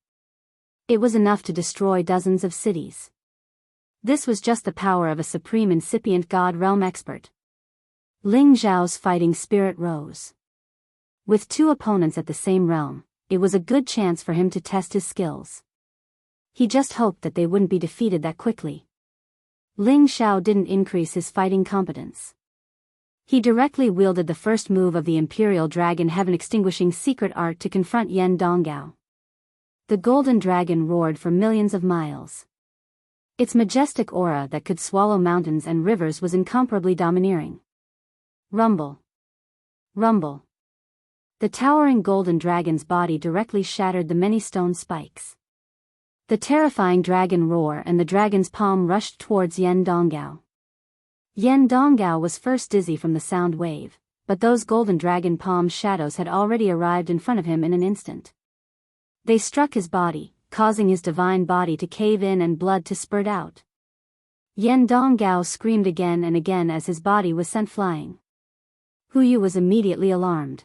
S1: It was enough to destroy dozens of cities. This was just the power of a supreme incipient God realm expert. Ling Xiao's fighting spirit rose. With two opponents at the same realm, it was a good chance for him to test his skills. He just hoped that they wouldn't be defeated that quickly. Ling Xiao didn't increase his fighting competence. He directly wielded the first move of the Imperial Dragon Heaven-extinguishing secret art to confront Yen Donggao. The golden dragon roared for millions of miles. Its majestic aura that could swallow mountains and rivers was incomparably domineering. Rumble. Rumble. The towering golden dragon's body directly shattered the many stone spikes. The terrifying dragon roar and the dragon's palm rushed towards Yen Donggao. Yen Donggao was first dizzy from the sound wave, but those golden dragon palm shadows had already arrived in front of him in an instant. They struck his body, causing his divine body to cave in and blood to spurt out. Yen Donggao screamed again and again as his body was sent flying. Hu Yu was immediately alarmed.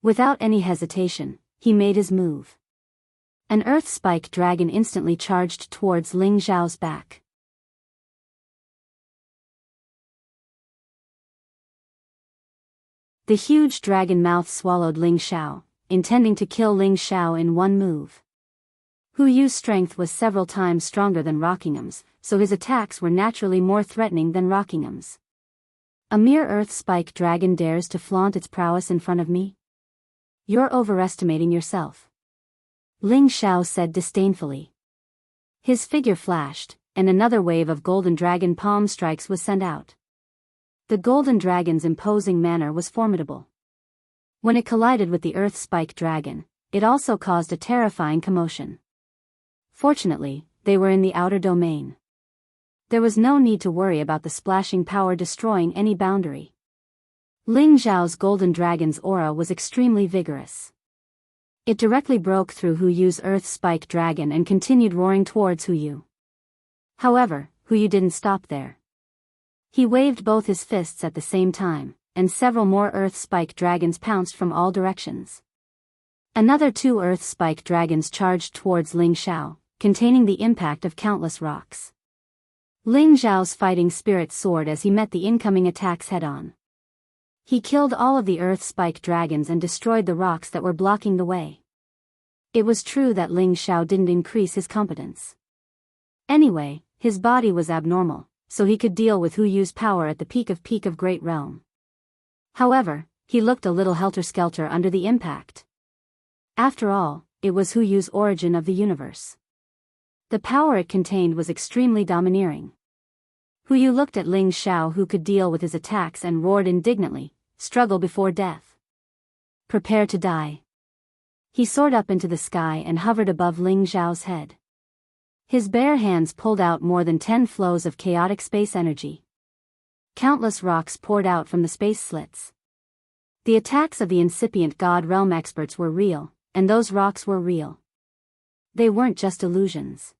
S1: Without any hesitation, he made his move. An earth spike dragon instantly charged towards Ling Xiao's back. The huge dragon mouth swallowed Ling Xiao, intending to kill Ling Xiao in one move. Hu Yu's strength was several times stronger than Rockingham's, so his attacks were naturally more threatening than Rockingham's. A mere earth spike dragon dares to flaunt its prowess in front of me? You're overestimating yourself. Ling Xiao said disdainfully. His figure flashed, and another wave of golden dragon palm strikes was sent out. The golden dragon's imposing manner was formidable. When it collided with the earth spike dragon, it also caused a terrifying commotion. Fortunately, they were in the outer domain. There was no need to worry about the splashing power destroying any boundary. Ling Xiao's golden dragon's aura was extremely vigorous. It directly broke through Hu Yu's earth spike dragon and continued roaring towards Hu Yu. However, Hu Yu didn't stop there. He waved both his fists at the same time, and several more earth spike dragons pounced from all directions. Another 2 earth spike dragons charged towards Ling Xiao, containing the impact of countless rocks. Ling Xiao's fighting spirit soared as he met the incoming attacks head-on. He killed all of the earth spike dragons and destroyed the rocks that were blocking the way. It was true that Ling Xiao didn't increase his competence. Anyway, his body was abnormal, so he could deal with Hu Yu's power at the peak of Great Realm. However, he looked a little helter-skelter under the impact. After all, it was Hu Yu's origin of the universe. The power it contained was extremely domineering. Hu Yu looked at Ling Xiao, who could deal with his attacks, and roared indignantly, "Struggle before death. Prepare to die." He soared up into the sky and hovered above Ling Xiao's head. His bare hands pulled out more than 10 flows of chaotic space energy. Countless rocks poured out from the space slits. The attacks of the incipient God Realm experts were real, and those rocks were real. They weren't just illusions.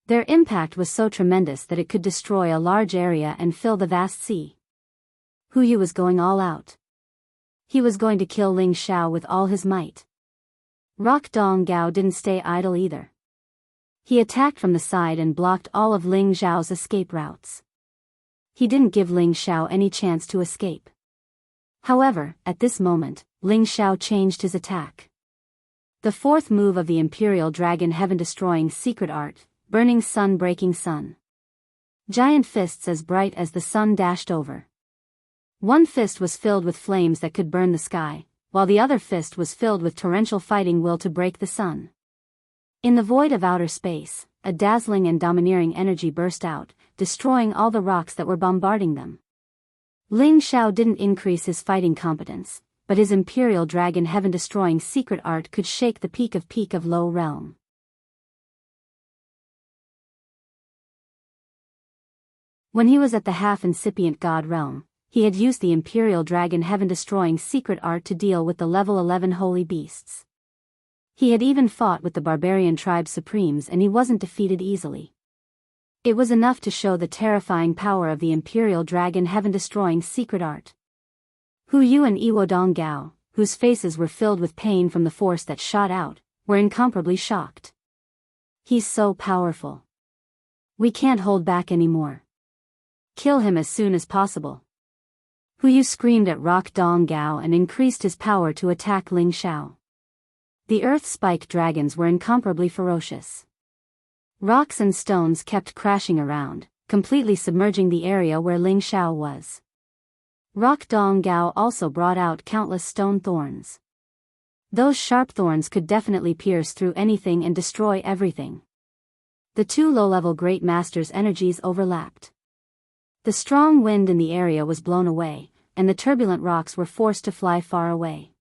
S1: Their impact was so tremendous that it could destroy a large area and fill the vast sea. Hu Yu was going all out. He was going to kill Ling Xiao with all his might. Rock Dong Gao didn't stay idle either. He attacked from the side and blocked all of Ling Xiao's escape routes. He didn't give Ling Xiao any chance to escape. However, at this moment, Ling Xiao changed his attack. The 4th move of the Imperial Dragon Heaven-destroying secret art, Burning Sun Breaking Sun. Giant fists as bright as the sun dashed over. One fist was filled with flames that could burn the sky, while the other fist was filled with torrential fighting will to break the sun. In the void of outer space, a dazzling and domineering energy burst out, destroying all the rocks that were bombarding them. Ling Xiao didn't increase his fighting competence, but his Imperial Dragon Heaven-destroying secret art could shake the peak of Low Realm. When he was at the half-incipient God Realm, he had used the Imperial Dragon Heaven-destroying secret art to deal with the level 11 holy beasts. He had even fought with the barbarian tribe supremes, and he wasn't defeated easily. It was enough to show the terrifying power of the Imperial Dragon Heaven-destroying secret art. Hu Yu and Iwo Dong Gao, whose faces were filled with pain from the force that shot out, were incomparably shocked. "He's so powerful. We can't hold back anymore. Kill him as soon as possible." Hu Yu screamed at Rock Dong Gao and increased his power to attack Ling Xiao. The earth spike dragons were incomparably ferocious. Rocks and stones kept crashing around, completely submerging the area where Ling Xiao was. Rock Dong Gao also brought out countless stone thorns. Those sharp thorns could definitely pierce through anything and destroy everything. The 2 low-level Great Masters' energies overlapped. The strong wind in the area was blown away, and the turbulent rocks were forced to fly far away.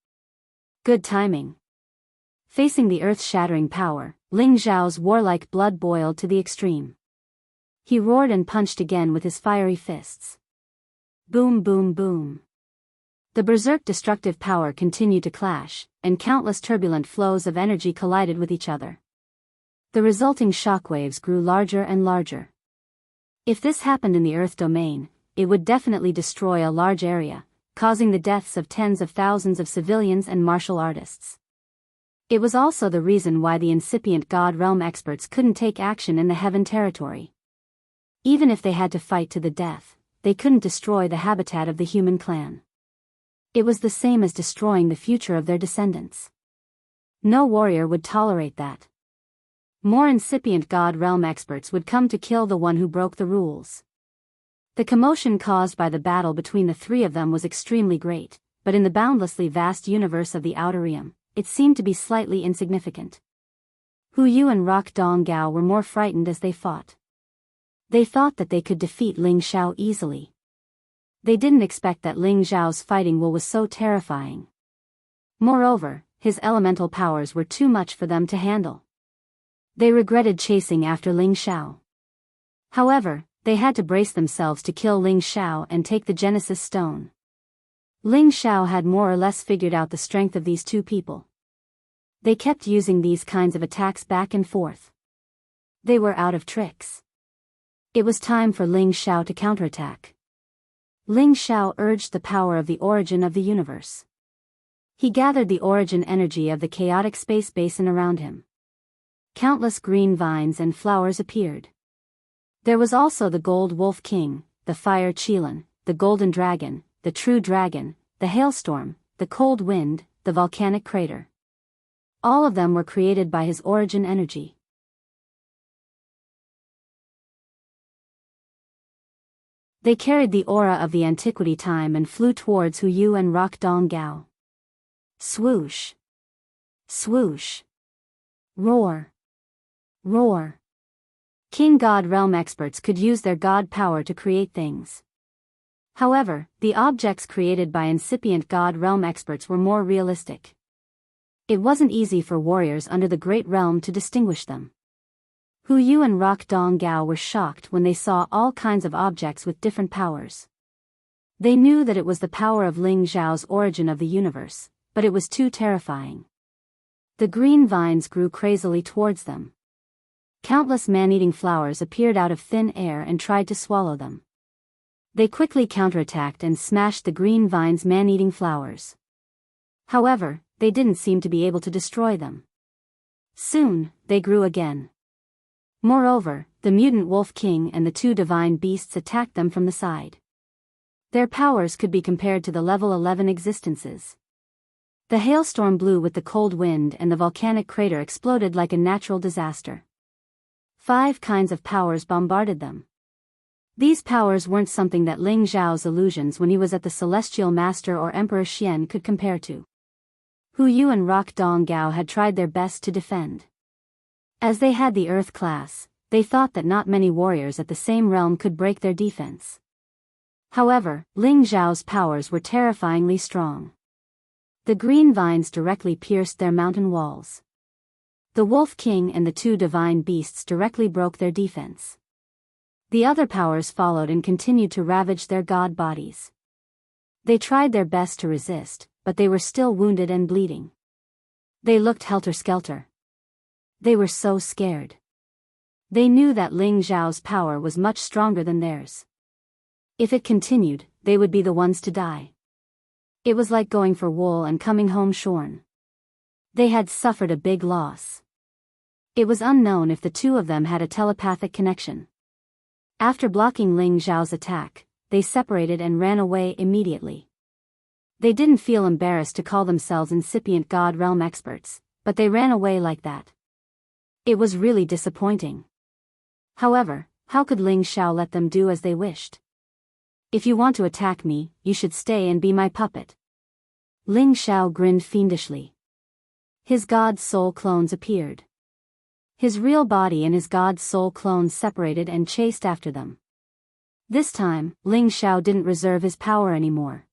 S1: Good timing. Facing the earth-shattering power, Ling Xiao's warlike blood boiled to the extreme. He roared and punched again with his fiery fists. Boom, boom, boom. The berserk destructive power continued to clash, and countless turbulent flows of energy collided with each other. The resulting shockwaves grew larger and larger. If this happened in the Earth domain, it would definitely destroy a large area, causing the deaths of tens of thousands of civilians and martial artists. It was also the reason why the incipient God Realm experts couldn't take action in the Heaven territory. Even if they had to fight to the death, they couldn't destroy the habitat of the human clan. It was the same as destroying the future of their descendants. No warrior would tolerate that. More incipient God Realm experts would come to kill the one who broke the rules. The commotion caused by the battle between the 3 of them was extremely great, but in the boundlessly vast universe of the Outer Realm, it seemed to be slightly insignificant. Hu Yu and Rock Dong Gao were more frightened as they fought. They thought that they could defeat Ling Xiao easily. They didn't expect that Ling Xiao's fighting will was so terrifying. Moreover, his elemental powers were too much for them to handle. They regretted chasing after Ling Xiao. However, they had to brace themselves to kill Ling Xiao and take the Genesis Stone. Ling Xiao had more or less figured out the strength of these 2 people. They kept using these kinds of attacks back and forth. They were out of tricks. It was time for Ling Xiao to counterattack. Ling Xiao urged the power of the origin of the universe. He gathered the origin energy of the chaotic space basin around him. Countless green vines and flowers appeared. There was also the Gold Wolf King, the Fire Qilin, the Golden Dragon, the True Dragon, the Hailstorm, the Cold Wind, the Volcanic Crater. All of them were created by his origin energy. They carried the aura of the antiquity time and flew towards Hu Yu and Rock Dong Gao. Swoosh! Swoosh! Roar! Roar! King God Realm experts could use their god power to create things. However, the objects created by incipient God Realm experts were more realistic. It wasn't easy for warriors under the Great Realm to distinguish them. Hu Yu and Rock Dong Gao were shocked when they saw all kinds of objects with different powers. They knew that it was the power of Ling Zhao's origin of the universe, but it was too terrifying. The green vines grew crazily towards them. Countless man-eating flowers appeared out of thin air and tried to swallow them. They quickly counterattacked and smashed the green vines' man-eating flowers. However, they didn't seem to be able to destroy them. Soon, they grew again. Moreover, the mutant Wolf King and the two divine beasts attacked them from the side. Their powers could be compared to the level 11 existences. The hailstorm blew with the cold wind and the volcanic crater exploded like a natural disaster. 5 kinds of powers bombarded them. These powers weren't something that Ling Zhao's illusions when he was at the Celestial Master or Emperor Xian could compare to. Hu Yu and Rock Dong Gao had tried their best to defend. As they had the Earth class, they thought that not many warriors at the same realm could break their defense. However, Ling Zhao's powers were terrifyingly strong. The green vines directly pierced their mountain walls. The Wolf King and the two divine beasts directly broke their defense. The other powers followed and continued to ravage their god bodies. They tried their best to resist, but they were still wounded and bleeding. They looked helter-skelter. They were so scared. They knew that Ling Zhao's power was much stronger than theirs. If it continued, they would be the ones to die. It was like going for wool and coming home shorn. They had suffered a big loss. It was unknown if the two of them had a telepathic connection. After blocking Ling Zhao's attack, they separated and ran away immediately. They didn't feel embarrassed to call themselves incipient God Realm experts, but they ran away like that. It was really disappointing. However, how could Ling Zhao let them do as they wished? If you want to attack me, you should stay and be my puppet. Ling Zhao grinned fiendishly. His god's soul clones appeared. His real body and his god's soul clones separated and chased after them. This time, Ling Zhao didn't reserve his power anymore.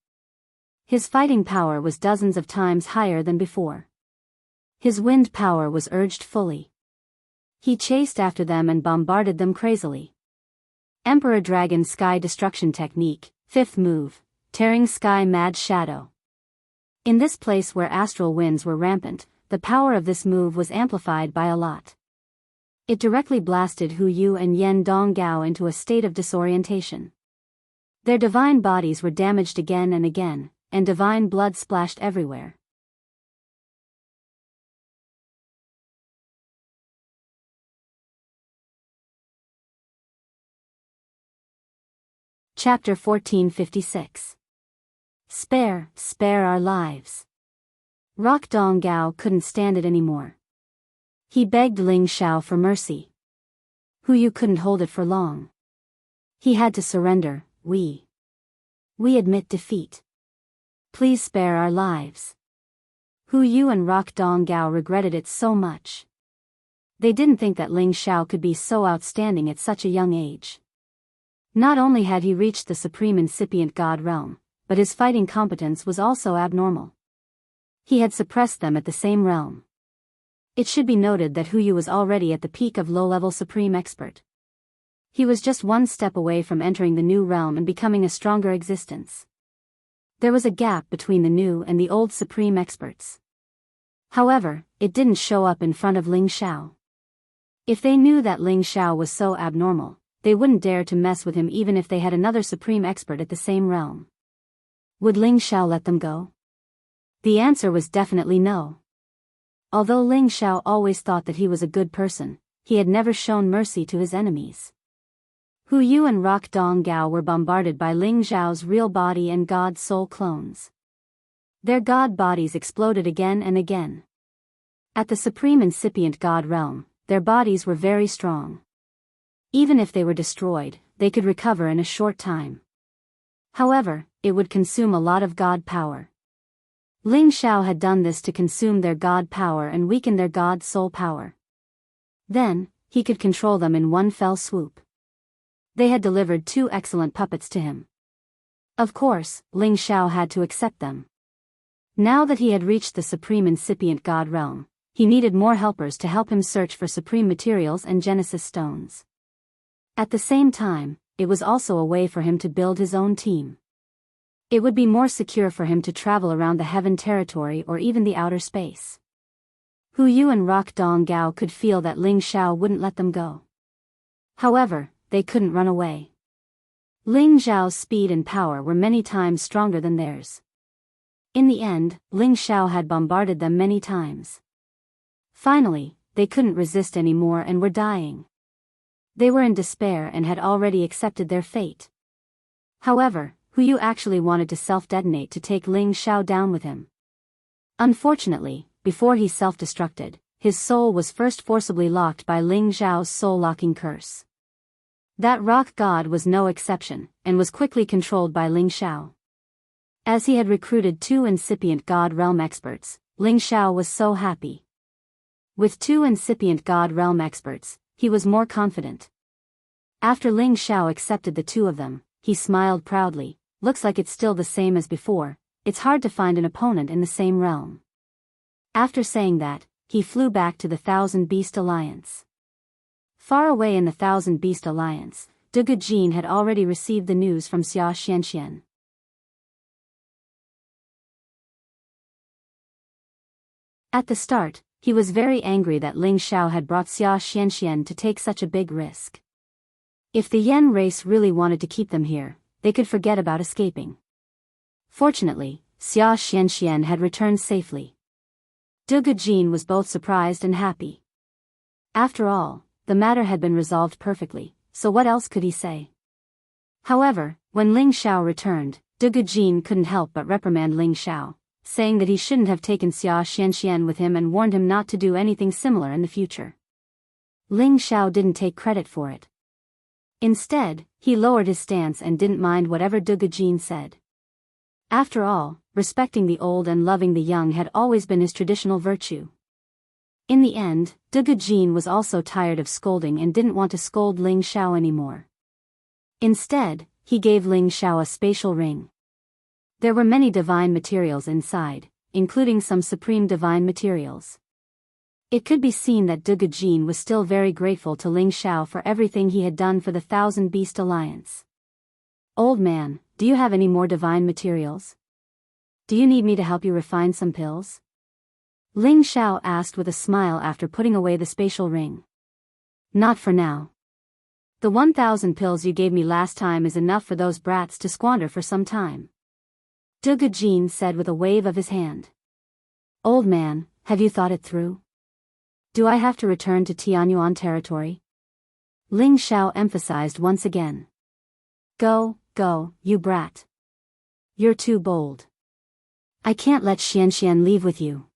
S1: His fighting power was dozens of times higher than before. His wind power was urged fully. He chased after them and bombarded them crazily. Emperor Dragon Sky Destruction Technique, 5th move, Tearing Sky Mad Shadow. In this place where astral winds were rampant, the power of this move was amplified by a lot. It directly blasted Hu Yu and Yen Dong Gao into a state of disorientation. Their divine bodies were damaged again and again, and divine blood splashed everywhere. Chapter 1456. Spare our lives. Rock Dong Gao couldn't stand it anymore. He begged Ling Zhao for mercy. Hu Yu couldn't hold it for long. He had to surrender. We admit defeat. Please spare our lives. Hu Yu and Rock Dong Gao regretted it so much. They didn't think that Ling Zhao could be so outstanding at such a young age. Not only had he reached the supreme incipient god realm, but his fighting competence was also abnormal. He had suppressed them at the same realm. It should be noted that Hu Yu was already at the peak of low-level supreme expert. He was just one step away from entering the new realm and becoming a stronger existence. There was a gap between the new and the old supreme experts. However, it didn't show up in front of Ling Zhao. If they knew that Ling Zhao was so abnormal, they wouldn't dare to mess with him even if they had another supreme expert at the same realm. Would Ling Zhao let them go? The answer was definitely no. Although Ling Xiao always thought that he was a good person, he had never shown mercy to his enemies. Hu Yu and Rock Dong Gao were bombarded by Ling Xiao's real body and god soul clones. Their god bodies exploded again and again. At the supreme incipient god realm, their bodies were very strong. Even if they were destroyed, they could recover in a short time. However, it would consume a lot of god power. Ling Xiao had done this to consume their god power and weaken their god soul power. Then, he could control them in one fell swoop. They had delivered 2 excellent puppets to him. Of course, Ling Xiao had to accept them. Now that he had reached the supreme incipient god realm, he needed more helpers to help him search for supreme materials and genesis stones. At the same time, it was also a way for him to build his own team. It would be more secure for him to travel around the heaven territory or even the outer space. Hu Yu and Rock Dong Gao could feel that Ling Xiao wouldn't let them go. However, they couldn't run away. Ling Xiao's speed and power were many times stronger than theirs. In the end, Ling Xiao had bombarded them many times. Finally, they couldn't resist anymore and were dying. They were in despair and had already accepted their fate. However, Hu Yu actually wanted to self-detonate to take Ling Xiao down with him. Unfortunately, before he self-destructed, his soul was first forcibly locked by Ling Xiao's soul-locking curse. That rock god was no exception, and was quickly controlled by Ling Xiao. As he had recruited 2 incipient god realm experts, Ling Xiao was so happy. With 2 incipient god realm experts, he was more confident. After Ling Xiao accepted the 2 of them, he smiled proudly. Looks like it's still the same as before, it's hard to find an opponent in the same realm. After saying that, he flew back to the Thousand Beast Alliance. Far away in the Thousand Beast Alliance, Duge Jin had already received the news from Xia Xianxian. At the start, he was very angry that Ling Xiao had brought Xia Xianxian to take such a big risk. If the Yan race really wanted to keep them here, they could forget about escaping. Fortunately, Xia Xianxian had returned safely. Duge Jin was both surprised and happy. After all, the matter had been resolved perfectly, so what else could he say? However, when Ling Xiao returned, Duge Jin couldn't help but reprimand Ling Xiao, saying that he shouldn't have taken Xia Xianxian with him and warned him not to do anything similar in the future. Ling Xiao didn't take credit for it. Instead, he lowered his stance and didn't mind whatever Duge Jin said. After all, respecting the old and loving the young had always been his traditional virtue. In the end, Duge Jin was also tired of scolding and didn't want to scold Ling Xiao anymore. Instead, he gave Ling Xiao a spatial ring. There were many divine materials inside, including some supreme divine materials. It could be seen that Duge Jin was still very grateful to Ling Xiao for everything he had done for the Thousand Beast Alliance. Old man, do you have any more divine materials? Do you need me to help you refine some pills? Ling Xiao asked with a smile after putting away the spatial ring. Not for now. The 1,000 pills you gave me last time is enough for those brats to squander for some time. Duge Jin said with a wave of his hand. Old man, have you thought it through? Do I have to return to Tianyuan territory? Ling Xiao emphasized once again. Go, go, you brat. You're too bold. I can't let Xianxian leave with you.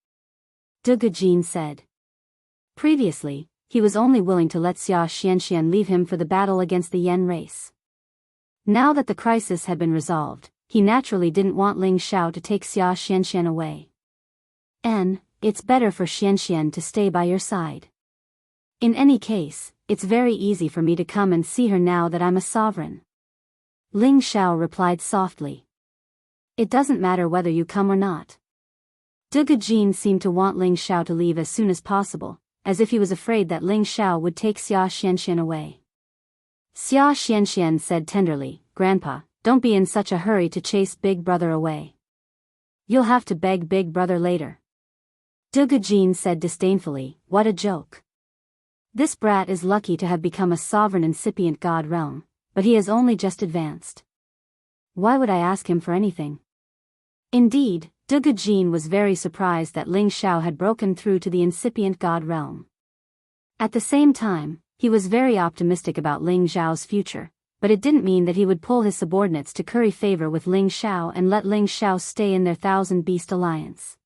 S1: Duge Jin said. Previously, he was only willing to let Xia Xianxian leave him for the battle against the Yan race. Now that the crisis had been resolved, he naturally didn't want Ling Xiao to take Xia Xianxian away. It's better for Xianxian to stay by your side. In any case, it's very easy for me to come and see her now that I'm a sovereign. Ling Xiao replied softly. It doesn't matter whether you come or not. Duge Jin seemed to want Ling Xiao to leave as soon as possible, as if he was afraid that Ling Xiao would take Xia Xianxian away. Xia Xianxian said tenderly, Grandpa, don't be in such a hurry to chase Big Brother away. You'll have to beg Big Brother later. Duge Jin said disdainfully, what a joke. This brat is lucky to have become a sovereign incipient god realm, but he has only just advanced. Why would I ask him for anything? Indeed, Dugu Jin was very surprised that Ling Xiao had broken through to the incipient god realm. At the same time, he was very optimistic about Ling Xiao's future, but it didn't mean that he would pull his subordinates to curry favor with Ling Xiao and let Ling Xiao stay in their thousand beast alliance.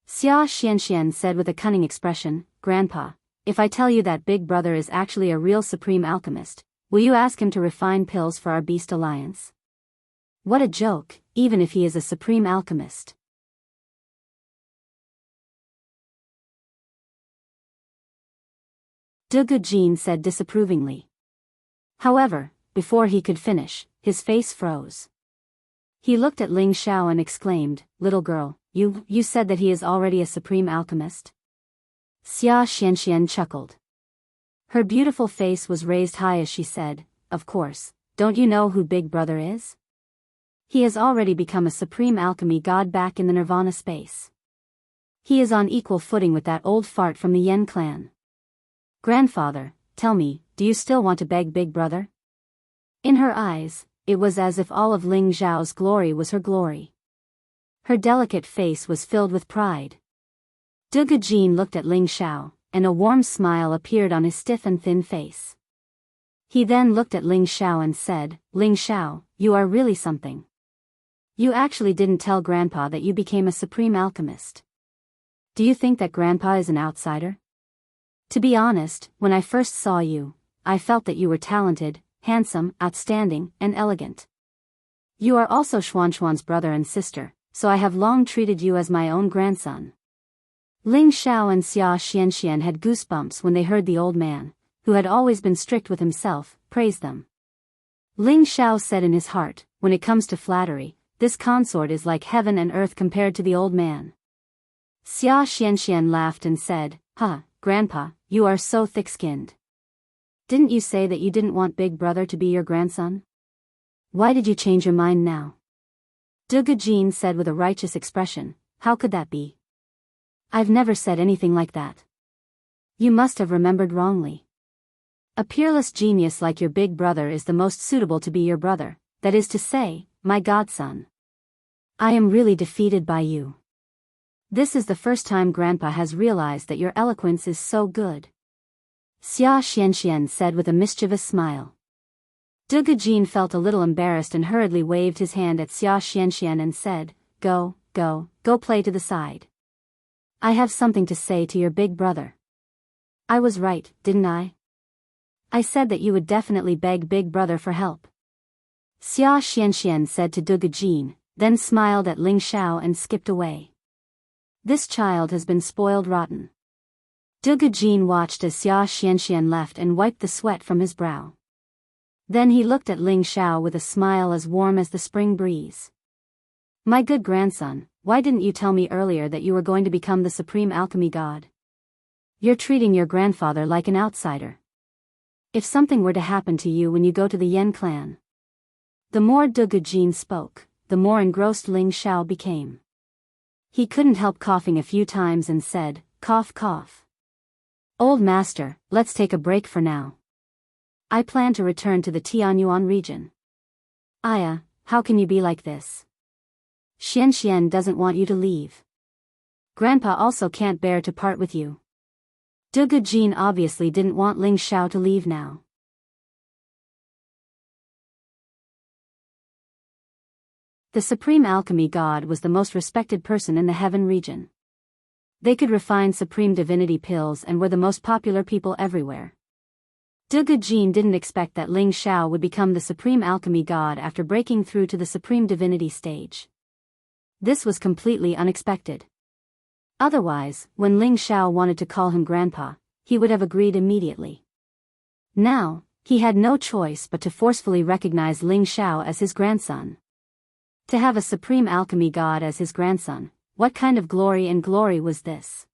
S1: Xia Xianxian said with a cunning expression, "Grandpa, if I tell you that Big Brother is actually a real supreme alchemist, will you ask him to refine pills for our beast alliance?" What a joke, even if he is a supreme alchemist. Dugu Jin said disapprovingly. However, before he could finish, his face froze. He looked at Ling Xiao and exclaimed, "Little girl, you said that he is already a supreme alchemist?" Xia Xianxian chuckled. Her beautiful face was raised high as she said, "Of course, don't you know who Big Brother is? He has already become a supreme alchemy god back in the Nirvana space. He is on equal footing with that old fart from the Yen clan. Grandfather, tell me, do you still want to beg Big Brother?" In her eyes, it was as if all of Ling Xiao's glory was her glory. Her delicate face was filled with pride. Dugu Jin looked at Ling Xiao, and a warm smile appeared on his stiff and thin face. He then looked at Ling Xiao and said, "Ling Xiao, you are really something. You actually didn't tell Grandpa that you became a supreme alchemist. Do you think that Grandpa is an outsider? To be honest, when I first saw you, I felt that you were talented, handsome, outstanding, and elegant. You are also Xuanxuan's brother and sister, so I have long treated you as my own grandson." Ling Xiao and Xia Xianxian had goosebumps when they heard the old man, who had always been strict with himself, praise them. Ling Xiao said in his heart, "When it comes to flattery, this consort is like heaven and earth compared to the old man." Xia Xianxian laughed and said, "Huh, Grandpa, you are so thick-skinned. Didn't you say that you didn't want Big Brother to be your grandson? Why did you change your mind now?" Dugu Jin said with a righteous expression, "How could that be? I've never said anything like that. You must have remembered wrongly. A peerless genius like your Big Brother is the most suitable to be your brother, that is to say, my godson. I am really defeated by you. This is the first time Grandpa has realized that your eloquence is so good." Xia Xianxian said with a mischievous smile. Dugu Jin felt a little embarrassed and hurriedly waved his hand at Xia Xianxian and said, Go play to the side. I have something to say to your Big Brother. I was right, didn't I? I said that you would definitely beg Big Brother for help." Xia Xianxian said to Dugu Jin, then smiled at Ling Xiao and skipped away. This child has been spoiled rotten. Dugu Jin watched as Xia Xianxian left and wiped the sweat from his brow. Then he looked at Ling Xiao with a smile as warm as the spring breeze. "My good grandson, why didn't you tell me earlier that you were going to become the supreme alchemy god? You're treating your grandfather like an outsider. If something were to happen to you when you go to the Yen clan." The more Dugu Jin spoke, the more engrossed Ling Xiao became. He couldn't help coughing a few times and said, "Cough cough. Old master, let's take a break for now. I plan to return to the Tianyuan region." "Aya, how can you be like this? Xianxian doesn't want you to leave. Grandpa also can't bear to part with you." Dugu Jin obviously didn't want Ling Xiao to leave now. The supreme alchemy god was the most respected person in the heaven region. They could refine supreme divinity pills and were the most popular people everywhere. Dugu Jin didn't expect that Ling Xiao would become the supreme alchemy god after breaking through to the supreme divinity stage. This was completely unexpected. Otherwise, when Ling Xiao wanted to call him grandpa, he would have agreed immediately. Now, he had no choice but to forcefully recognize Ling Xiao as his grandson. To have a supreme alchemy god as his grandson, what kind of glory was this?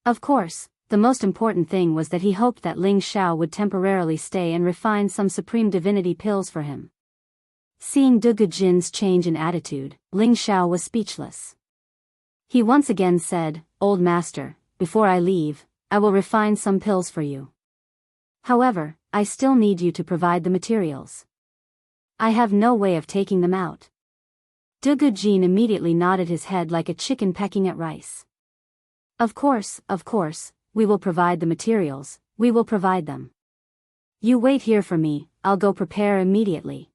S1: Of course, the most important thing was that he hoped that Ling Xiao would temporarily stay and refine some supreme divinity pills for him. Seeing Dugu Jin's change in attitude, Ling Xiao was speechless. He once again said, "Old master, before I leave, I will refine some pills for you. However, I still need you to provide the materials. I have no way of taking them out." Dugujin immediately nodded his head like a chicken pecking at rice. Of course, we will provide the materials, we will provide them. You wait here for me, I'll go prepare immediately.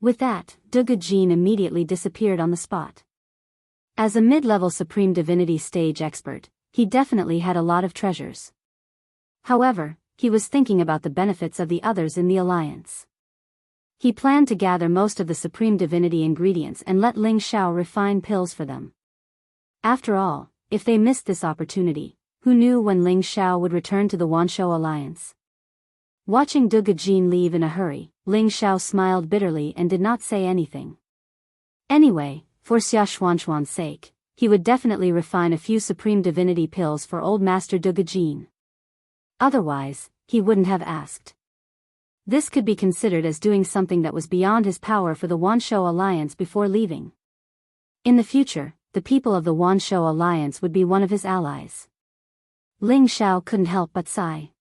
S1: With that, Dugujin immediately disappeared on the spot. As a mid-level Supreme Divinity stage expert, he definitely had a lot of treasures. However, he was thinking about the benefits of the others in the alliance. He planned to gather most of the Supreme Divinity ingredients and let Ling Xiao refine pills for them. After all, if they missed this opportunity, who knew when Ling Xiao would return to the Wanshou alliance? Watching Dugujin leave in a hurry, Ling Xiao smiled bitterly and did not say anything. Anyway, for Xia Xuanxuan's sake, he would definitely refine a few Supreme Divinity pills for old Master Dugujin. Otherwise, he wouldn't have asked. This could be considered as doing something that was beyond his power for the Wanshou alliance before leaving. In the future, the people of the Wanshou alliance would be one of his allies. Ling Xiao couldn't help but sigh.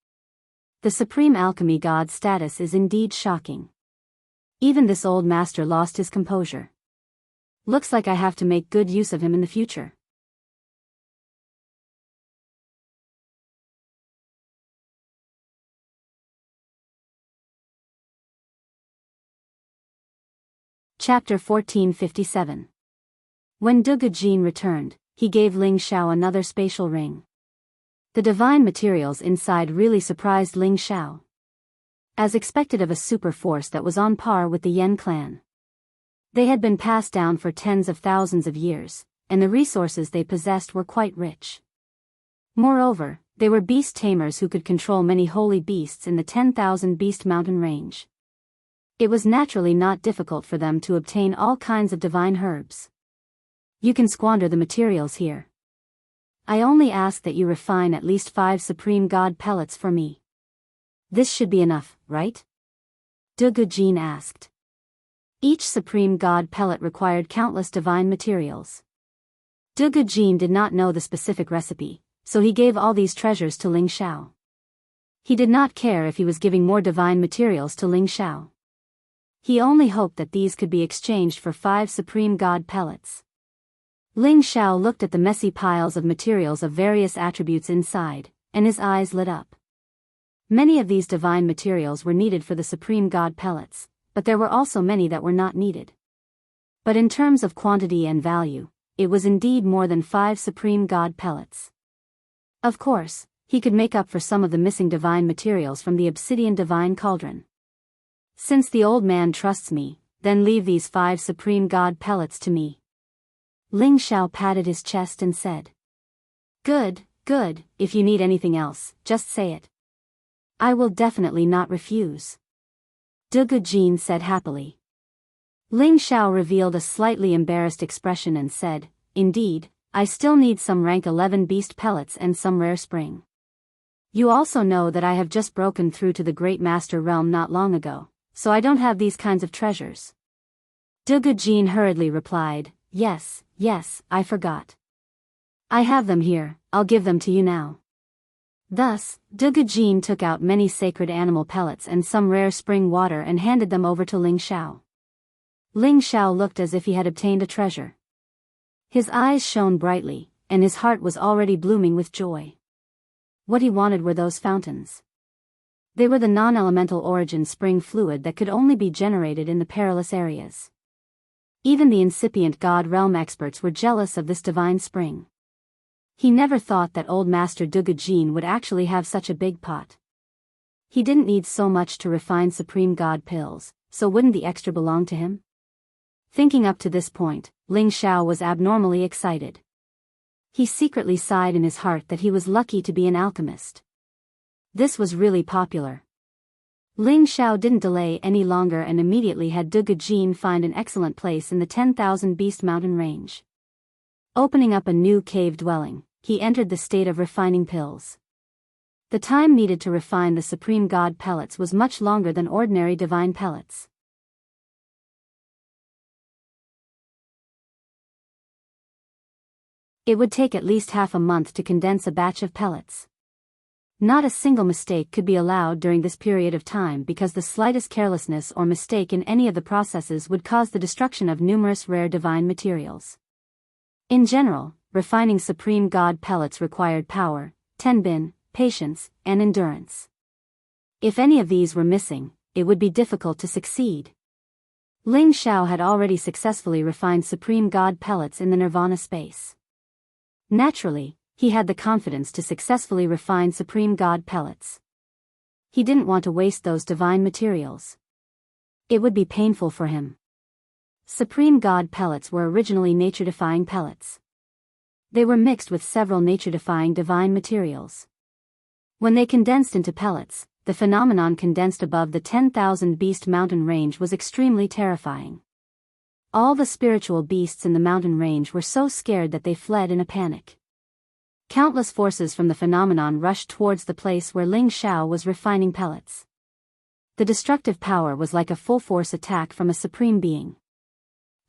S1: The Supreme Alchemy God's status is indeed shocking. Even this old master lost his composure. Looks like I have to make good use of him in the future. Chapter 1457. When Dugujin returned, he gave Ling Xiao another spatial ring. The divine materials inside really surprised Ling Xiao. As expected of a super force that was on par with the Yen clan. They had been passed down for tens of thousands of years, and the resources they possessed were quite rich. Moreover, they were beast tamers who could control many holy beasts in the 10,000 Beast Mountain range. It was naturally not difficult for them to obtain all kinds of divine herbs. You can squander the materials here. I only ask that you refine at least 5 Supreme God pellets for me. This should be enough, right? Dugujin asked. Each Supreme God pellet required countless divine materials. Dugujin did not know the specific recipe, so he gave all these treasures to Ling Xiao. He did not care if he was giving more divine materials to Ling Xiao. He only hoped that these could be exchanged for 5 Supreme God pellets. Ling Xiao looked at the messy piles of materials of various attributes inside, and his eyes lit up. Many of these divine materials were needed for the Supreme God pellets, but there were also many that were not needed. But in terms of quantity and value, it was indeed more than 5 Supreme God pellets. Of course, he could make up for some of the missing divine materials from the Obsidian Divine Cauldron. Since the old man trusts me, then leave these 5 Supreme God pellets to me. Ling Xiao patted his chest and said. Good, if you need anything else, just say it. I will definitely not refuse. Dugujin said happily. Ling Xiao revealed a slightly embarrassed expression and said, Indeed, I still need some rank 11 beast pellets and some rare spring. You also know that I have just broken through to the Great Master realm not long ago, so I don't have these kinds of treasures. Dugujin hurriedly replied, Yes, I forgot. I have them here, I'll give them to you now. Thus, Dugujin took out many sacred animal pellets and some rare spring water and handed them over to Ling Xiao. Ling Xiao looked as if he had obtained a treasure. His eyes shone brightly, and his heart was already blooming with joy. What he wanted were those fountains. They were the non-elemental origin spring fluid that could only be generated in the perilous areas. Even the incipient God realm experts were jealous of this divine spring. He never thought that old Master Dugujin would actually have such a big pot. He didn't need so much to refine Supreme God pills, so wouldn't the extra belong to him? Thinking up to this point, Ling Xiao was abnormally excited. He secretly sighed in his heart that he was lucky to be an alchemist. This was really popular. Ling Xiao didn't delay any longer and immediately had Dugujin find an excellent place in the 10,000 Beast Mountain range. Opening up a new cave dwelling, he entered the state of refining pills. The time needed to refine the Supreme God pellets was much longer than ordinary divine pellets. It would take at least half a month to condense a batch of pellets. Not a single mistake could be allowed during this period of time because the slightest carelessness or mistake in any of the processes would cause the destruction of numerous rare divine materials. In general, refining Supreme God pellets required power, tenbin, patience, and endurance. If any of these were missing, it would be difficult to succeed. Ling Xiao had already successfully refined Supreme God pellets in the Nirvana space. Naturally, he had the confidence to successfully refine Supreme God pellets. He didn't want to waste those divine materials. It would be painful for him. Supreme God pellets were originally nature-defying pellets. They were mixed with several nature-defying divine materials. When they condensed into pellets, the phenomenon condensed above the 10,000 beast mountain range was extremely terrifying. All the spiritual beasts in the mountain range were so scared that they fled in a panic. Countless forces from the phenomenon rushed towards the place where Ling Xiao was refining pellets. The destructive power was like a full-force attack from a supreme being.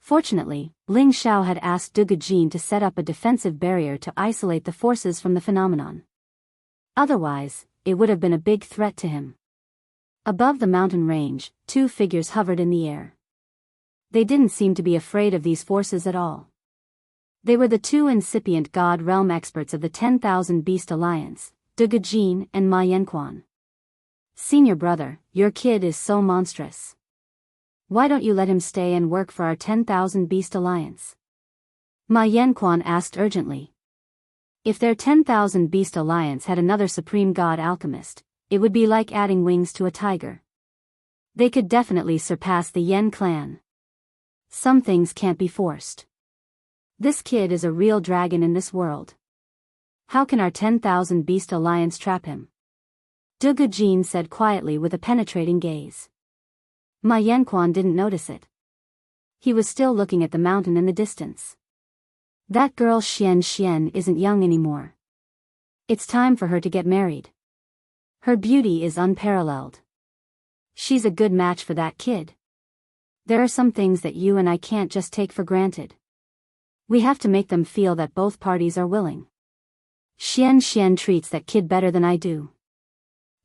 S1: Fortunately, Ling Xiao had asked Duge Jin to set up a defensive barrier to isolate the forces from the phenomenon. Otherwise, it would have been a big threat to him. Above the mountain range, two figures hovered in the air. They didn't seem to be afraid of these forces at all. They were the two incipient God realm experts of the 10,000 Beast Alliance, Duge Jin and Ma Yanquan. Senior brother, your kid is so monstrous. Why don't you let him stay and work for our 10,000 Beast Alliance? Ma Yanquan asked urgently. If their 10,000 Beast Alliance had another Supreme God Alchemist, it would be like adding wings to a tiger. They could definitely surpass the Yen clan. Some things can't be forced. This kid is a real dragon in this world. How can our 10,000 Beast Alliance trap him? Duge Jin said quietly with a penetrating gaze. Ma Yanquan didn't notice it. He was still looking at the mountain in the distance. That girl Xian isn't young anymore. It's time for her to get married. Her beauty is unparalleled. She's a good match for that kid. There are some things that you and I can't just take for granted. We have to make them feel that both parties are willing. Xian treats that kid better than I do.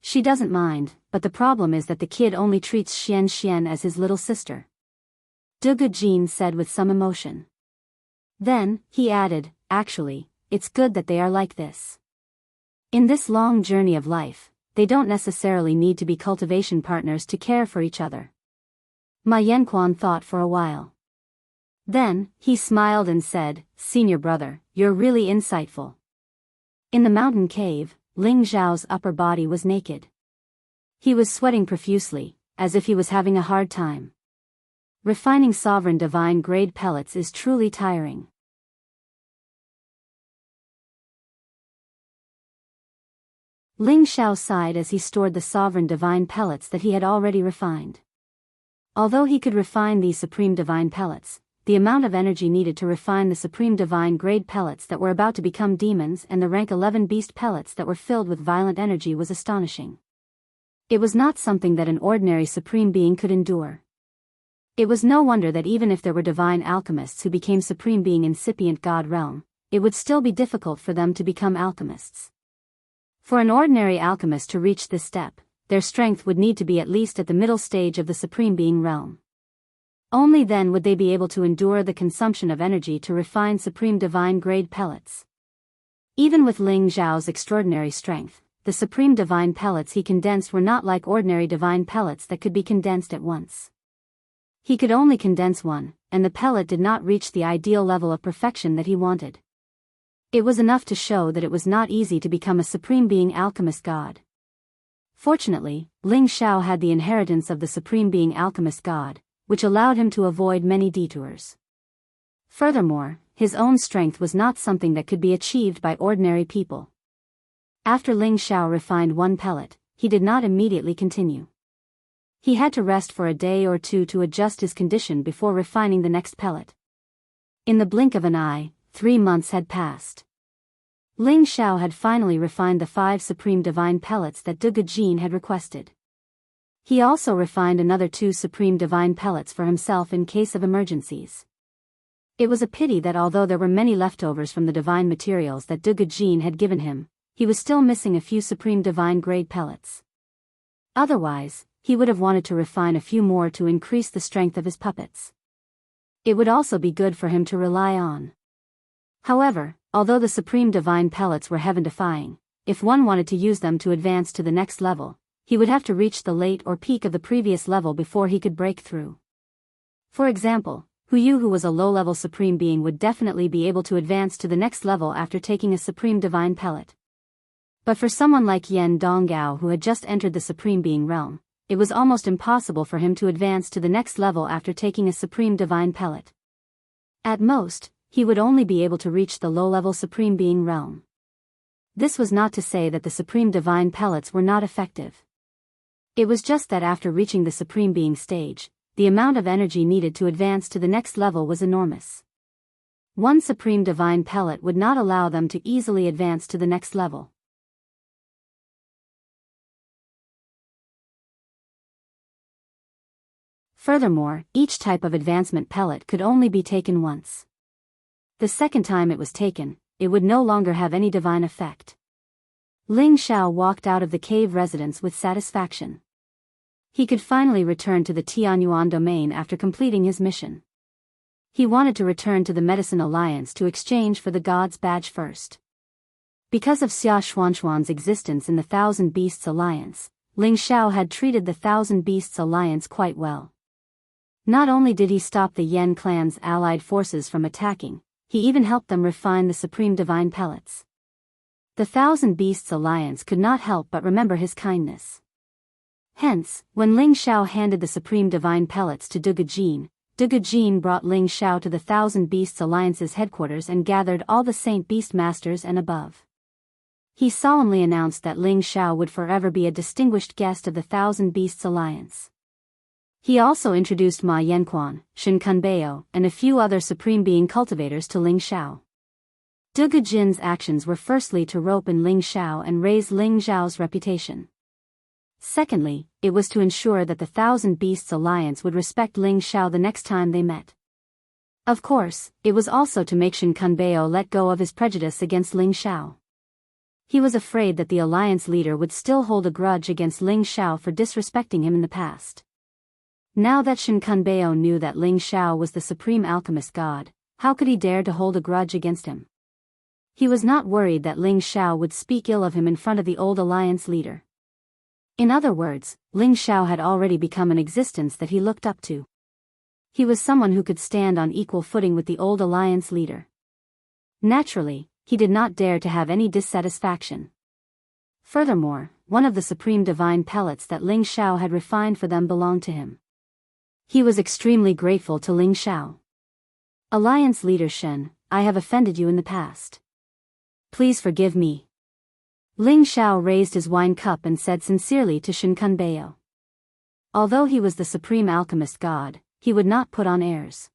S1: She doesn't mind, but the problem is that the kid only treats Xian as his little sister. Duge Jin said with some emotion. Then, he added, actually, it's good that they are like this. In this long journey of life, they don't necessarily need to be cultivation partners to care for each other. Ma Yanquan thought for a while. Then, he smiled and said, Senior brother, you're really insightful. In the mountain cave, Ling Xiao's upper body was naked. He was sweating profusely, as if he was having a hard time. Refining sovereign divine grade pellets is truly tiring. Ling Xiao sighed as he stored the sovereign divine pellets that he had already refined. Although he could refine these supreme divine pellets, the amount of energy needed to refine the supreme divine grade pellets that were about to become demons and the rank 11 beast pellets that were filled with violent energy was astonishing. It was not something that an ordinary supreme being could endure. It was no wonder that even if there were divine alchemists who became supreme being incipient God realm, it would still be difficult for them to become alchemists. For an ordinary alchemist to reach this step, their strength would need to be at least at the middle stage of the supreme being realm. Only then would they be able to endure the consumption of energy to refine supreme divine grade pellets. Even with Ling Xiao's extraordinary strength, the supreme divine pellets he condensed were not like ordinary divine pellets that could be condensed at once. He could only condense one, and the pellet did not reach the ideal level of perfection that he wanted. It was enough to show that it was not easy to become a supreme being alchemist god. Fortunately, Ling Xiao had the inheritance of the supreme being alchemist god, which allowed him to avoid many detours. Furthermore, his own strength was not something that could be achieved by ordinary people. After Ling Xiao refined one pellet, he did not immediately continue. He had to rest for a day or two to adjust his condition before refining the next pellet. In the blink of an eye, 3 months had passed. Ling Xiao had finally refined the 5 supreme divine pellets that Duge Jin had requested. He also refined another 2 supreme divine pellets for himself in case of emergencies. It was a pity that although there were many leftovers from the divine materials that Duge Jin had given him, he was still missing a few Supreme Divine grade pellets. Otherwise, he would have wanted to refine a few more to increase the strength of his puppets. It would also be good for him to rely on. However, although the Supreme Divine pellets were heaven-defying, if one wanted to use them to advance to the next level, he would have to reach the late or peak of the previous level before he could break through. For example, Huyu, who was a low-level Supreme Being, would definitely be able to advance to the next level after taking a Supreme Divine pellet. But for someone like Yen Donggao, who had just entered the Supreme Being realm, it was almost impossible for him to advance to the next level after taking a Supreme Divine pellet. At most, he would only be able to reach the low-level Supreme Being realm. This was not to say that the Supreme Divine pellets were not effective. It was just that after reaching the Supreme Being stage, the amount of energy needed to advance to the next level was enormous. One Supreme Divine pellet would not allow them to easily advance to the next level. Furthermore, each type of advancement pellet could only be taken once. The second time it was taken, it would no longer have any divine effect. Ling Xiao walked out of the cave residence with satisfaction. He could finally return to the Tianyuan domain after completing his mission. He wanted to return to the Medicine Alliance to exchange for the God's Badge first. Because of Xia Xuanxuan's existence in the Thousand Beasts Alliance, Ling Xiao had treated the Thousand Beasts Alliance quite well. Not only did he stop the Yen clan's allied forces from attacking, he even helped them refine the Supreme Divine pellets. The Thousand Beasts Alliance could not help but remember his kindness. Hence, when Ling Xiao handed the Supreme Divine pellets to Duge Jin brought Ling Xiao to the Thousand Beasts Alliance's headquarters and gathered all the Saint Beast Masters and above. He solemnly announced that Ling Xiao would forever be a distinguished guest of the Thousand Beasts Alliance. He also introduced Ma Yanquan, Shin Kunbeo, and a few other Supreme Being cultivators to Ling Xiao. Duge Jin's actions were firstly to rope in Ling Xiao and raise Ling Xiao's reputation. Secondly, it was to ensure that the Thousand Beasts Alliance would respect Ling Xiao the next time they met. Of course, it was also to make Shin Kunbeo let go of his prejudice against Ling Xiao. He was afraid that the Alliance leader would still hold a grudge against Ling Xiao for disrespecting him in the past. Now that Shin Kunbeo knew that Ling Xiao was the Supreme Alchemist God, how could he dare to hold a grudge against him? He was not worried that Ling Xiao would speak ill of him in front of the old Alliance leader. In other words, Ling Xiao had already become an existence that he looked up to. He was someone who could stand on equal footing with the old Alliance leader. Naturally, he did not dare to have any dissatisfaction. Furthermore, one of the Supreme Divine pellets that Ling Xiao had refined for them belonged to him. He was extremely grateful to Ling Xiao. Alliance leader Shen, I have offended you in the past. Please forgive me. Ling Xiao raised his wine cup and said sincerely to Shin Kunbeo. Although he was the Supreme Alchemist God, he would not put on airs.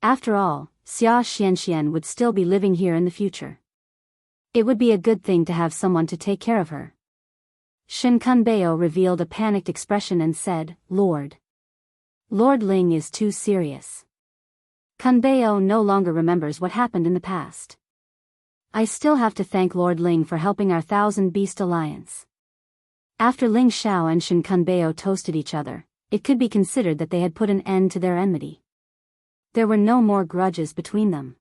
S1: After all, Xia Xianxian would still be living here in the future. It would be a good thing to have someone to take care of her. Shin Kunbeo revealed a panicked expression and said, Lord Ling is too serious. Kunbeo no longer remembers what happened in the past. I still have to thank Lord Ling for helping our Thousand Beast Alliance. After Ling Xiao and Shin Kunbeo toasted each other, it could be considered that they had put an end to their enmity. There were no more grudges between them.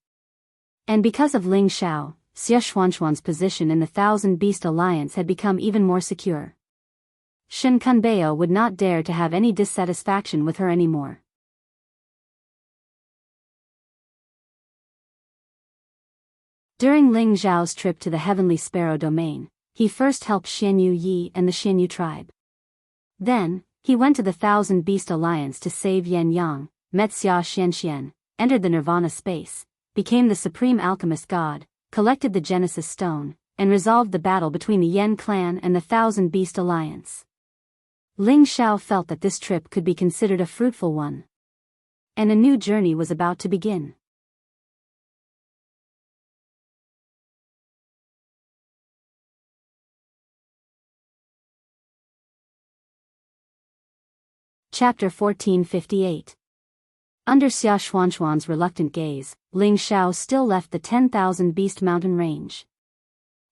S1: And because of Ling Xiao, Xia Xuanxuan's position in the Thousand Beast Alliance had become even more secure. Shin Kunbeo would not dare to have any dissatisfaction with her anymore. During Ling Zhao's trip to the Heavenly Sparrow domain, he first helped Xianyu Yi and the Xianyu tribe. Then, he went to the Thousand Beast Alliance to save Yan Yang, met Xia Xianxian, entered the Nirvana space, became the Supreme Alchemist God, collected the Genesis Stone, and resolved the battle between the Yen clan and the Thousand Beast Alliance. Ling Xiao felt that this trip could be considered a fruitful one. And a new journey was about to begin. Chapter 1458. Under Xia Xuanxuan's reluctant gaze, Ling Xiao still left the 10,000 Beast Mountain range.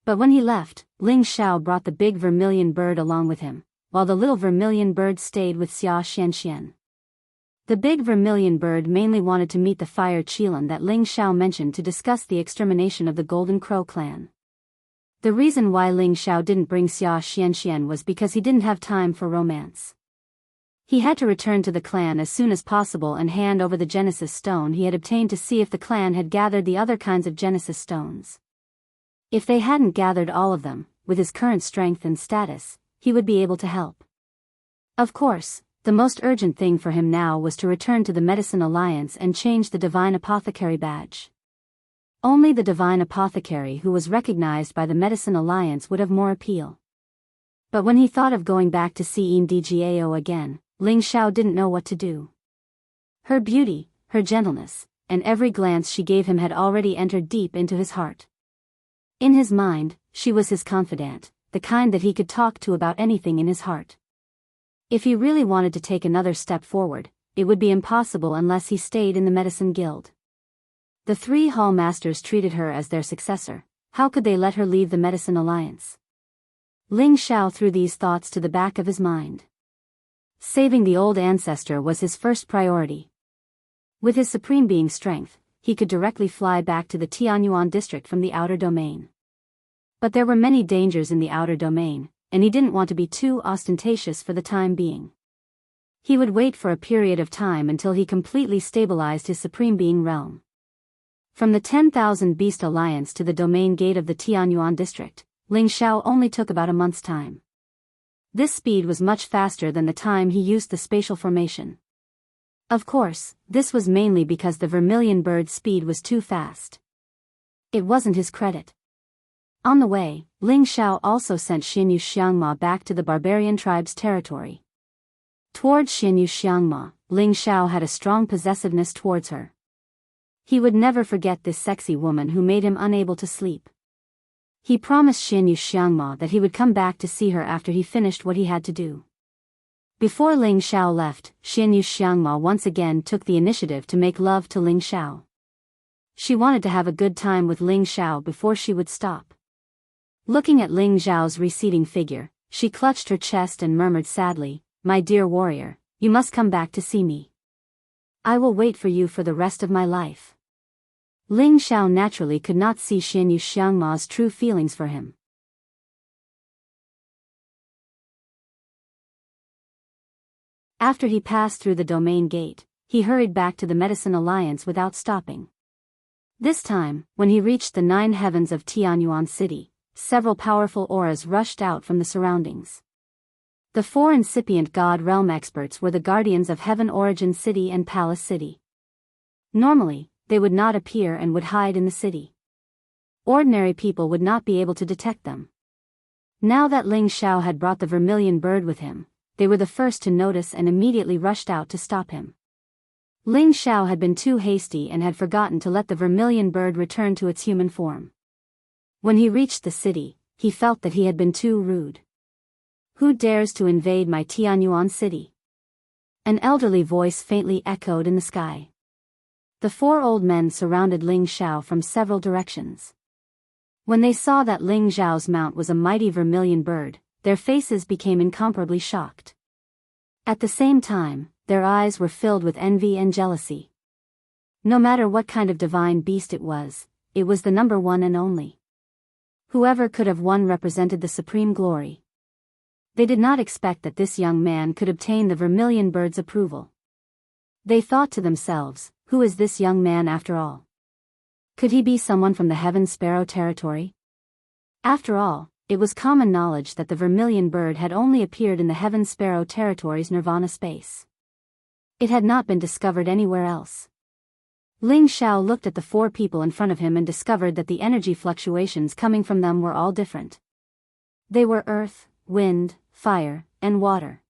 S1: But when he left, Ling Xiao brought the big vermilion bird along with him, while the little vermilion bird stayed with Xia Xianxian. The big vermilion bird mainly wanted to meet the fire Qilin that Ling Xiao mentioned to discuss the extermination of the Golden Crow clan. The reason why Ling Xiao didn't bring Xia Xianxian was because he didn't have time for romance. He had to return to the clan as soon as possible and hand over the Genesis stone he had obtained to see if the clan had gathered the other kinds of Genesis stones. If they hadn't gathered all of them, with his current strength and status, he would be able to help. Of course, the most urgent thing for him now was to return to the Medicine Alliance and change the Divine Apothecary badge. Only the Divine Apothecary who was recognized by the Medicine Alliance would have more appeal. But when he thought of going back to see Ndgao again, Ling Xiao didn't know what to do. Her beauty, her gentleness, and every glance she gave him had already entered deep into his heart. In his mind, she was his confidant, the kind that he could talk to about anything in his heart. If he really wanted to take another step forward, it would be impossible unless he stayed in the Medicine Guild. The 3 Hall Masters treated her as their successor. How could they let her leave the Medicine Alliance? Ling Xiao threw these thoughts to the back of his mind. Saving the old ancestor was his first priority. With his supreme being strength, he could directly fly back to the Tianyuan district from the outer domain. But there were many dangers in the outer domain, and he didn't want to be too ostentatious for the time being. He would wait for a period of time until he completely stabilized his supreme being realm. From the 10,000 Beast Alliance to the domain gate of the Tianyuan district, Ling Xiao only took about a month's time. This speed was much faster than the time he used the spatial formation. Of course, this was mainly because the vermilion bird's speed was too fast. It wasn't his credit. On the way, Ling Xiao also sent Xinyu Xiangma back to the barbarian tribe's territory. Towards Xinyu Xiangma, Ling Xiao had a strong possessiveness towards her. He would never forget this sexy woman who made him unable to sleep. He promised Xinyu Xiangma that he would come back to see her after he finished what he had to do. Before Ling Xiao left, Xinyu Xiangma once again took the initiative to make love to Ling Xiao. She wanted to have a good time with Ling Xiao before she would stop. Looking at Ling Xiao's receding figure, she clutched her chest and murmured sadly, "My dear warrior, you must come back to see me. I will wait for you for the rest of my life." Ling Xiao naturally could not see Xinyu Xiangma's true feelings for him. After he passed through the domain gate, he hurried back to the Medicine Alliance without stopping. This time, when he reached the 9 heavens of Tianyuan City, several powerful auras rushed out from the surroundings. The 4 incipient God Realm experts were the guardians of Heaven Origin City and Palace City. Normally, they would not appear and would hide in the city. Ordinary people would not be able to detect them. Now that Ling Xiao had brought the vermilion bird with him, they were the first to notice and immediately rushed out to stop him. Ling Xiao had been too hasty and had forgotten to let the vermilion bird return to its human form. When he reached the city, he felt that he had been too rude. "Who dares to invade my Tianyuan city?" An elderly voice faintly echoed in the sky. The 4 old men surrounded Ling Xiao from several directions. When they saw that Ling Xiao's mount was a mighty vermilion bird, their faces became incomparably shocked. At the same time, their eyes were filled with envy and jealousy. No matter what kind of divine beast it was the number 1 and only. Whoever could have won represented the supreme glory. They did not expect that this young man could obtain the vermilion bird's approval. They thought to themselves, who is this young man after all? Could he be someone from the Heaven Sparrow territory? After all, it was common knowledge that the vermilion bird had only appeared in the Heaven Sparrow territory's nirvana space. It had not been discovered anywhere else. Ling Xiao looked at the 4 people in front of him and discovered that the energy fluctuations coming from them were all different. They were earth, wind, fire, and water.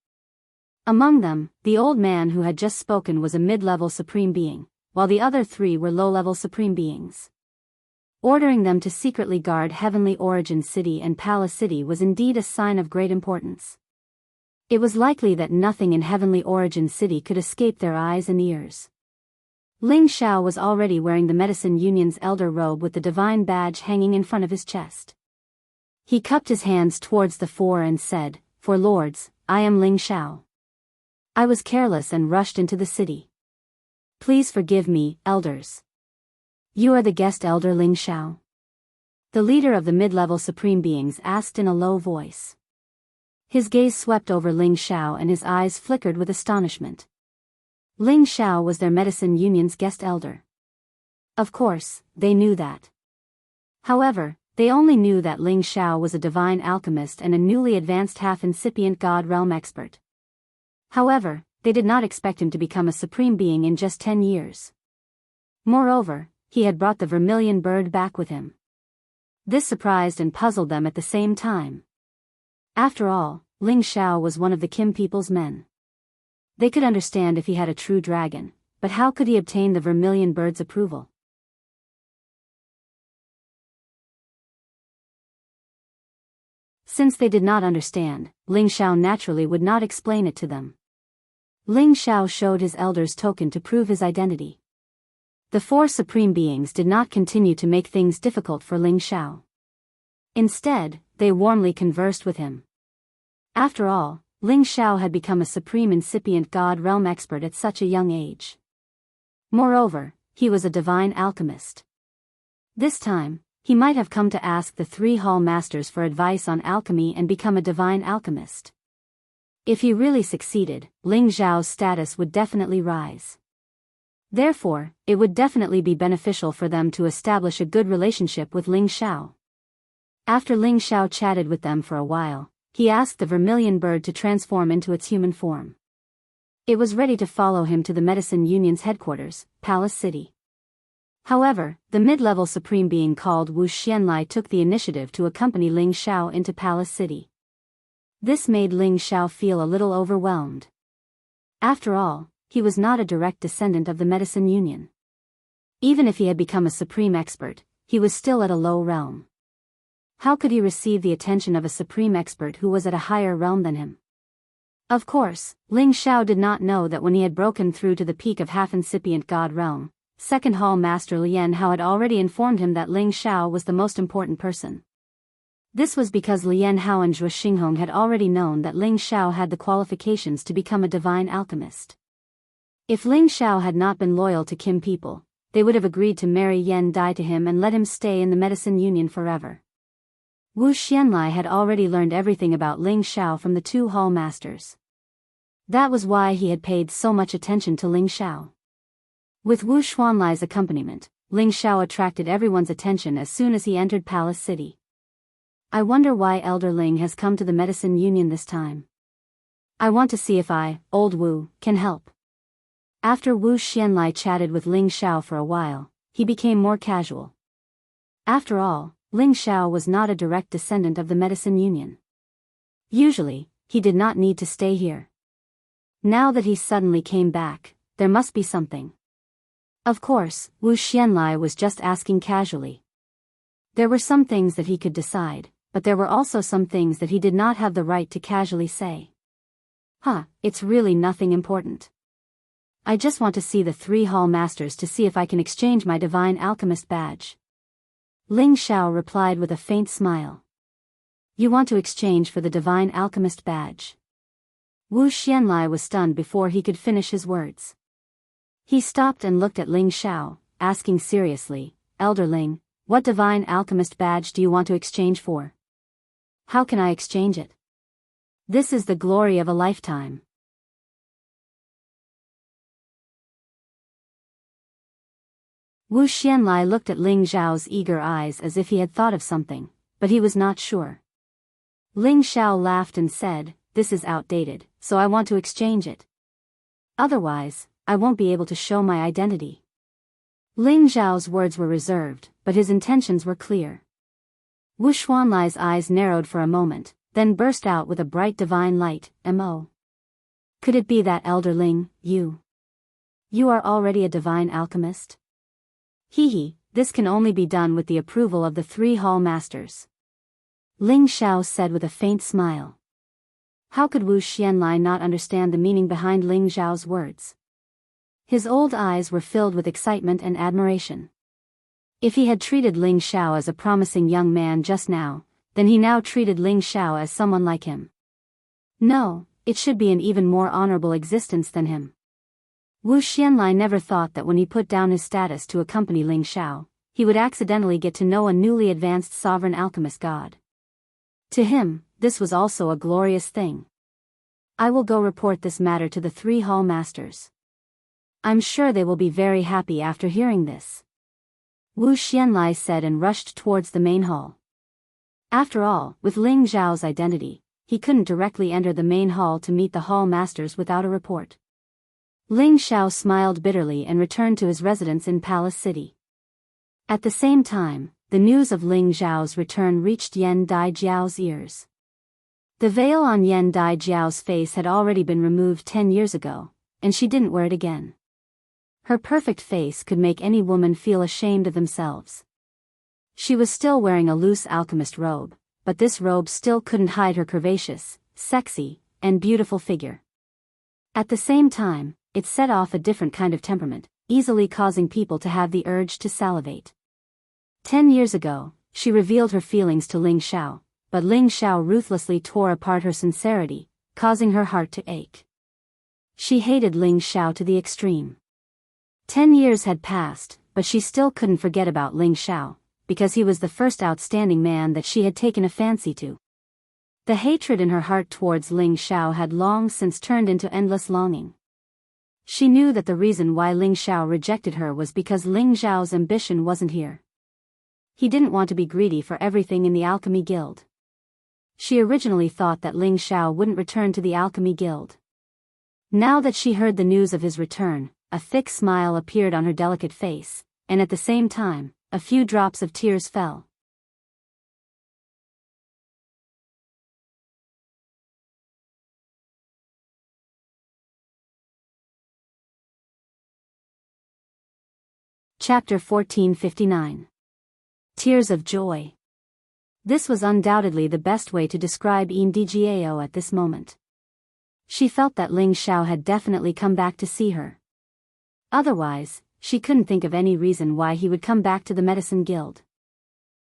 S1: Among them, the old man who had just spoken was a mid-level supreme being, while the other 3 were low-level supreme beings. Ordering them to secretly guard Heavenly Origin City and Palace City was indeed a sign of great importance. It was likely that nothing in Heavenly Origin City could escape their eyes and ears. Ling Xiao was already wearing the Medicine Union's elder robe with the divine badge hanging in front of his chest. He cupped his hands towards the four and said, "For lords, I am Ling Xiao. I was careless and rushed into the city. Please forgive me, elders. You are the guest elder Ling Xiao?" The leader of the mid-level supreme beings asked in a low voice. His gaze swept over Ling Xiao and his eyes flickered with astonishment. Ling Xiao was their medicine union's guest elder. Of course, they knew that. However, they only knew that Ling Xiao was a divine alchemist and a newly advanced half-incipient god realm expert. However, they did not expect him to become a supreme being in just 10 years. Moreover, he had brought the vermilion bird back with him. This surprised and puzzled them at the same time. After all, Ling Xiao was one of the Kim people's men. They could understand if he had a true dragon, but how could he obtain the vermilion bird's approval? Since they did not understand, Ling Xiao naturally would not explain it to them. Ling Xiao showed his elder's token to prove his identity. The four supreme beings did not continue to make things difficult for Ling Xiao. Instead, they warmly conversed with him. After all, Ling Xiao had become a supreme incipient god realm expert at such a young age. Moreover, he was a divine alchemist. This time, he might have come to ask the three hall masters for advice on alchemy and become a divine alchemist. If he really succeeded, Ling Xiao's status would definitely rise. Therefore, it would definitely be beneficial for them to establish a good relationship with Ling Xiao. After Ling Xiao chatted with them for a while, he asked the vermilion bird to transform into its human form. It was ready to follow him to the Medicine Union's headquarters, Palace City. However, the mid-level supreme being called Wu Xianlai took the initiative to accompany Ling Xiao into Palace City. This made Ling Xiao feel a little overwhelmed. After all, he was not a direct descendant of the Medicine Union. Even if he had become a supreme expert, he was still at a low realm. How could he receive the attention of a supreme expert who was at a higher realm than him? Of course, Ling Xiao did not know that when he had broken through to the peak of half-incipient god realm, Second Hall Master Lian Hao had already informed him that Ling Xiao was the most important person. This was because Lian Hao and Zhuo Xinghong had already known that Ling Xiao had the qualifications to become a divine alchemist. If Ling Xiao had not been loyal to Kim people, they would have agreed to marry Yan Dai to him and let him stay in the Medicine Union forever. Wu Xianlai had already learned everything about Ling Xiao from the two hall masters. That was why he had paid so much attention to Ling Xiao. With Wu Xuanlai's accompaniment, Ling Xiao attracted everyone's attention as soon as he entered Palace City. I wonder why Elder Ling has come to the Medicine Union this time. I want to see if I, old Wu, can help. After Wu Xianlai chatted with Ling Xiao for a while, he became more casual. After all, Ling Xiao was not a direct descendant of the Medicine Union. Usually, he did not need to stay here. Now that he suddenly came back, there must be something. Of course, Wu Xianlai was just asking casually. There were some things that he could decide, but there were also some things that he did not have the right to casually say. It's really nothing important. I just want to see the three hall masters to see if I can exchange my divine alchemist badge. Ling Xiao replied with a faint smile. You want to exchange for the divine alchemist badge? Wu Xianlai was stunned before he could finish his words. He stopped and looked at Ling Xiao, asking seriously, Elder Ling, what divine alchemist badge do you want to exchange for? How can I exchange it? This is the glory of a lifetime. Wu Xianlai looked at Ling Xiao's eager eyes as if he had thought of something, but he was not sure. Ling Xiao laughed and said, This is outdated, so I want to exchange it. Otherwise, I won't be able to show my identity. Ling Xiao's words were reserved, but his intentions were clear. Wu Xuanlai's eyes narrowed for a moment, then burst out with a bright divine light, Mo. Could it be that Elder Ling, you are already a divine alchemist? This can only be done with the approval of the three hall masters. Ling Xiao said with a faint smile. How could Wu Xianlai not understand the meaning behind Ling Xiao's words? His old eyes were filled with excitement and admiration. If he had treated Ling Xiao as a promising young man just now, then he now treated Ling Xiao as someone like him. No, it should be an even more honorable existence than him. Wu Xianlai never thought that when he put down his status to accompany Ling Xiao, he would accidentally get to know a newly advanced sovereign alchemist god. To him, this was also a glorious thing. I will go report this matter to the 3 hall masters. I'm sure they will be very happy after hearing this. Wu Xianlai said and rushed towards the main hall. After all, with Ling Xiao's identity, he couldn't directly enter the main hall to meet the hall masters without a report. Ling Xiao smiled bitterly and returned to his residence in Palace City. At the same time, the news of Ling Xiao's return reached Yan Daijiao's ears. The veil on Yan Daijiao's face had already been removed 10 years ago, and she didn't wear it again. Her perfect face could make any woman feel ashamed of themselves. She was still wearing a loose alchemist robe, but this robe still couldn't hide her curvaceous, sexy, and beautiful figure. At the same time, it set off a different kind of temperament, easily causing people to have the urge to salivate. 10 years ago, she revealed her feelings to Ling Xiao, but Ling Xiao ruthlessly tore apart her sincerity, causing her heart to ache. She hated Ling Xiao to the extreme. 10 years had passed, but she still couldn't forget about Ling Xiao, because he was the first outstanding man that she had taken a fancy to. The hatred in her heart towards Ling Xiao had long since turned into endless longing. She knew that the reason why Ling Xiao rejected her was because Ling Xiao's ambition wasn't here. He didn't want to be greedy for everything in the Alchemy Guild. She originally thought that Ling Xiao wouldn't return to the Alchemy Guild. Now that she heard the news of his return, a thick smile appeared on her delicate face, and at the same time, a few drops of tears fell. Chapter 1459. Tears of Joy. This was undoubtedly the best way to describe Ndgao at this moment. She felt that Ling Xiao had definitely come back to see her. Otherwise, she couldn't think of any reason why he would come back to the Medicine Guild.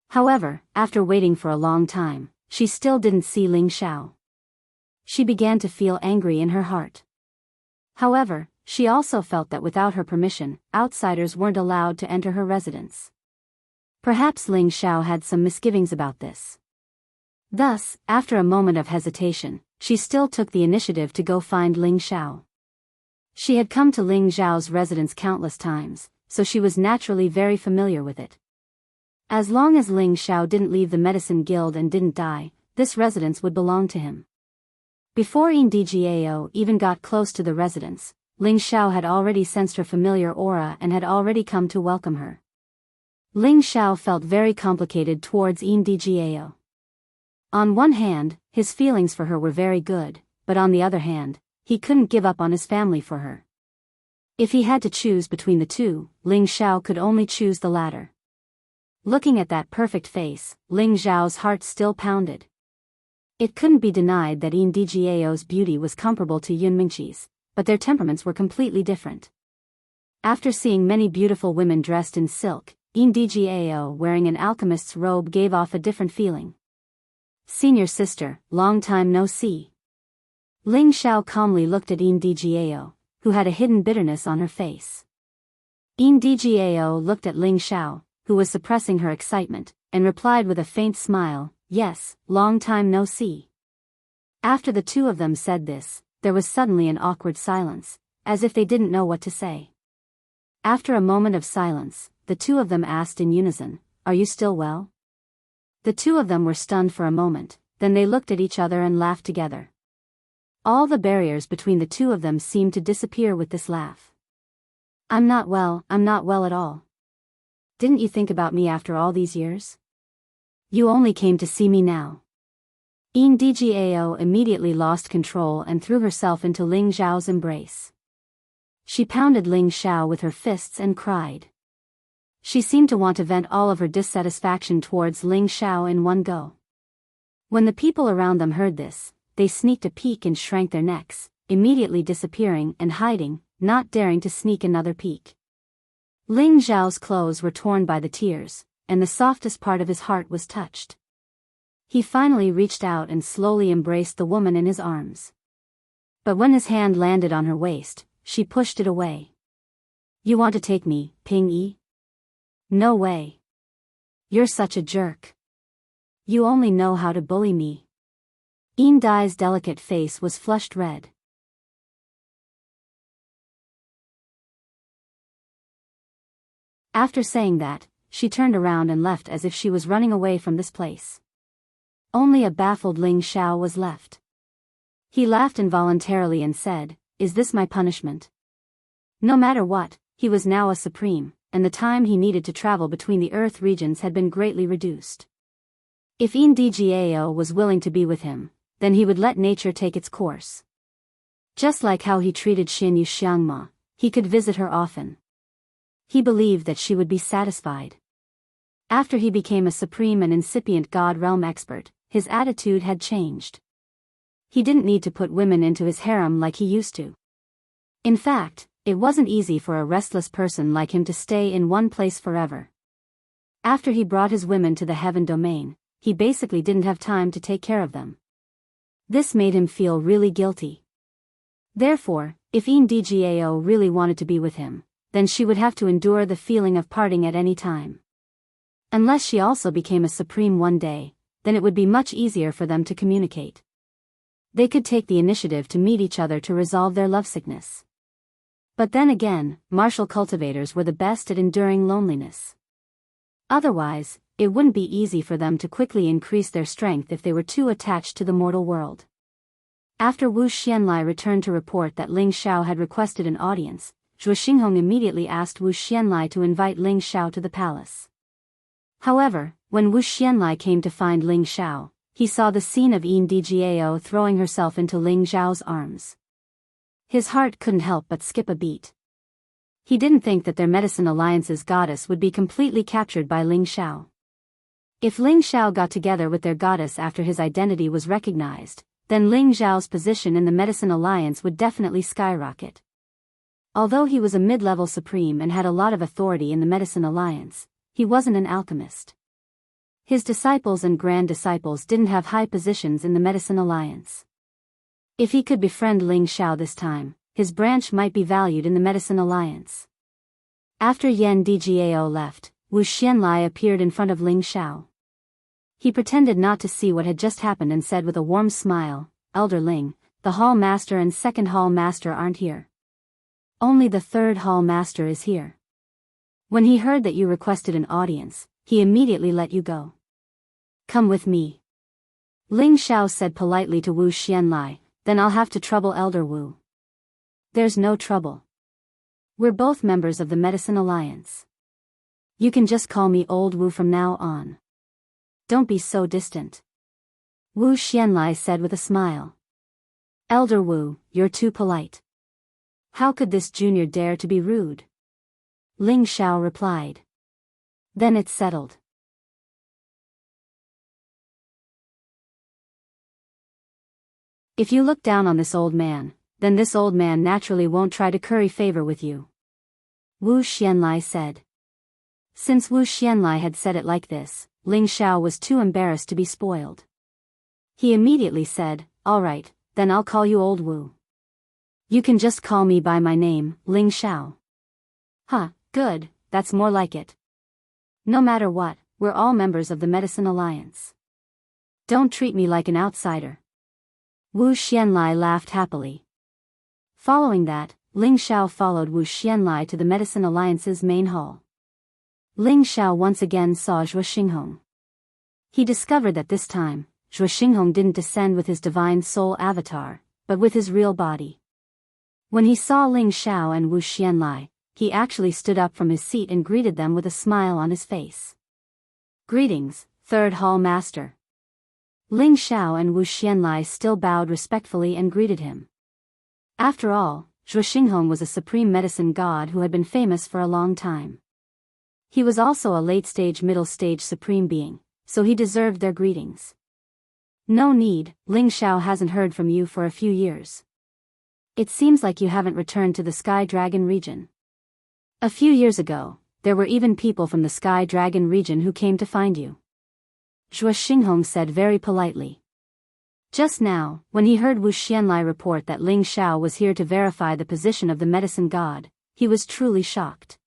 S1: However, after waiting for a long time, she still didn't see Ling Xiao. She began to feel angry in her heart. However, she also felt that without her permission, outsiders weren't allowed to enter her residence. Perhaps Ling Xiao had some misgivings about this. Thus, after a moment of hesitation, she still took the initiative to go find Ling Xiao. She had come to Ling Xiao's residence countless times, so she was naturally very familiar with it. As long as Ling Xiao didn't leave the Medicine Guild and didn't die, this residence would belong to him. Before Ndgao even got close to the residence, Ling Xiao had already sensed her familiar aura and had already come to welcome her. Ling Xiao felt very complicated towards Ndgao. On one hand, his feelings for her were very good, but on the other hand, he couldn't give up on his family for her. If he had to choose between the two, Ling Xiao could only choose the latter. Looking at that perfect face, Ling Xiao's heart still pounded. It couldn't be denied that Ndgao's beauty was comparable to Yunmingqi's, but their temperaments were completely different. After seeing many beautiful women dressed in silk, Ndgao wearing an alchemist's robe gave off a different feeling. Senior sister, long time no see. Ling Xiao calmly looked at Ndgao, who had a hidden bitterness on her face. Ndgao looked at Ling Xiao, who was suppressing her excitement, and replied with a faint smile, "Yes, long time no see." After the two of them said this, there was suddenly an awkward silence, as if they didn't know what to say. After a moment of silence, the two of them asked in unison, "Are you still well?" The two of them were stunned for a moment, then they looked at each other and laughed together. All the barriers between the two of them seemed to disappear with this laugh. I'm not well at all. Didn't you think about me after all these years? You only came to see me now." Ndgao immediately lost control and threw herself into Ling Xiao's embrace. She pounded Ling Xiao with her fists and cried. She seemed to want to vent all of her dissatisfaction towards Ling Xiao in one go. When the people around them heard this, they sneaked a peek and shrank their necks, immediately disappearing and hiding, not daring to sneak another peek. Ling Xiao's clothes were torn by the tears, and the softest part of his heart was touched. He finally reached out and slowly embraced the woman in his arms. But when his hand landed on her waist, she pushed it away. You want to take me, Ping Yi? No way. You're such a jerk. You only know how to bully me. Yin Dai's delicate face was flushed red. After saying that, she turned around and left as if she was running away from this place. Only a baffled Ling Xiao was left. He laughed involuntarily and said, "Is this my punishment?" No matter what, he was now a supreme, and the time he needed to travel between the Earth regions had been greatly reduced. If Indgao was willing to be with him, then he would let nature take its course. Just like how he treated Xin Yu Xiangma, he could visit her often. He believed that she would be satisfied. After he became a supreme and incipient God realm expert, his attitude had changed. He didn't need to put women into his harem like he used to. In fact, it wasn't easy for a restless person like him to stay in one place forever. After he brought his women to the heaven domain, he basically didn't have time to take care of them. This made him feel really guilty. Therefore, if Indgao really wanted to be with him, then she would have to endure the feeling of parting at any time. Unless she also became a supreme one day, then it would be much easier for them to communicate. They could take the initiative to meet each other to resolve their lovesickness. But then again, martial cultivators were the best at enduring loneliness. Otherwise, it wouldn't be easy for them to quickly increase their strength if they were too attached to the mortal world. After Wu Xianlai returned to report that Ling Xiao had requested an audience, Zhuo Xinghong immediately asked Wu Xianlai to invite Ling Xiao to the palace. However, when Wu Xianlai came to find Ling Xiao, he saw the scene of Indgao throwing herself into Ling Xiao's arms. His heart couldn't help but skip a beat. He didn't think that their Medicine Alliance's goddess would be completely captured by Ling Xiao. If Ling Xiao got together with their goddess after his identity was recognized, then Ling Xiao's position in the Medicine Alliance would definitely skyrocket. Although he was a mid-level supreme and had a lot of authority in the Medicine Alliance, he wasn't an alchemist. His disciples and grand disciples didn't have high positions in the Medicine Alliance. If he could befriend Ling Xiao this time, his branch might be valued in the Medicine Alliance. After Indgao left, Wu Xianlai appeared in front of Ling Xiao. He pretended not to see what had just happened and said with a warm smile, "Elder Ling, the Hall Master and Second Hall Master aren't here. Only the Third Hall Master is here. When he heard that you requested an audience, he immediately let you go. Come with me." Ling Xiao said politely to Wu Xianlai, "Then I'll have to trouble Elder Wu." "There's no trouble. We're both members of the Medicine Alliance. You can just call me Old Wu from now on. Don't be so distant." Wu Xianlai said with a smile. "Elder Wu, you're too polite. How could this junior dare to be rude?" Ling Xiao replied. "Then it's settled." If you look down on this old man, then this old man naturally won't try to curry favor with you," Wu Xianlai said. Since Wu Xianlai had said it like this, Ling Xiao was too embarrassed to be spoiled. He immediately said, "All right, then I'll call you Old Wu. You can just call me by my name, Ling Xiao." "Huh, good, that's more like it. No matter what, we're all members of the Medicine Alliance. Don't treat me like an outsider." Wu Xianlai laughed happily. Following that, Ling Xiao followed Wu Xianlai to the Medicine Alliance's main hall. Ling Xiao once again saw Zhuo Xinghong. He discovered that this time, Zhuo Xinghong didn't descend with his divine soul avatar, but with his real body. When he saw Ling Xiao and Wu Xianlai, he actually stood up from his seat and greeted them with a smile on his face. "Greetings, Third Hall Master." Ling Xiao and Wu Xianlai still bowed respectfully and greeted him. After all, Zhuo Xinghong was a supreme medicine god who had been famous for a long time. He was also a late-stage middle-stage supreme being, so he deserved their greetings. "No need, Ling Xiao hasn't heard from you for a few years. It seems like you haven't returned to the Sky Dragon region. A few years ago, there were even people from the Sky Dragon region who came to find you. Zhuo Xinghong said very politely. Just now, when he heard Wu Xianlai report that Ling Xiao was here to verify the position of the medicine god, he was truly shocked.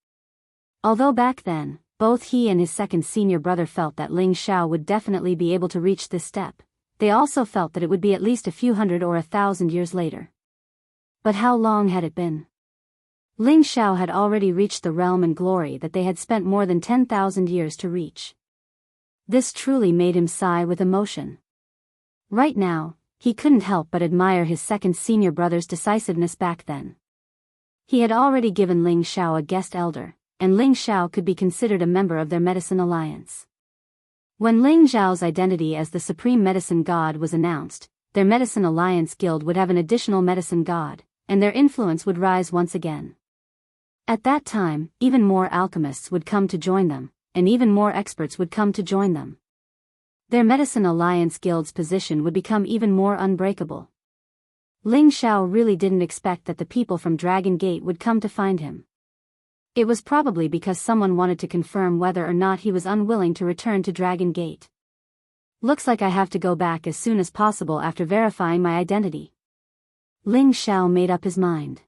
S1: Although back then, both he and his second senior brother felt that Ling Xiao would definitely be able to reach this step, they also felt that it would be at least a few hundred or 1,000 years later. But how long had it been? Ling Xiao had already reached the realm and glory that they had spent more than 10,000 years to reach. This truly made him sigh with emotion. Right now, he couldn't help but admire his second senior brother's decisiveness back then. He had already given Ling Xiao a guest elder, and Ling Xiao could be considered a member of their medicine alliance. When Ling Xiao's identity as the supreme medicine god was announced, their medicine alliance guild would have an additional medicine god, and their influence would rise once again. At that time, even more alchemists would come to join them, and even more experts would come to join them. Their medicine alliance guild's position would become even more unbreakable. Ling Xiao really didn't expect that the people from Dragon Gate would come to find him. It was probably because someone wanted to confirm whether or not he was unwilling to return to Dragon Gate. Looks like I have to go back as soon as possible after verifying my identity. Ling Xiao made up his mind.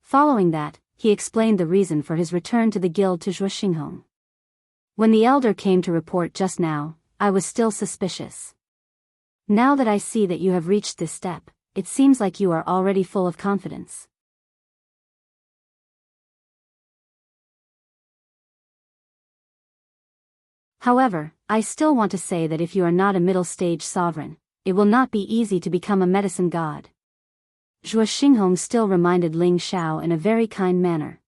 S1: Following that, he explained the reason for his return to the guild to Zhuo Xinghong. When the elder came to report just now, I was still suspicious. Now that I see that you have reached this step, it seems like you are already full of confidence. However, I still want to say that if you are not a middle-stage sovereign, it will not be easy to become a medicine god. Zhuo Xinghong still reminded Ling Xiao in a very kind manner.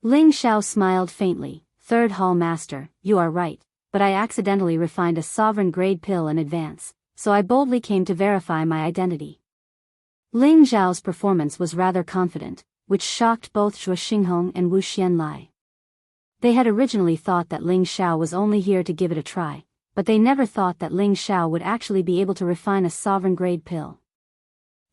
S1: Ling Xiao smiled faintly. Third Hall Master, you are right, but I accidentally refined a sovereign grade pill in advance, so I boldly came to verify my identity. Ling Xiao's performance was rather confident, which shocked both Zhuo Xinghong and Wu Xianlai. They had originally thought that Ling Xiao was only here to give it a try, but they never thought that Ling Xiao would actually be able to refine a sovereign grade pill.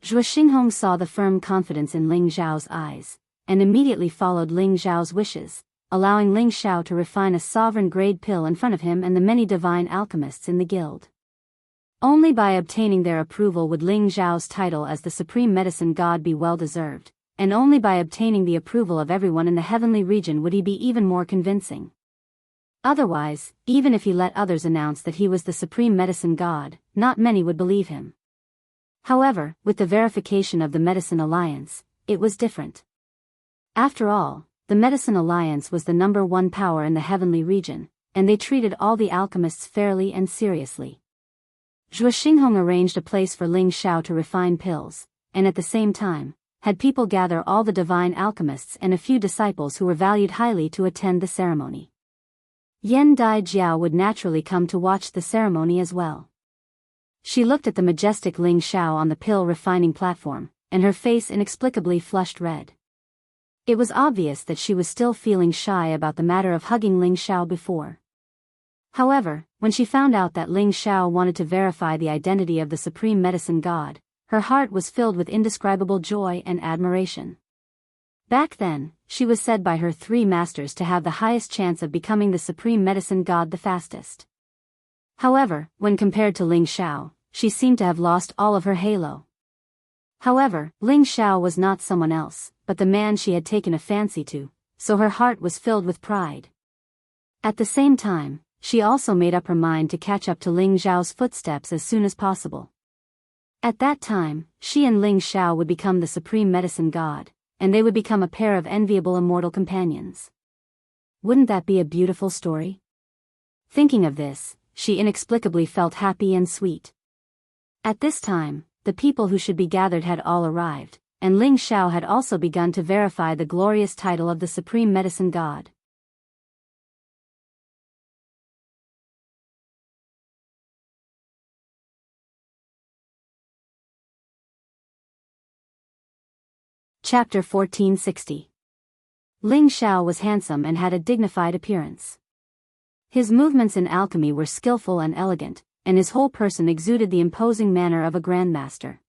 S1: Zhuo Xinghong saw the firm confidence in Ling Xiao's eyes, and immediately followed Ling Xiao's wishes, allowing Ling Xiao to refine a sovereign grade pill in front of him and the many divine alchemists in the guild. Only by obtaining their approval would Ling Xiao's title as the supreme medicine god be well deserved, and only by obtaining the approval of everyone in the heavenly region would he be even more convincing. Otherwise, even if he let others announce that he was the supreme medicine god, not many would believe him. However, with the verification of the medicine alliance, it was different. After all, the medicine alliance was the #1 power in the heavenly region, and they treated all the alchemists fairly and seriously. Zhuo Xinghong arranged a place for Ling Xiao to refine pills, and at the same time, had people gather all the divine alchemists and a few disciples who were valued highly to attend the ceremony. Yan Dai Jiao would naturally come to watch the ceremony as well. She looked at the majestic Ling Xiao on the pill refining platform, and her face inexplicably flushed red. It was obvious that she was still feeling shy about the matter of hugging Ling Xiao before. However, when she found out that Ling Xiao wanted to verify the identity of the supreme medicine god, her heart was filled with indescribable joy and admiration. Back then, she was said by her 3 masters to have the highest chance of becoming the supreme medicine god the fastest. However, when compared to Ling Xiao, she seemed to have lost all of her halo. However, Ling Xiao was not someone else, but the man she had taken a fancy to, so her heart was filled with pride. At the same time, she also made up her mind to catch up to Ling Xiao's footsteps as soon as possible. At that time, she and Ling Xiao would become the supreme medicine god, and they would become a pair of enviable immortal companions. Wouldn't that be a beautiful story? Thinking of this, she inexplicably felt happy and sweet. At this time, the people who should be gathered had all arrived, and Ling Xiao had also begun to verify the glorious title of the supreme medicine god. Chapter 1460. Ling Xiao was handsome and had a dignified appearance. His movements in alchemy were skillful and elegant, and his whole person exuded the imposing manner of a grandmaster.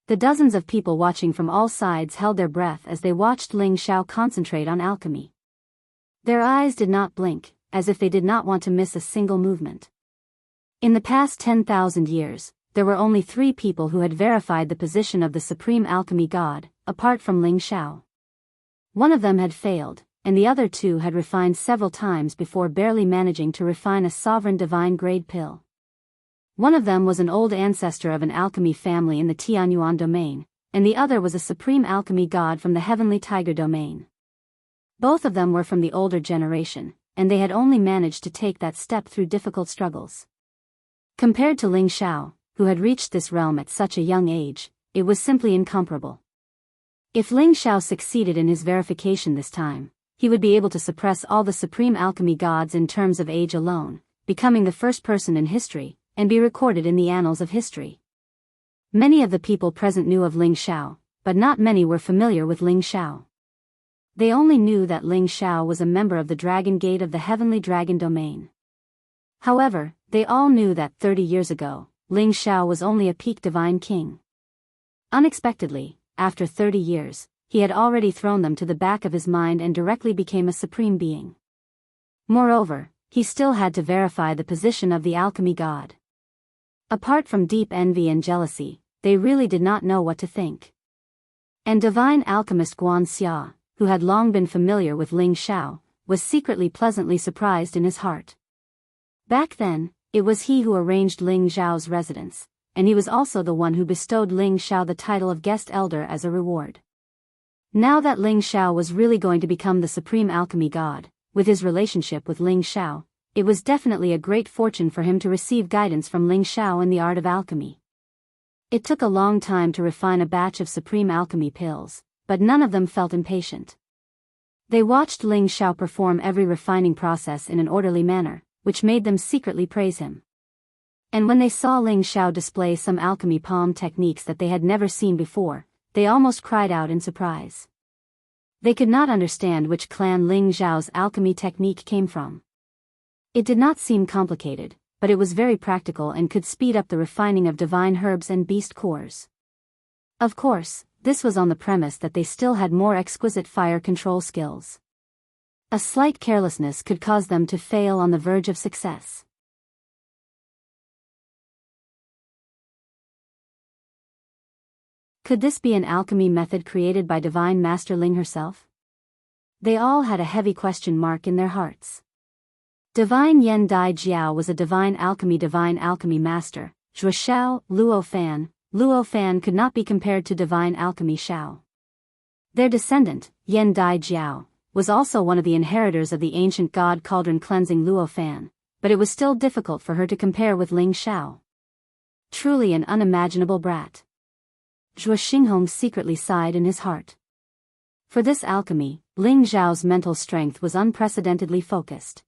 S1: The dozens of people watching from all sides held their breath as they watched Ling Xiao concentrate on alchemy. Their eyes did not blink, as if they did not want to miss a single movement. In the past 10,000 years, there were only 3 people who had verified the position of the supreme alchemy god, apart from Ling Xiao. One of them had failed, and the other 2 had refined several times before barely managing to refine a sovereign divine grade pill. One of them was an old ancestor of an alchemy family in the Tianyuan domain, and the other was a supreme alchemy god from the heavenly tiger domain. Both of them were from the older generation, and they had only managed to take that step through difficult struggles. Compared to Ling Xiao, who had reached this realm at such a young age, it was simply incomparable. If Ling Xiao succeeded in his verification this time, he would be able to suppress all the supreme alchemy gods in terms of age alone, becoming the first person in history, and be recorded in the annals of history. Many of the people present knew of Ling Xiao, but not many were familiar with Ling Xiao. They only knew that Ling Xiao was a member of the Dragon Gate of the Heavenly Dragon Domain. However, they all knew that 30 years ago, Ling Xiao was only a peak divine king. Unexpectedly, after 30 years, he had already thrown them to the back of his mind and directly became a supreme being. Moreover, he still had to verify the position of the alchemy god. Apart from deep envy and jealousy, they really did not know what to think. And divine alchemist Guan Xia, who had long been familiar with Ling Xiao, was secretly pleasantly surprised in his heart. Back then, it was he who arranged Ling Xiao's residence, and he was also the one who bestowed Ling Xiao the title of guest elder as a reward. Now that Ling Xiao was really going to become the supreme alchemy god, with his relationship with Ling Xiao, it was definitely a great fortune for him to receive guidance from Ling Xiao in the art of alchemy. It took a long time to refine a batch of supreme alchemy pills, but none of them felt impatient. They watched Ling Xiao perform every refining process in an orderly manner, which made them secretly praise him. And when they saw Ling Xiao display some alchemy palm techniques that they had never seen before, they almost cried out in surprise. They could not understand which clan Ling Xiao's alchemy technique came from. It did not seem complicated, but it was very practical and could speed up the refining of divine herbs and beast cores. Of course, this was on the premise that they still had more exquisite fire control skills. A slight carelessness could cause them to fail on the verge of success. Could this be an alchemy method created by Divine Master Ling herself? They all had a heavy question mark in their hearts. Divine Yen Dai Jiao was a divine alchemy master. Zhuo Xiao, Luo Fan could not be compared to divine alchemy Xiao. Their descendant, Yen Dai Jiao, was also one of the inheritors of the ancient god cauldron cleansing Luo Fan, but it was still difficult for her to compare with Ling Xiao. Truly an unimaginable brat. Zhuo Xinghong secretly sighed in his heart. For this alchemy, Ling Xiao's mental strength was unprecedentedly focused.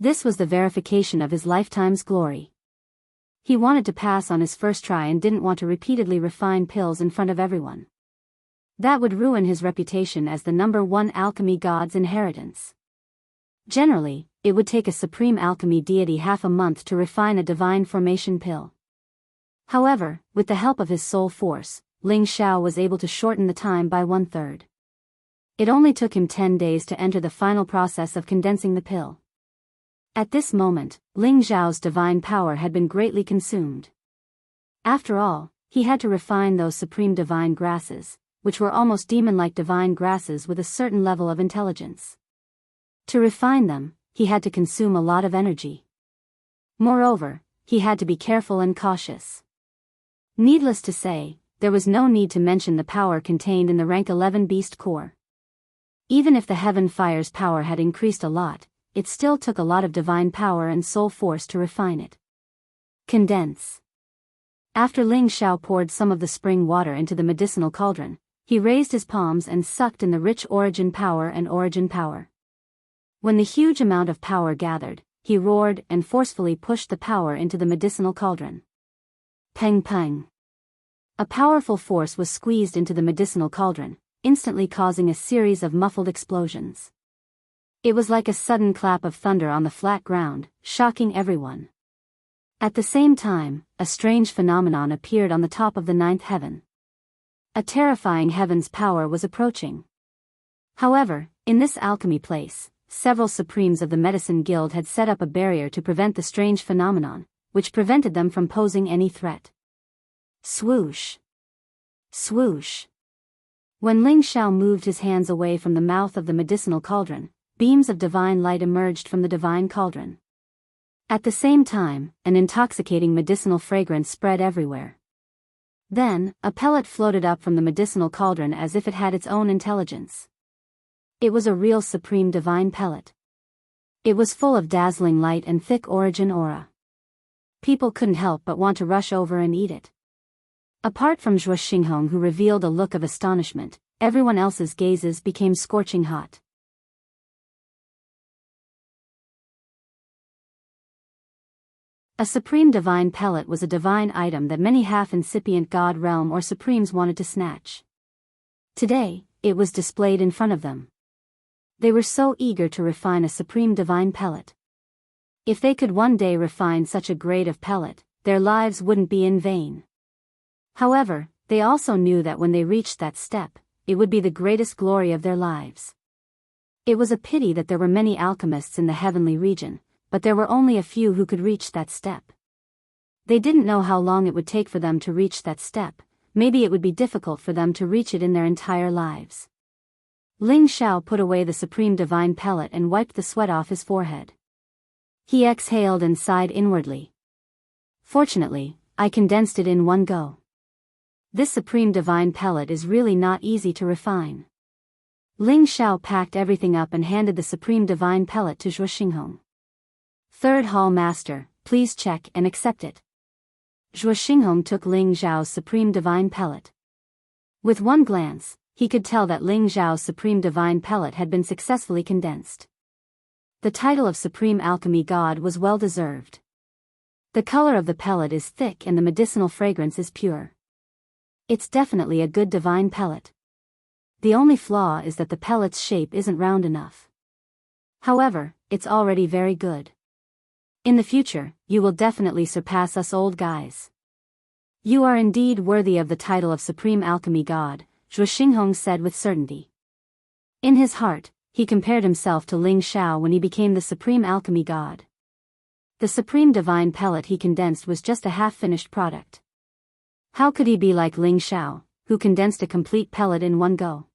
S1: This was the verification of his lifetime's glory. He wanted to pass on his first try and didn't want to repeatedly refine pills in front of everyone. That would ruin his reputation as the #1 alchemy god's inheritance. Generally, it would take a supreme alchemy deity half a month to refine a divine formation pill. However, with the help of his soul force, Ling Xiao was able to shorten the time by 1/3. It only took him 10 days to enter the final process of condensing the pill. At this moment, Ling Xiao's divine power had been greatly consumed. After all, he had to refine those supreme divine grasses, which were almost demon-like divine grasses with a certain level of intelligence. To refine them, he had to consume a lot of energy. Moreover, he had to be careful and cautious. Needless to say, there was no need to mention the power contained in the rank 11 beast core. Even if the heaven fire's power had increased a lot, it still took a lot of divine power and soul force to refine it. Condense. After Ling Xiao poured some of the spring water into the medicinal cauldron, he raised his palms and sucked in the rich origin power. When the huge amount of power gathered, he roared and forcefully pushed the power into the medicinal cauldron. Peng peng. A powerful force was squeezed into the medicinal cauldron, instantly causing a series of muffled explosions. It was like a sudden clap of thunder on the flat ground, shocking everyone. At the same time, a strange phenomenon appeared on the top of the 9th heaven. A terrifying heaven's power was approaching. However, in this alchemy place, several supremes of the Medicine Guild had set up a barrier to prevent the strange phenomenon, which prevented them from posing any threat. Swoosh! Swoosh! When Ling Xiao moved his hands away from the mouth of the medicinal cauldron, beams of divine light emerged from the divine cauldron. At the same time, an intoxicating medicinal fragrance spread everywhere. Then, a pellet floated up from the medicinal cauldron as if it had its own intelligence. It was a real supreme divine pellet. It was full of dazzling light and thick origin aura. People couldn't help but want to rush over and eat it. Apart from Zhuo Xinghong, who revealed a look of astonishment, everyone else's gazes became scorching hot. A supreme divine pellet was a divine item that many half-incipient god realm or supremes wanted to snatch. Today, it was displayed in front of them. They were so eager to refine a supreme divine pellet. If they could one day refine such a grade of pellet, their lives wouldn't be in vain. However, they also knew that when they reached that step, it would be the greatest glory of their lives. It was a pity that there were many alchemists in the heavenly region, but there were only a few who could reach that step. They didn't know how long it would take for them to reach that step. Maybe it would be difficult for them to reach it in their entire lives. Ling Xiao put away the supreme divine pellet and wiped the sweat off his forehead. He exhaled and sighed inwardly. Fortunately, I condensed it in one go. This supreme divine pellet is really not easy to refine. Ling Xiao packed everything up and handed the supreme divine pellet to Zhuo Xinghong. Third Hall Master, please check and accept it. Zhuo Xinghong took Ling Xiao's supreme divine pellet. With one glance, he could tell that Ling Xiao's supreme divine pellet had been successfully condensed. The title of Supreme Alchemy God was well deserved. The color of the pellet is thick and the medicinal fragrance is pure. It's definitely a good divine pellet. The only flaw is that the pellet's shape isn't round enough. However, it's already very good. In the future, you will definitely surpass us old guys. You are indeed worthy of the title of Supreme Alchemy God, Zhuo Xinghong said with certainty. In his heart, he compared himself to Ling Xiao when he became the Supreme Alchemy God. The supreme divine pellet he condensed was just a half-finished product. How could he be like Ling Xiao, who condensed a complete pellet in one go?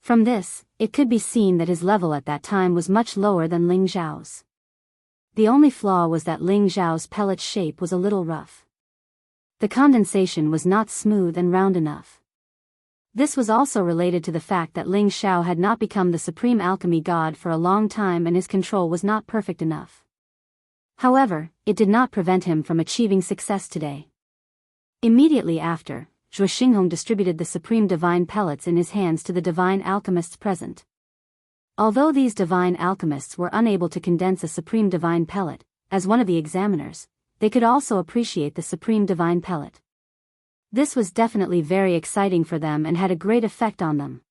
S1: From this, it could be seen that his level at that time was much lower than Ling Xiao's. The only flaw was that Ling Xiao's pellet's shape was a little rough. The condensation was not smooth and round enough. This was also related to the fact that Ling Xiao had not become the supreme alchemy god for a long time and his control was not perfect enough. However, it did not prevent him from achieving success today. Immediately after, Zhuo Xinghong distributed the supreme divine pellets in his hands to the divine alchemists present. Although these divine alchemists were unable to condense a supreme divine pellet, as one of the examiners, they could also appreciate the supreme divine pellet. This was definitely very exciting for them and had a great effect on them.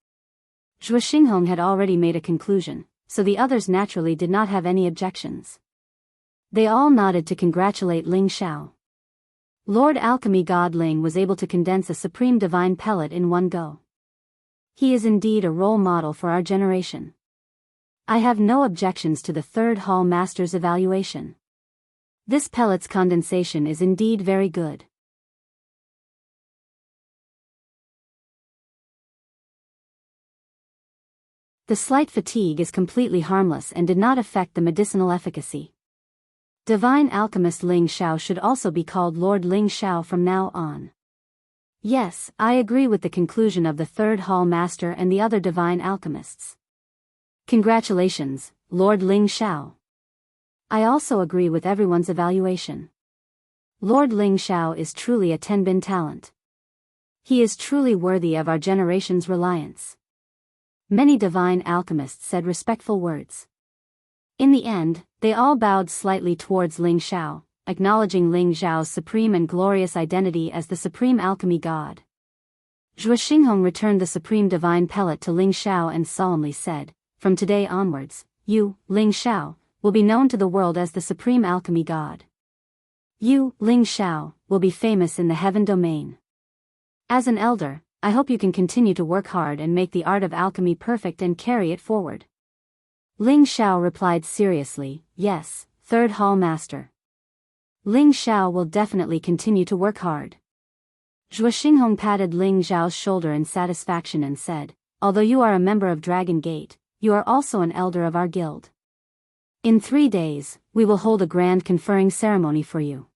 S1: Zhuo Xinghong had already made a conclusion, so the others naturally did not have any objections. They all nodded to congratulate Ling Xiao. Lord Alchemy God Ling was able to condense a supreme divine pellet in one go. He is indeed a role model for our generation. I have no objections to the Third Hall Master's evaluation. This pellet's condensation is indeed very good. The slight fatigue is completely harmless and did not affect the medicinal efficacy. Divine Alchemist Ling Xiao should also be called Lord Ling Xiao from now on. Yes, I agree with the conclusion of the Third Hall Master and the other Divine Alchemists. Congratulations, Lord Ling Xiao. I also agree with everyone's evaluation. Lord Ling Xiao is truly a Tenbin talent. He is truly worthy of our generation's reliance. Many divine alchemists said respectful words. In the end, they all bowed slightly towards Ling Xiao, acknowledging Ling Xiao's supreme and glorious identity as the supreme alchemy god. Zhuo Xinghong returned the supreme divine pellet to Ling Xiao and solemnly said, "From today onwards, you, Ling Xiao, will be known to the world as the supreme alchemy god. You, Ling Xiao, will be famous in the heaven domain. As an elder, I hope you can continue to work hard and make the art of alchemy perfect and carry it forward." Ling Xiao replied seriously, "Yes, Third Hall Master." Ling Xiao will definitely continue to work hard. Zhuo Xinghong patted Ling Xiao's shoulder in satisfaction and said, although you are a member of Dragon Gate, you are also an elder of our guild. In 3 days, we will hold a grand conferring ceremony for you.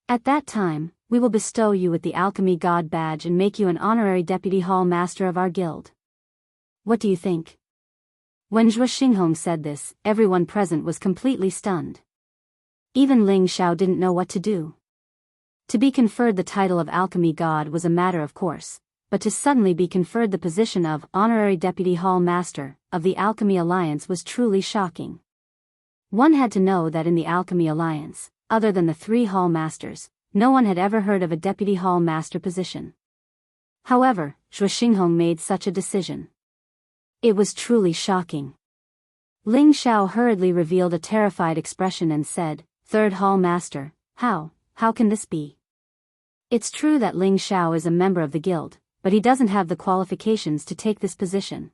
S1: At that time, we will bestow you with the Alchemy God badge and make you an honorary deputy hall master of our guild. What do you think? When Zhuo Xinghong said this, everyone present was completely stunned. Even Ling Xiao didn't know what to do. To be conferred the title of Alchemy God was a matter of course, but to suddenly be conferred the position of Honorary Deputy Hall Master of the Alchemy Alliance was truly shocking. One had to know that in the Alchemy Alliance, other than the 3 Hall Masters, no one had ever heard of a Deputy Hall Master position. However, Zhuo Xinghong made such a decision. It was truly shocking. Ling Xiao hurriedly revealed a terrified expression and said, "Third Hall Master, how can this be?" It's true that Ling Xiao is a member of the guild, but he doesn't have the qualifications to take this position.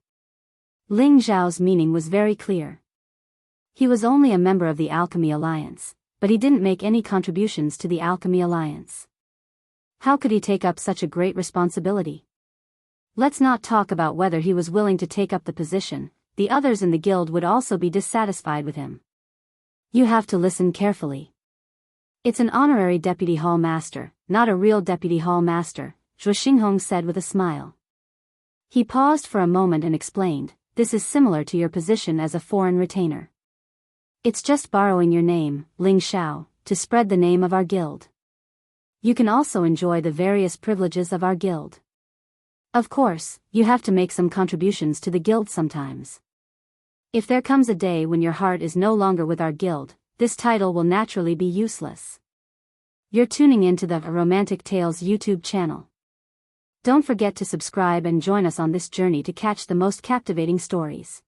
S1: Ling Xiao's meaning was very clear. He was only a member of the Alchemy Alliance, but he didn't make any contributions to the Alchemy Alliance. How could he take up such a great responsibility? Let's not talk about whether he was willing to take up the position, the others in the guild would also be dissatisfied with him. You have to listen carefully. It's an honorary deputy hall master, not a real deputy hall master, Zhuo Xinghong said with a smile. He paused for a moment and explained, this is similar to your position as a foreign retainer. It's just borrowing your name, Ling Xiao, to spread the name of our guild. You can also enjoy the various privileges of our guild. Of course, you have to make some contributions to the guild sometimes. If there comes a day when your heart is no longer with our guild, this title will naturally be useless. You're tuning into the Romantic Tales YouTube channel. Don't forget to subscribe and join us on this journey to catch the most captivating stories.